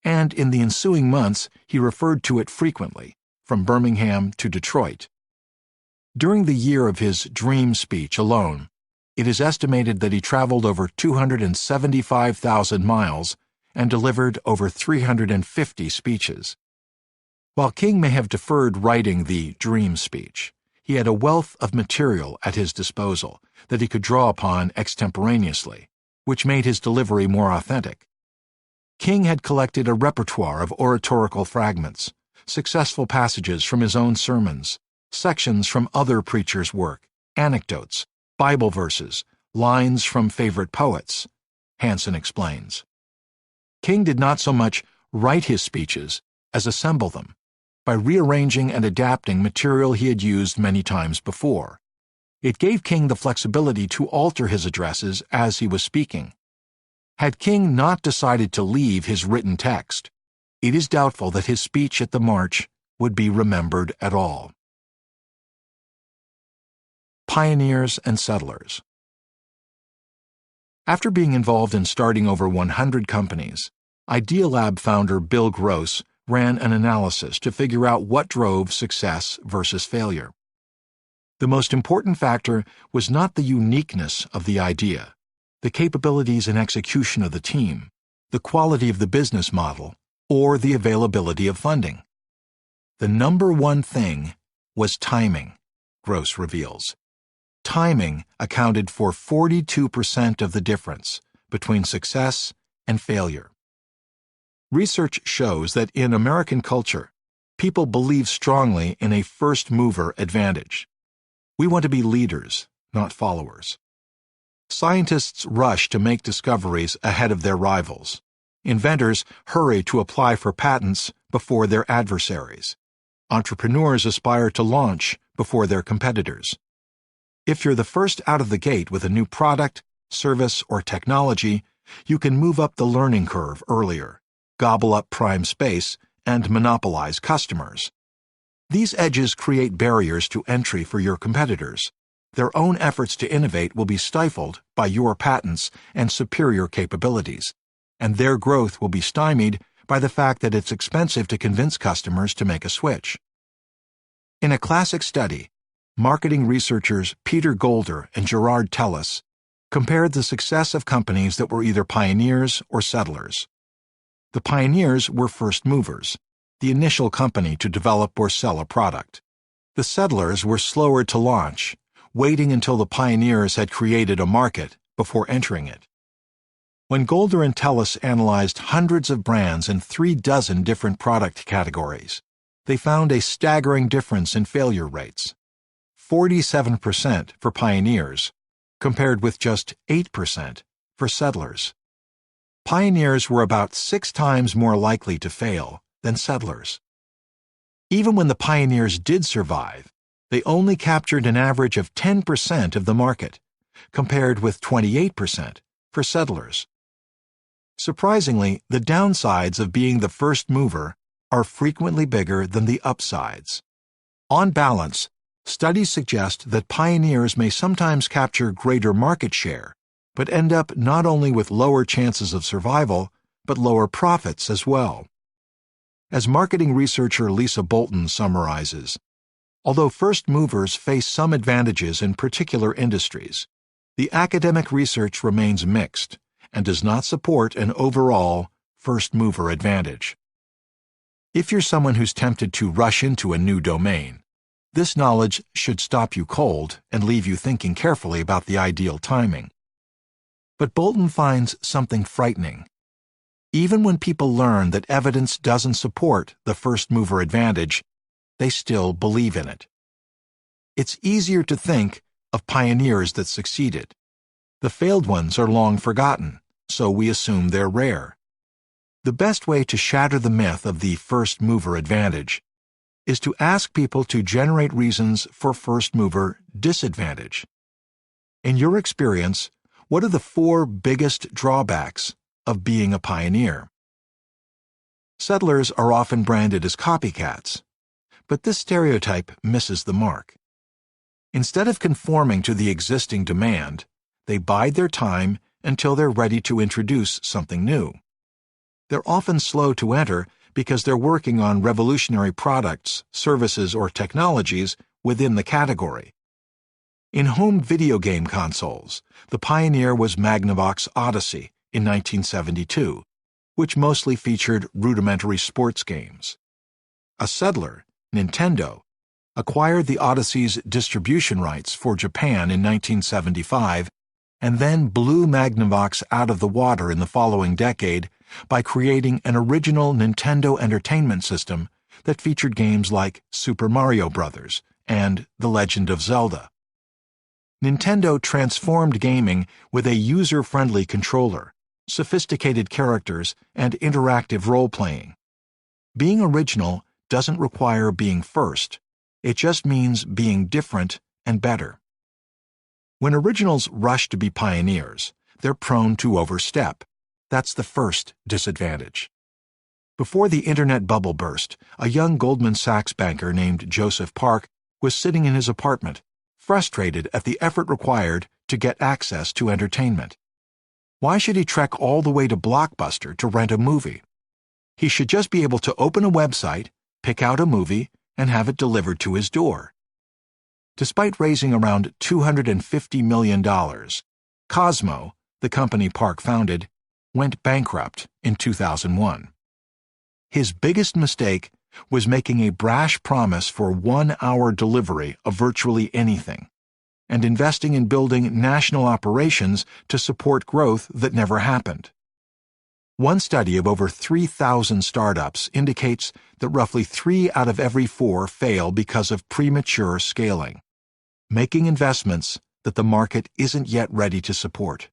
and in the ensuing months he referred to it frequently, from Birmingham to Detroit. During the year of his dream speech alone, it is estimated that he traveled over 275,000 miles and delivered over 350 speeches. While King may have deferred writing the dream speech, he had a wealth of material at his disposal that he could draw upon extemporaneously, which made his delivery more authentic. King had collected a repertoire of oratorical fragments, successful passages from his own sermons, sections from other preachers' work, anecdotes, Bible verses, lines from favorite poets, Hansen explains. King did not so much write his speeches as assemble them, by rearranging and adapting material he had used many times before. It gave King the flexibility to alter his addresses as he was speaking. Had King not decided to leave his written text, it is doubtful that his speech at the march would be remembered at all. Pioneers and Settlers. After being involved in starting over 100 companies, Idealab founder Bill Gross ran an analysis to figure out what drove success versus failure. The most important factor was not the uniqueness of the idea, the capabilities and execution of the team, the quality of the business model, or the availability of funding. The number one thing was timing, Gross reveals. Timing accounted for 42% of the difference between success and failure. Research shows that in American culture, people believe strongly in a first-mover advantage. We want to be leaders, not followers. Scientists rush to make discoveries ahead of their rivals. Inventors hurry to apply for patents before their adversaries. Entrepreneurs aspire to launch before their competitors. If you're the first out of the gate with a new product, service, or technology, you can move up the learning curve earlier, gobble up prime space, and monopolize customers. These edges create barriers to entry for your competitors. Their own efforts to innovate will be stifled by your patents and superior capabilities, and their growth will be stymied by the fact that it's expensive to convince customers to make a switch. In a classic study, marketing researchers Peter Golder and Gerard Tellis compared the success of companies that were either pioneers or settlers. The pioneers were first movers, the initial company to develop or sell a product. The settlers were slower to launch, waiting until the pioneers had created a market before entering it. When Golder and Tellis analyzed hundreds of brands in 36 different product categories, they found a staggering difference in failure rates. 47% for pioneers compared with just 8% for settlers. Pioneers were about 6 times more likely to fail than settlers. Even when the pioneers did survive, they only captured an average of 10% of the market, compared with 28% for settlers. Surprisingly, the downsides of being the first mover are frequently bigger than the upsides. On balance, studies suggest that pioneers may sometimes capture greater market share, but end up not only with lower chances of survival, but lower profits as well. As marketing researcher Lisa Bolton summarizes, although first movers face some advantages in particular industries, the academic research remains mixed and does not support an overall first mover advantage. If you're someone who's tempted to rush into a new domain, this knowledge should stop you cold and leave you thinking carefully about the ideal timing. But Bolton finds something frightening. Even when people learn that evidence doesn't support the first mover advantage, they still believe in it. It's easier to think of pioneers that succeeded. The failed ones are long forgotten, so we assume they're rare. The best way to shatter the myth of the first mover advantage is to ask people to generate reasons for first mover disadvantage. In your experience, what are the 4 biggest drawbacks of being a pioneer? Settlers are often branded as copycats, but this stereotype misses the mark. Instead of conforming to the existing demand, they bide their time until they're ready to introduce something new. They're often slow to enter because they're working on revolutionary products, services, or technologies within the category. In home video game consoles, the pioneer was Magnavox Odyssey in 1972, which mostly featured rudimentary sports games. A settler, Nintendo, acquired the Odyssey's distribution rights for Japan in 1975 and then blew Magnavox out of the water in the following decade by creating an original Nintendo Entertainment System that featured games like Super Mario Bros. And The Legend of Zelda. Nintendo transformed gaming with a user-friendly controller, sophisticated characters, and interactive role-playing. Being original doesn't require being first. It just means being different and better. When originals rush to be pioneers, they're prone to overstep. That's the first disadvantage. Before the internet bubble burst, a young Goldman Sachs banker named Joseph Park was sitting in his apartment, frustrated at the effort required to get access to entertainment. Why should he trek all the way to Blockbuster to rent a movie? He should just be able to open a website, pick out a movie, and have it delivered to his door. Despite raising around $250 million, Cosmo, the company Park founded, went bankrupt in 2001. His biggest mistake was making a brash promise for 1-hour delivery of virtually anything, and investing in building national operations to support growth that never happened. One study of over 3,000 startups indicates that roughly 3 out of every 4 fail because of premature scaling, making investments that the market isn't yet ready to support.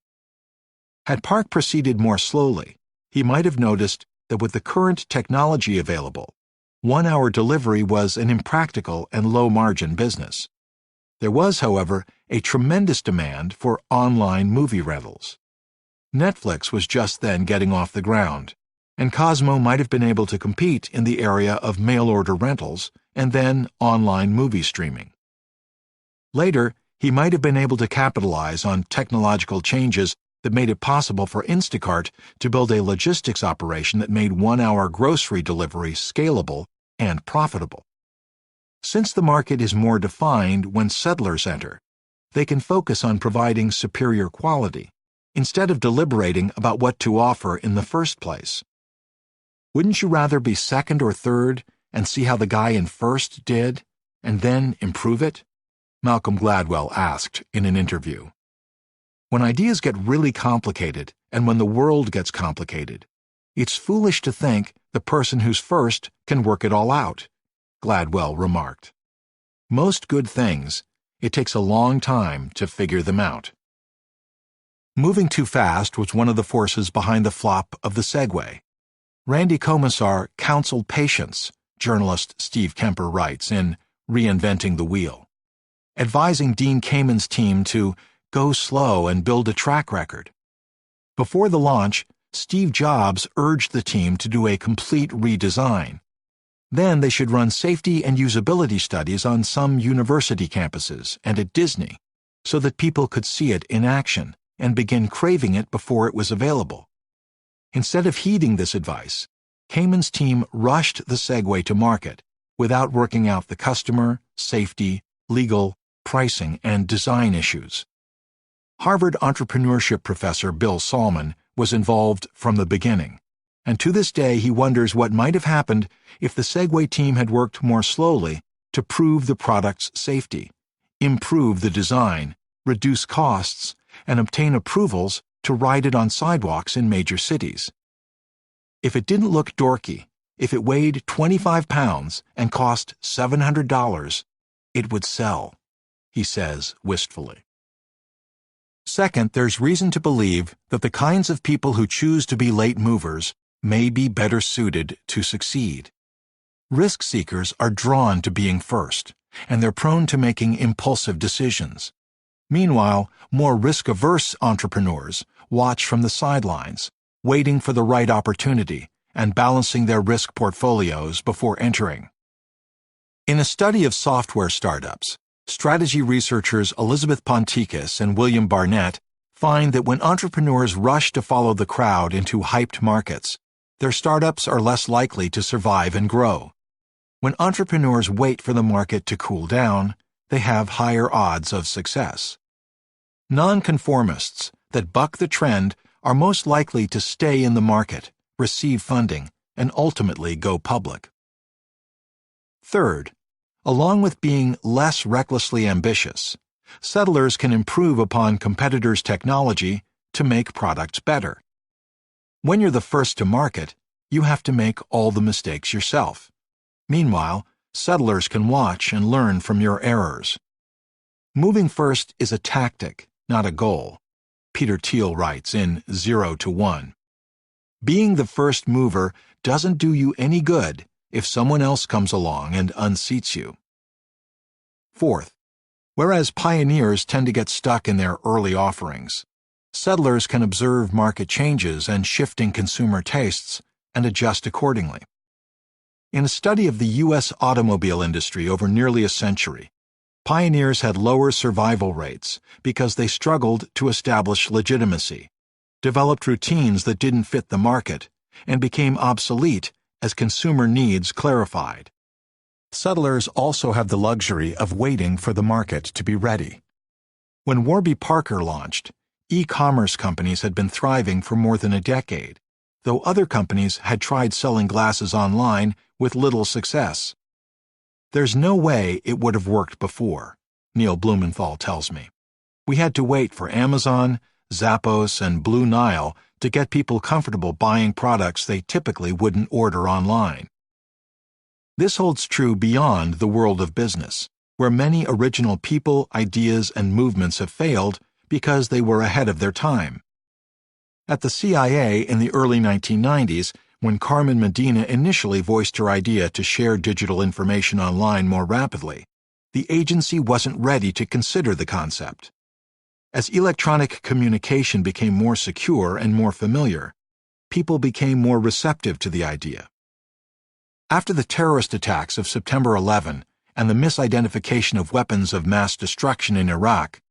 Had Park proceeded more slowly, he might have noticed that with the current technology available, 1-hour delivery was an impractical and low-margin business. There was, however, a tremendous demand for online movie rentals. Netflix was just then getting off the ground, and Cosmo might have been able to compete in the area of mail-order rentals and then online movie streaming. Later, he might have been able to capitalize on technological changes that made it possible for Instacart to build a logistics operation that made 1-hour grocery delivery scalable and profitable. Since the market is more defined when settlers enter, they can focus on providing superior quality, instead of deliberating about what to offer in the first place. Wouldn't you rather be second or third and see how the guy in first did, and then improve it? Malcolm Gladwell asked in an interview. When ideas get really complicated and when the world gets complicated, it's foolish to think the person who's first can work it all out, Gladwell remarked. Most good things, it takes a long time to figure them out. Moving too fast was one of the forces behind the flop of the Segway. Randy Komisar counseled patience, journalist Steve Kemper writes in Reinventing the Wheel, advising Dean Kamen's team to go slow and build a track record. Before the launch, Steve Jobs urged the team to do a complete redesign. Then they should run safety and usability studies on some university campuses and at Disney so that people could see it in action and begin craving it before it was available. Instead of heeding this advice, Kamen's team rushed the Segway to market without working out the customer, safety, legal, pricing, and design issues. Harvard entrepreneurship professor Bill Salmon was involved from the beginning, and to this day he wonders what might have happened if the Segway team had worked more slowly to prove the product's safety, improve the design, reduce costs, and obtain approvals to ride it on sidewalks in major cities. If it didn't look dorky, if it weighed 25 pounds and cost $700, it would sell, he says wistfully. Second, there's reason to believe that the kinds of people who choose to be late movers may be better suited to succeed. Risk seekers are drawn to being first, and they're prone to making impulsive decisions. Meanwhile, more risk-averse entrepreneurs watch from the sidelines, waiting for the right opportunity and balancing their risk portfolios before entering. In a study of software startups, strategy researchers Elizabeth Ponticus and William Barnett find that when entrepreneurs rush to follow the crowd into hyped markets, their startups are less likely to survive and grow. When entrepreneurs wait for the market to cool down, they have higher odds of success. Nonconformists that buck the trend are most likely to stay in the market, receive funding, and ultimately go public. Third, along with being less recklessly ambitious, settlers can improve upon competitors' technology to make products better. When you're the first to market, you have to make all the mistakes yourself. Meanwhile, settlers can watch and learn from your errors. Moving first is a tactic, not a goal, Peter Thiel writes in 0 to 1. Being the first mover doesn't do you any good if someone else comes along and unseats you. Fourth, whereas pioneers tend to get stuck in their early offerings, settlers can observe market changes and shifting consumer tastes and adjust accordingly. In a study of the U.S. automobile industry over nearly a century, pioneers had lower survival rates because they struggled to establish legitimacy, developed routines that didn't fit the market, and became obsolete as consumer needs clarified. Settlers also have the luxury of waiting for the market to be ready. When Warby Parker launched, e-commerce companies had been thriving for more than a decade, though other companies had tried selling glasses online with little success. There's no way it would have worked before, Neil Blumenthal tells me. We had to wait for Amazon, Zappos, and Blue Nile to get people comfortable buying products they typically wouldn't order online. This holds true beyond the world of business, where many original people, ideas, and movements have failed because they were ahead of their time. At the CIA in the early 1990s, when Carmen Medina initially voiced her idea to share digital information online more rapidly, the agency wasn't ready to consider the concept. As electronic communication became more secure and more familiar, people became more receptive to the idea. After the terrorist attacks of September 11 and the misidentification of weapons of mass destruction in Iraq,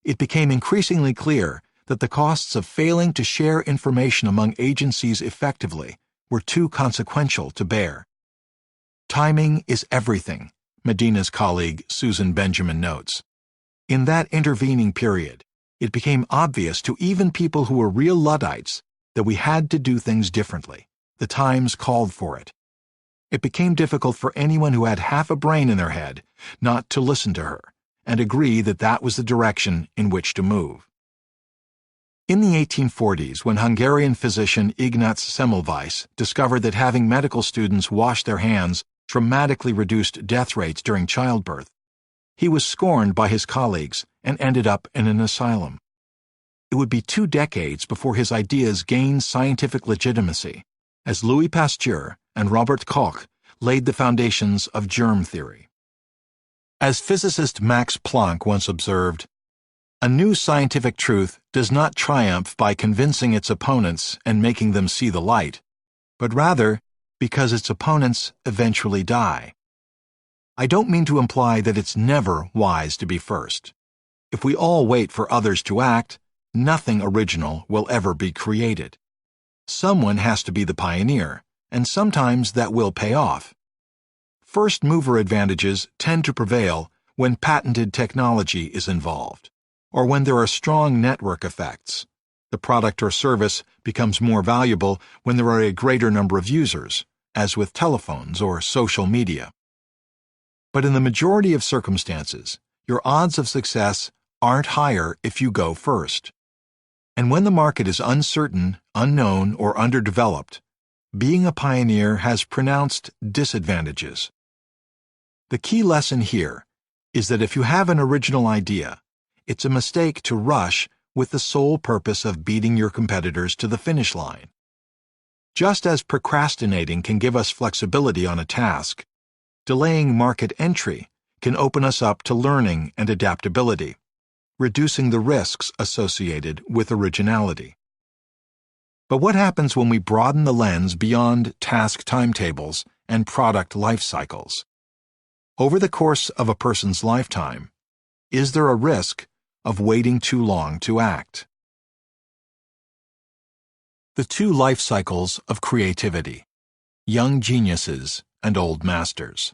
it became increasingly clear that the costs of failing to share information among agencies effectively were too consequential to bear. Timing is everything, Medina's colleague Susan Benjamin notes. In that intervening period, it became obvious to even people who were real Luddites that we had to do things differently. The times called for it. It became difficult for anyone who had half a brain in their head not to listen to her and agree that that was the direction in which to move. In the 1840s, when Hungarian physician Ignaz Semmelweis discovered that having medical students wash their hands dramatically reduced death rates during childbirth, he was scorned by his colleagues and ended up in an asylum. it would be 2 decades before his ideas gained scientific legitimacy, as Louis Pasteur and Robert Koch laid the foundations of germ theory. As physicist Max Planck once observed, "A new scientific truth does not triumph by convincing its opponents and making them see the light, but rather because its opponents eventually die." I don't mean to imply that it's never wise to be first. If we all wait for others to act, nothing original will ever be created. Someone has to be the pioneer, and sometimes that will pay off. First mover advantages tend to prevail when patented technology is involved, or when there are strong network effects. The product or service becomes more valuable when there are a greater number of users, as with telephones or social media. But in the majority of circumstances, your odds of success aren't higher if you go first. And when the market is uncertain, unknown, or underdeveloped, being a pioneer has pronounced disadvantages. The key lesson here is that if you have an original idea, it's a mistake to rush with the sole purpose of beating your competitors to the finish line. Just as procrastinating can give us flexibility on a task, delaying market entry can open us up to learning and adaptability, reducing the risks associated with originality. But what happens when we broaden the lens beyond task timetables and product life cycles? Over the course of a person's lifetime, is there a risk of waiting too long to act? The 2 life cycles of creativity: young geniuses and old masters.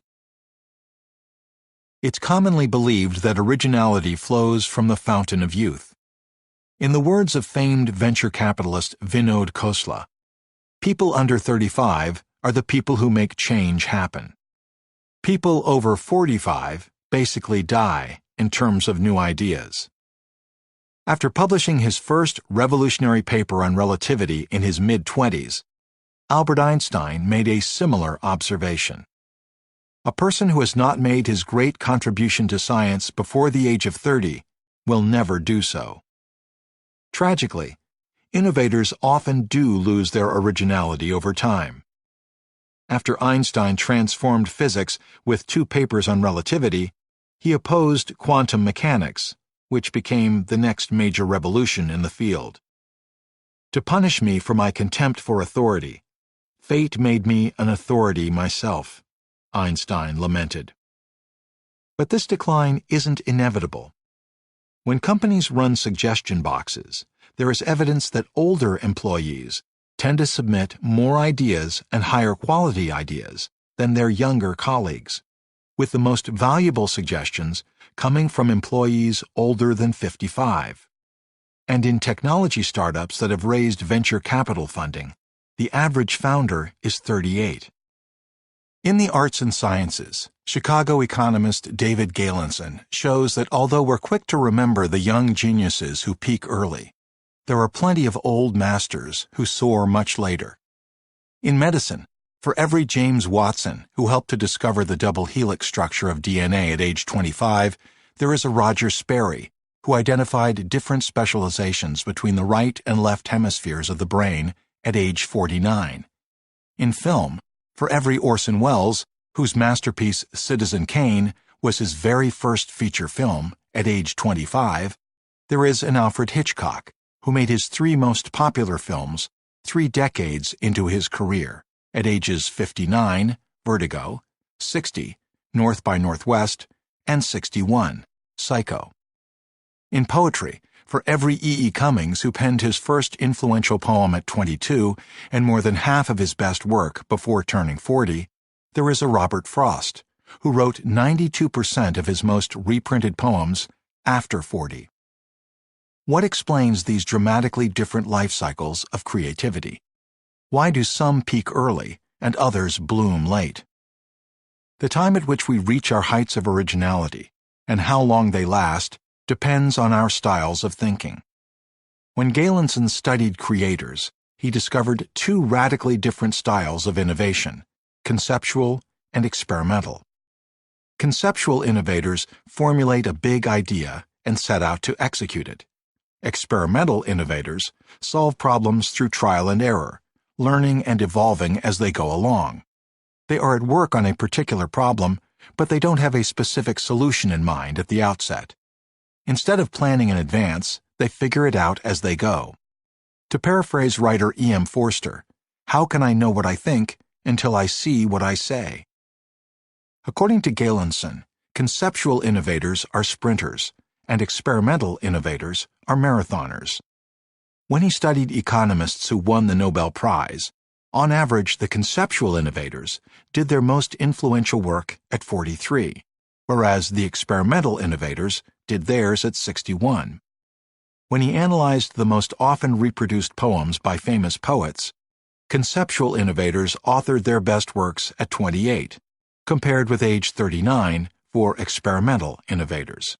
It's commonly believed that originality flows from the fountain of youth. In the words of famed venture capitalist Vinod Khosla, people under 35 are the people who make change happen. People over 45 basically die in terms of new ideas. After publishing his first revolutionary paper on relativity in his mid-20s, Albert Einstein made a similar observation. A person who has not made his great contribution to science before the age of 30 will never do so. Tragically, innovators often do lose their originality over time. After Einstein transformed physics with 2 papers on relativity, he opposed quantum mechanics, which became the next major revolution in the field. To punish me for my contempt for authority, fate made me an authority myself, Einstein lamented. But this decline isn't inevitable. When companies run suggestion boxes, there is evidence that older employees tend to submit more ideas and higher quality ideas than their younger colleagues, with the most valuable suggestions coming from employees older than 55. And in technology startups that have raised venture capital funding, the average founder is 38. In the arts and sciences, Chicago economist David Galenson shows that although we're quick to remember the young geniuses who peak early, there are plenty of old masters who soar much later. In medicine, for every James Watson who helped to discover the double helix structure of DNA at age 25, there is a Roger Sperry who identified different specializations between the right and left hemispheres of the brain at age 49. In film, for every Orson Welles, whose masterpiece Citizen Kane was his very first feature film at age 25, there is an Alfred Hitchcock, who made his 3 most popular films 3 decades into his career, at ages 59, Vertigo, 60, North by Northwest, and 61, Psycho. In poetry, for every E. E. Cummings who penned his first influential poem at 22 and more than half of his best work before turning 40, there is a Robert Frost, who wrote 92% of his most reprinted poems after 40. What explains these dramatically different life cycles of creativity? Why do some peak early and others bloom late? The time at which we reach our heights of originality and how long they last depends on our styles of thinking. When Galenson studied creators, he discovered 2 radically different styles of innovation: conceptual and experimental. Conceptual innovators formulate a big idea and set out to execute it. Experimental innovators solve problems through trial and error, learning and evolving as they go along. They are at work on a particular problem, but they don't have a specific solution in mind at the outset. Instead of planning in advance, they figure it out as they go. To paraphrase writer E.M. Forster, how can I know what I think until I see what I say? According to Galenson, conceptual innovators are sprinters, and experimental innovators are marathoners. When he studied economists who won the Nobel Prize, on average the conceptual innovators did their most influential work at 43, whereas the experimental innovators did theirs at 61. When he analyzed the most often reproduced poems by famous poets, conceptual innovators authored their best works at 28, compared with age 39 for experimental innovators.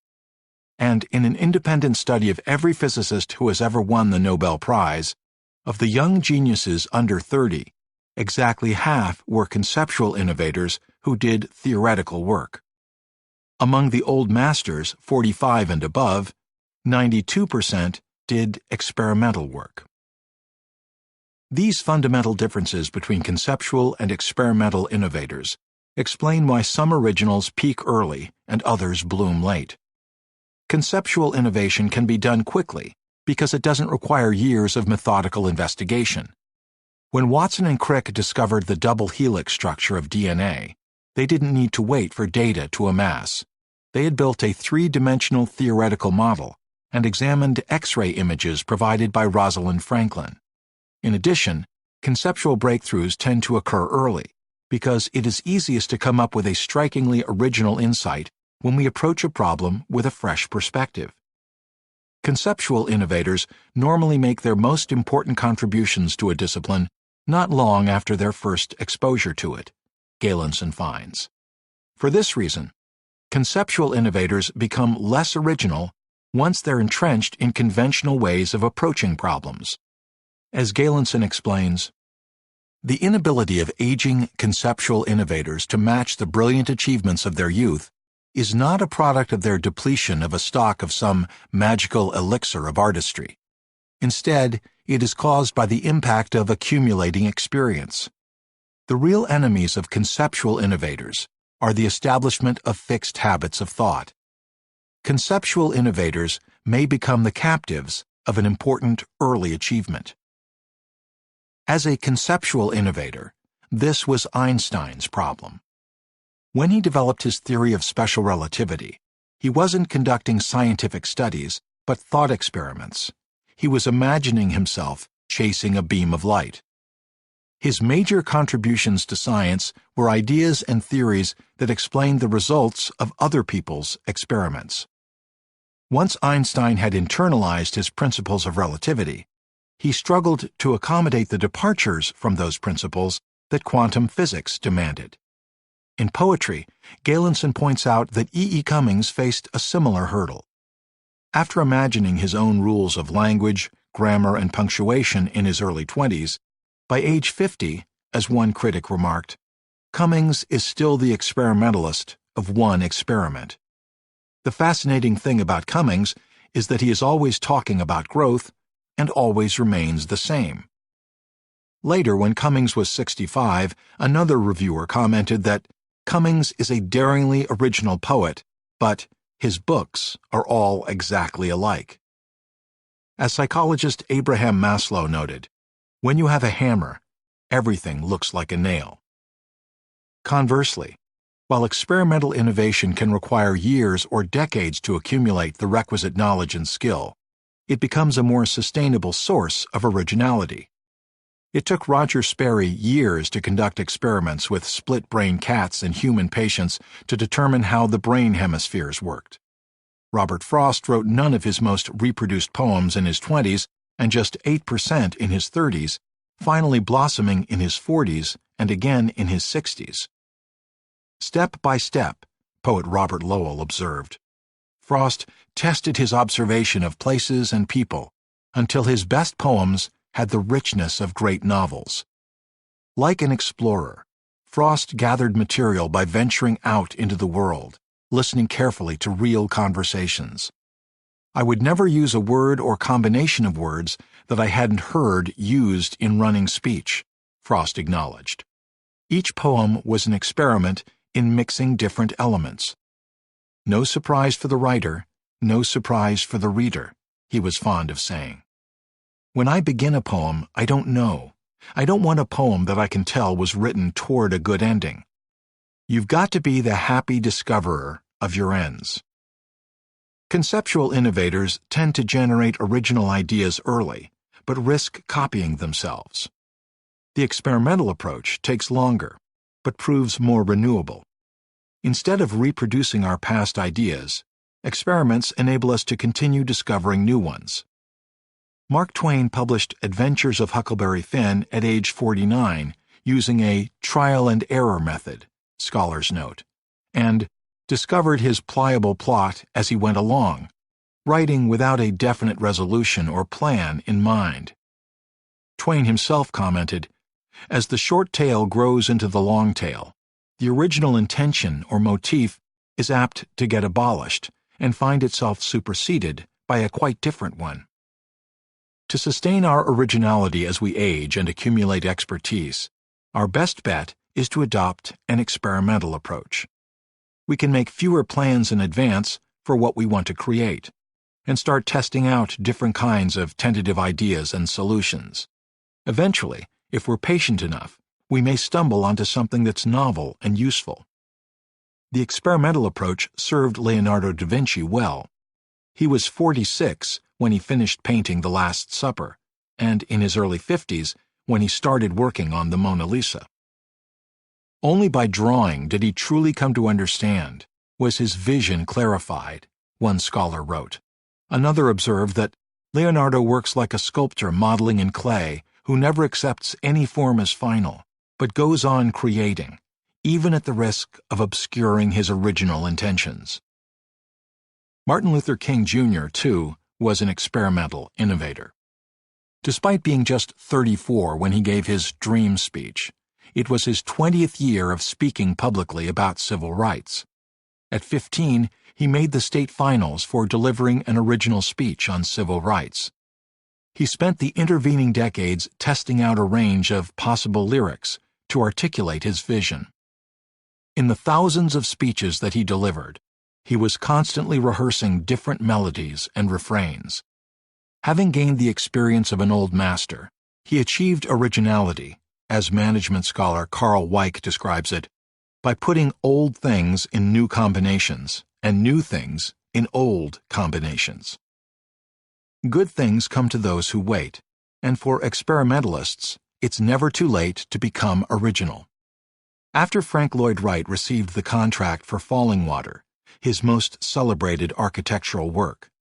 And in an independent study of every physicist who has ever won the Nobel Prize, of the young geniuses under 30, exactly half were conceptual innovators who did theoretical work. Among the old masters, 45 and above, 92% did experimental work. These fundamental differences between conceptual and experimental innovators explain why some originals peak early and others bloom late. Conceptual innovation can be done quickly because it doesn't require years of methodical investigation. When Watson and Crick discovered the double helix structure of DNA, they didn't need to wait for data to amass. They had built a three-dimensional theoretical model and examined X-ray images provided by Rosalind Franklin. In addition, conceptual breakthroughs tend to occur early because it is easiest to come up with a strikingly original insight when we approach a problem with a fresh perspective. Conceptual innovators normally make their most important contributions to a discipline not long after their first exposure to it, Galenson finds. For this reason, conceptual innovators become less original once they're entrenched in conventional ways of approaching problems. As Galenson explains, the inability of aging conceptual innovators to match the brilliant achievements of their youth is not a product of their depletion of a stock of some magical elixir of artistry. Instead, it is caused by the impact of accumulating experience. The real enemies of conceptual innovators are the establishment of fixed habits of thought. Conceptual innovators may become the captives of an important early achievement. As a conceptual innovator, this was Einstein's problem. When he developed his theory of special relativity, he wasn't conducting scientific studies, but thought experiments. He was imagining himself chasing a beam of light. His major contributions to science were ideas and theories that explained the results of other people's experiments. Once Einstein had internalized his principles of relativity, he struggled to accommodate the departures from those principles that quantum physics demanded. In poetry, Galenson points out that E. E. Cummings faced a similar hurdle. After imagining his own rules of language, grammar, and punctuation in his early 20s, by age 50, as one critic remarked, Cummings is still the experimentalist of one experiment. The fascinating thing about Cummings is that he is always talking about growth and always remains the same. Later, when Cummings was 65, another reviewer commented that Cummings is a daringly original poet, but his books are all exactly alike. As psychologist Abraham Maslow noted, when you have a hammer, everything looks like a nail. Conversely, while experimental innovation can require years or decades to accumulate the requisite knowledge and skill, it becomes a more sustainable source of originality. It took Roger Sperry years to conduct experiments with split-brain cats and human patients to determine how the brain hemispheres worked. Robert Frost wrote none of his most reproduced poems in his 20s and just 8% in his 30s, finally blossoming in his 40s and again in his 60s. Step by step, poet Robert Lowell observed, Frost tested his observation of places and people until his best poems had the richness of great novels. Like an explorer, Frost gathered material by venturing out into the world, listening carefully to real conversations. I would never use a word or combination of words that I hadn't heard used in running speech, Frost acknowledged. Each poem was an experiment in mixing different elements. No surprise for the writer, no surprise for the reader, he was fond of saying. When I begin a poem, I don't know. I don't want a poem that I can tell was written toward a good ending. You've got to be the happy discoverer of your ends. Conceptual innovators tend to generate original ideas early, but risk copying themselves. The experimental approach takes longer, but proves more renewable. Instead of reproducing our past ideas, experiments enable us to continue discovering new ones. Mark Twain published Adventures of Huckleberry Finn at age 49 using a trial and error method, scholars note, and discovered his pliable plot as he went along, writing without a definite resolution or plan in mind. Twain himself commented, "As the short tale grows into the long tale, the original intention or motif is apt to get abolished and find itself superseded by a quite different one." To sustain our originality as we age and accumulate expertise, our best bet is to adopt an experimental approach. We can make fewer plans in advance for what we want to create, and start testing out different kinds of tentative ideas and solutions. Eventually, if we're patient enough, we may stumble onto something that's novel and useful. The experimental approach served Leonardo da Vinci well. He was 46 when he finished painting The Last Supper, and in his early 50s when he started working on the Mona Lisa. Only by drawing did he truly come to understand, was his vision clarified, one scholar wrote. Another observed that Leonardo works like a sculptor modeling in clay who never accepts any form as final, but goes on creating, even at the risk of obscuring his original intentions. Martin Luther King Jr., too, was an experimental innovator. Despite being just 34 when he gave his dream speech, it was his 20th year of speaking publicly about civil rights. At 15, he made the state finals for delivering an original speech on civil rights. He spent the intervening decades testing out a range of possible lyrics to articulate his vision. In the thousands of speeches that he delivered, he was constantly rehearsing different melodies and refrains. Having gained the experience of an old master, he achieved originality, as management scholar Carl Weick describes it, by putting old things in new combinations and new things in old combinations. Good things come to those who wait, and for experimentalists, it's never too late to become original. After Frank Lloyd Wright received the contract for Fallingwater, his most celebrated architectural work,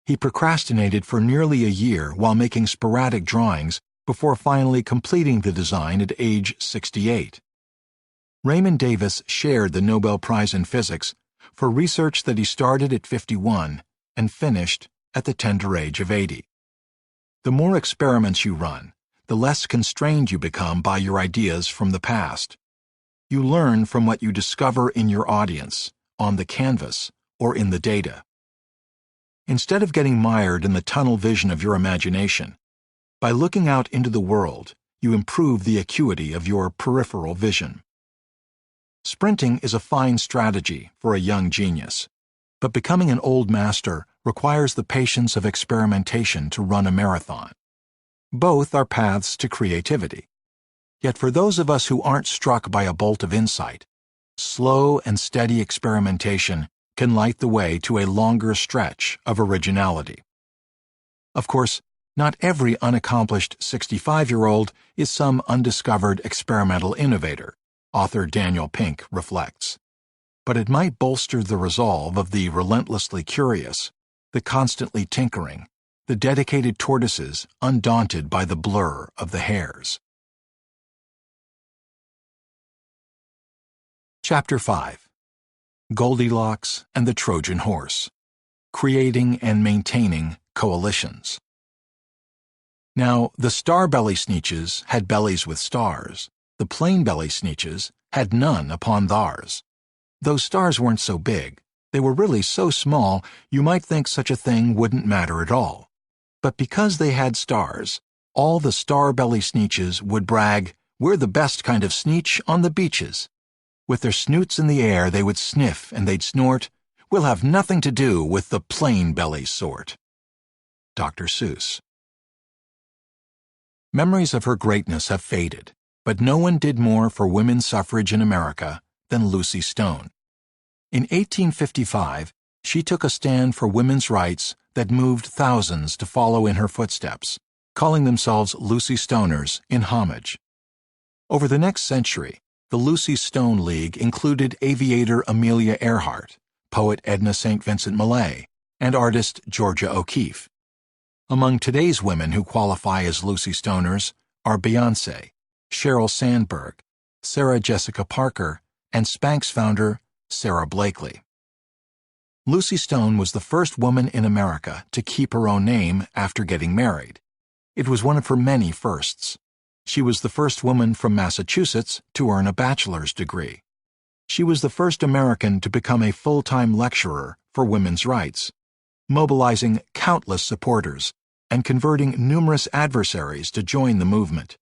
he procrastinated for nearly a year while making sporadic drawings before finally completing the design at age 68. Raymond Davis shared the Nobel Prize in Physics for research that he started at 51 and finished at the tender age of 80. The more experiments you run, the less constrained you become by your ideas from the past. You learn from what you discover in your audience, on the canvas, or in the data. Instead of getting mired in the tunnel vision of your imagination, by looking out into the world, you improve the acuity of your peripheral vision. Sprinting is a fine strategy for a young genius, but becoming an old master requires the patience of experimentation to run a marathon. Both are paths to creativity. Yet for those of us who aren't struck by a bolt of insight, slow and steady experimentation can light the way to a longer stretch of originality. Of course, not every unaccomplished 65-year-old is some undiscovered experimental innovator, author Daniel Pink reflects. But it might bolster the resolve of the relentlessly curious, the constantly tinkering, the dedicated tortoises undaunted by the blur of the hairs. Chapter 5. Goldilocks and the Trojan Horse. Creating and Maintaining Coalitions. Now, the star-belly sneetches had bellies with stars. The plain-belly sneetches had none upon theirs. Those stars weren't so big. They were really so small you might think such a thing wouldn't matter at all. But because they had stars, all the star-belly sneetches would brag, "We're the best kind of sneetch on the beaches." With their snoots in the air they would sniff and they'd snort, "We'll have nothing to do with the plain-belly sort." Dr. Seuss. Memories of her greatness have faded, but no one did more for women's suffrage in America than Lucy Stone. In 1855, she took a stand for women's rights that moved thousands to follow in her footsteps, calling themselves Lucy Stoners in homage. Over the next century, the Lucy Stone League included aviator Amelia Earhart, poet Edna St. Vincent Millay, and artist Georgia O'Keeffe. Among today's women who qualify as Lucy Stoners are Beyoncé, Sheryl Sandberg, Sarah Jessica Parker, and Spanx founder Sarah Blakely. Lucy Stone was the first woman in America to keep her own name after getting married. It was one of her many firsts. She was the first woman from Massachusetts to earn a bachelor's degree. She was the first American to become a full-time lecturer for women's rights, mobilizing countless supporters and converting numerous adversaries to join the movement.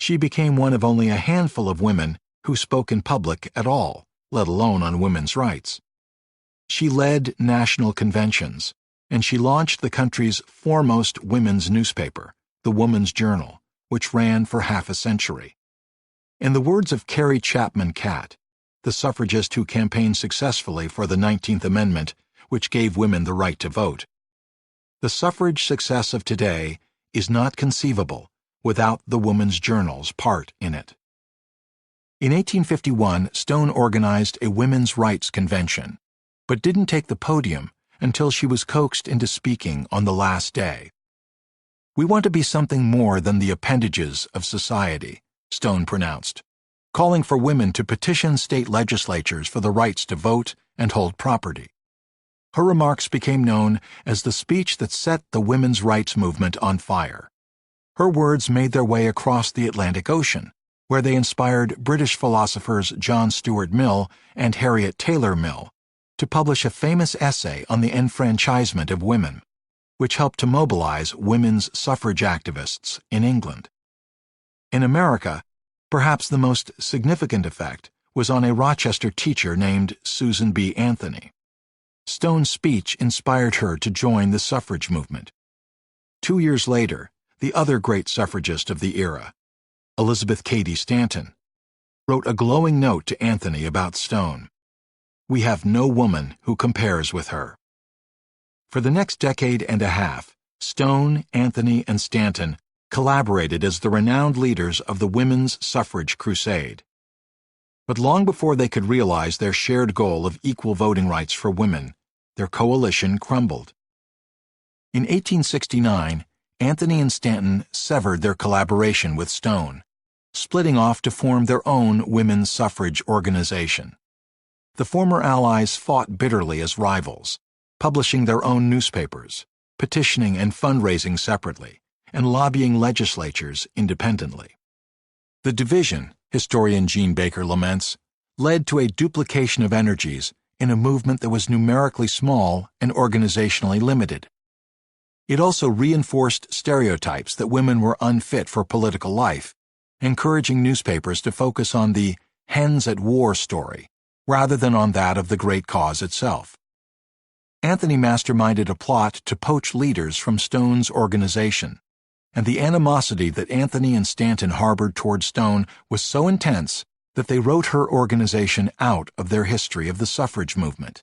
She became one of only a handful of women who spoke in public at all, let alone on women's rights. She led national conventions, and she launched the country's foremost women's newspaper, the Woman's Journal, which ran for half a century. In the words of Carrie Chapman Catt, the suffragist who campaigned successfully for the 19th Amendment, which gave women the right to vote, "The suffrage success of today is not conceivable without the Woman's Journal's part in it." In 1851, Stone organized a women's rights convention, but didn't take the podium until she was coaxed into speaking on the last day. "We want to be something more than the appendages of society," Stone pronounced, calling for women to petition state legislatures for the rights to vote and hold property. Her remarks became known as the speech that set the women's rights movement on fire. Her words made their way across the Atlantic Ocean, where they inspired British philosophers John Stuart Mill and Harriet Taylor Mill to publish a famous essay on the enfranchisement of women, which helped to mobilize women's suffrage activists in England. In America, perhaps the most significant effect was on a Rochester teacher named Susan B. Anthony. Stone's speech inspired her to join the suffrage movement. 2 years later, the other great suffragist of the era, Elizabeth Cady Stanton, wrote a glowing note to Anthony about Stone. "We have no woman who compares with her." For the next decade and a half, Stone, Anthony, and Stanton collaborated as the renowned leaders of the women's suffrage crusade. But long before they could realize their shared goal of equal voting rights for women, their coalition crumbled. In 1869, Anthony and Stanton severed their collaboration with Stone, splitting off to form their own women's suffrage organization. The former allies fought bitterly as rivals, publishing their own newspapers, petitioning and fundraising separately, and lobbying legislatures independently. The division, historian Jean Baker laments, led to a duplication of energies in a movement that was numerically small and organizationally limited. It also reinforced stereotypes that women were unfit for political life, encouraging newspapers to focus on the hens at war story rather than on that of the great cause itself. Anthony masterminded a plot to poach leaders from Stone's organization, and the animosity that Anthony and Stanton harbored toward Stone was so intense that they wrote her organization out of their history of the suffrage movement.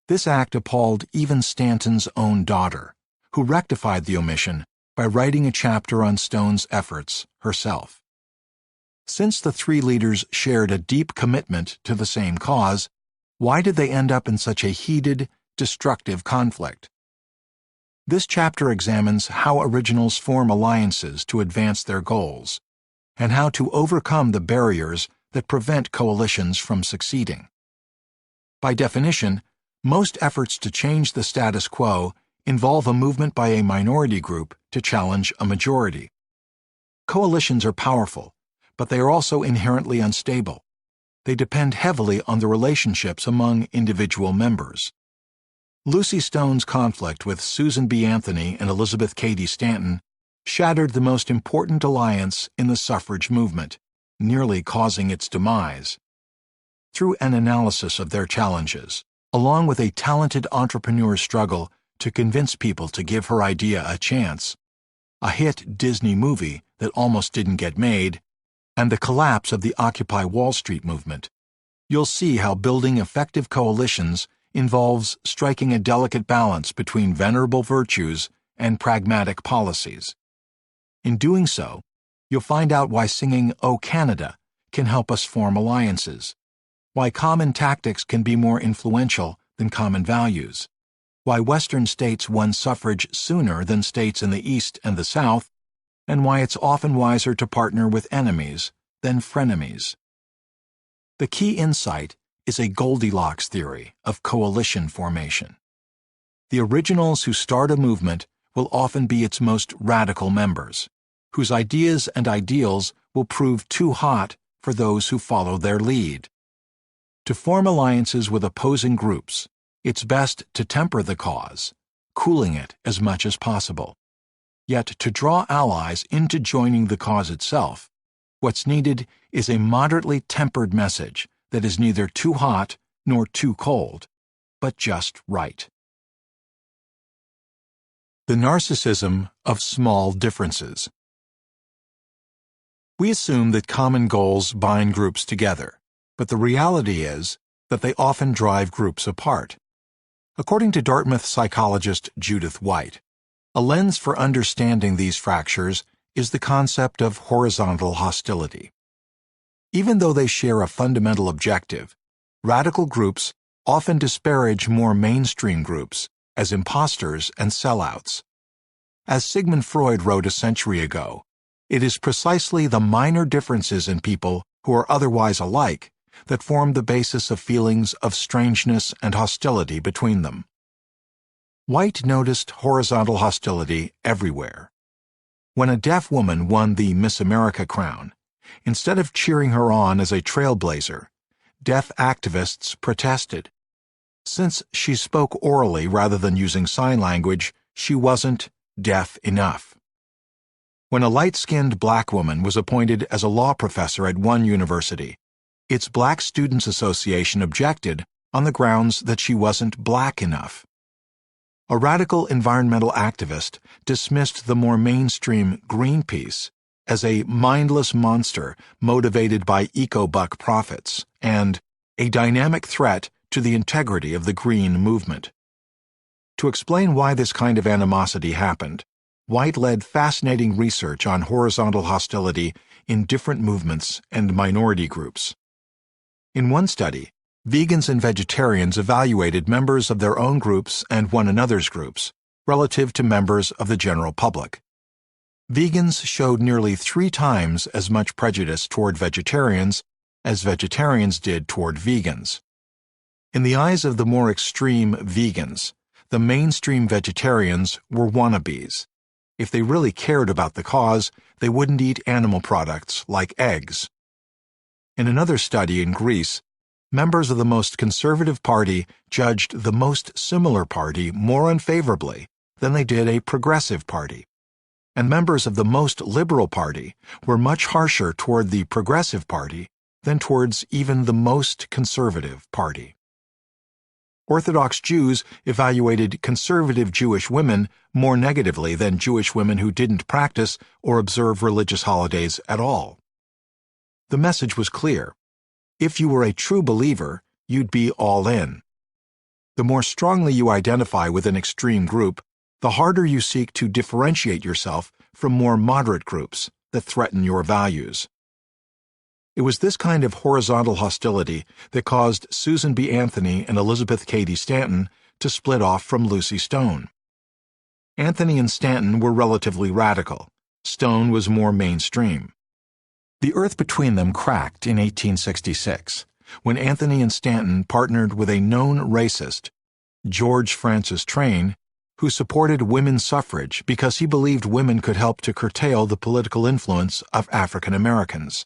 This act appalled even Stanton's own daughter, who rectified the omission by writing a chapter on Stone's efforts herself. Since the three leaders shared a deep commitment to the same cause, why did they end up in such a heated, destructive conflict? This chapter examines how originals form alliances to advance their goals, and how to overcome the barriers that prevent coalitions from succeeding. By definition, most efforts to change the status quo involve a movement by a minority group to challenge a majority. Coalitions are powerful, but they are also inherently unstable. they depend heavily on the relationships among individual members. Lucy Stone's conflict with Susan B. Anthony and Elizabeth Cady Stanton shattered the most important alliance in the suffrage movement, nearly causing its demise. Through an analysis of their challenges, along with a talented entrepreneur's struggle to convince people to give her idea a chance, a hit Disney movie that almost didn't get made, and the collapse of the Occupy Wall Street movement, you'll see how building effective coalitions involves striking a delicate balance between venerable virtues and pragmatic policies. In doing so, you'll find out why singing "O Canada" can help us form alliances, why common tactics can be more influential than common values, why Western states won suffrage sooner than states in the East and the South, and why it's often wiser to partner with enemies than frenemies. The key insight is a Goldilocks theory of coalition formation. The originals who start a movement will often be its most radical members, whose ideas and ideals will prove too hot for those who follow their lead. To form alliances with opposing groups, it's best to temper the cause, cooling it as much as possible. Yet to draw allies into joining the cause itself, what's needed is a moderately tempered message that is neither too hot nor too cold, but just right. The narcissism of small differences. We assume that common goals bind groups together, but the reality is that they often drive groups apart. According to Dartmouth psychologist Judith White, a lens for understanding these fractures is the concept of horizontal hostility. Even though they share a fundamental objective, radical groups often disparage more mainstream groups as imposters and sellouts. As Sigmund Freud wrote a century ago, it is precisely the minor differences in people who are otherwise alike that form the basis of feelings of strangeness and hostility between them. White noticed horizontal hostility everywhere. When a deaf woman won the Miss America crown, instead of cheering her on as a trailblazer, deaf activists protested. Since she spoke orally rather than using sign language, she wasn't deaf enough. When a light-skinned black woman was appointed as a law professor at one university, its Black Students Association objected on the grounds that she wasn't black enough. A radical environmental activist dismissed the more mainstream Greenpeace as a mindless monster motivated by eco-buck profits and a dynamic threat to the integrity of the green movement. To explain why this kind of animosity happened, White led fascinating research on horizontal hostility in different movements and minority groups. In one study, vegans and vegetarians evaluated members of their own groups and one another's groups relative to members of the general public. Vegans showed nearly 3 times as much prejudice toward vegetarians as vegetarians did toward vegans. In the eyes of the more extreme vegans, the mainstream vegetarians were wannabes. If they really cared about the cause, they wouldn't eat animal products like eggs. In another study in Greece, members of the most conservative party judged the most similar party more unfavorably than they did a progressive party, and members of the most liberal party were much harsher toward the progressive party than towards even the most conservative party. Orthodox Jews evaluated conservative Jewish women more negatively than Jewish women who didn't practice or observe religious holidays at all. The message was clear. If you were a true believer, you'd be all in. The more strongly you identify with an extreme group, the harder you seek to differentiate yourself from more moderate groups that threaten your values. It was this kind of horizontal hostility that caused Susan B. Anthony and Elizabeth Cady Stanton to split off from Lucy Stone. Anthony and Stanton were relatively radical. Stone was more mainstream. The earth between them cracked in 1866, when Anthony and Stanton partnered with a known racist, George Francis Train, who supported women's suffrage because he believed women could help to curtail the political influence of African Americans.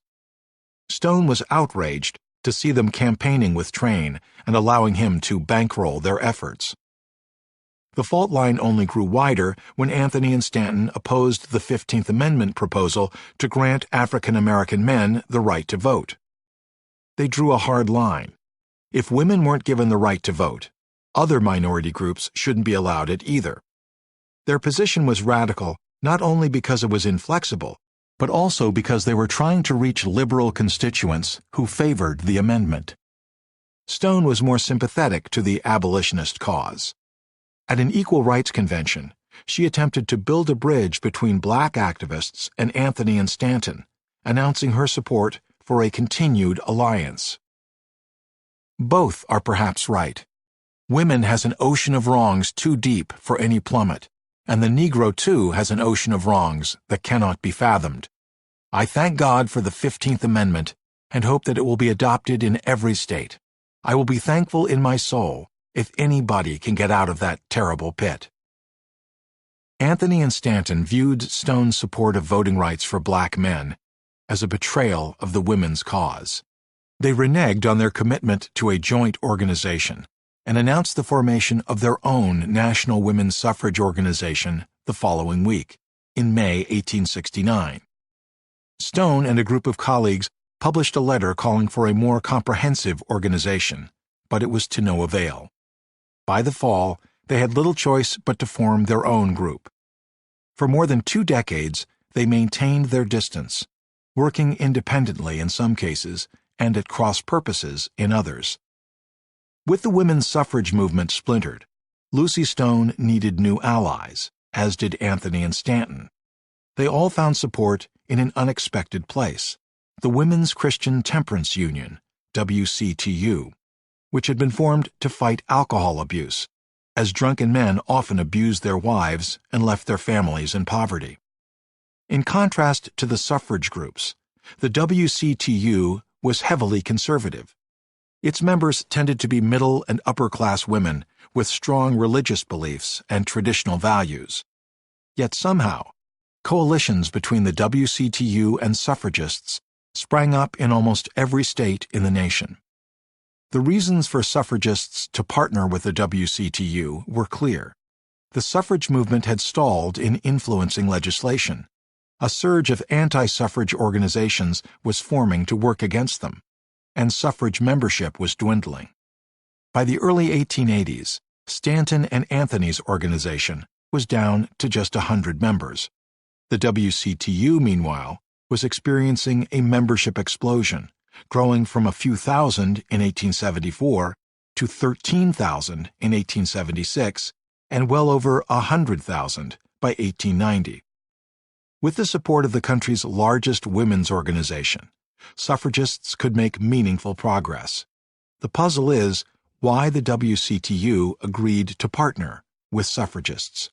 Stone was outraged to see them campaigning with Train and allowing him to bankroll their efforts. The fault line only grew wider when Anthony and Stanton opposed the 15th Amendment proposal to grant African American men the right to vote. They drew a hard line. If women weren't given the right to vote, other minority groups shouldn't be allowed it either. Their position was radical not only because it was inflexible, but also because they were trying to reach liberal constituents who favored the amendment. Stone was more sympathetic to the abolitionist cause. At an equal rights convention, she attempted to build a bridge between black activists and Anthony and Stanton, announcing her support for a continued alliance. Both are perhaps right. Women has an ocean of wrongs too deep for any plummet, and the Negro too has an ocean of wrongs that cannot be fathomed. I thank God for the 15th Amendment and hope that it will be adopted in every state. I will be thankful in my soul if anybody can get out of that terrible pit. Anthony and Stanton viewed Stone's support of voting rights for black men as a betrayal of the women's cause. They reneged on their commitment to a joint organization and announced the formation of their own national women's suffrage organization the following week, in May 1869. Stone and a group of colleagues published a letter calling for a more comprehensive organization, but it was to no avail. By the fall, they had little choice but to form their own group. For more than 2 decades, they maintained their distance, working independently in some cases and at cross purposes in others. With the women's suffrage movement splintered, Lucy Stone needed new allies, as did Anthony and Stanton. They all found support in an unexpected place, the Women's Christian Temperance Union, WCTU, which had been formed to fight alcohol abuse, as drunken men often abused their wives and left their families in poverty. In contrast to the suffrage groups, the WCTU was heavily conservative. Its members tended to be middle and upper-class women with strong religious beliefs and traditional values. Yet somehow, coalitions between the WCTU and suffragists sprang up in almost every state in the nation. The reasons for suffragists to partner with the WCTU were clear. The suffrage movement had stalled in influencing legislation. A surge of anti-suffrage organizations was forming to work against them, and suffrage membership was dwindling. By the early 1880s, Stanton and Anthony's organization was down to just 100 members. The WCTU, meanwhile, was experiencing a membership explosion, growing from a few thousand in 1874 to 13,000 in 1876 and well over 100,000 by 1890. With the support of the country's largest women's organization, suffragists could make meaningful progress. The puzzle is why the WCTU agreed to partner with suffragists.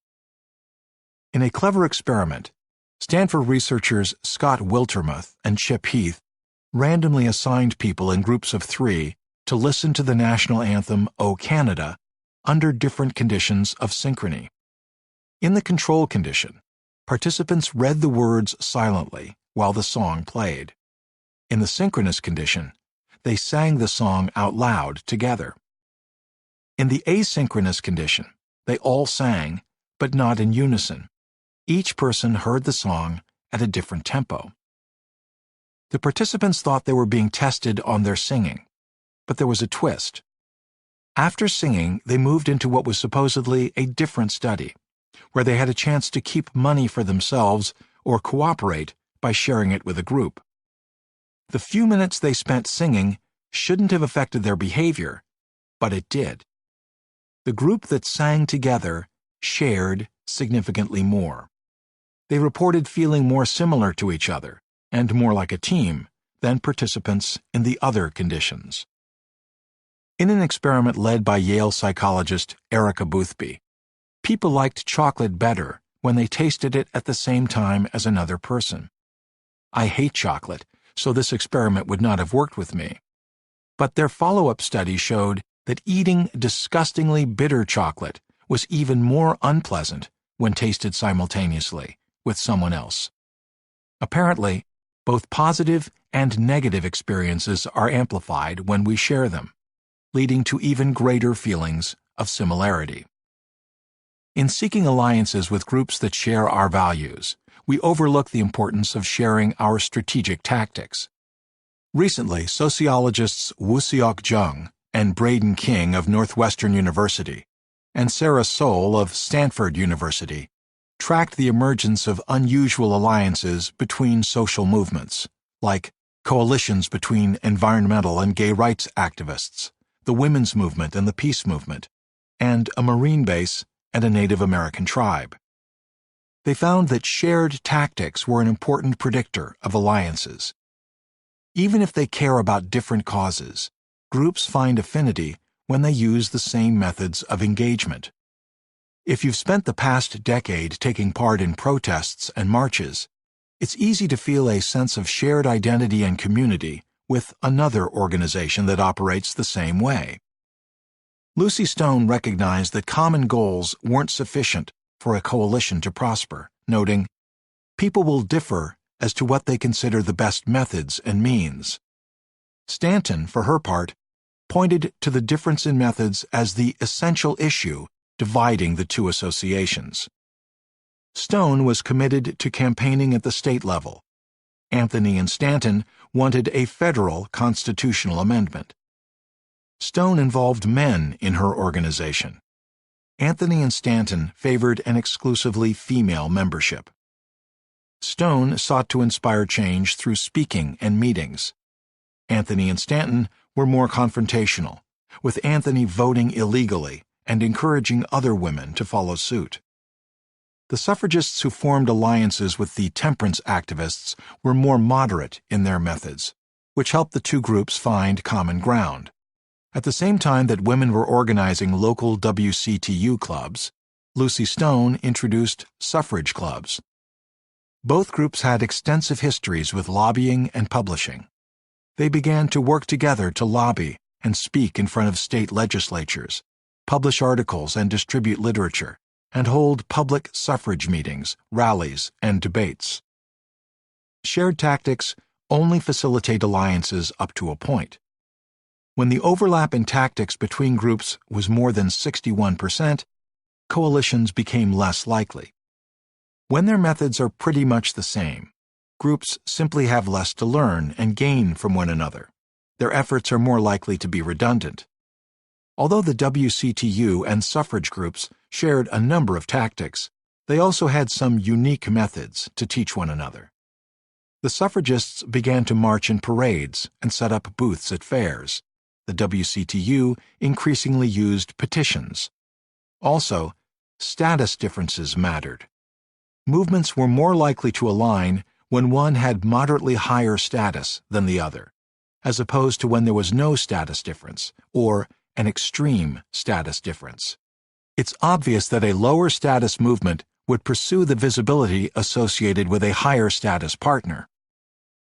In a clever experiment, Stanford researchers Scott Wiltermuth and Chip Heath randomly assigned people in groups of 3 to listen to the national anthem O Canada under different conditions of synchrony. In the control condition, participants read the words silently while the song played. In the synchronous condition, they sang the song out loud together. In the asynchronous condition, they all sang, but not in unison. Each person heard the song at a different tempo. The participants thought they were being tested on their singing, but there was a twist. After singing, they moved into what was supposedly a different study, where they had a chance to keep money for themselves or cooperate by sharing it with a group. The few minutes they spent singing shouldn't have affected their behavior, but it did. The group that sang together shared significantly more. They reported feeling more similar to each other and more like a team than participants in the other conditions. In an experiment led by Yale psychologist Erica Boothby, people liked chocolate better when they tasted it at the same time as another person. I hate chocolate, so this experiment would not have worked with me. But their follow-up study showed that eating disgustingly bitter chocolate was even more unpleasant when tasted simultaneously with someone else. Apparently, Both positive and negative experiences are amplified when we share them, leading to even greater feelings of similarity. In seeking alliances with groups that share our values, we overlook the importance of sharing our strategic tactics. Recently, sociologists Woo-seok Jung and Braden King of Northwestern University and Sarah Soule of Stanford University tracked the emergence of unusual alliances between social movements, like coalitions between environmental and gay rights activists, the women's movement and the peace movement, and a Marine base and a Native American tribe. They found that shared tactics were an important predictor of alliances. Even if they care about different causes, groups find affinity when they use the same methods of engagement. If you've spent the past decade taking part in protests and marches, it's easy to feel a sense of shared identity and community with another organization that operates the same way. Lucy Stone recognized that common goals weren't sufficient for a coalition to prosper, noting, "People will differ as to what they consider the best methods and means." Stanton, for her part, pointed to the difference in methods as the essential issue dividing the two associations. Stone was committed to campaigning at the state level. Anthony and Stanton wanted a federal constitutional amendment. Stone involved men in her organization. Anthony and Stanton favored an exclusively female membership. Stone sought to inspire change through speaking and meetings. Anthony and Stanton were more confrontational, with Anthony voting illegally and encouraging other women to follow suit. The suffragists who formed alliances with the temperance activists were more moderate in their methods, which helped the two groups find common ground. At the same time that women were organizing local WCTU clubs, Lucy Stone introduced suffrage clubs. Both groups had extensive histories with lobbying and publishing. They began to work together to lobby and speak in front of state legislatures, publish articles and distribute literature, and hold public suffrage meetings, rallies, and debates. Shared tactics only facilitate alliances up to a point. When the overlap in tactics between groups was more than 61%, coalitions became less likely. When their methods are pretty much the same, groups simply have less to learn and gain from one another. Their efforts are more likely to be redundant. Although the WCTU and suffrage groups shared a number of tactics, they also had some unique methods to teach one another. The suffragists began to march in parades and set up booths at fairs. The WCTU increasingly used petitions. Also, status differences mattered. Movements were more likely to align when one had moderately higher status than the other, as opposed to when there was no status difference or an extreme status difference. It's obvious that a lower status movement would pursue the visibility associated with a higher status partner.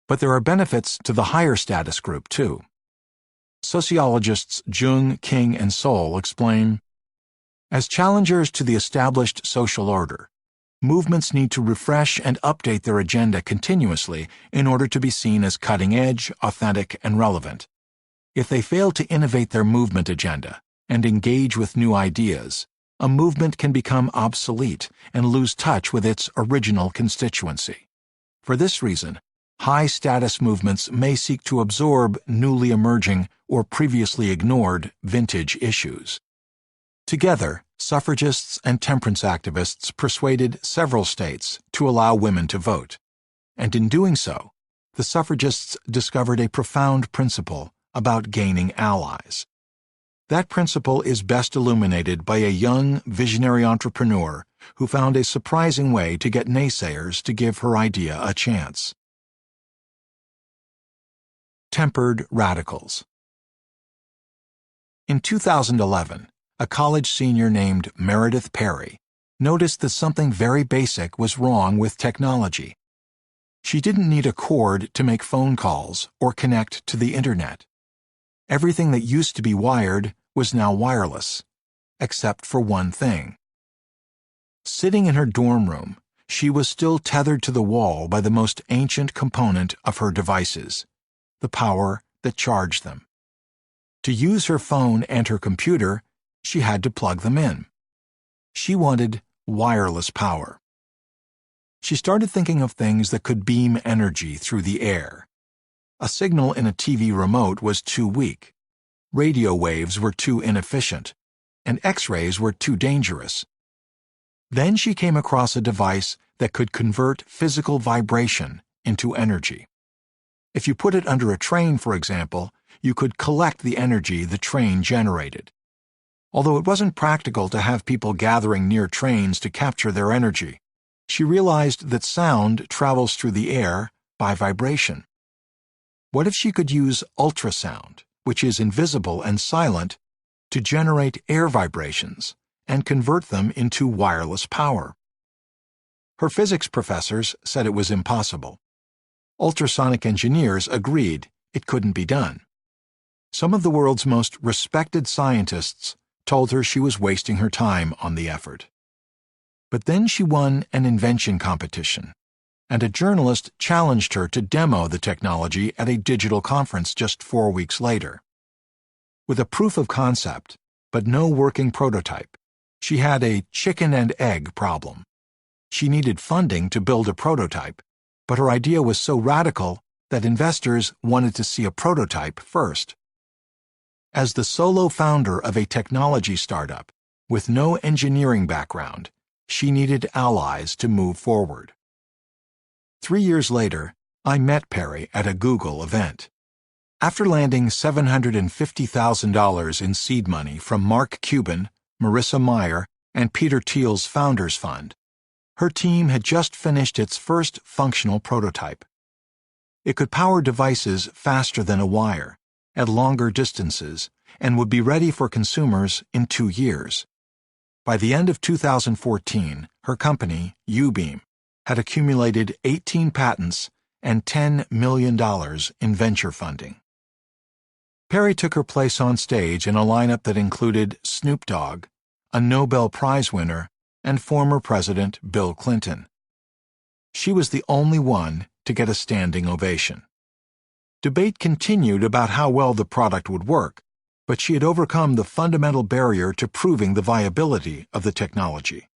But there are benefits to the higher status group, too. Sociologists Jung, King, and Soule explain, as challengers to the established social order, movements need to refresh and update their agenda continuously in order to be seen as cutting-edge, authentic, and relevant. If they fail to innovate their movement agenda and engage with new ideas, a movement can become obsolete and lose touch with its original constituency. For this reason, high-status movements may seek to absorb newly emerging or previously ignored vintage issues. Together, suffragists and temperance activists persuaded several states to allow women to vote, and in doing so, the suffragists discovered a profound principle about gaining allies. That principle is best illuminated by a young, visionary entrepreneur who found a surprising way to get naysayers to give her idea a chance. Tempered radicals. In 2011, a college senior named Meredith Perry noticed that something very basic was wrong with technology. She didn't need a cord to make phone calls or connect to the internet. Everything that used to be wired was now wireless, except for one thing. Sitting in her dorm room, she was still tethered to the wall by the most ancient component of her devices, the power that charged them. To use her phone and her computer, she had to plug them in. She wanted wireless power. She started thinking of things that could beam energy through the air. A signal in a TV remote was too weak. Radio waves were too inefficient, and X-rays were too dangerous. Then she came across a device that could convert physical vibration into energy. If you put it under a train, for example, you could collect the energy the train generated. Although it wasn't practical to have people gathering near trains to capture their energy, she realized that sound travels through the air by vibration. What if she could use ultrasound, which is invisible and silent, to generate air vibrations and convert them into wireless power? Her physics professors said it was impossible. Ultrasonic engineers agreed it couldn't be done. Some of the world's most respected scientists told her she was wasting her time on the effort. But then she won an invention competition, and a journalist challenged her to demo the technology at a digital conference just 4 weeks later. With a proof of concept, but no working prototype, she had a chicken and egg problem. She needed funding to build a prototype, but her idea was so radical that investors wanted to see a prototype first. As the solo founder of a technology startup with no engineering background, she needed allies to move forward. 3 years later, I met Perry at a Google event. After landing $750,000 in seed money from Mark Cuban, Marissa Mayer, and Peter Thiel's Founders Fund, her team had just finished its first functional prototype. It could power devices faster than a wire, at longer distances, and would be ready for consumers in 2 years. By the end of 2014, her company, UBeam, had accumulated 18 patents and $10 million in venture funding. Perry took her place on stage in a lineup that included Snoop Dogg, a Nobel Prize winner, and former President Bill Clinton. She was the only one to get a standing ovation. Debate continued about how well the product would work, but she had overcome the fundamental barrier to proving the viability of the technology.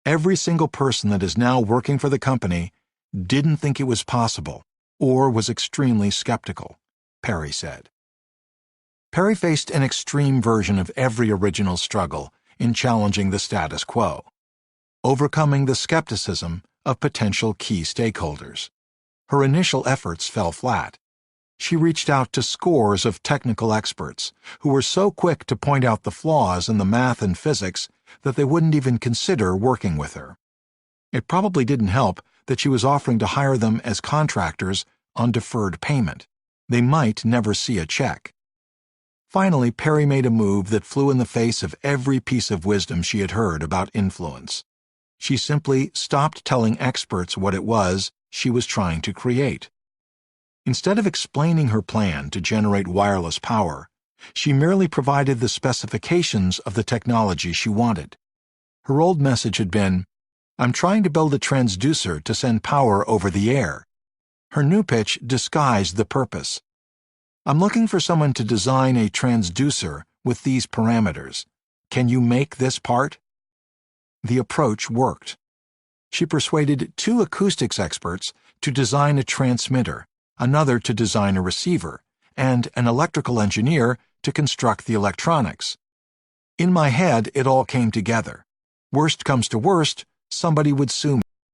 Every single person that is now working for the company didn't think it was possible or was extremely skeptical, Perry said. Perry faced an extreme version of every original struggle in challenging the status quo, overcoming the skepticism of potential key stakeholders. Her initial efforts fell flat. She reached out to scores of technical experts who were so quick to point out the flaws in the math and physics that they wouldn't even consider working with her. It probably didn't help that she was offering to hire them as contractors on deferred payment. They might never see a check. Finally, Perry made a move that flew in the face of every piece of wisdom she had heard about influence. She simply stopped telling experts what it was she was trying to create. Instead of explaining her plan to generate wireless power, she merely provided the specifications of the technology she wanted. Her old message had been, "I'm trying to build a transducer to send power over the air." Her new pitch disguised the purpose. "I'm looking for someone to design a transducer with these parameters. Can you make this part?" The approach worked. She persuaded 2 acoustics experts to design a transmitter, another to design a receiver, and an electrical engineer to construct the electronics. In my head, it all came together. Worst comes to worst, somebody would sue me.